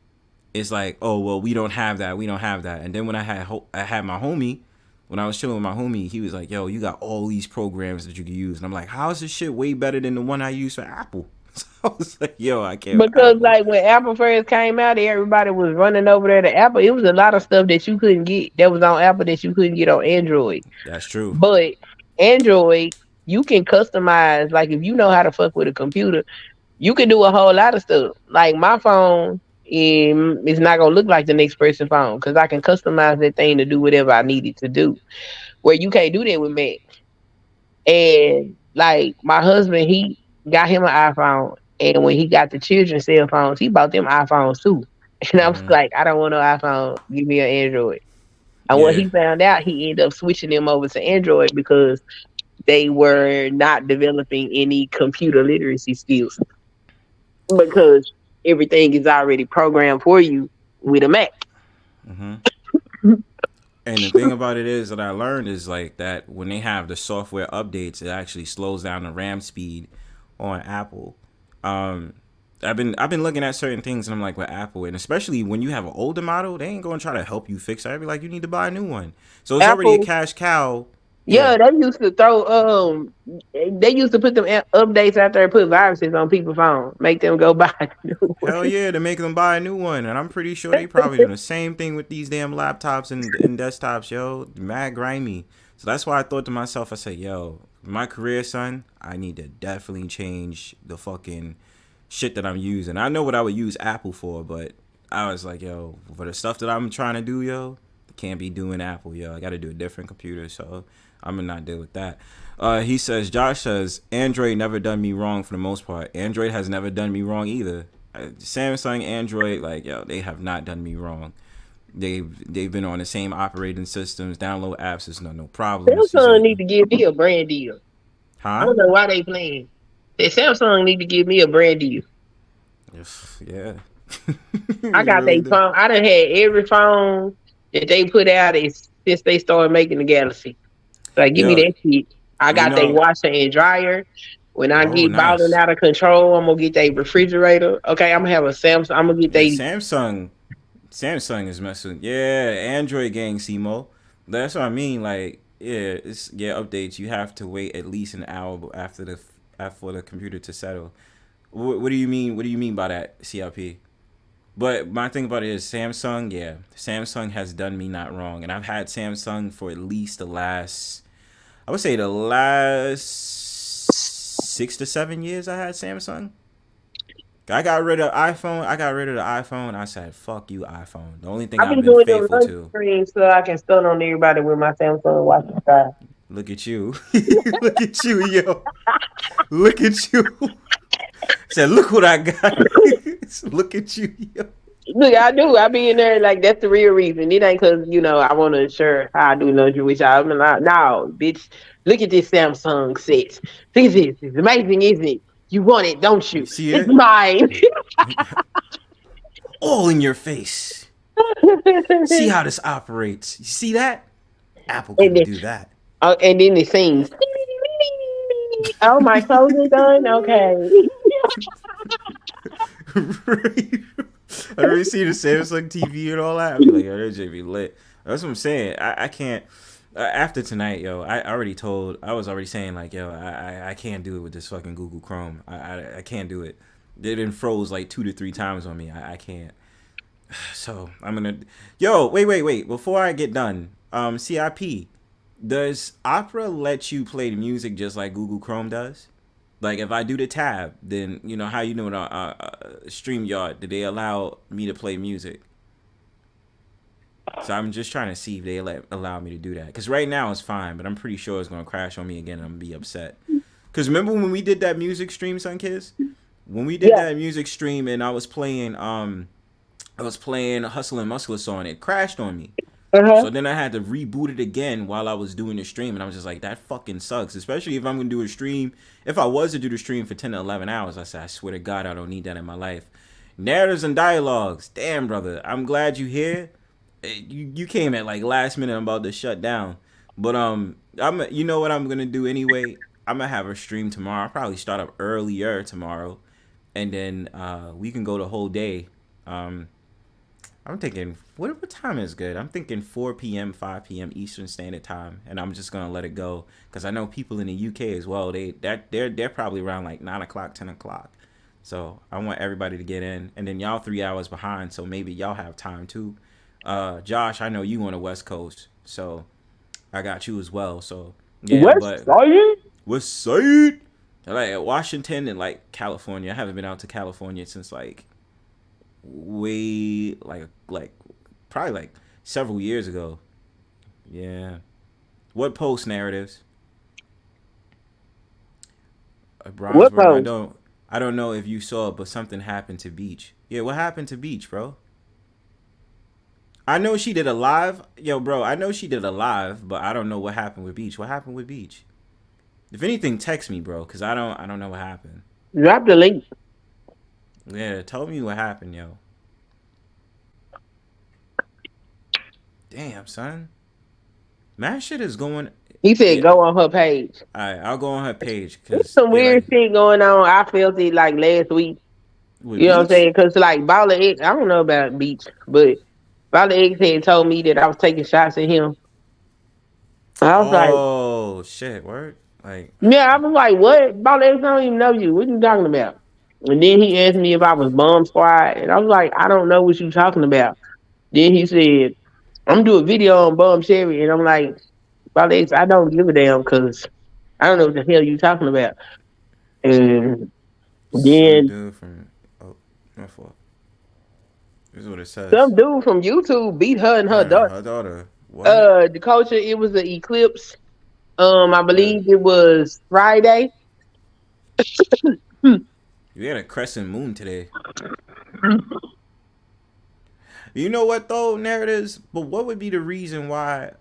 it's like, oh, well, we don't have that. And then when I had my homie, when I was chilling with my homie, he was like, yo, you got all these programs that you can use. And I'm like, how is this shit way better than the one I use for Apple? So I was like, yo, I can't. Because like when Apple first came out, everybody was running over there to Apple. It was a lot of stuff that you couldn't get that was on Apple that you couldn't get on Android. That's true. But Android, you can customize. Like if you know how to fuck with a computer, you can do a whole lot of stuff. Like my phone is not gonna look like the next person's phone because I can customize that thing to do whatever I need it to do. Where you can't do that with Mac. And like my husband, he got him an iPhone, and when he got the children's cell phones, he bought them iPhones too. And I was like, I don't want no iPhone. Give me an Android. And when he found out, he ended up switching them over to Android because they were not developing any computer literacy skills. Because everything is already programmed for you with a Mac. Mm-hmm. And the thing about it is that I learned is like that when they have the software updates, it actually slows down the RAM speed on Apple. I've been looking at certain things and I'm like with Apple, and especially when you have an older model, they ain't gonna try to help you fix it. I'd be like, you need to buy a new one. So it's Apple, already a cash cow. Yeah, they used to throw they used to put them updates out there, put viruses on people's phones, make them go buy a new one. Hell yeah, to make them buy a new one. And I'm pretty sure they probably doing the same thing with these damn laptops and desktops, yo. Mad grimy. So that's why I thought to myself, I said, yo, my career, son, I need to definitely change the fucking shit that I'm using. I know what I would use Apple for, but I was like, yo, for the stuff that I'm trying to do, yo, can't be doing Apple, yo. I got to do a different computer, so I'm going to not deal with that. He says, Josh says, Android never done me wrong for the most part. Android has never done me wrong either. Samsung, Android, like, yo, they have not done me wrong. They've been on the same operating systems, download apps, there's no problem. Samsung need to give me a brand deal. Huh? I don't know why they playing. Samsung need to give me a brand deal. Yeah. I got their phone. I done had every phone that they put out since they started making the Galaxy. Like, give me that shit. I got their washer and dryer. When I get balling out of control, I'm gonna get their refrigerator. Okay, I'm gonna have a Samsung. I'm gonna get their Samsung is messing. Yeah, Android gang, Simo. That's what I mean. Like, yeah, updates. You have to wait at least an hour for the computer to settle. What do you mean? What do you mean by that, CLP? But my thing about it is Samsung. Yeah, Samsung has done me not wrong, and I've had Samsung for at least the last 6 to 7 years. I had Samsung. I got rid of iPhone. I said, "Fuck you, iPhone." The only thing I've been doing faithful to. Screen so I can stun on everybody with my Samsung watch. Look at you, look at you, yo. Look at you. Said, look what I got. Look at you, yo. Look, I do. I be in there like that's the real reason. It ain't because I want to ensure how I do nothing with y'all. I'm like, no, bitch. Look at this Samsung set. See this? It's amazing, isn't it? You want it, don't you? See it's mine. All in your face. See how this operates. You see that? Apple can do that. And then it sings. Oh, my clothes are done? Okay. Right. I already see the Samsung TV and all that. I'm like, yo, that should be lit. That's what I'm saying. I can't. After tonight, yo, I was already saying, like, yo, I can't do it with this fucking Google Chrome. I can't do it. It done froze like 2 to 3 times on me. I can't. So I'm gonna. Yo, wait. Before I get done, CIP. Does Opera let you play the music just like Google Chrome does? Like, if I do the tab, then how you know StreamYard, do they allow me to play music? So I'm just trying to see if they allow me to do that. Because right now it's fine, but I'm pretty sure it's going to crash on me again and I'm going to be upset. Because remember when we did that music stream, Sunkissed? When we did that music stream and I was playing Hustle and Muscle on it crashed on me. So then I had to reboot it again while I was doing the stream, and I was just like, that fucking sucks. Especially if I'm gonna do a stream. If I was to do the stream for 10 to 11 hours, I said, I swear to God, I don't need that in my life. Narratives and dialogues. Damn, brother. I'm glad you here. You came at like last minute. I'm about to shut down. But you know what I'm gonna do anyway? I'm gonna have a stream tomorrow. I'll probably start up earlier tomorrow, and then we can go the whole day. I'm thinking, what time is good? I'm thinking 4 p.m., 5 p.m. Eastern Standard Time, and I'm just gonna let it go because I know people in the UK as well. They're probably around like 9 o'clock, 10 o'clock. So I want everybody to get in, and then y'all 3 hours behind, so maybe y'all have time too. Josh, I know you on the West Coast, so I got you as well. So yeah, West Side, like Washington and like California. I haven't been out to California since like way like probably like several years ago. Yeah. What post narratives? What post? I don't know if you saw it, but something happened to Beach. Yeah, what happened to Beach, bro? I know she did a live. Yo, bro, I know she did a live, but I don't know what happened with Beach. What happened with Beach? If anything, text me, bro, because I don't know what happened. Drop the link. Yeah, tell me what happened, yo. Damn, son. Mad shit is going. He said go on her page. Alright, I'll go on her page. Cause some weird shit going on. I felt it like last week. You know what I'm saying? Because like Bala X, I don't know about Beach, but Bala X had told me that I was taking shots at him. I was like, oh shit, word? Like, yeah, I was like, what? Bala X, I don't even know you. What you talking about? And then he asked me if I was Bomb Squad, and I was like, I don't know what you talking about. Then he said, I'm doing a video on Bum Cherry, and I'm like, Alex, I don't give a damn because I don't know what the hell you talking about. And Some then dude from my fault. This is what it some says. dude from YouTube beat her and her Yeah, daughter. her daughter. What? The culture, it was the eclipse. I Yeah. believe it was Friday. You had a crescent moon today. You know what though, narratives? But what would be the reason why?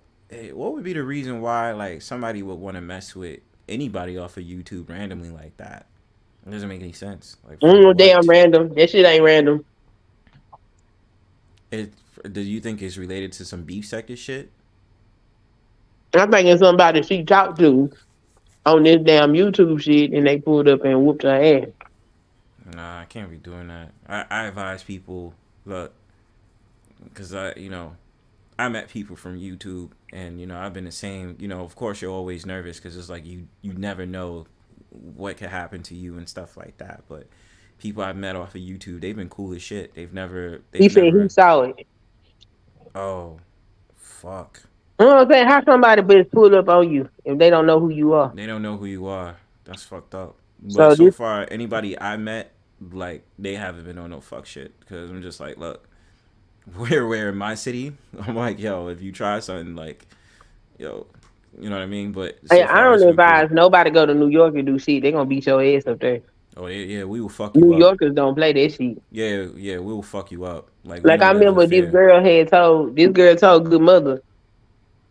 What would be the reason why like somebody would want to mess with anybody off of YouTube randomly like that? It doesn't make any sense. Like for Damn what? random. That shit ain't random. It. Do you think it's related to some beef sector shit? I think it's somebody she talked to on this damn YouTube shit, and they pulled up and whooped her ass. Nah, I can't be doing that. I advise people, look, because I met people from YouTube, and I've been the same. Of course, you're always nervous because it's like you never know what could happen to you and stuff like that. But people I've met off of YouTube, they've been cool as shit. He said he saw it. Oh, fuck. You know what I'm saying? How somebody but pull up on you if they don't know who you are? They don't know who you are. That's fucked up. But So so this, far, anybody I met, like, they haven't been on no fuck shit. Because I'm just like, look, we're in my city. I'm like, yo, if you try something, like, yo, you know what I mean? But so I far, it's don't been cool. advise nobody go to New York and do shit. They gonna beat your ass up there. Oh, yeah, we will fuck you New up. Yorkers don't play that shit. Yeah, we will fuck you up. Like I remember this girl told good mother,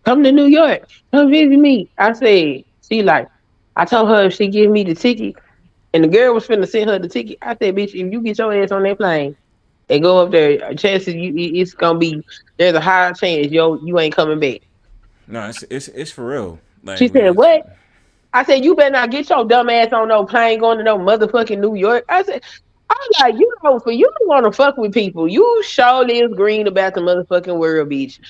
come to New York, come visit me. I said, I told her if she give me the ticket, and the girl was finna send her the ticket. I said, bitch, if you get your ass on that plane and go up there, chances it's gonna be there's a high chance you ain't coming back. No, it's for real. Like, She said, what? I said, you better not get your dumb ass on no plane going to no motherfucking New York. I'm like, for you don't want to fuck with people. You surely is green about the motherfucking world, bitch.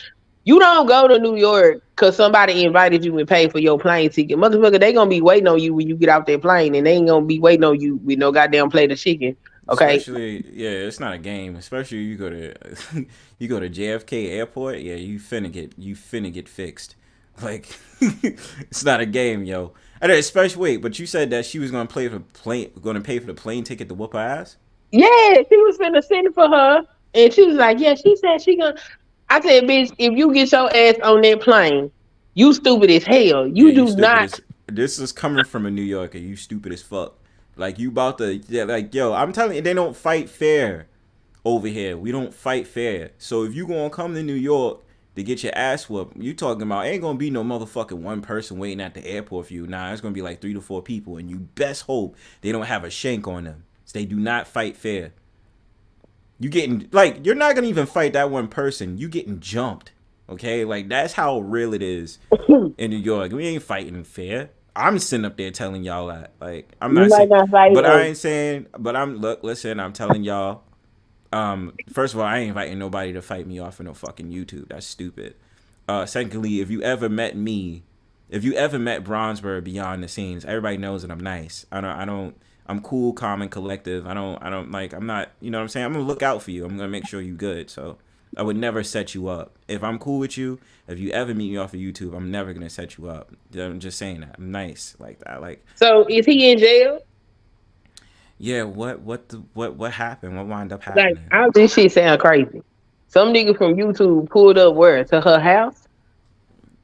You don't go to New York because somebody invited you and paid for your plane ticket. Motherfucker, they going to be waiting on you when you get off that plane, and they ain't going to be waiting on you with no goddamn plate of chicken. Okay? Especially, yeah, it's not a game. Especially you go to JFK Airport, yeah, you finna get fixed. Like, it's not a game, yo. And especially, but you said that she was gonna pay for the plane ticket to whoop her ass. Yeah, she was finna send it for her, and she was like, "Yeah, she said she gonna." I said, "Bitch, if you get your ass on that plane, you stupid as hell. You do not." This is coming from a New Yorker. You stupid as fuck. Like you about to, yo. I'm telling you, they don't fight fair over here. We don't fight fair. So if you gonna come to New York to get your ass whooped, you talking about ain't gonna be no motherfucking one person waiting at the airport for you. Nah, it's gonna be like 3 to 4 people, and you best hope they don't have a shank on them. So they do not fight fair. You getting you're not gonna even fight that one person. You getting jumped. Okay, like that's how real it is in New York. We ain't fighting fair. I'm sitting up there telling y'all that. Like I'm not saying, but I ain't saying. But listen. I'm telling y'all. First of all, I ain't inviting nobody to fight me off of no fucking YouTube. That's stupid. Secondly, if you ever met Bronzebird beyond the scenes, everybody knows that I'm nice. I'm cool, calm, and collective. I'm not, you know what I'm saying? I'm gonna look out for you. I'm gonna make sure you good. So I would never set you up. If I'm cool with you, if you ever meet me off of YouTube, I'm never gonna set you up. I'm just saying that. I'm nice like that. Like. So is he in jail? Yeah, what happened? What wound up happening? All this shit sound crazy. Some nigga from YouTube pulled up where? To her house?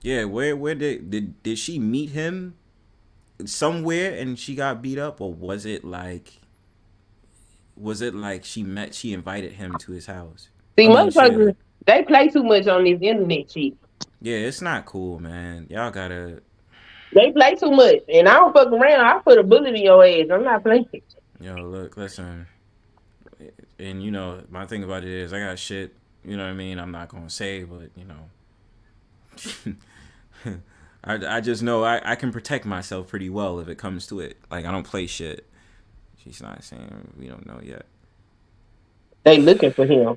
Yeah, where did she meet him somewhere and she got beat up, or was it like she invited him to his house? See, motherfuckers, they play too much on this internet shit. Yeah, it's not cool, man. Y'all gotta. They play too much, and I don't fuck around. I put a bullet in your ass. I'm not playing. Yo, look, listen, and my thing about it is I got shit. You know what I mean? I'm not gonna say, but I just know I can protect myself pretty well if it comes to it. Like I don't play shit. She's not saying we don't know yet. They looking for him.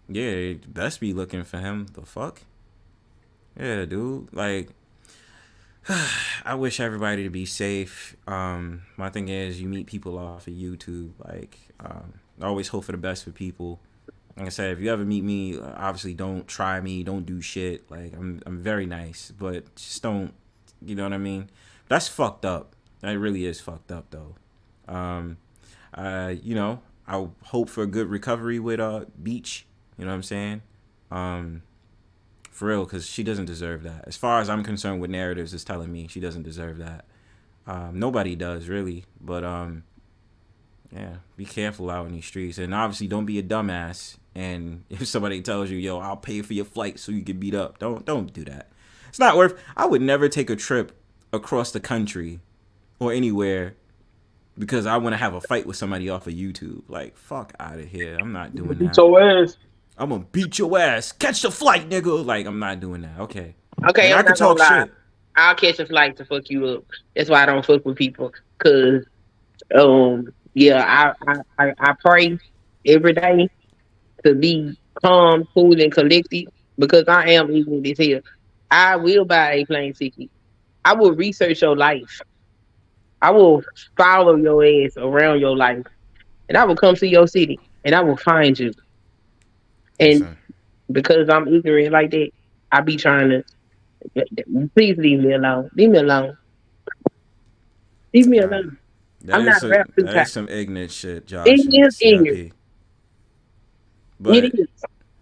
Yeah, they best be looking for him. The fuck? Yeah, dude. Like, I wish everybody to be safe. My thing is, you meet people off of YouTube. Like, I always hope for the best for people. Like I said, if you ever meet me, obviously don't try me, don't do shit. Like I'm very nice, but just don't. You know what I mean? That's fucked up. That really is fucked up, though. You know, I hope for a good recovery with Beach. You know what I'm saying? For real, because she doesn't deserve that. As far as I'm concerned, with narratives is telling me she doesn't deserve that. Nobody does, really. But yeah, be careful out in these streets, and obviously don't be a dumbass. And if somebody tells you, "Yo, I'll pay for your flight so you get beat up," don't do that. It's not worth. I would never take a trip across the country or anywhere because I want to have a fight with somebody off of YouTube. Like, fuck out of here. I'm not doing that. Beat your ass. I'm gonna beat your ass. Catch the flight, nigga. Like, I'm not doing that. Okay. Okay, I can talk shit. I'll catch a flight to fuck you up. That's why I don't fuck with people. Cause, yeah, I pray every day to be calm, cool, and collected because I am evil as hell. I will buy a plane ticket. I will research your life. I will follow your ass around your life. And I will come to your city. And I will find you. And because I'm ignorant like that, I be trying to... Please leave me alone. Leave me alone. Leave me alone. I'm not rap too tight. That is some ignorant shit, Josh. It is ignorant. But it is.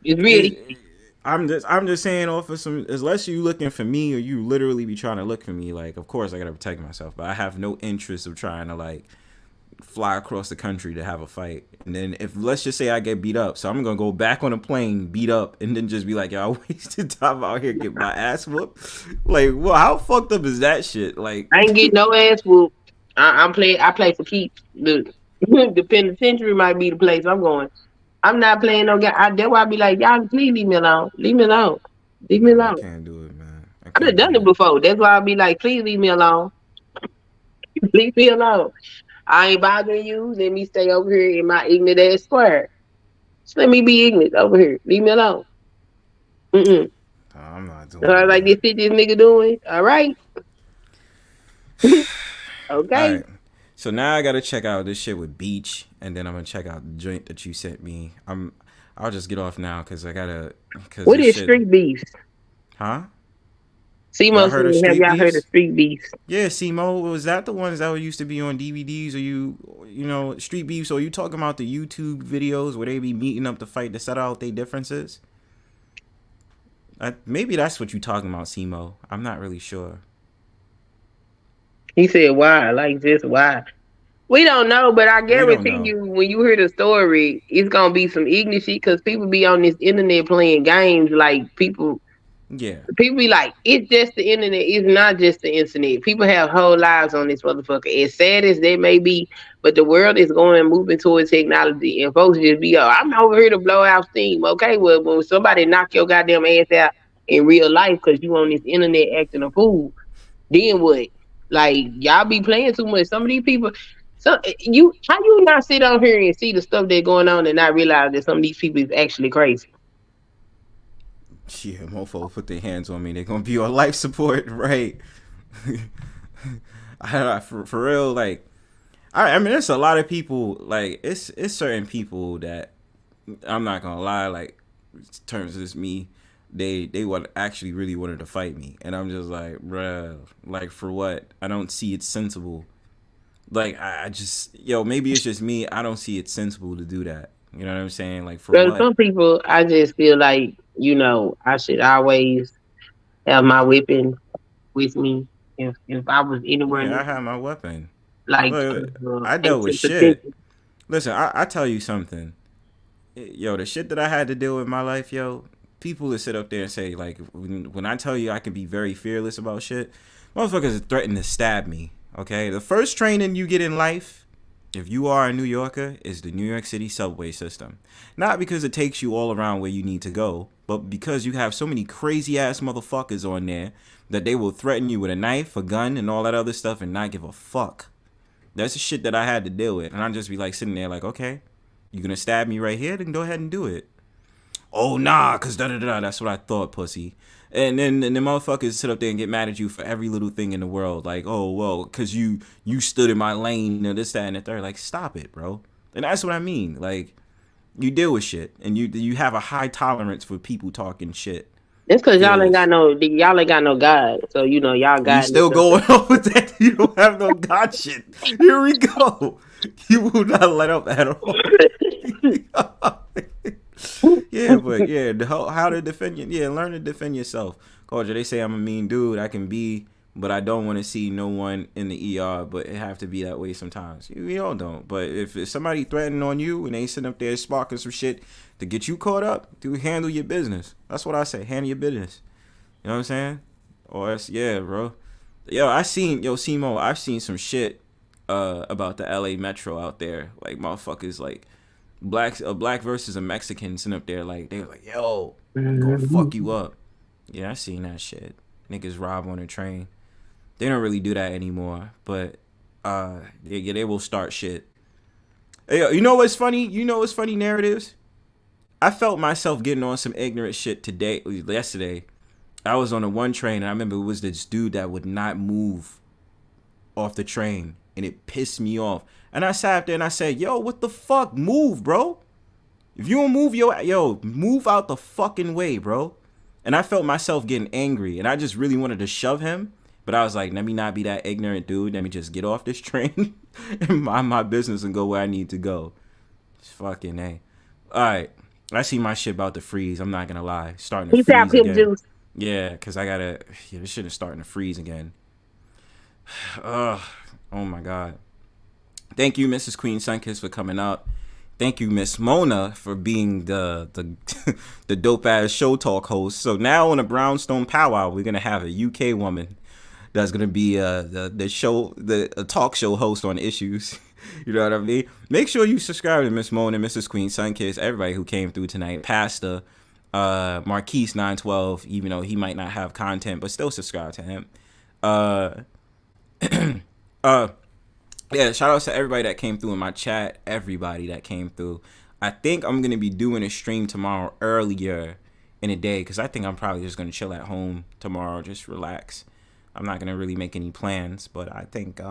It's really... I'm just saying, off of some, unless you looking for me or you literally be trying to look for me, like, of course I gotta protect myself, but I have no interest of trying to like fly across the country to have a fight. And then if, let's just say I get beat up, so I'm gonna go back on a plane, beat up, and then just be like, yo, I wasted time out here get my ass whooped. Like, well, how fucked up is that shit? Like, I ain't get no ass whooped. I play for keeps. The penitentiary might be the place I'm going. I'm not playing no game. That's why I be like, y'all, please leave me alone. Leave me alone. Leave me alone. I can't do it, man. I done done it before. That's why I be like, please leave me alone. Leave me alone. I ain't bothering you. Let me stay over here in my ignorant ass square. Just let me be ignorant over here. Leave me alone. No, I'm not doing it. Like this shit this nigga doing. All right. Okay. All right. So now I gotta check out this shit with Beach, and then I'm gonna check out the joint that you sent me. I'll just get off now because I gotta. What is Street Beefs? Huh? Simo, have y'all heard of Street Beefs? Yeah, Simo, was that the ones that used to be on DVDs? Or you know, Street Beefs? Or you talking about the YouTube videos where they be meeting up to fight to settle out their differences? Maybe that's what you talking about, Simo. I'm not really sure. He said, why? Like, just why? We don't know, but I guarantee you, when you hear the story, it's going to be some ignorant shit because people be on this internet playing games like people. Yeah. People be like, it's just the internet. It's not just the internet. People have whole lives on this motherfucker. As sad as they may be, but the world is moving towards technology. And folks just be, I'm over here to blow out steam. Okay, well, when somebody knock your goddamn ass out in real life because you on this internet acting a fool, then what? Like, y'all be playing too much. Some of these people, how you not sit on here and see the stuff that's going on and not realize that some of these people is actually crazy? Yeah, mofo put their hands on me. They're gonna be on life support, right? For real, like, I mean, there's a lot of people. Like, it's certain people that I'm not gonna lie. Like, in terms of this, me. They would actually really wanted to fight me, and I'm just like, bruh, like, for what? I don't see it sensible. Like, I just, maybe it's just me. I don't see it sensible to do that. You know what I'm saying? Like, for what? Some people, I just feel like, I should always have my weapon with me. If I was anywhere, I have my weapon. Like, I dealt with shit. Listen, I tell you something. The shit that I had to deal with in my life, people that sit up there and say, like, when I tell you I can be very fearless about shit, motherfuckers threaten to stab me, okay? The first training you get in life, if you are a New Yorker, is the New York City subway system. Not because it takes you all around where you need to go, but because you have so many crazy-ass motherfuckers on there that they will threaten you with a knife, a gun, and all that other stuff and not give a fuck. That's the shit that I had to deal with. And I'd just be, like, sitting there like, okay, you gonna stab me right here? Then go ahead and do it. Oh, nah, because da-da-da, that's what I thought, pussy. And then the motherfuckers sit up there and get mad at you for every little thing in the world. Like, oh, well, because you stood in my lane, this, that, and the third. Like, stop it, bro. And that's what I mean. Like, You deal with shit, and you have a high tolerance for people talking shit. It's because y'all ain't got no God. So y'all got. You still going on with that? You don't have no God shit. Here we go. You will not let up at all. Yeah, but yeah, how to defend you. Yeah, learn to defend yourself. Culture, they say I'm a mean dude. I can be, but I don't want to see no one in the ER. But it have to be that way sometimes. We all don't. But if somebody threatening on you and they sitting up there sparking some shit to get you caught up, do handle your business. That's what I say. Handle your business. You know what I'm saying? Or else, yeah, bro. I've seen some shit about the LA Metro out there. Like motherfuckers like a black versus a Mexican sitting up there like they were like, yo, I'm gonna fuck you up. Yeah, I seen that shit. Niggas rob on a train. They don't really do that anymore, but they will start shit. Hey, you know what's funny? Narratives? I felt myself getting on some ignorant shit yesterday. I was on a one train and I remember it was this dude that would not move off the train and it pissed me off. And I sat there and I said, yo, what the fuck? Move, bro. If you don't move move out the fucking way, bro. And I felt myself getting angry and I just really wanted to shove him. But I was like, let me not be that ignorant dude. Let me just get off this train and mind my business and go where I need to go. It's fucking A. All right. I see my shit about to freeze. I'm not going to lie. Starting to freeze again. Juice. Yeah, because this shit is starting to freeze again. Oh my God. Thank you, Mrs. Queen Sunkissed, for coming up. Thank you, Miss Mona, for being the the dope ass show talk host. So now on a Brownstone Powwow, we're gonna have a UK woman that's gonna be the talk show host on issues. You know what I mean? Make sure you subscribe to Miss Mona, Mrs. Queen Sunkissed, everybody who came through tonight. PASSDA, Marquise 912, even though he might not have content, but still subscribe to him. Yeah, shout out to everybody that came through in my chat. Everybody that came through. I think I'm going to be doing a stream tomorrow earlier in the day because I think I'm probably just going to chill at home tomorrow, just relax. I'm not going to really make any plans, but I think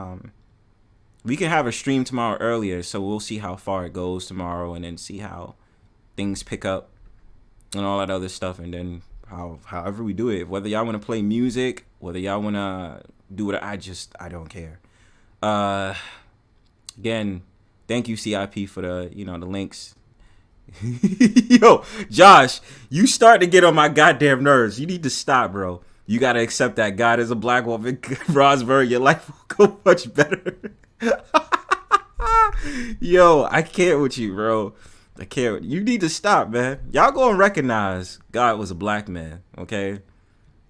we can have a stream tomorrow earlier, so we'll see how far it goes tomorrow and then see how things pick up and all that other stuff, and then however we do it. Whether y'all want to play music, whether y'all want to do it, I don't care. Again, thank you CIP for the the links. Yo, Josh, you start to get on my goddamn nerves. You need to stop, bro. You gotta accept that God is a black woman. Bronzebird, your life will go much better. Yo, I can't with you, bro. I can't. You need to stop, man. Y'all gonna recognize God was a black man, okay?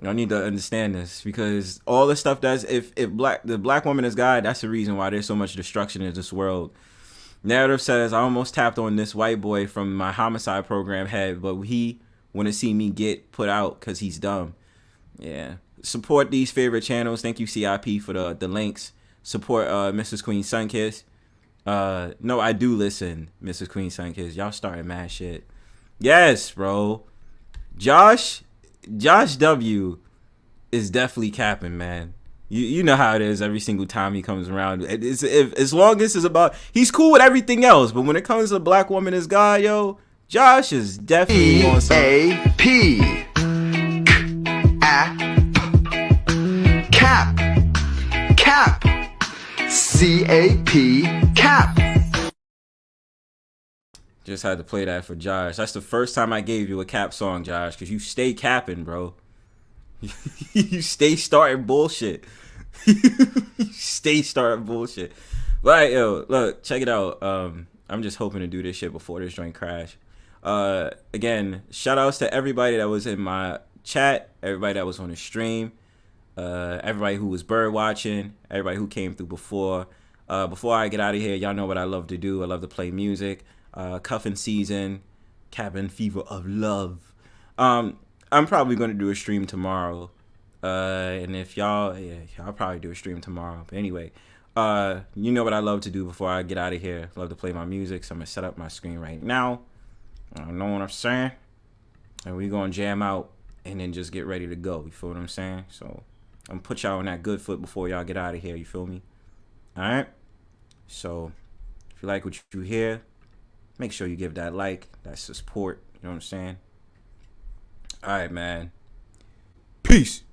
Y'all need to understand this because all the stuff that's if the black woman is God, that's the reason why there's so much destruction in this world. Narrative says I almost tapped on this white boy from my homicide program head, but he want to see me get put out because he's dumb. Yeah. Support these favorite channels. Thank you CIP for the links. Support Mrs. Queen Sunkissed. No, I do listen, Mrs. Queen Sunkissed. Y'all starting mad shit. Yes, bro. Josh W is definitely capping, man. You know how it is every single time he comes around. As long as it's about, he's cool with everything else, but when it comes to a black woman as God, yo, Josh is definitely on something. CAP. Cap. CAP. Just had to play that for Josh. That's the first time I gave you a cap song, Josh, because you stay capping, bro. You stay starting bullshit. You stay starting bullshit. Right, yo, look, check it out. I'm just hoping to do this shit before this joint crash. Again, shout outs to everybody that was in my chat, everybody that was on the stream, everybody who was bird watching, everybody who came through before. Before I get out of here, y'all know what I love to do. I love to play music. Cuffin season, cabin fever of love. I'm probably going to do a stream tomorrow. And if y'all probably do a stream tomorrow. But anyway, you know what I love to do before I get out of here. I love to play my music. So I'm going to set up my screen right now. I know what I'm saying. And we're going to jam out and then just get ready to go. You feel what I'm saying? So I'm going to put y'all on that good foot before y'all get out of here. You feel me? All right? So if you like what you hear, make sure you give that like, that support. You know what I'm saying? All right, man. Peace.